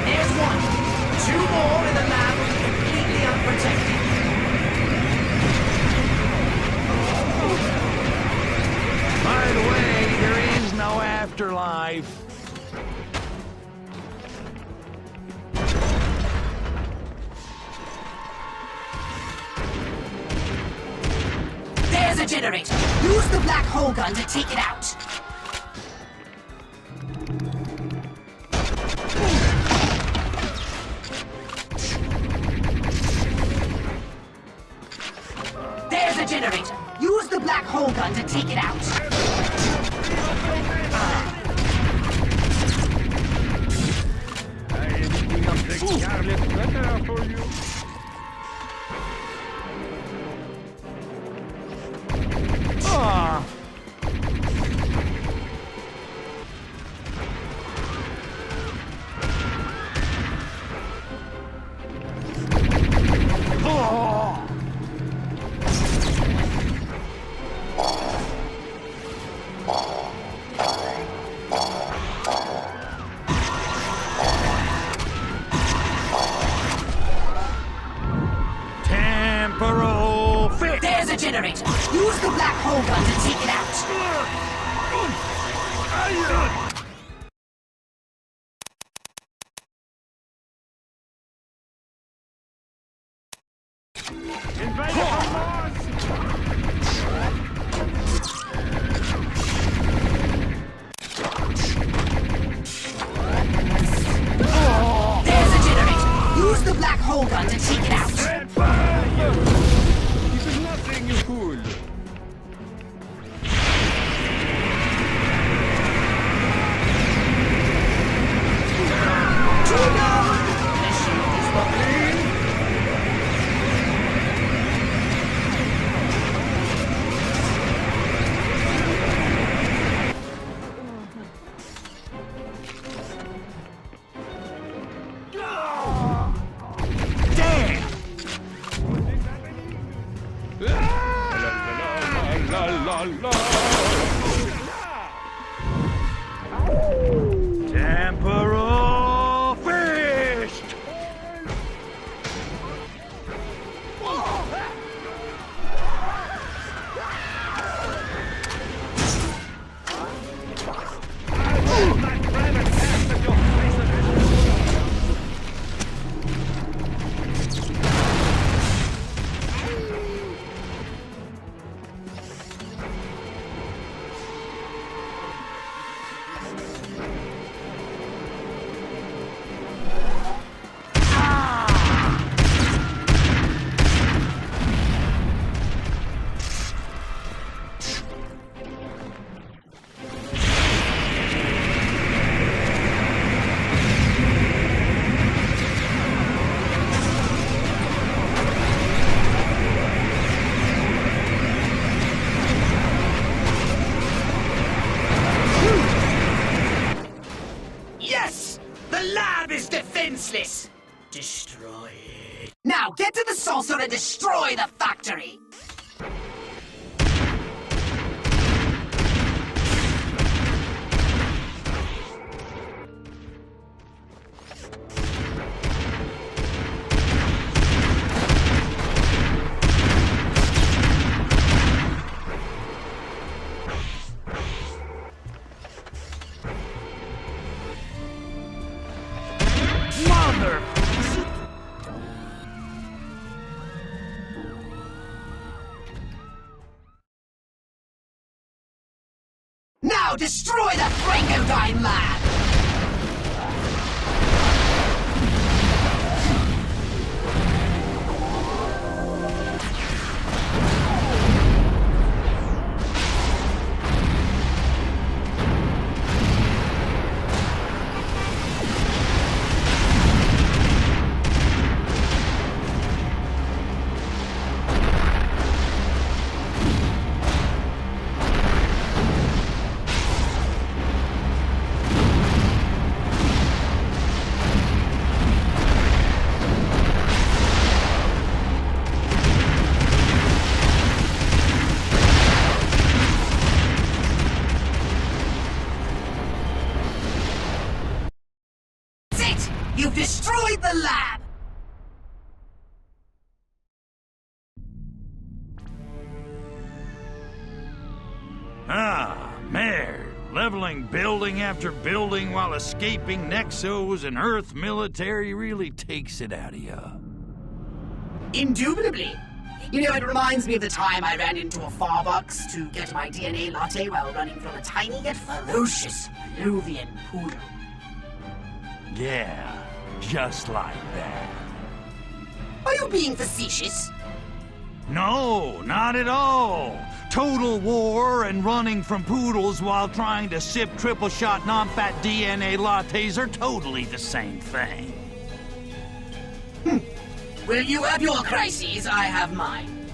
There's one. 2 more in the lab, completely unprotected. By the way, there is no afterlife. There's a generator. Use the black hole gun to take it out. There's a generator. Use the black hole gun to take it out. Temporal fit. There's a generator. Use the black hole gun to take it out. There's a generator. Use the black hole gun to take it out. It is nothing, you fool. Temporal fist. Yes! The lab is defenseless! Destroy it. Now get to the saucer and destroy the factory! Mother. Now destroy the Frankenstein lab! Ah, Mayor. Leveling building after building while escaping Nexos and Earth military really takes it out of you. Indubitably. You know, it reminds me of the time I ran into a Farbox to get my DNA latte while running from a tiny yet ferocious Luvian poodle. Yeah, just like that. Are you being facetious? No, not at all. Total war and running from poodles while trying to sip triple-shot non-fat DNA lattes are totally the same thing. Well, you have your crises, I have mine.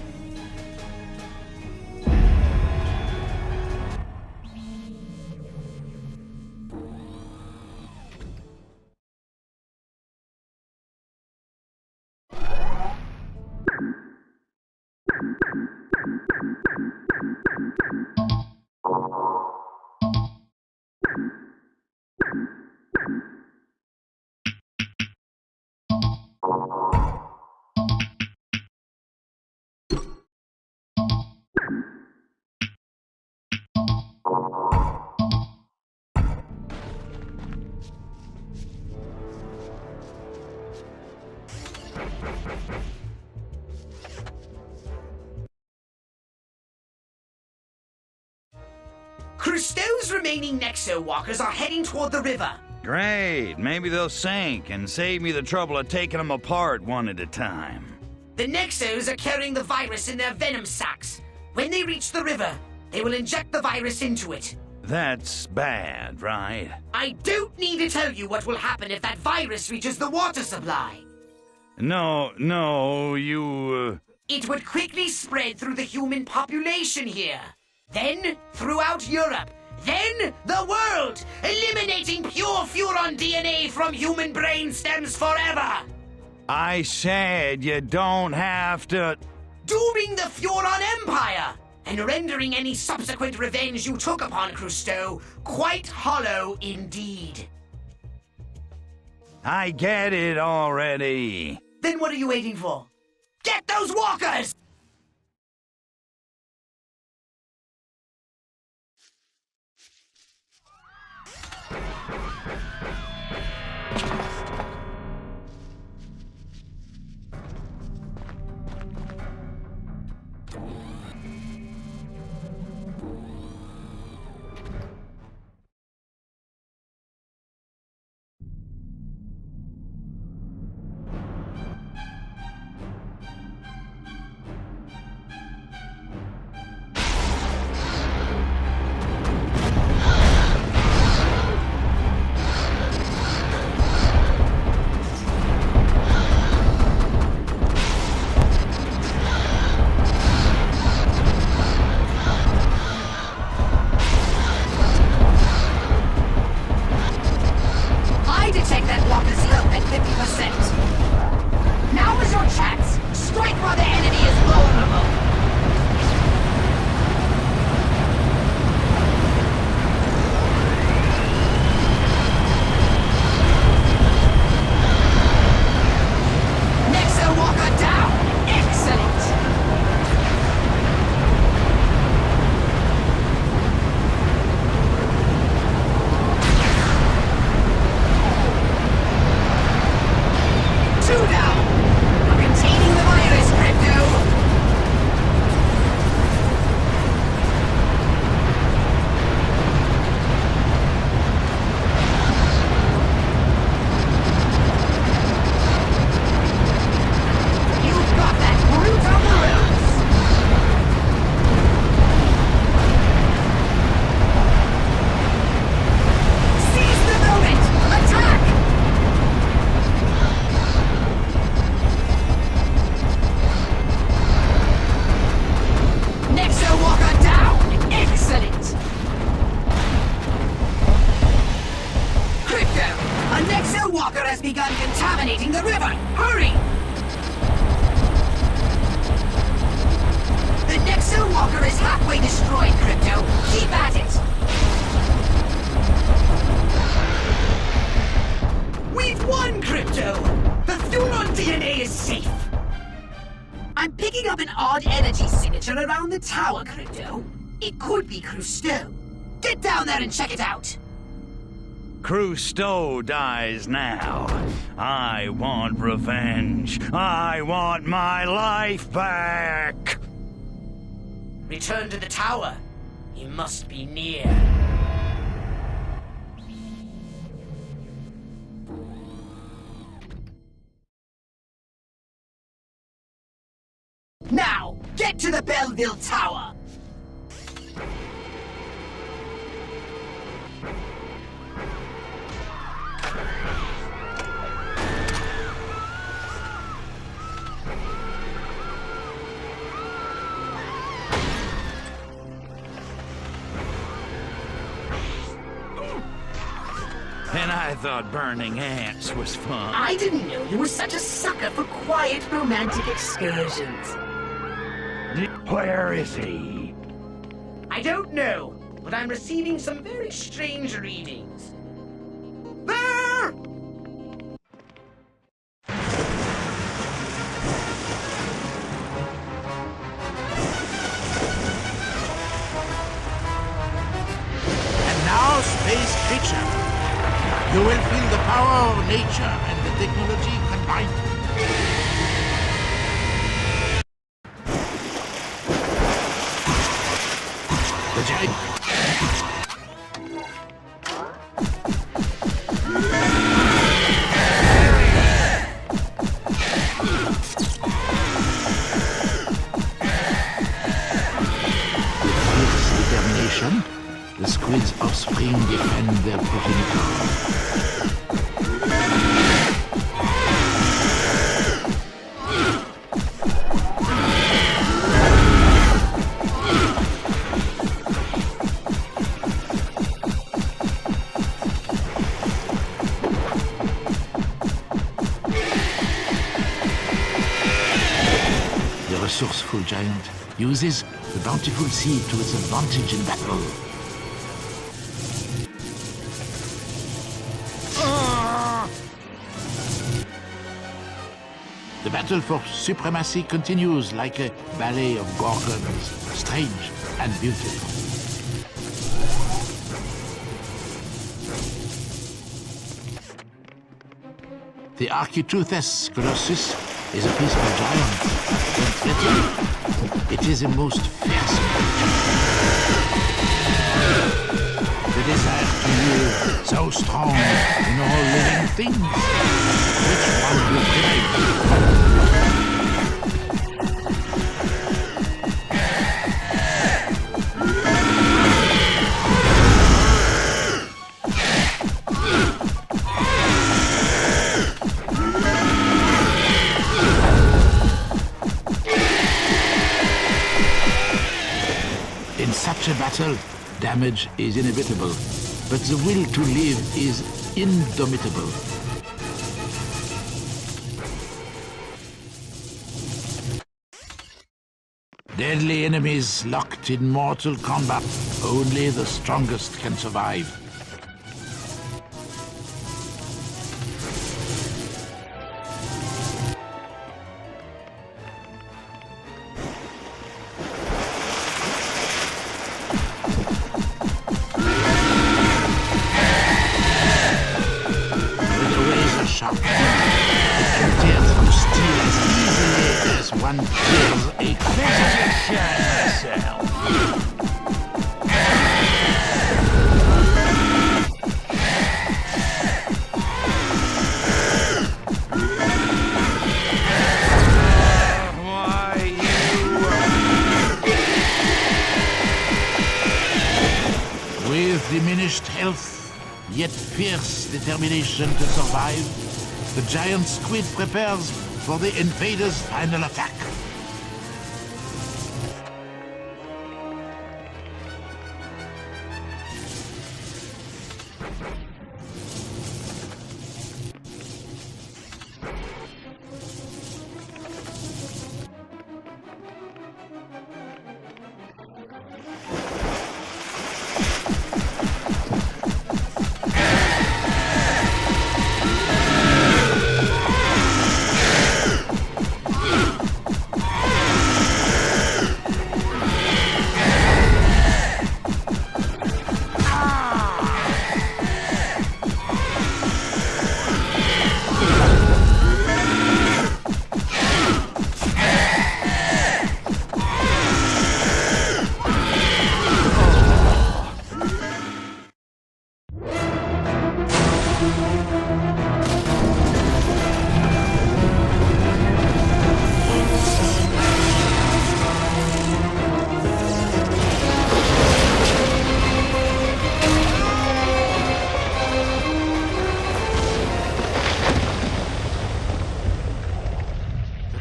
Christo's remaining Nexo Walkers are heading toward the river. Great, maybe they'll sink and save me the trouble of taking them apart one at a time. The Nexos are carrying the virus in their venom sacs. When they reach the river, they will inject the virus into it. That's bad, right? I don't need to tell you what will happen if that virus reaches the water supply. No, you... It would quickly spread through the human population here. Then throughout Europe. Then the world, eliminating pure Furon DNA from human brain stems forever. I said you don't have to... Dooming the Furon Empire and rendering any subsequent revenge you took upon Christo quite hollow indeed. I get it already. Then what are you waiting for? Get those walkers! contaminating the river! Hurry! The Nexo Walker is halfway destroyed, Crypto. Keep at it! We've won, Crypto! The Furon DNA is safe! I'm picking up an odd energy signature around the tower, Crypto. It could be Cousteau. Get down there and check it out! Cousteau dies now. I want revenge. I want my life back! Return to the tower. He must be near. Now, get to the Belleville Tower! And I thought burning ants was fun. I didn't know you were such a sucker for quiet, romantic excursions. Where is he? I don't know, but I'm receiving some very strange readings. There! And now, space creature. You will feel the power of nature and the technology combined. The giant. With fierce determination, the squid's offspring defend their progenitor. The resourceful giant uses the bountiful sea to its advantage in battle. The battle for supremacy continues like a ballet of gorgons, strange and beautiful. The Architeuthis colossus is a peaceful giant. When threatened, it is a most fearsome creature. The desire to live so strong in all living things. Which one will prevail? In such a battle, damage is inevitable, but the will to live is indomitable. Deadly enemies locked in mortal combat. Only the strongest can survive. Sharp. It can tear through steel as easily as one tears a With diminished health, yet fierce determination to survive, the giant squid prepares for the invader's final attack.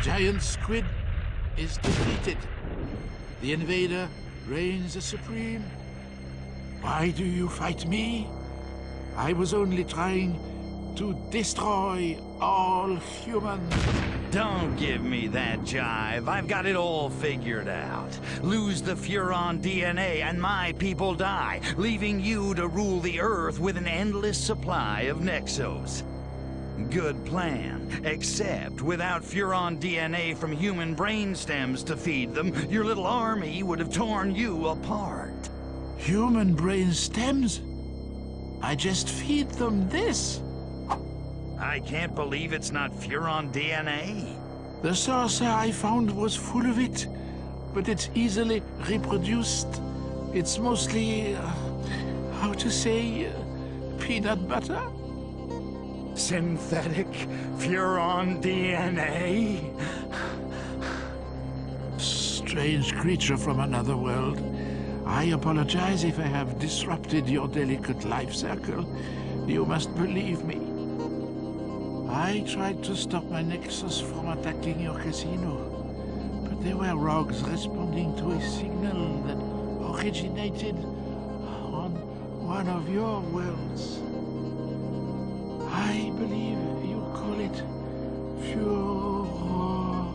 giant squid is defeated. The invader reigns supreme. Why do you fight me? I was only trying to destroy all humans. Don't give me that jive. I've got it all figured out. Lose the Furon DNA and my people die, leaving you to rule the Earth with an endless supply of Nexos. Good plan, except without Furon DNA from human brain stems to feed them, your little army would have torn you apart. Human brain stems? I just feed them this. I can't believe it's not Furon DNA. The saucer I found was full of it, but it's easily reproduced. It's mostly, how to say, peanut butter? Synthetic Furon DNA? Strange creature from another world. I apologize if I have disrupted your delicate life circle. You must believe me. I tried to stop my Nexus from attacking your casino, but they were rogues responding to a signal that originated on one of your worlds. I believe you call it Furon.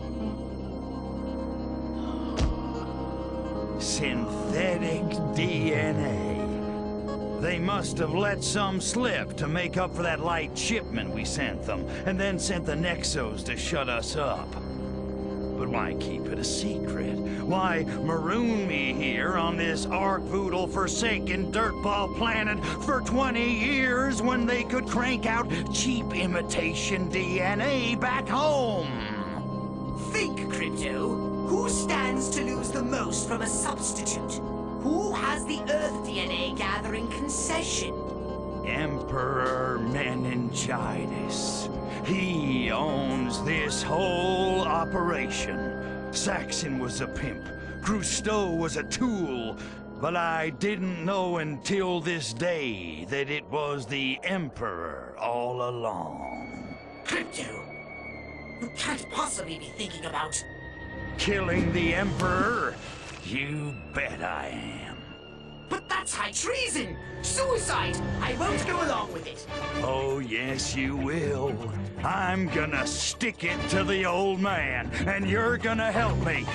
Synthetic DNA. They must have let some slip to make up for that light shipment we sent them, and then sent the Nexos to shut us up. But why keep it a secret? Why maroon me here on this arc-voodle forsaken dirtball planet for 20 years when they could crank out cheap imitation DNA back home? Think, Crypto. Who stands to lose the most from a substitute? Who has the Earth DNA gathering concession? Emperor Meningitis. He owns this whole operation. Saxon was a pimp. Crusteau was a tool. But I didn't know until this day that it was the Emperor all along. Crypto, you can't possibly be thinking about Killing the Emperor? You bet I am. But that's high treason! Suicide! I won't go along with it! Oh, yes, you will. I'm gonna stick it to the old man, and you're gonna help me.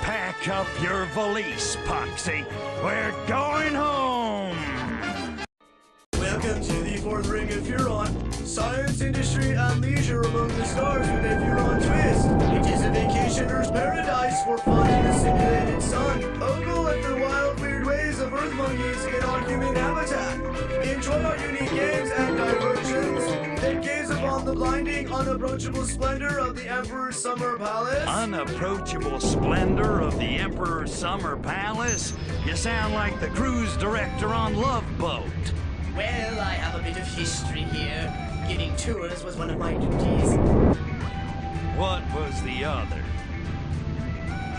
Pack up your valise, Poxy. We're going home! Welcome to the fourth ring of Furon. Science, industry, and leisure among the stars with a Furon twist. It is a vacationer's paradise for fun in the simulated sun. Ogle at the wild, weird ways of Earth monkeys in our human habitat. Enjoy our unique games and diversions. Then gaze upon the blinding, unapproachable splendor of the Emperor's Summer Palace. Unapproachable splendor of the Emperor's Summer Palace? You sound like the cruise director on Love Boat. Well, I have a bit of history here. Giving tours was one of my duties. What was the other?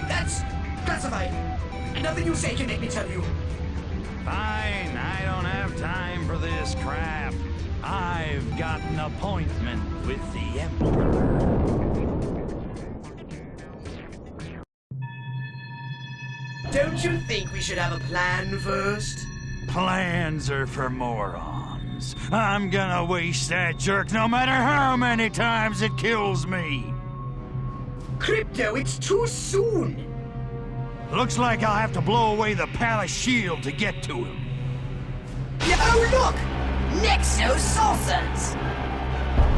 That's classified. And nothing you say can make me tell you. Fine, I don't have time for this crap. I've got an appointment with the Emperor. Don't you think we should have a plan first? Plans are for morons. I'm gonna waste that jerk no matter how many times it kills me. Crypto, it's too soon. Looks like I'll have to blow away the palace shield to get to him. Oh, look! Nexo saucers!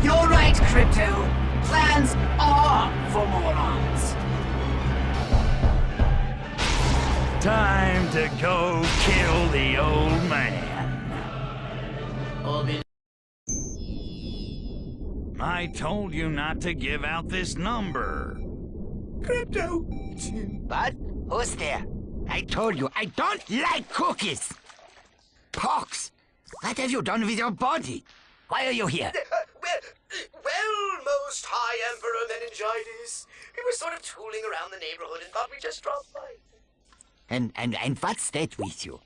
You're right, Crypto. Plans are for morons. Time to go kill the old man. I told you not to give out this number. Crypto! What? Who's there? I told you, I don't like cookies! Pox! What have you done with your body? Why are you here? Well, most high Emperor Meningitis. We were sort of tooling around the neighborhood and thought we'd just drop by. And what's that with you?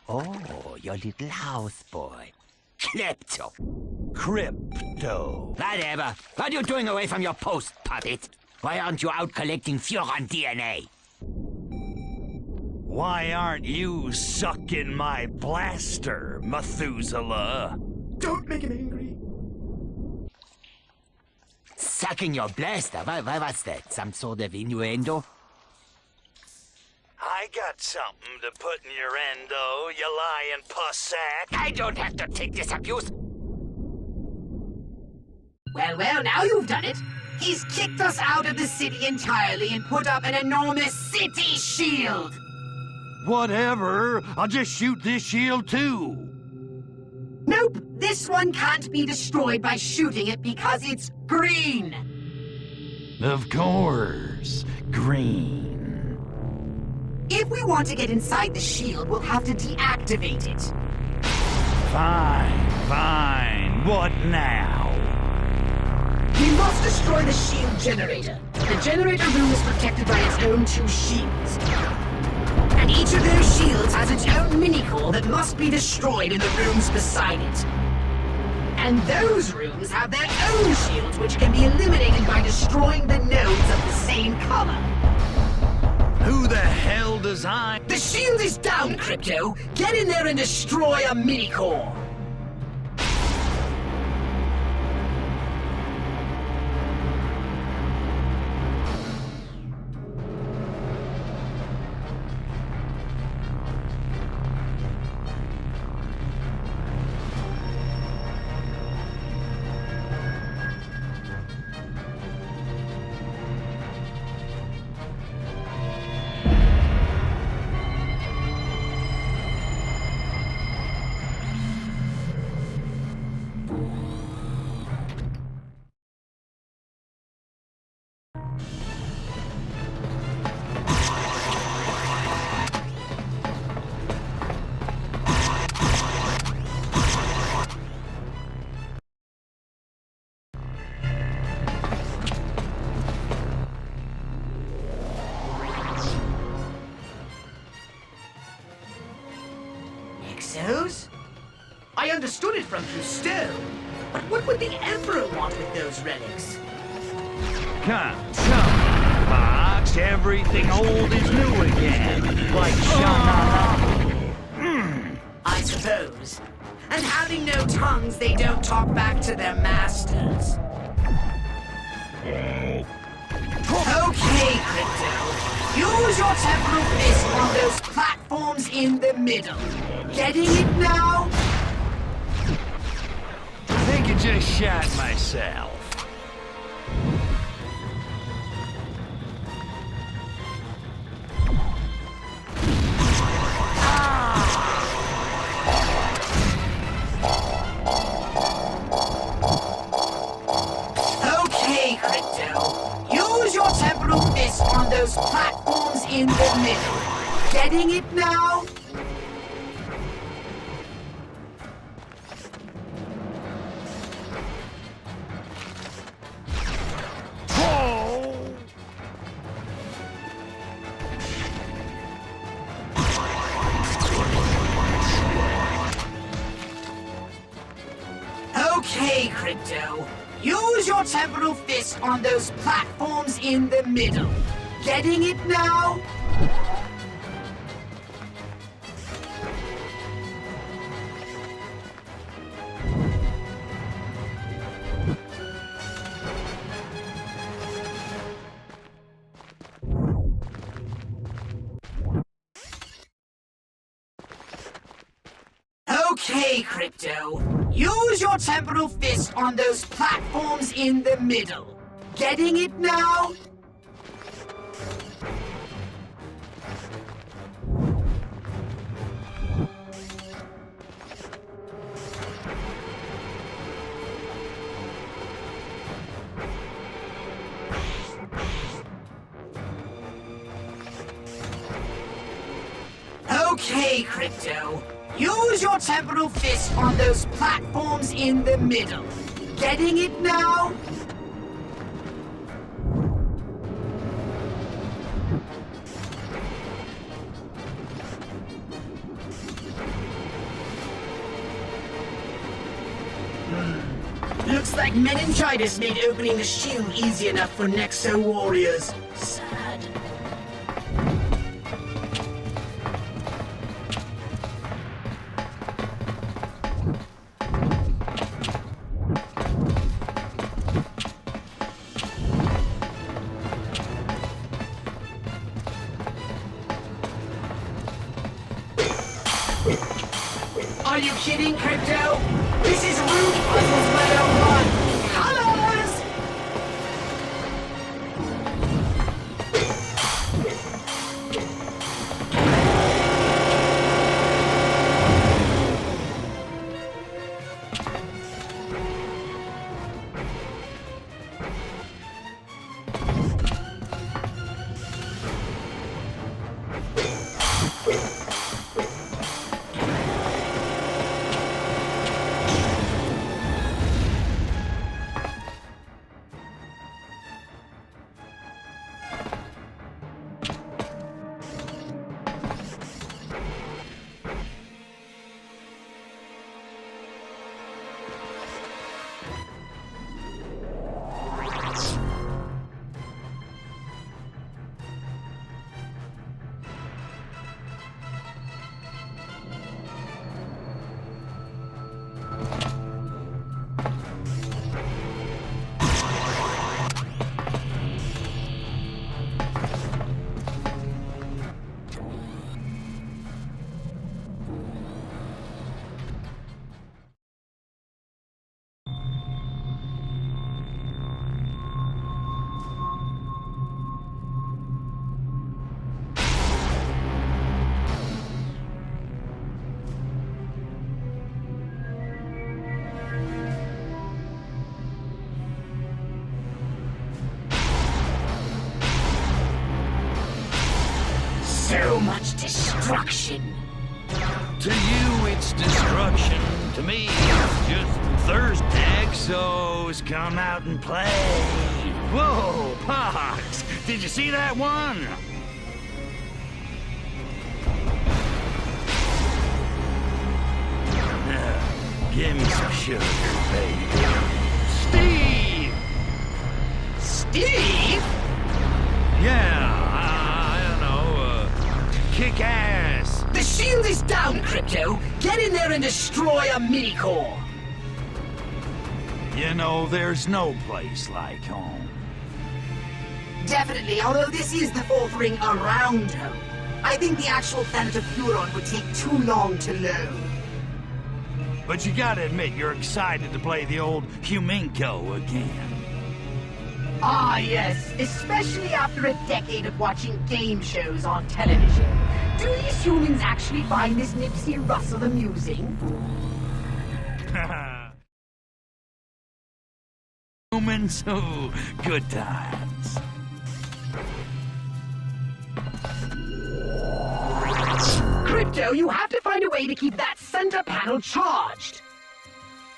Oh, your little houseboy. Klepto. Crypto. Whatever. What are you doing away from your post, puppet? Why aren't you out collecting Furon DNA? Why aren't you sucking my blaster, Methuselah? Don't make him angry. Sucking your blaster? What's that? Some sort of innuendo? I got something to put in your endo, you lying puss sack. I don't have to take this abuse. Well, well, now you've done it. He's kicked us out of the city entirely and put up an enormous city shield. Whatever. I'll just shoot this shield too. Nope, this one can't be destroyed by shooting it because it's green. Of course. Green. If we want to get inside the shield, we'll have to deactivate it. Fine, fine. What now? We must destroy the shield generator. The generator room is protected by its own 2 shields. And each of those shields has its own mini-core that must be destroyed in the rooms beside it. And those rooms have their own shields, which can be eliminated by destroying the nodes of the same color. Who the hell designed... The shield is down, Crypto! Get in there and destroy a mini-core! Exos? I understood it from Cousteau, but what would the Emperor want with those relics? Come, Pox, everything old is new again. Like Sha-na-na. I suppose. And having no tongues, they don't talk back to their masters. Okay, Crypto. Use your temporal fist on those platforms in the middle. Getting it now? I think I just shot myself. Okay, Crypto. Use your temporal fist on those platforms in the middle. Getting it now? Okay, Crypto. Use your temporal fist on those platforms in the middle. Getting it now? Okay, Crypto. Use your temporal fist on those platforms in the middle. Getting it now? Okay, Crypto. Use your temporal fist on those platforms in the middle. Getting it now? Looks like meningitis made opening the shield easy enough for Nexo warriors. Sad. Are you kidding, Crypto? This is Room Puzzles 101! Colors! So much destruction. To you, it's destruction. To me, it's just thirst. Exos, come out and play. Whoa, Pox! Did you see that one? Give me some sugar, baby. Steve! Steve? Yeah, kick ass! The shield is down, Crypto! Get in there and destroy a mini-core! You know, there's no place like home. Definitely, although this is the fourth ring around home. I think the actual planet of Furon would take too long to load. But you gotta admit, you're excited to play the old Huminko again. Ah, yes, especially after a decade of watching game shows on television. Do these humans actually find this Nipsey Russell amusing? Humans, oh, good times. Crypto, you have to find a way to keep that center panel charged.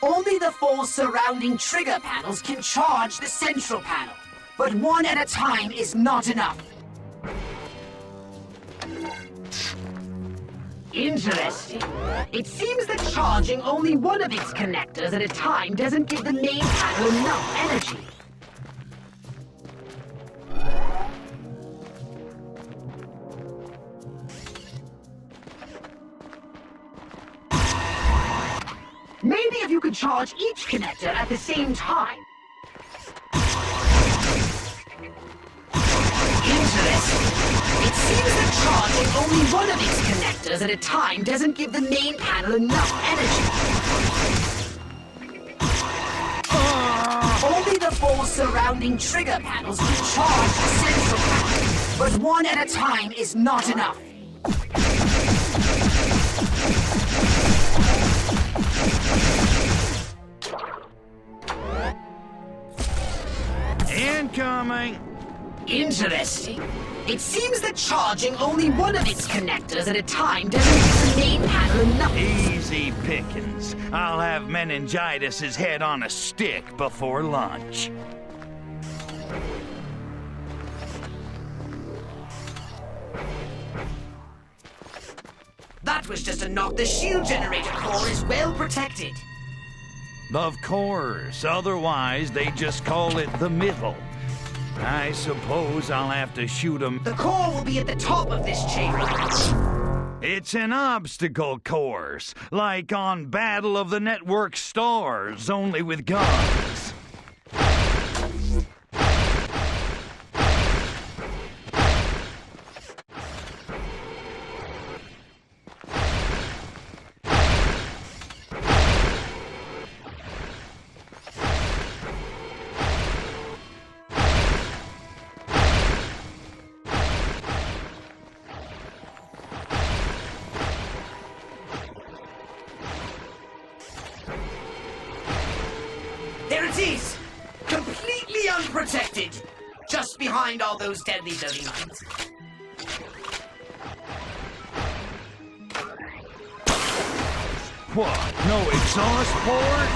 Only the 4 surrounding trigger panels can charge the central panel, but one at a time is not enough. Interesting. It seems that charging only one of its connectors at a time doesn't give the main panel enough energy. Maybe if you could charge each connector at the same time. Interesting. It seems that charging only one of its connectors at a time doesn't give the main panel enough energy. Only the 4 surrounding trigger panels can charge the central panel, but one at a time is not enough. Incoming! Interesting. It seems that charging only one of its connectors at a time doesn't give the main panel enough. Easy pickings. I'll have meningitis' head on a stick before lunch. That was just a knock. The shield generator core is well protected. Of course, otherwise they just call it the middle. I suppose I'll have to shoot 'em. The core will be at the top of this chamber. It's an obstacle course, like on Battle of the Network Stars, only with guns. There it is! Completely unprotected! Just behind all those deadly loading lines. What? No exhaust port?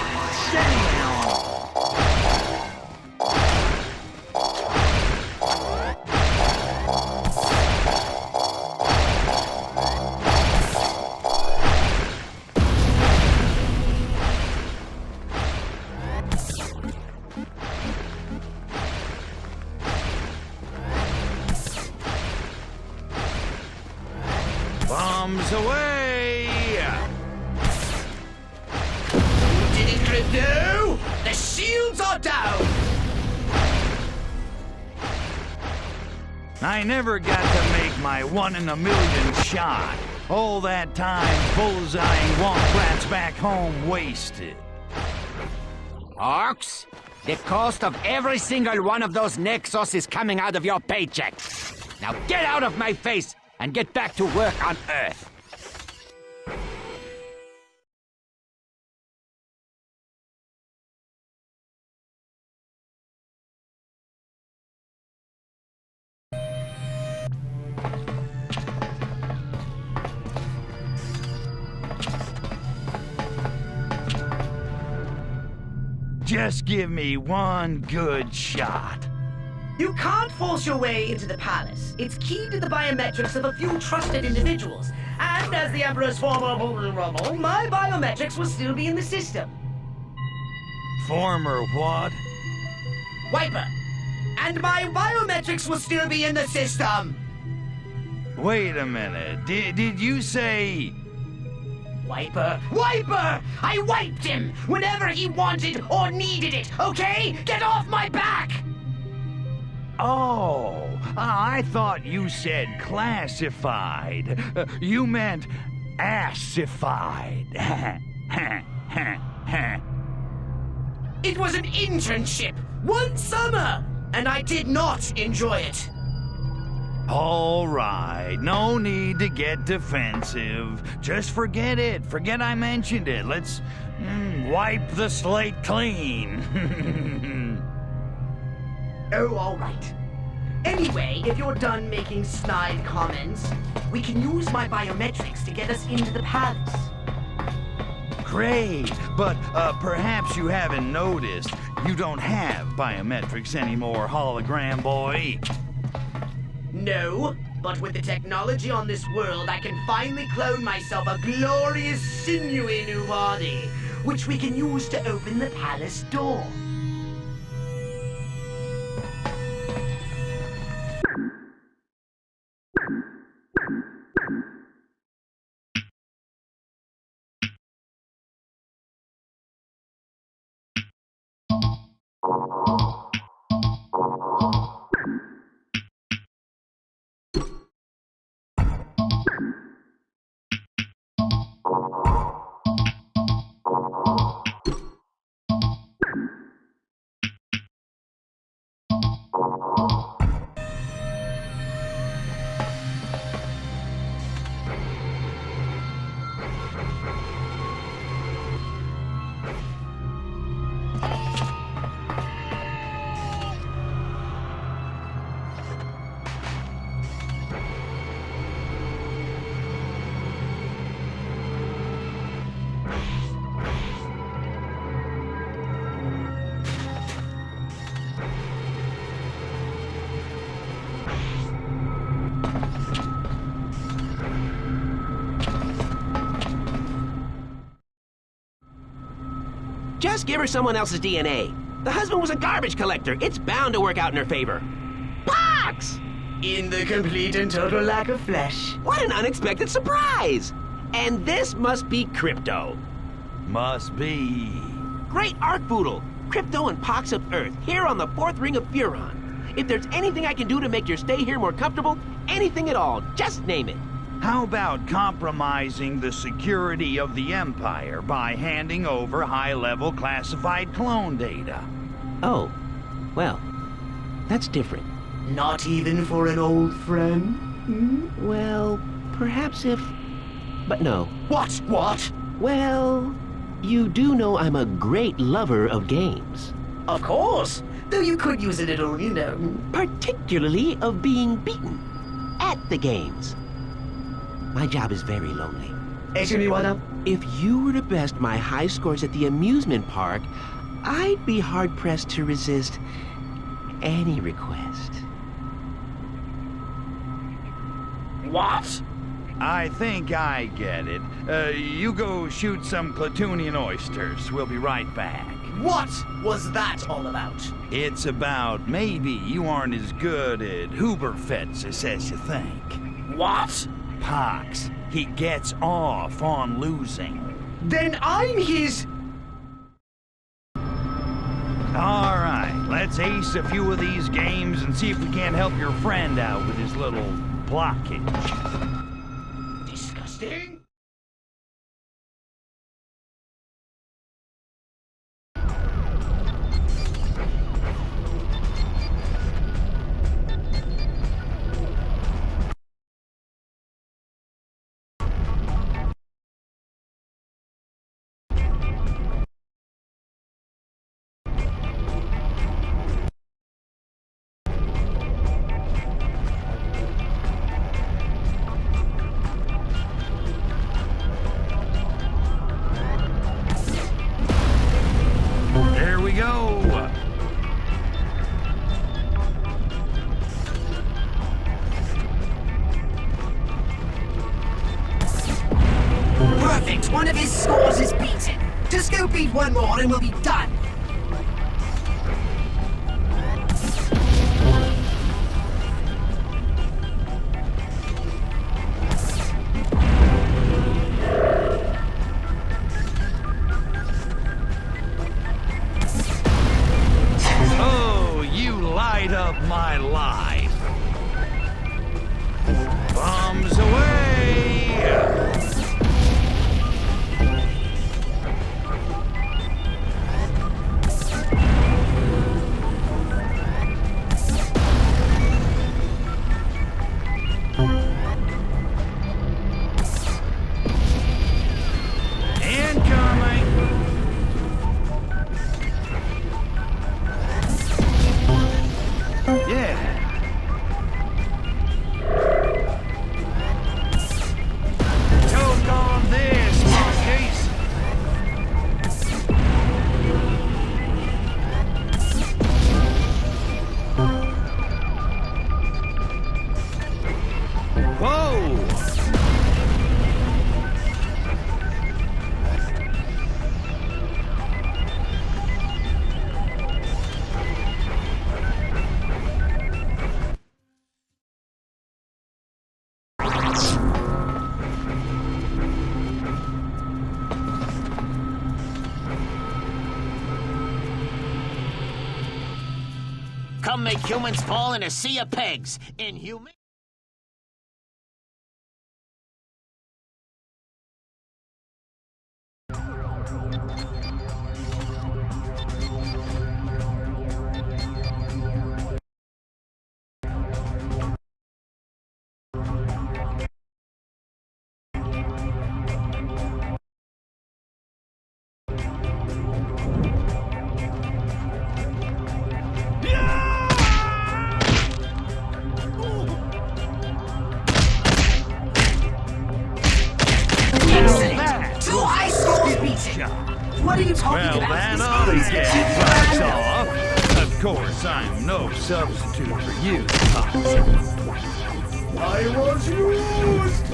Damn! Bombs away! Did it, Crypto? The shields are down! I never got to make my 1 in a million shot. All that time bullseyeing womp rats back home wasted. Orcs, the cost of every single one of those Nexus is coming out of your paycheck. Now get out of my face and get back to work on Earth. Just give me one good shot. You can't force your way into the palace. It's keyed to the biometrics of a few trusted individuals. And as the Emperor's former rubble, my biometrics will still be in the system. Former what? Wiper. And my biometrics will still be in the system. Wait a minute. Did you say... Wiper! Wiper! I wiped him whenever he wanted or needed it, okay? Get off my back! Oh, I thought you said classified. You meant assified. It was an internship, 1 summer, and I did not enjoy it. All right, no need to get defensive. Just forget it. Forget I mentioned it. Let's wipe the slate clean. Oh, all right. Anyway, if you're done making snide comments, we can use my biometrics to get us into the palace. Great, but perhaps you haven't noticed. You don't have biometrics anymore, hologram boy. No, but with the technology on this world, I can finally clone myself a glorious, sinewy new body, which we can use to open the palace door. Just give her someone else's DNA. The husband was a garbage collector. It's bound to work out in her favor. Pox! In the complete and total lack of flesh. What an unexpected surprise! And this must be Crypto. Must be. Great Arcboodle! Crypto and Pox of Earth, here on the 4th ring of Furon. If there's anything I can do to make your stay here more comfortable, anything at all, just name it. How about compromising the security of the Empire by handing over high-level classified clone data? Oh, well, that's different. Not even for an old friend? Hmm? Well, perhaps if... But no. What? What? Well, you do know I'm a great lover of games. Of course. Though you could use a little, you know... Particularly of being beaten. At the games. My job is very lonely. If you were to best my high scores at the amusement park, I'd be hard-pressed to resist any request. What? I think I get it. You go shoot some Clatoonian oysters. We'll be right back. What was that all about? It's about maybe you aren't as good at Huberfetzes as you think. What? Pox. He gets off on losing. Then I'm his... All right, let's ace a few of these games and see if we can't help your friend out with his little blockage. Disgusting. There we go. Perfect! One of his scores is beaten. Just go beat one more and we'll be done. Oh, you light up my life. Bombs away! Incoming! Yeah. Choke on this, monkeys! Whoa! Come make humans fall in a sea of pegs. Inhuman. Two high scores beaten. What are you talking Well, about? that ought to get bucks off. Of course, I'm no substitute for you, Pox. I was used!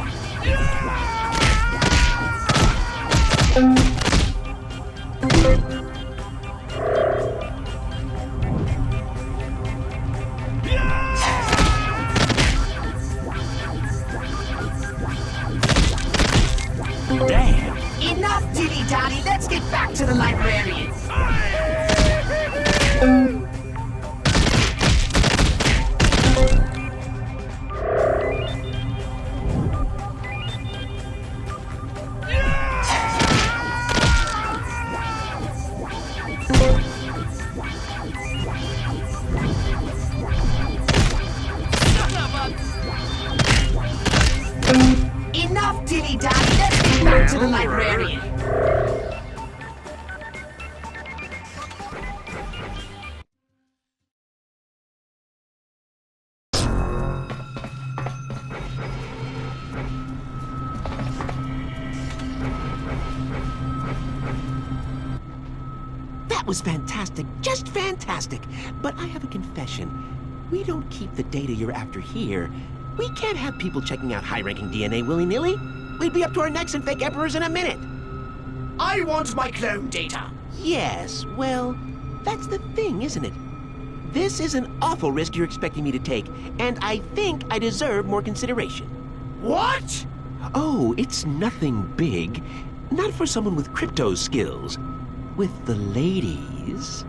dilly-dally, let's get back to the librarian. Enough dilly-dally, let's get back to the librarian. That was fantastic, just fantastic. But I have a confession. We don't keep the data you're after here. We can't have people checking out high-ranking DNA willy-nilly. We'd be up to our necks in fake emperors in a minute. I want my clone data. Yes, well, that's the thing, isn't it? This is an awful risk you're expecting me to take, and I think I deserve more consideration. What? Oh, it's nothing big. Not for someone with crypto skills. With the ladies...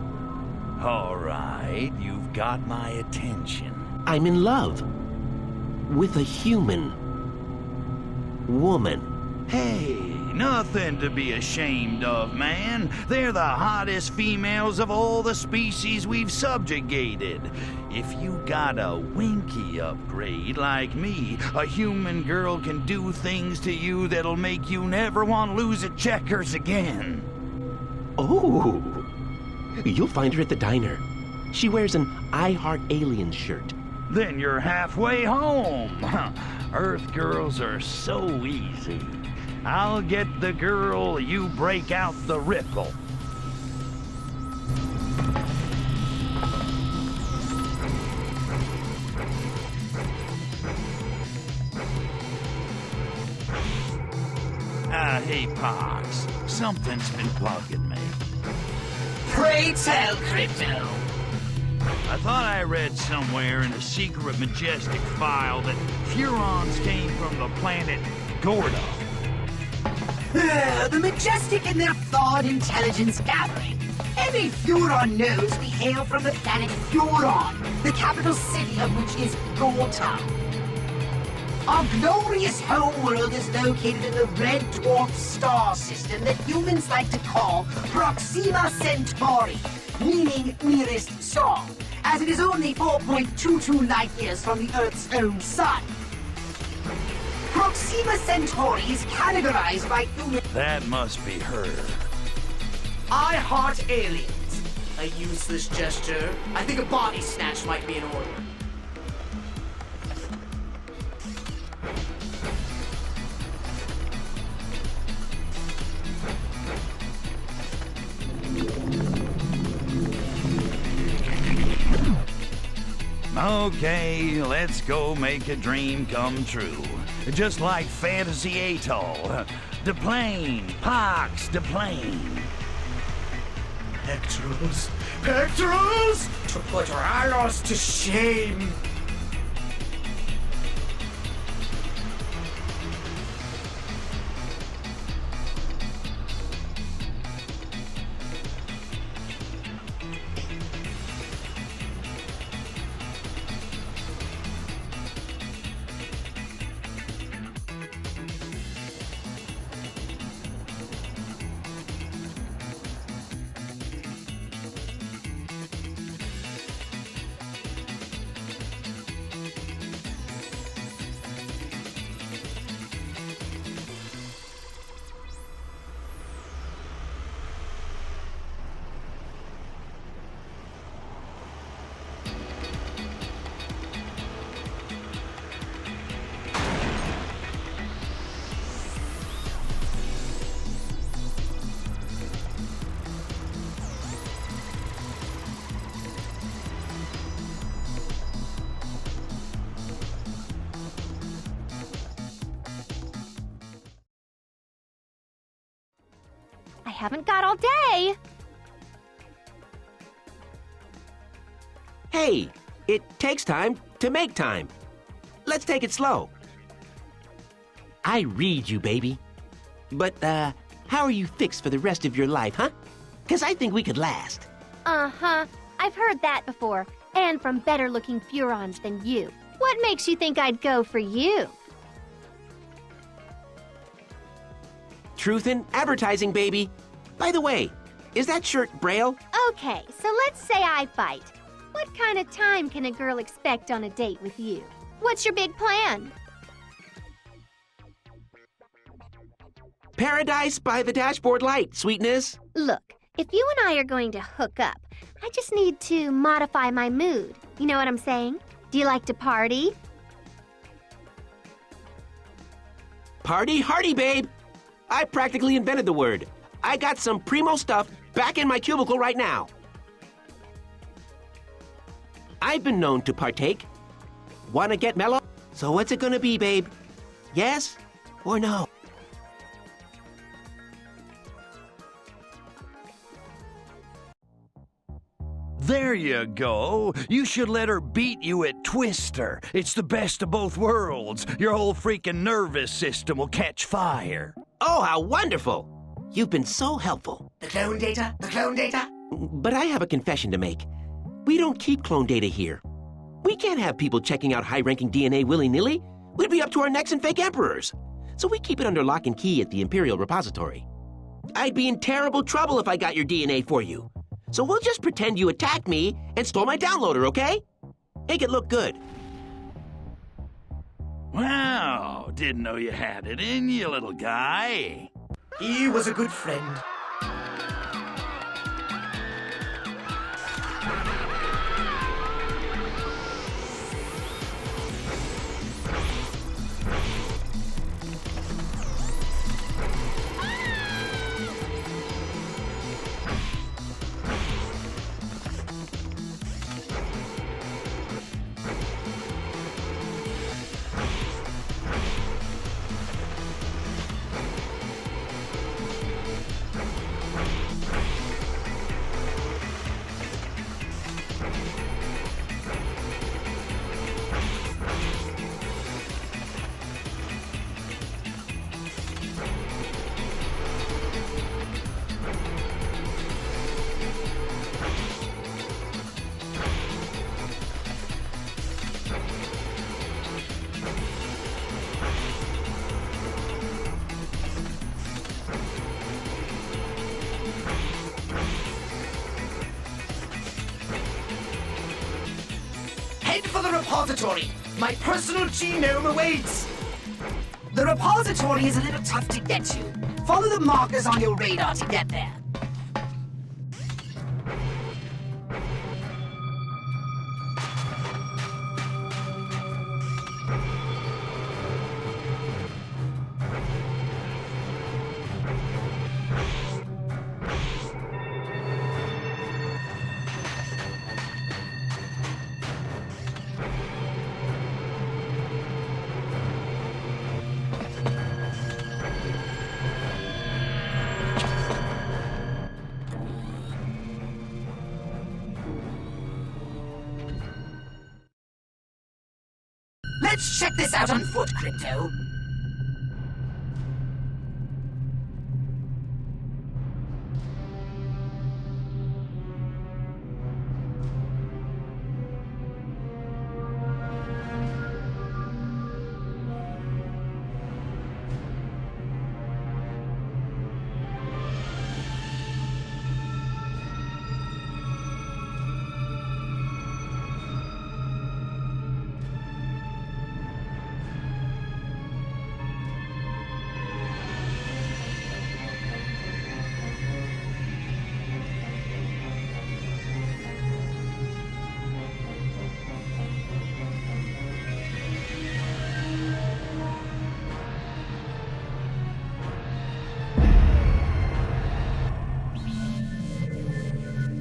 All right, you've got my attention. I'm in love. With a human. Woman. Hey, nothing to be ashamed of, man. They're the hottest females of all the species we've subjugated. If you got a winky upgrade like me, a human girl can do things to you that'll make you never want to lose at checkers again. Oh, you'll find her at the diner. She wears an I Heart Aliens shirt. Then you're halfway home. Earth girls are so easy. I'll get the girl, you break out the ripple. Hey, Pox. Something's been bugging me. Pray tell, Crypto. I thought I read somewhere in a secret Majestic file that Furons came from the planet Gordo. The Majestic and their thawed intelligence gathering. Every Furon knows we hail from the planet Furon, the capital city of which is Gorta. Our glorious homeworld is located in the red dwarf star system that humans like to call Proxima Centauri, meaning nearest star, as it is only 4.22 light years from the Earth's own sun. Proxima Centauri is categorized by human... That must be her. I heart aliens. A useless gesture. I think a body snatch might be in order. Okay, let's go make a dream come true. Just like Fantasy Atoll. The plane, Pox, the plane. Pectorals! Pectorals! To put our allies to shame! I haven't got all day. Hey, it takes time to make time. Let's take it slow. I read you, baby. But, how are you fixed for the rest of your life, huh? Because I think we could last. Uh-huh. I've heard that before, and from better-looking Furons than you. What makes you think I'd go for you? Truth in advertising, baby. By the way, is that shirt Braille? Okay, so let's say I bite. What kind of time can a girl expect on a date with you? What's your big plan? Paradise by the dashboard light, sweetness. Look, if you and I are going to hook up, I just need to modify my mood. You know what I'm saying? Do you like to party? Party hardy, babe. I practically invented the word. I got some primo stuff back in my cubicle right now. I've been known to partake. Wanna get mellow? So what's it gonna be, babe? Yes or no? There you go. You should let her beat you at Twister. It's the best of both worlds. Your whole freaking nervous system will catch fire. Oh, how wonderful! You've been so helpful. The clone data? The clone data? But I have a confession to make. We don't keep clone data here. We can't have people checking out high-ranking DNA willy-nilly. We'd be up to our necks in fake emperors. So we keep it under lock and key at the Imperial Repository. I'd be in terrible trouble if I got your DNA for you. So we'll just pretend you attacked me and stole my downloader, okay? Make it look good. Wow, didn't know you had it in you, little guy. He was a good friend. Head for the repository. My personal genome awaits. The repository is a little tough to get to. Follow the markers on your radar to get there. Let's check this out on foot, Crypto.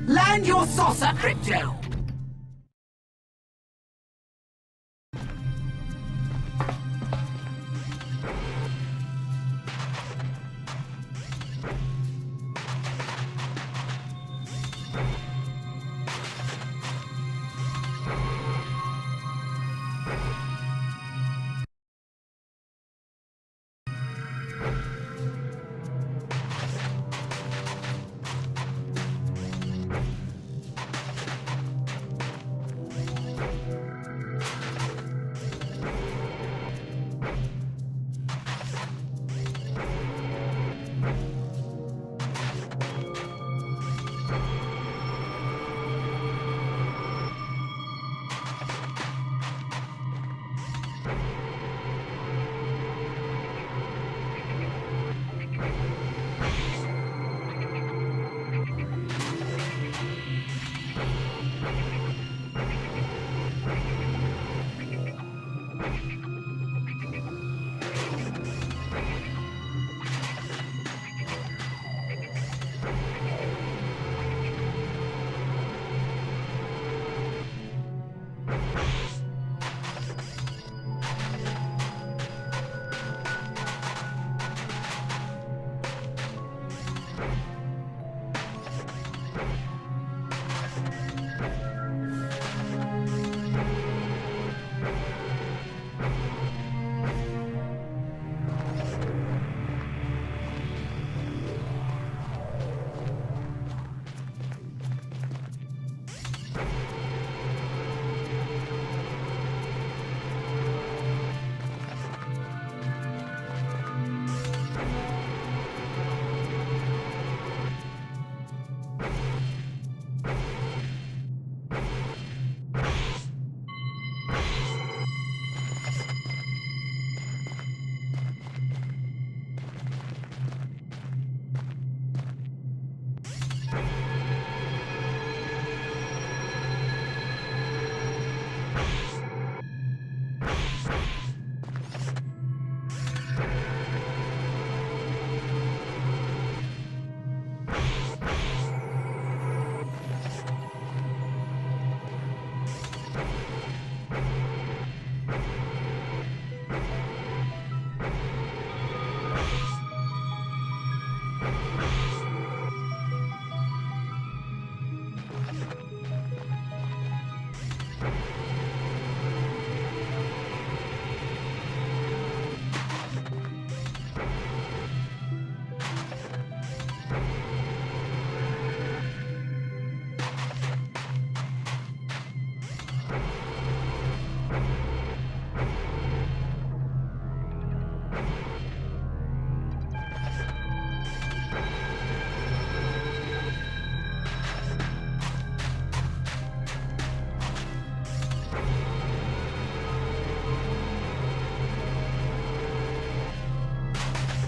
Land your saucer, Crypto!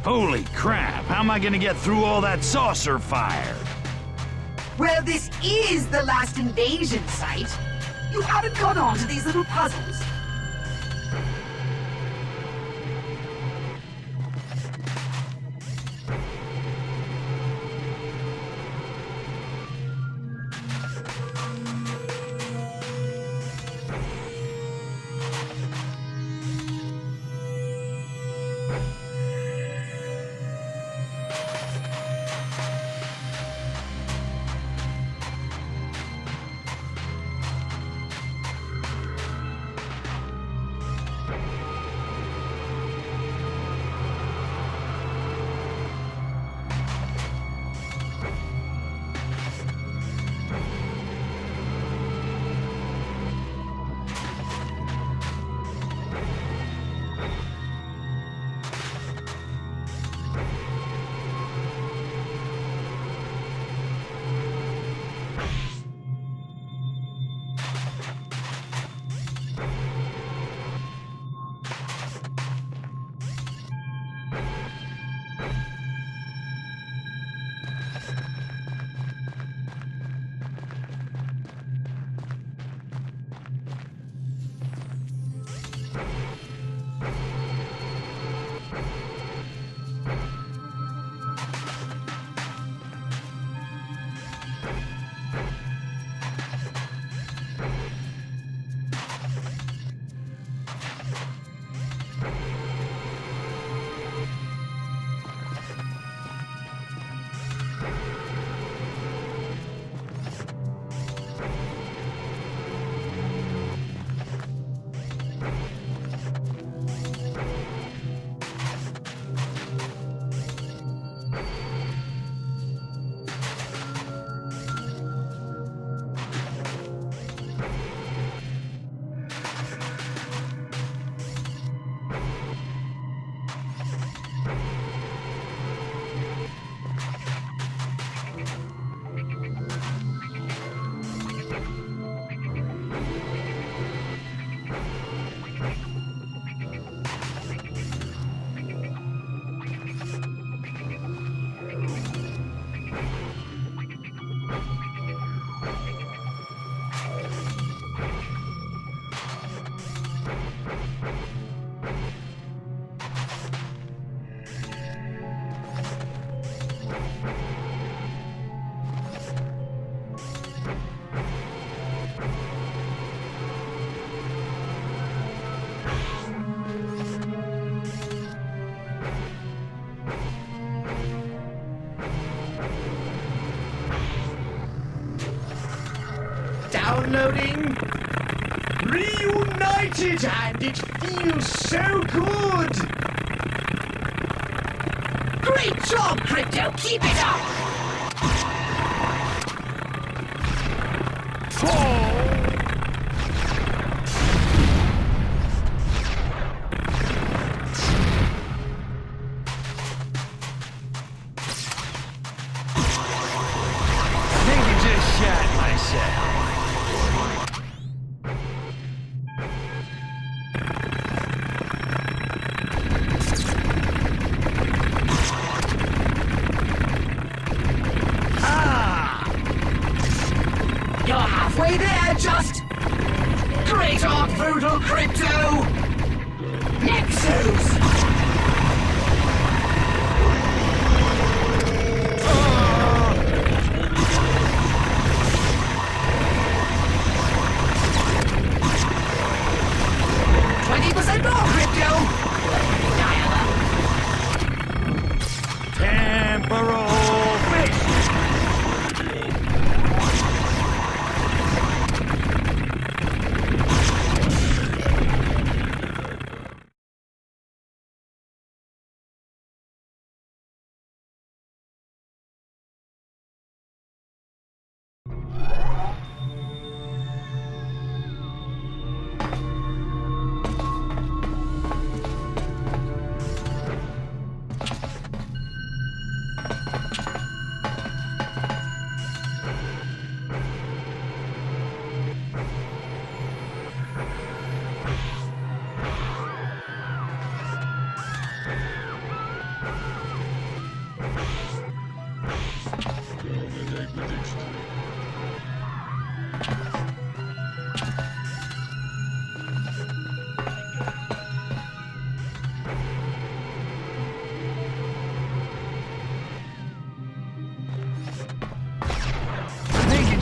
Holy crap, how am I gonna get through all that saucer fire? Well, this is the last invasion site. You haven't caught on to these little puzzles. Downloading. Reunited, and it feels so good. Great job, Crypto! Keep it up! Think I just shot myself. You're halfway there, just! Great art, Voodoo Crypto! Nexus! Temporal fish!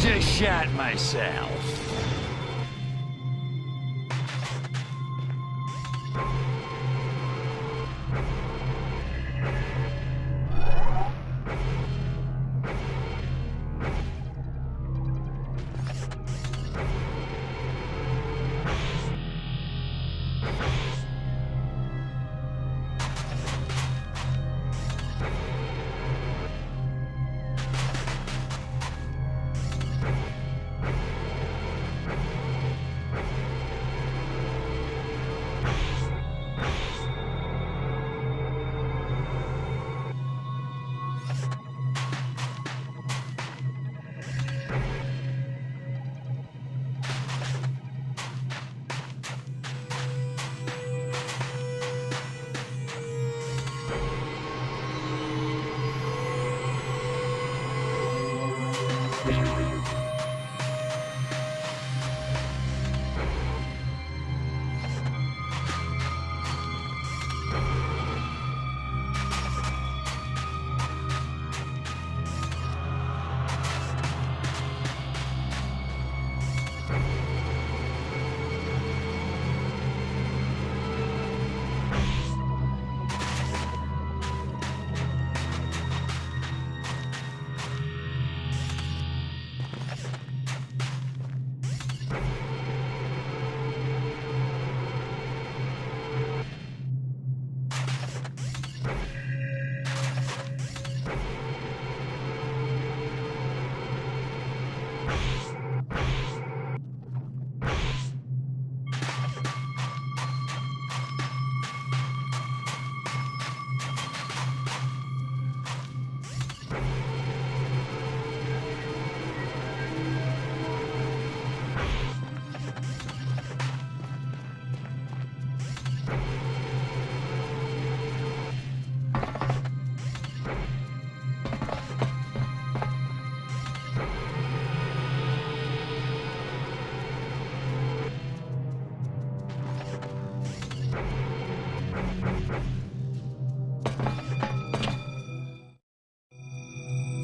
Just shot myself.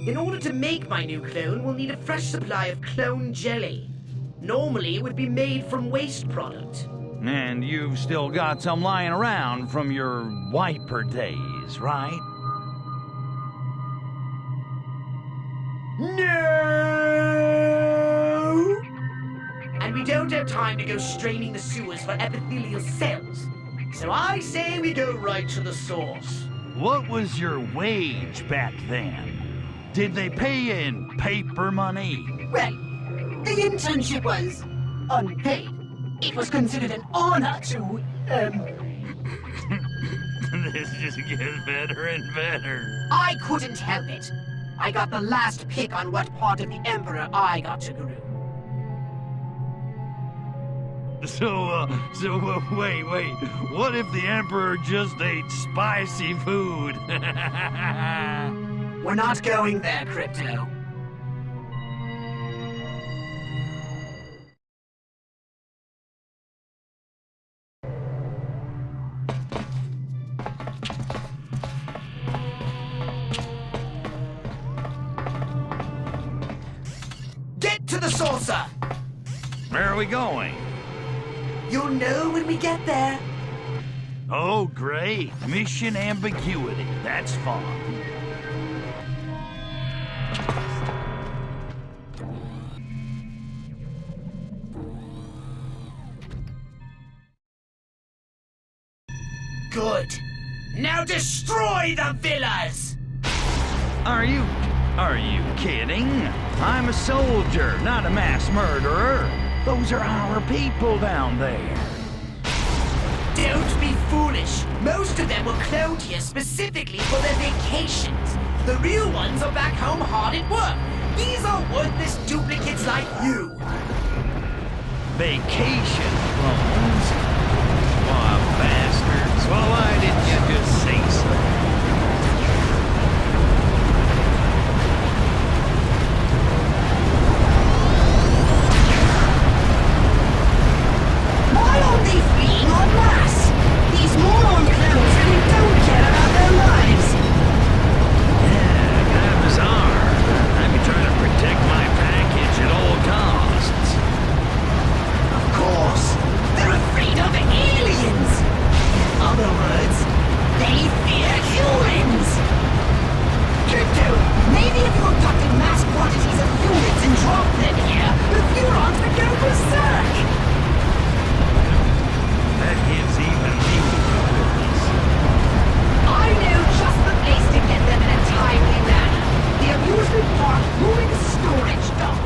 In order to make my new clone, we'll need a fresh supply of clone jelly. Normally, it would be made from waste product. And you've still got some lying around from your wiper days, right? No! And we don't have time to go straining the sewers for epithelial cells. So I say we go right to the source. What was your wage back then? Did they pay you in paper money? Well, the internship was unpaid. It was considered an honor to, This just gets better and better. I couldn't help it. I got the last pick on what part of the Emperor I got to groom. So, wait. What if the Emperor just ate spicy food? We're not going there, Crypto. Get to the saucer! Where are we going? You'll know when we get there. Oh, great. Mission ambiguity. That's fun. Good. Now destroy the villas! Are you kidding? I'm a soldier, not a mass murderer. Those are our people down there. Don't be foolish. Most of them were cloned here specifically for their vacations. The real ones are back home hard at work. These are worthless duplicates like you. Vacation clones? Aw, bastards. Well, why didn't you just say so? Why aren't they fleeing en masse? These moron clones really don't care about their lives. Yeah, kind of bizarre. I'd be trying to protect my package at all costs. Of course, they're afraid of aliens. In other words, they fear humans. Crypto, maybe if you abducted mass quantities of humans and dropped them here, the Furons would go berserk. That gives even me purpose. I know just the place to get them in a timely manner. The amusement park ruined storage dock.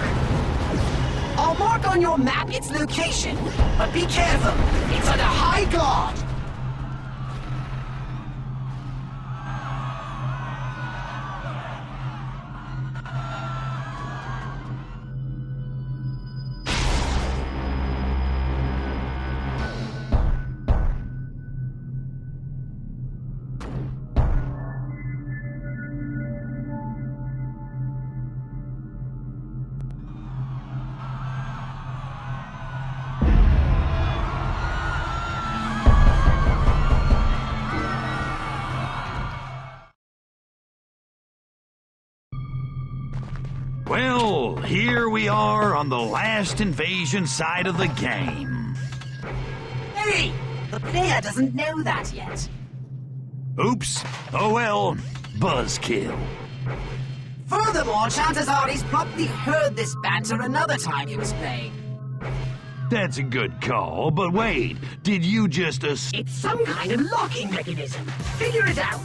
I'll mark on your map its location, but be careful. It's under high guard. Well, here we are on the last invasion side of the game. Hey, the player doesn't know that yet. Oops. Oh well. Buzzkill. Furthermore, chances are he's probably heard this banter another time he was playing. That's a good call, but wait, did you just It's some kind of locking mechanism. Figure it out.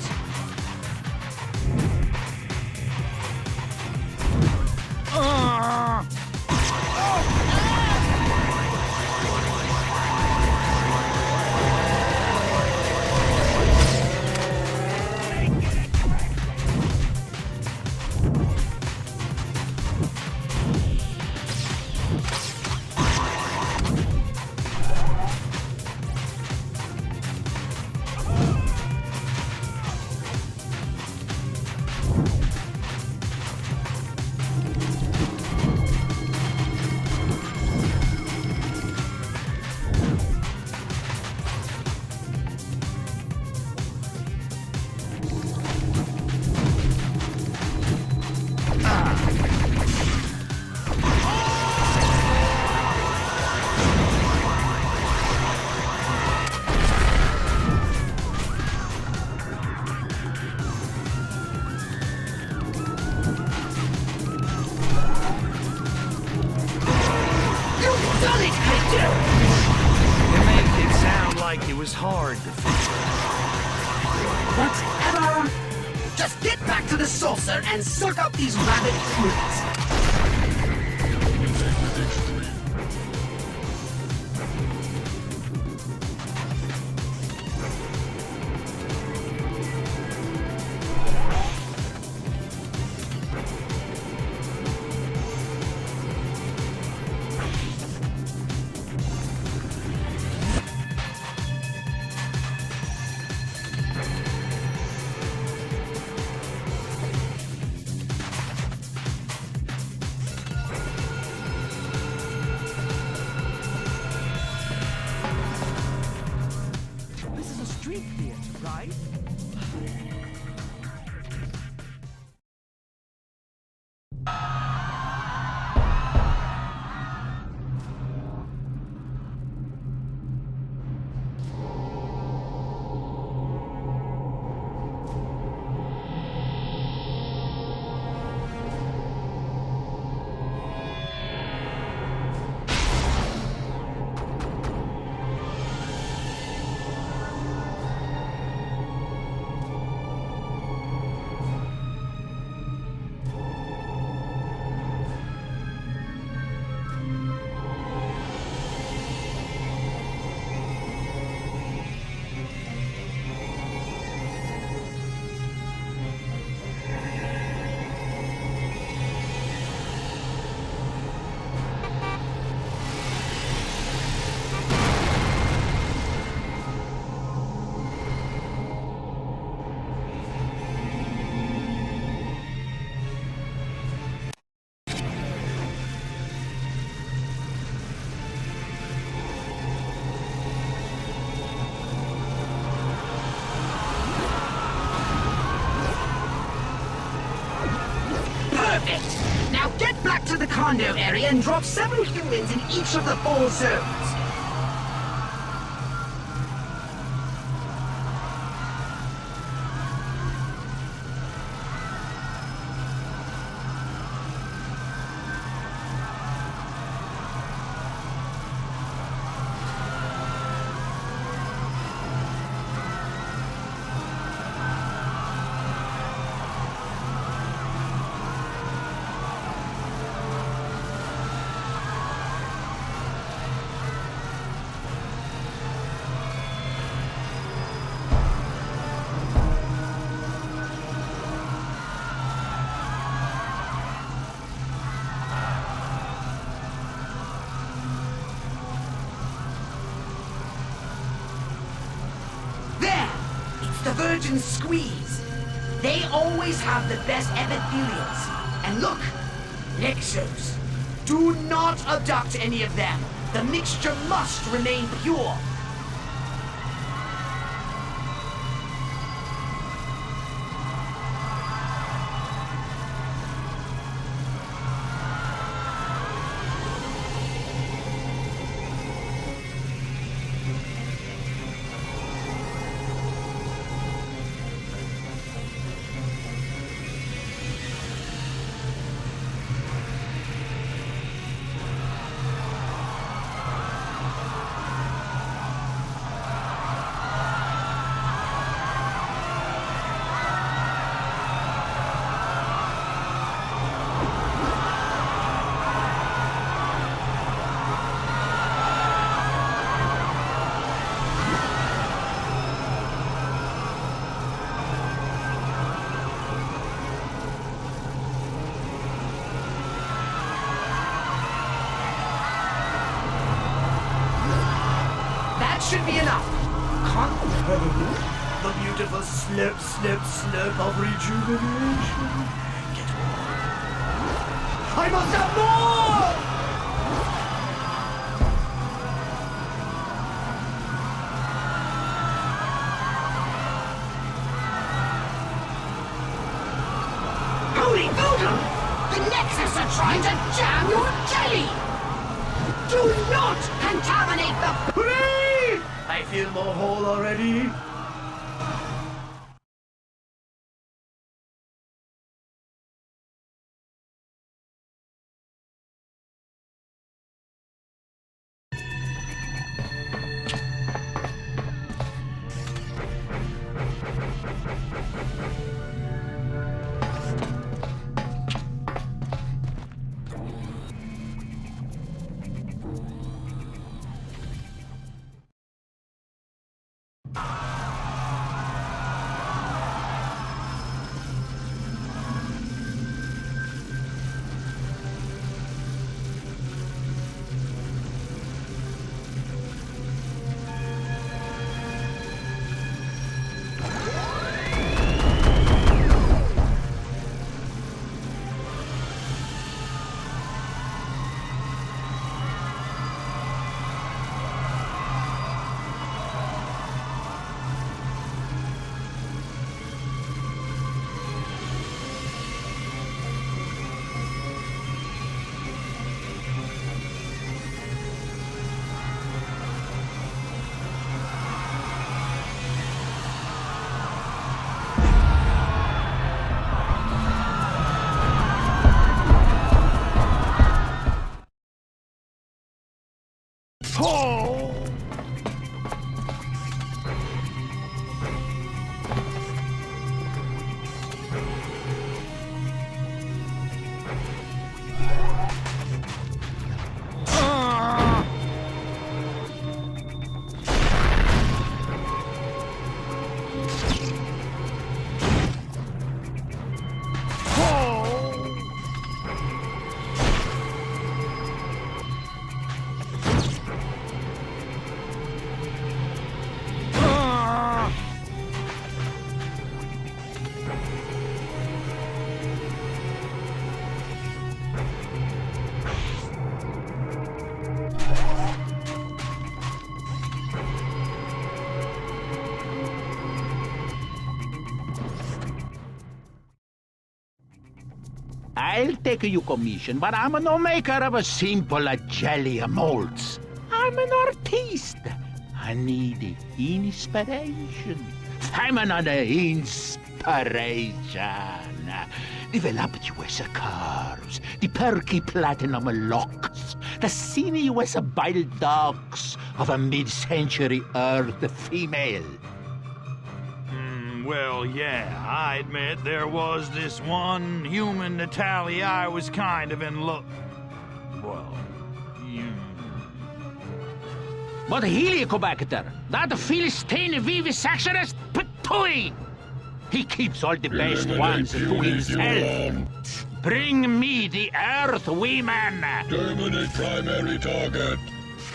hard to fix. Whatever! Just get back to the saucer and suck up these rabbit fluids. This is a street theater, right? Perfect! Now get back to the condo area and drop several humans in each of the 4 zones. There! It's the Virgin Squeeze. They always have the best epithelials. And look, Nexos. Do not abduct any of them. The mixture must remain pure. Should be enough. The beautiful slurp, slurp, slurp of rejuvenation. Get more. I must have more! Holy Voodoo! The Nexus are trying to jam your jelly! Do not contaminate the... I feel more whole already. I'll take you commission, but I'm no maker of a simple jelly molds. I'm an artist. I need inspiration. Feminine inspiration. The voluptuous curves, the perky platinum locks, the sinuous bile ducts of a mid-century Earth female. Well, yeah, I admit there was this one human Natalia I was kind of in love. Well, But Helicobacter, that Philistine vivisectionist, patooey! He keeps all the best ones to himself. Bring me the Earth women! Terminate primary target.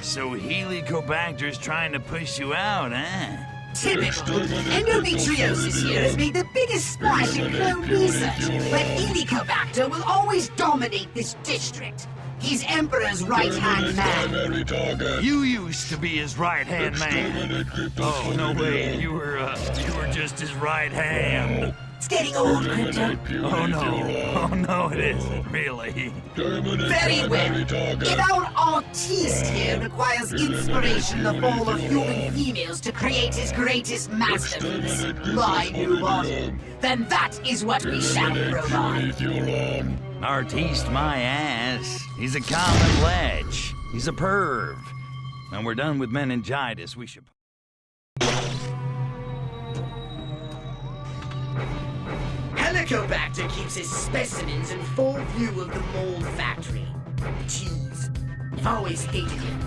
So Helicobacter's trying to push you out, eh? Typical. Endometriosis here has made the biggest splash in clone research, but Helicobacter will always dominate this district. He's Emperor's right-hand man. You used to be his right-hand man. Oh, no way. You were just his right hand. It's getting old, Crypto. Oh, no, it isn't, really. Very well. If our artiste here requires inspiration in the form of human females to create his greatest masterpiece, my new body, then that is what we shall provide. Artiste my ass. He's a common lech. He's a perv. When we're done with meningitis, we should... Helicobacter keeps his specimens in full view of the mold factory. Jeez, I've always hated him.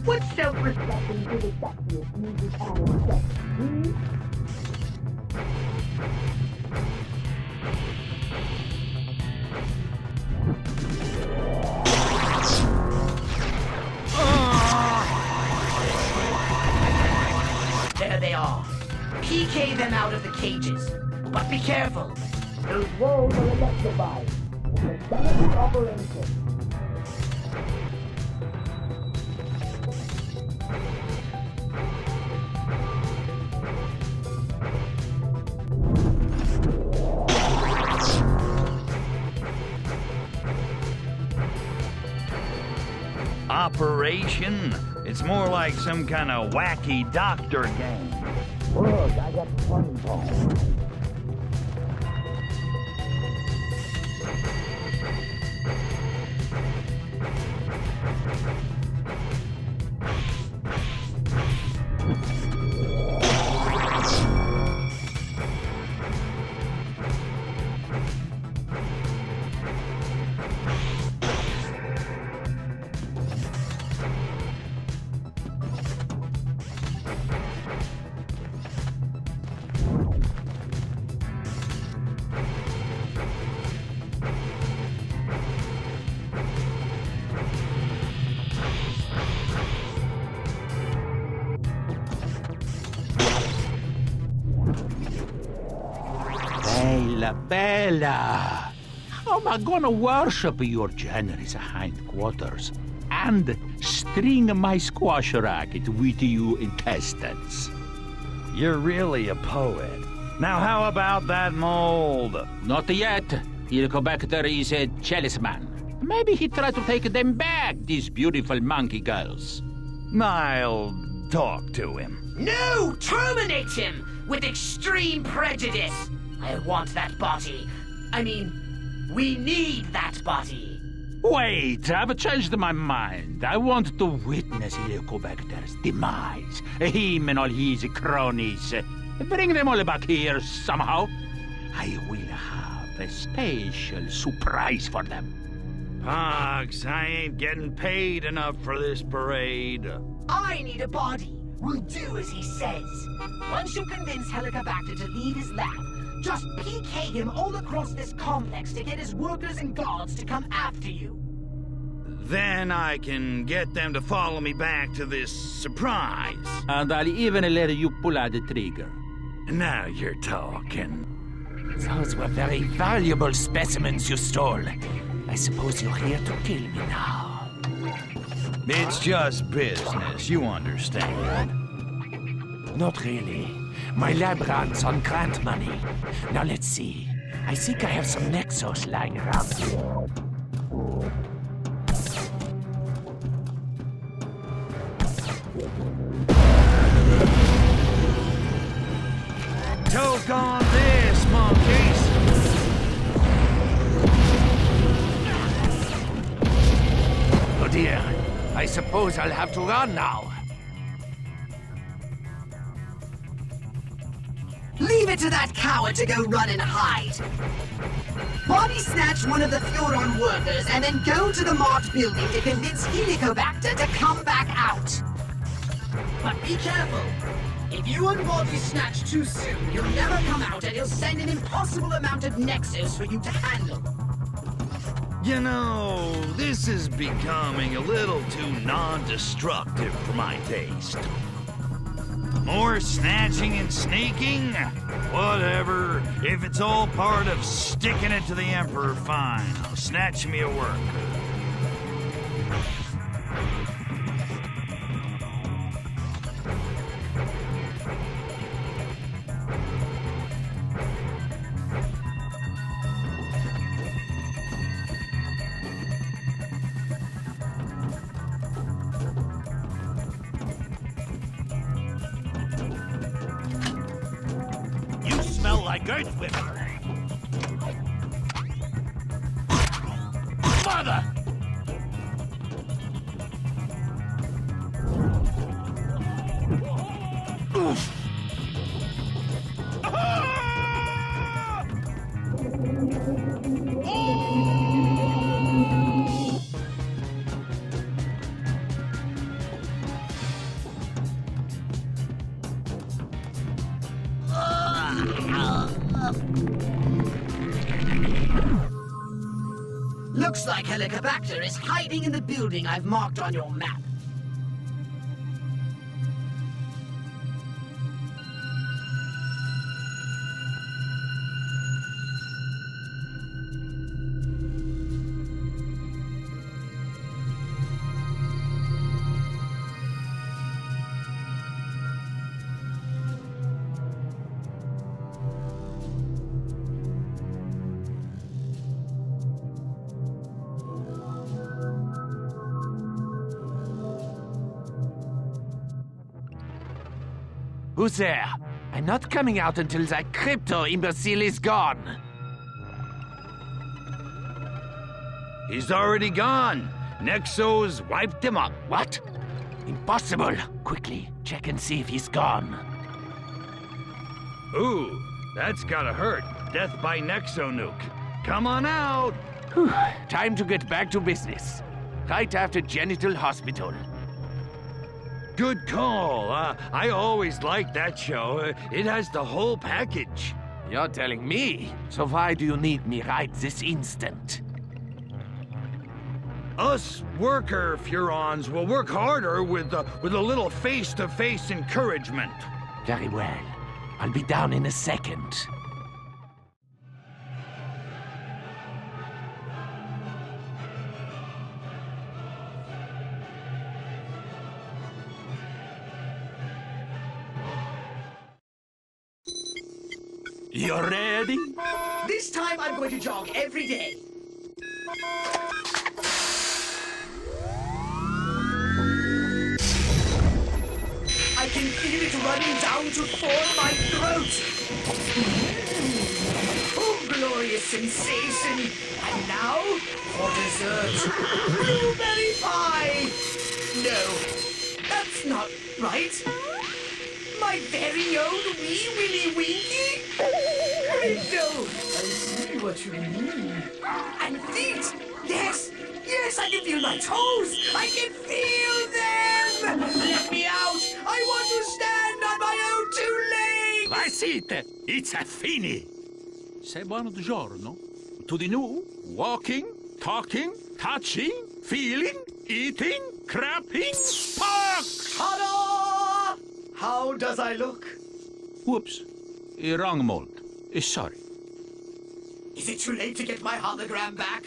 What self-respecting vivisectionist uses animal sex, There they are. PK them out of the cages. But be careful. Those walls are electrified. It's a delicate operation. Operation? It's more like some kind of wacky doctor game. Look, I got one ball. Bella, how am I gonna worship your generous hindquarters and string my squash racket with you intestines? You're really a poet. Now how about that mold? Not yet. Helicobacter is a jealous man. Maybe he tried to take them back, these beautiful monkey girls. I'll talk to him. No! Terminate him! With extreme prejudice! I want that body. I mean, we need that body. Wait, I've changed my mind. I want to witness Helicobacter's demise. Him and all his cronies. Bring them all back here somehow. I will have a special surprise for them. Pox, I ain't getting paid enough for this parade. I need a body. We'll do as he says. Once you convince Helicobacter to leave his lab, just PK him all across this complex to get his workers and guards to come after you. Then I can get them to follow me back to this surprise. And I'll even let you pull out the trigger. Now you're talking. Those were very valuable specimens you stole. I suppose you're here to kill me now. It's just business, you understand. Not really. My lab runs on grant money. Now let's see. I think I have some Nexos lying around. Choke on this, monkeys! Oh dear, I suppose I'll have to run now. Leave it to that coward to go run and hide. Body snatch one of the Furon workers and then go to the marked building to convince Helicobacter to come back out. But be careful. If you unbody snatch too soon, you'll never come out and he'll send an impossible amount of Nexos for you to handle. You know, this is becoming a little too non-destructive for my taste. More snatching and sneaking? Whatever. If it's all part of sticking it to the Emperor, fine. I'll snatch me a work. Smell like earth whipping. Mother! Oof. Looks like Helicobacter is hiding in the building I've marked on your map. Who's there? I'm not coming out until that crypto imbecile is gone. He's already gone. Nexos wiped him up. What? Impossible. Quickly, check and see if he's gone. Ooh, that's gotta hurt. Death by Nexo nuke. Come on out. Whew. Time to get back to business. Right after Genital Hospital. Good call. I always liked that show. It has the whole package. You're telling me? So why do you need me right this instant? Us worker Furons will work harder with a little face-to-face encouragement. Very well. I'll be down in a second. You ready? This time I'm going to jog every day. I can feel it running down to form my throat. Oh, glorious sensation. And now, for dessert, blueberry pie. No, that's not right. My very own wee Willy Winky? Crypto! I see what you mean. And feet! Yes! Yes, I can feel my toes! I can feel them! Let me out! I want to stand on my own two legs! That's it! It's a fini! Say buongiorno to the new walking, talking, touching, feeling, eating, crapping, spark! Ta-da! How does I look? Whoops. Wrong mold. Sorry. Is it too late to get my hologram back?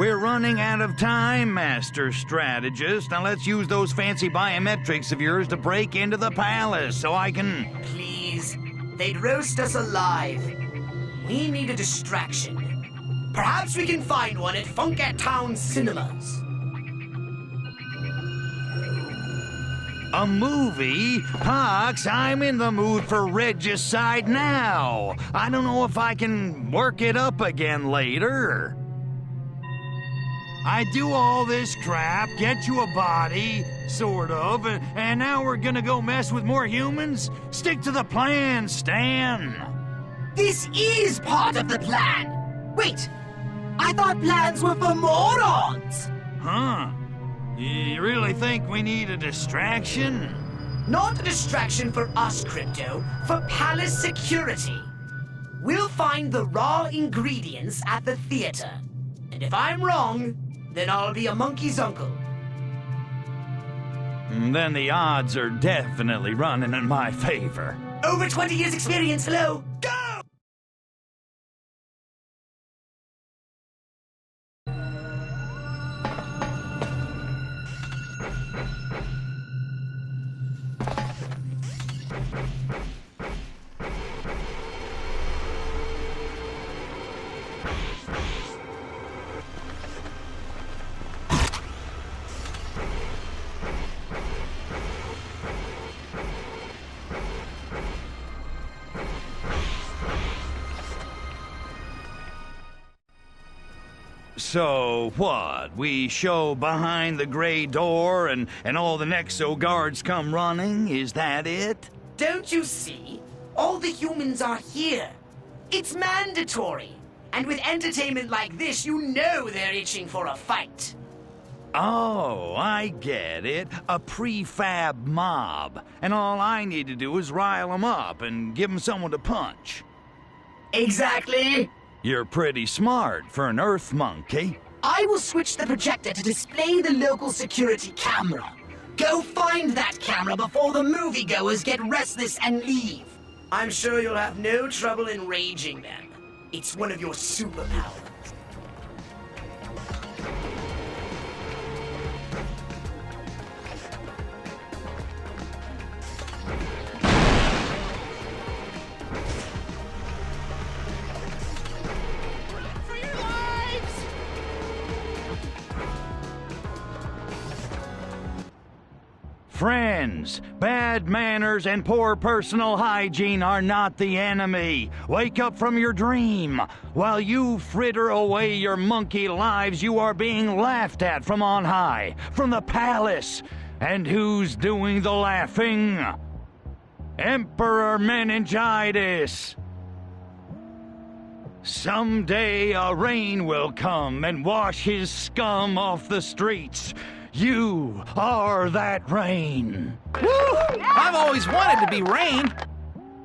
We're running out of time, Master Strategist. Now let's use those fancy biometrics of yours to break into the palace so I can... Please. They'd roast us alive. We need a distraction. Perhaps we can find one at Funkat Town Cinemas. A movie? Pox, I'm in the mood for regicide now. I don't know if I can work it up again later. I do all this crap, get you a body, sort of, and now we're gonna go mess with more humans? Stick to the plan, Stan. This is part of the plan. Wait, I thought plans were for morons. Huh? You really think we need a distraction? Not a distraction for us, Crypto, for palace security. We'll find the raw ingredients at the theater. And if I'm wrong, then I'll be a monkey's uncle. Then the odds are definitely running in my favor. Over 20 years experience, hello? Go! So, what? We show behind the gray door and all the Nexo guards come running? Is that it? Don't you see? All the humans are here. It's mandatory. And with entertainment like this, you know they're itching for a fight. Oh, I get it. A prefab mob. And all I need to do is rile them up and give them someone to punch. Exactly. You're pretty smart for an Earth monkey. I will switch the projector to display the local security camera. Go find that camera before the moviegoers get restless and leave. I'm sure you'll have no trouble enraging them. It's one of your superpowers. Friends, bad manners and poor personal hygiene are not the enemy. Wake up from your dream. While you fritter away your monkey lives, you are being laughed at from on high, from the palace. And who's doing the laughing? Emperor Meningitis. Someday a rain will come and wash his scum off the streets. You are that rain. Woo! I've always wanted to be Rain.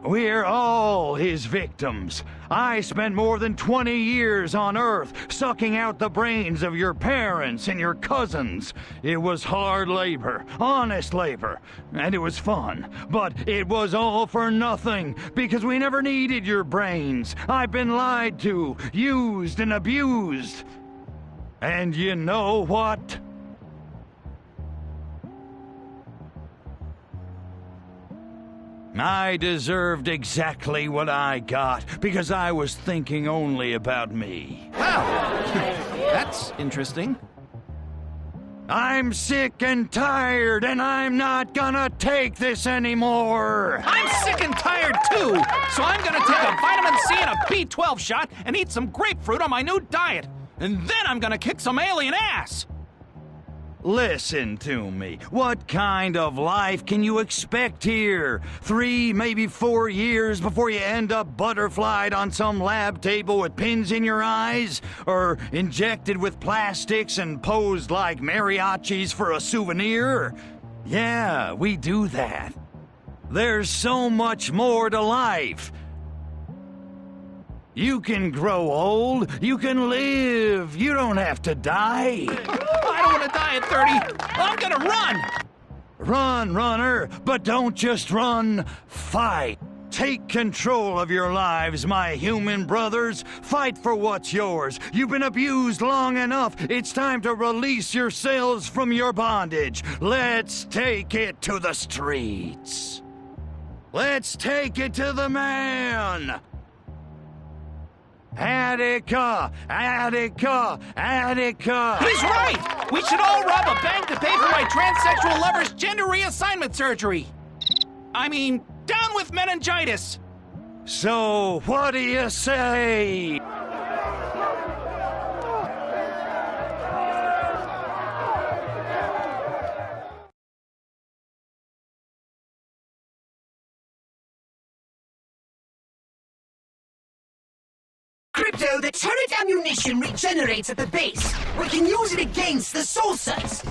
We're all his victims. I spent more than 20 years on Earth sucking out the brains of your parents and your cousins. It was hard labor, honest labor, and it was fun. But it was all for nothing, because we never needed your brains. I've been lied to, used and abused. And you know what? I deserved exactly what I got, because I was thinking only about me. Wow, that's interesting. I'm sick and tired, and I'm not gonna take this anymore! I'm sick and tired too, so I'm gonna take a vitamin C and a B12 shot and eat some grapefruit on my new diet. And then I'm gonna kick some alien ass! Listen to me. What kind of life can you expect here? 3, maybe 4 years before you end up butterflied on some lab table with pins in your eyes? Or injected with plastics and posed like mariachis for a souvenir? Yeah, we do that. There's so much more to life. You can grow old, you can live, you don't have to die. I don't want to die at 30. I'm gonna run! Run, runner, but don't just run, fight. Take control of your lives, my human brothers. Fight for what's yours. You've been abused long enough. It's time to release yourselves from your bondage. Let's take it to the streets. Let's take it to the man. Attica! Attica! Attica! He's right! We should all rob a bank to pay for my transsexual lover's gender reassignment surgery. I mean, down with meningitis! So, what do you say? Crypto, the turret ammunition regenerates at the base. We can use it against the saucers.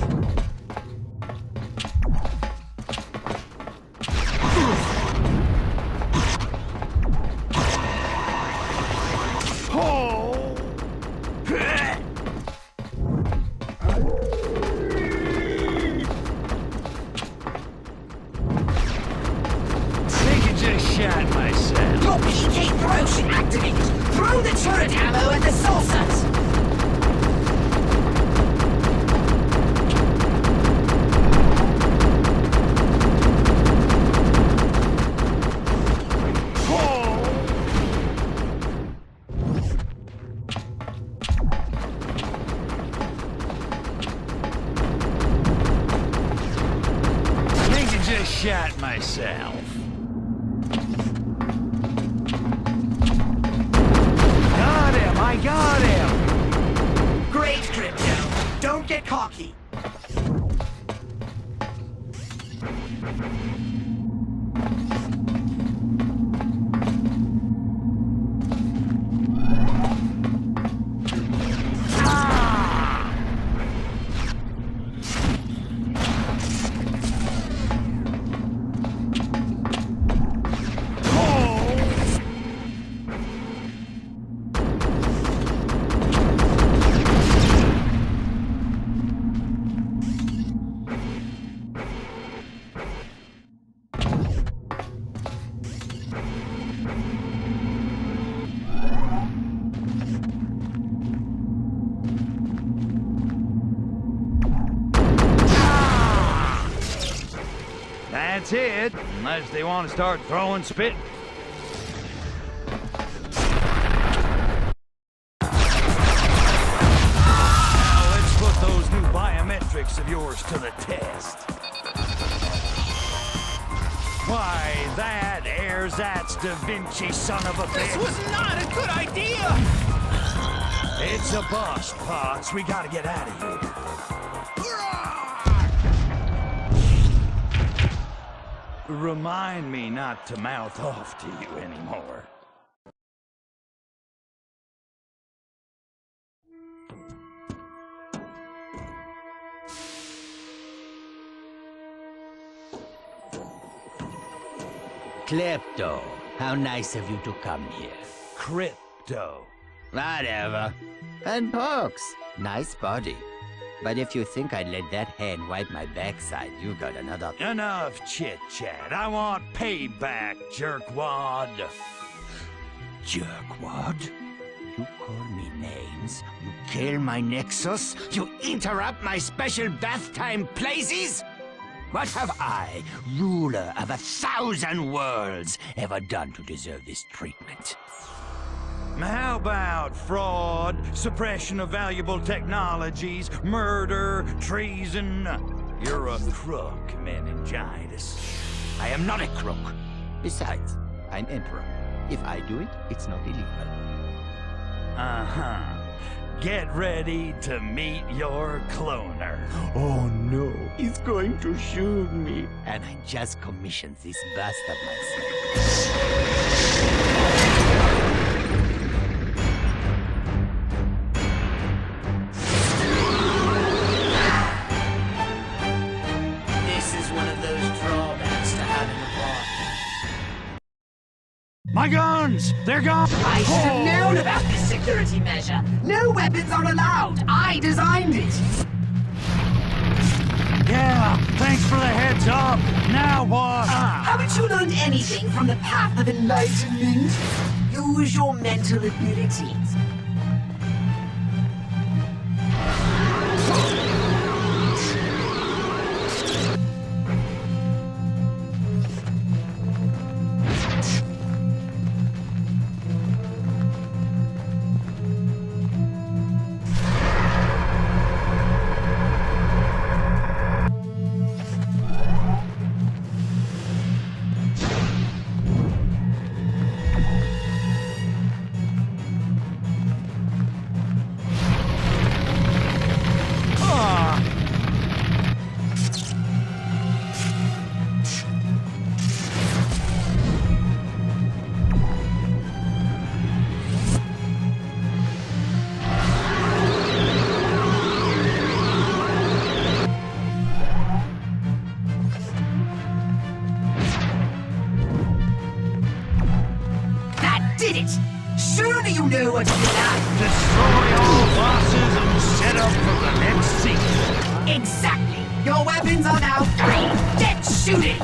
Shot myself. Your PK throw should activate. Throw the turret ammo at the saucers. I think I just shot myself. I got him! Great, Crypto. Don't get cocky. That's it, unless they want to start throwing spit. Now let's put those new biometrics of yours to the test. Why, that ersatz Da Vinci son of a bitch. This was not a good idea! It's a bust, Potts. We gotta get out of here. Remind me not to mouth off to you anymore. Klepto, how nice of you to come here. Crypto. Whatever. And Pox, nice body. But if you think I'd let that hand wipe my backside, you got another... Enough chit-chat. I want payback, jerkwad. Jerkwad? You call me names? You kill my nexus? You interrupt my special bath time places? What have I, ruler of 1,000 worlds, ever done to deserve this treatment? How about fraud, suppression of valuable technologies, murder, treason? You're a crook, meningitis. I am not a crook. Besides, I'm emperor. If I do it, it's not illegal. Uh-huh. Get ready to meet your cloner. Oh no, he's going to shoot me. And I just commissioned this bust of myself. My guns! They're gone! I should have known about this security measure. No weapons are allowed. I designed it. Yeah, Yeah, thanks for the heads up. Now what? Haven't you learned anything from the path of enlightenment? Use your mental abilities. Did it! Surely you know what to do now! Destroy all bosses and set up for the next scene. Exactly! Your weapons are now free! Get shooting!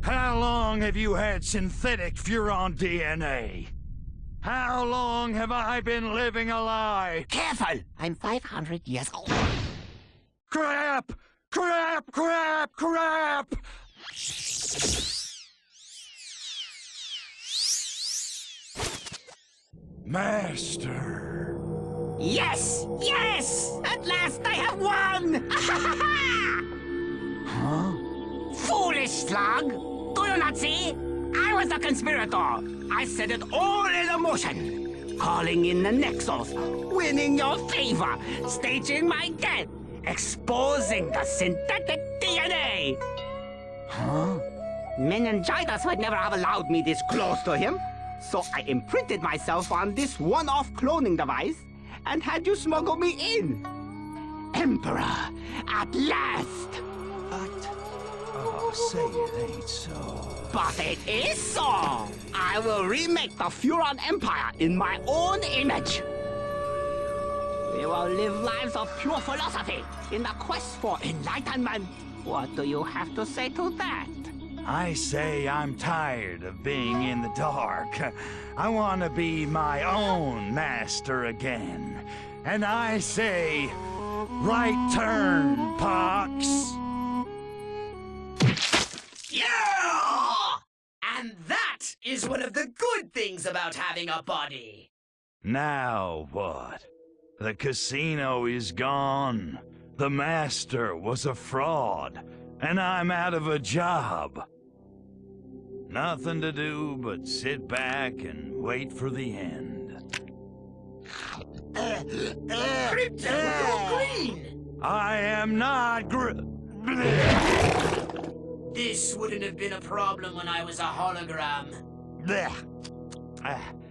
How long have you had synthetic Furon DNA? How long have I been living a lie? Careful! I'm 500 years old. Crap! Crap! Crap! Crap! Master. Yes! Yes! At last I have won! Huh? Foolish slug! Do you not see? I was the conspirator. I set it all in motion. Calling in the Nexus, winning your favor, staging my death, exposing the synthetic DNA. Huh? Meningitis would never have allowed me this close to him, so I imprinted myself on this one-off cloning device and had you smuggle me in. Emperor, at last! Oh, say it ain't so. But it is so! I will remake the Furon Empire in my own image. We will live lives of pure philosophy in the quest for enlightenment. What do you have to say to that? I say I'm tired of being in the dark. I want to be my own master again. And I say, right turn, Pox. Yeah! And that is one of the good things about having a body. Now what? The casino is gone. The master was a fraud. And I'm out of a job. Nothing to do but sit back and wait for the end. Crypto, you're green! I am not This wouldn't have been a problem when I was a hologram.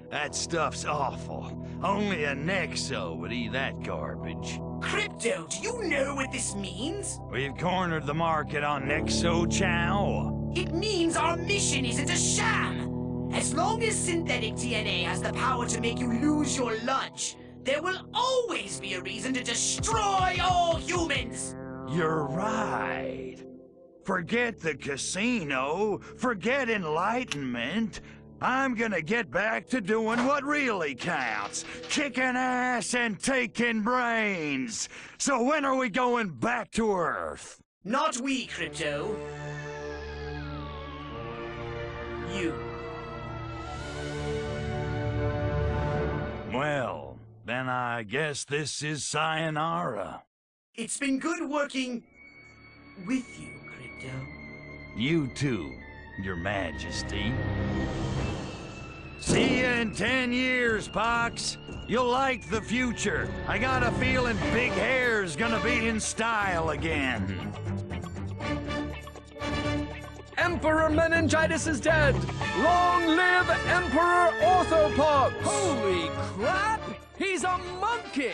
That stuff's awful. Only a Nexo would eat that garbage. Crypto, do you know what this means? We've cornered the market on Nexo Chow. It means our mission isn't a sham. As long as synthetic DNA has the power to make you lose your lunch, there will always be a reason to destroy all humans. You're right. Forget the casino. Forget enlightenment. I'm gonna get back to doing what really counts. Kicking ass and taking brains. So when are we going back to Earth? Not we, Crypto. You. Well, then I guess this is sayonara. It's been good working with you, Crypto. You too, Your Majesty. See you in 10 years, Pox. You'll like the future. I got a feeling big hair's gonna be in style again. Emperor Meningitis is dead! Long live Emperor Orthopox! Holy crap! He's a monkey!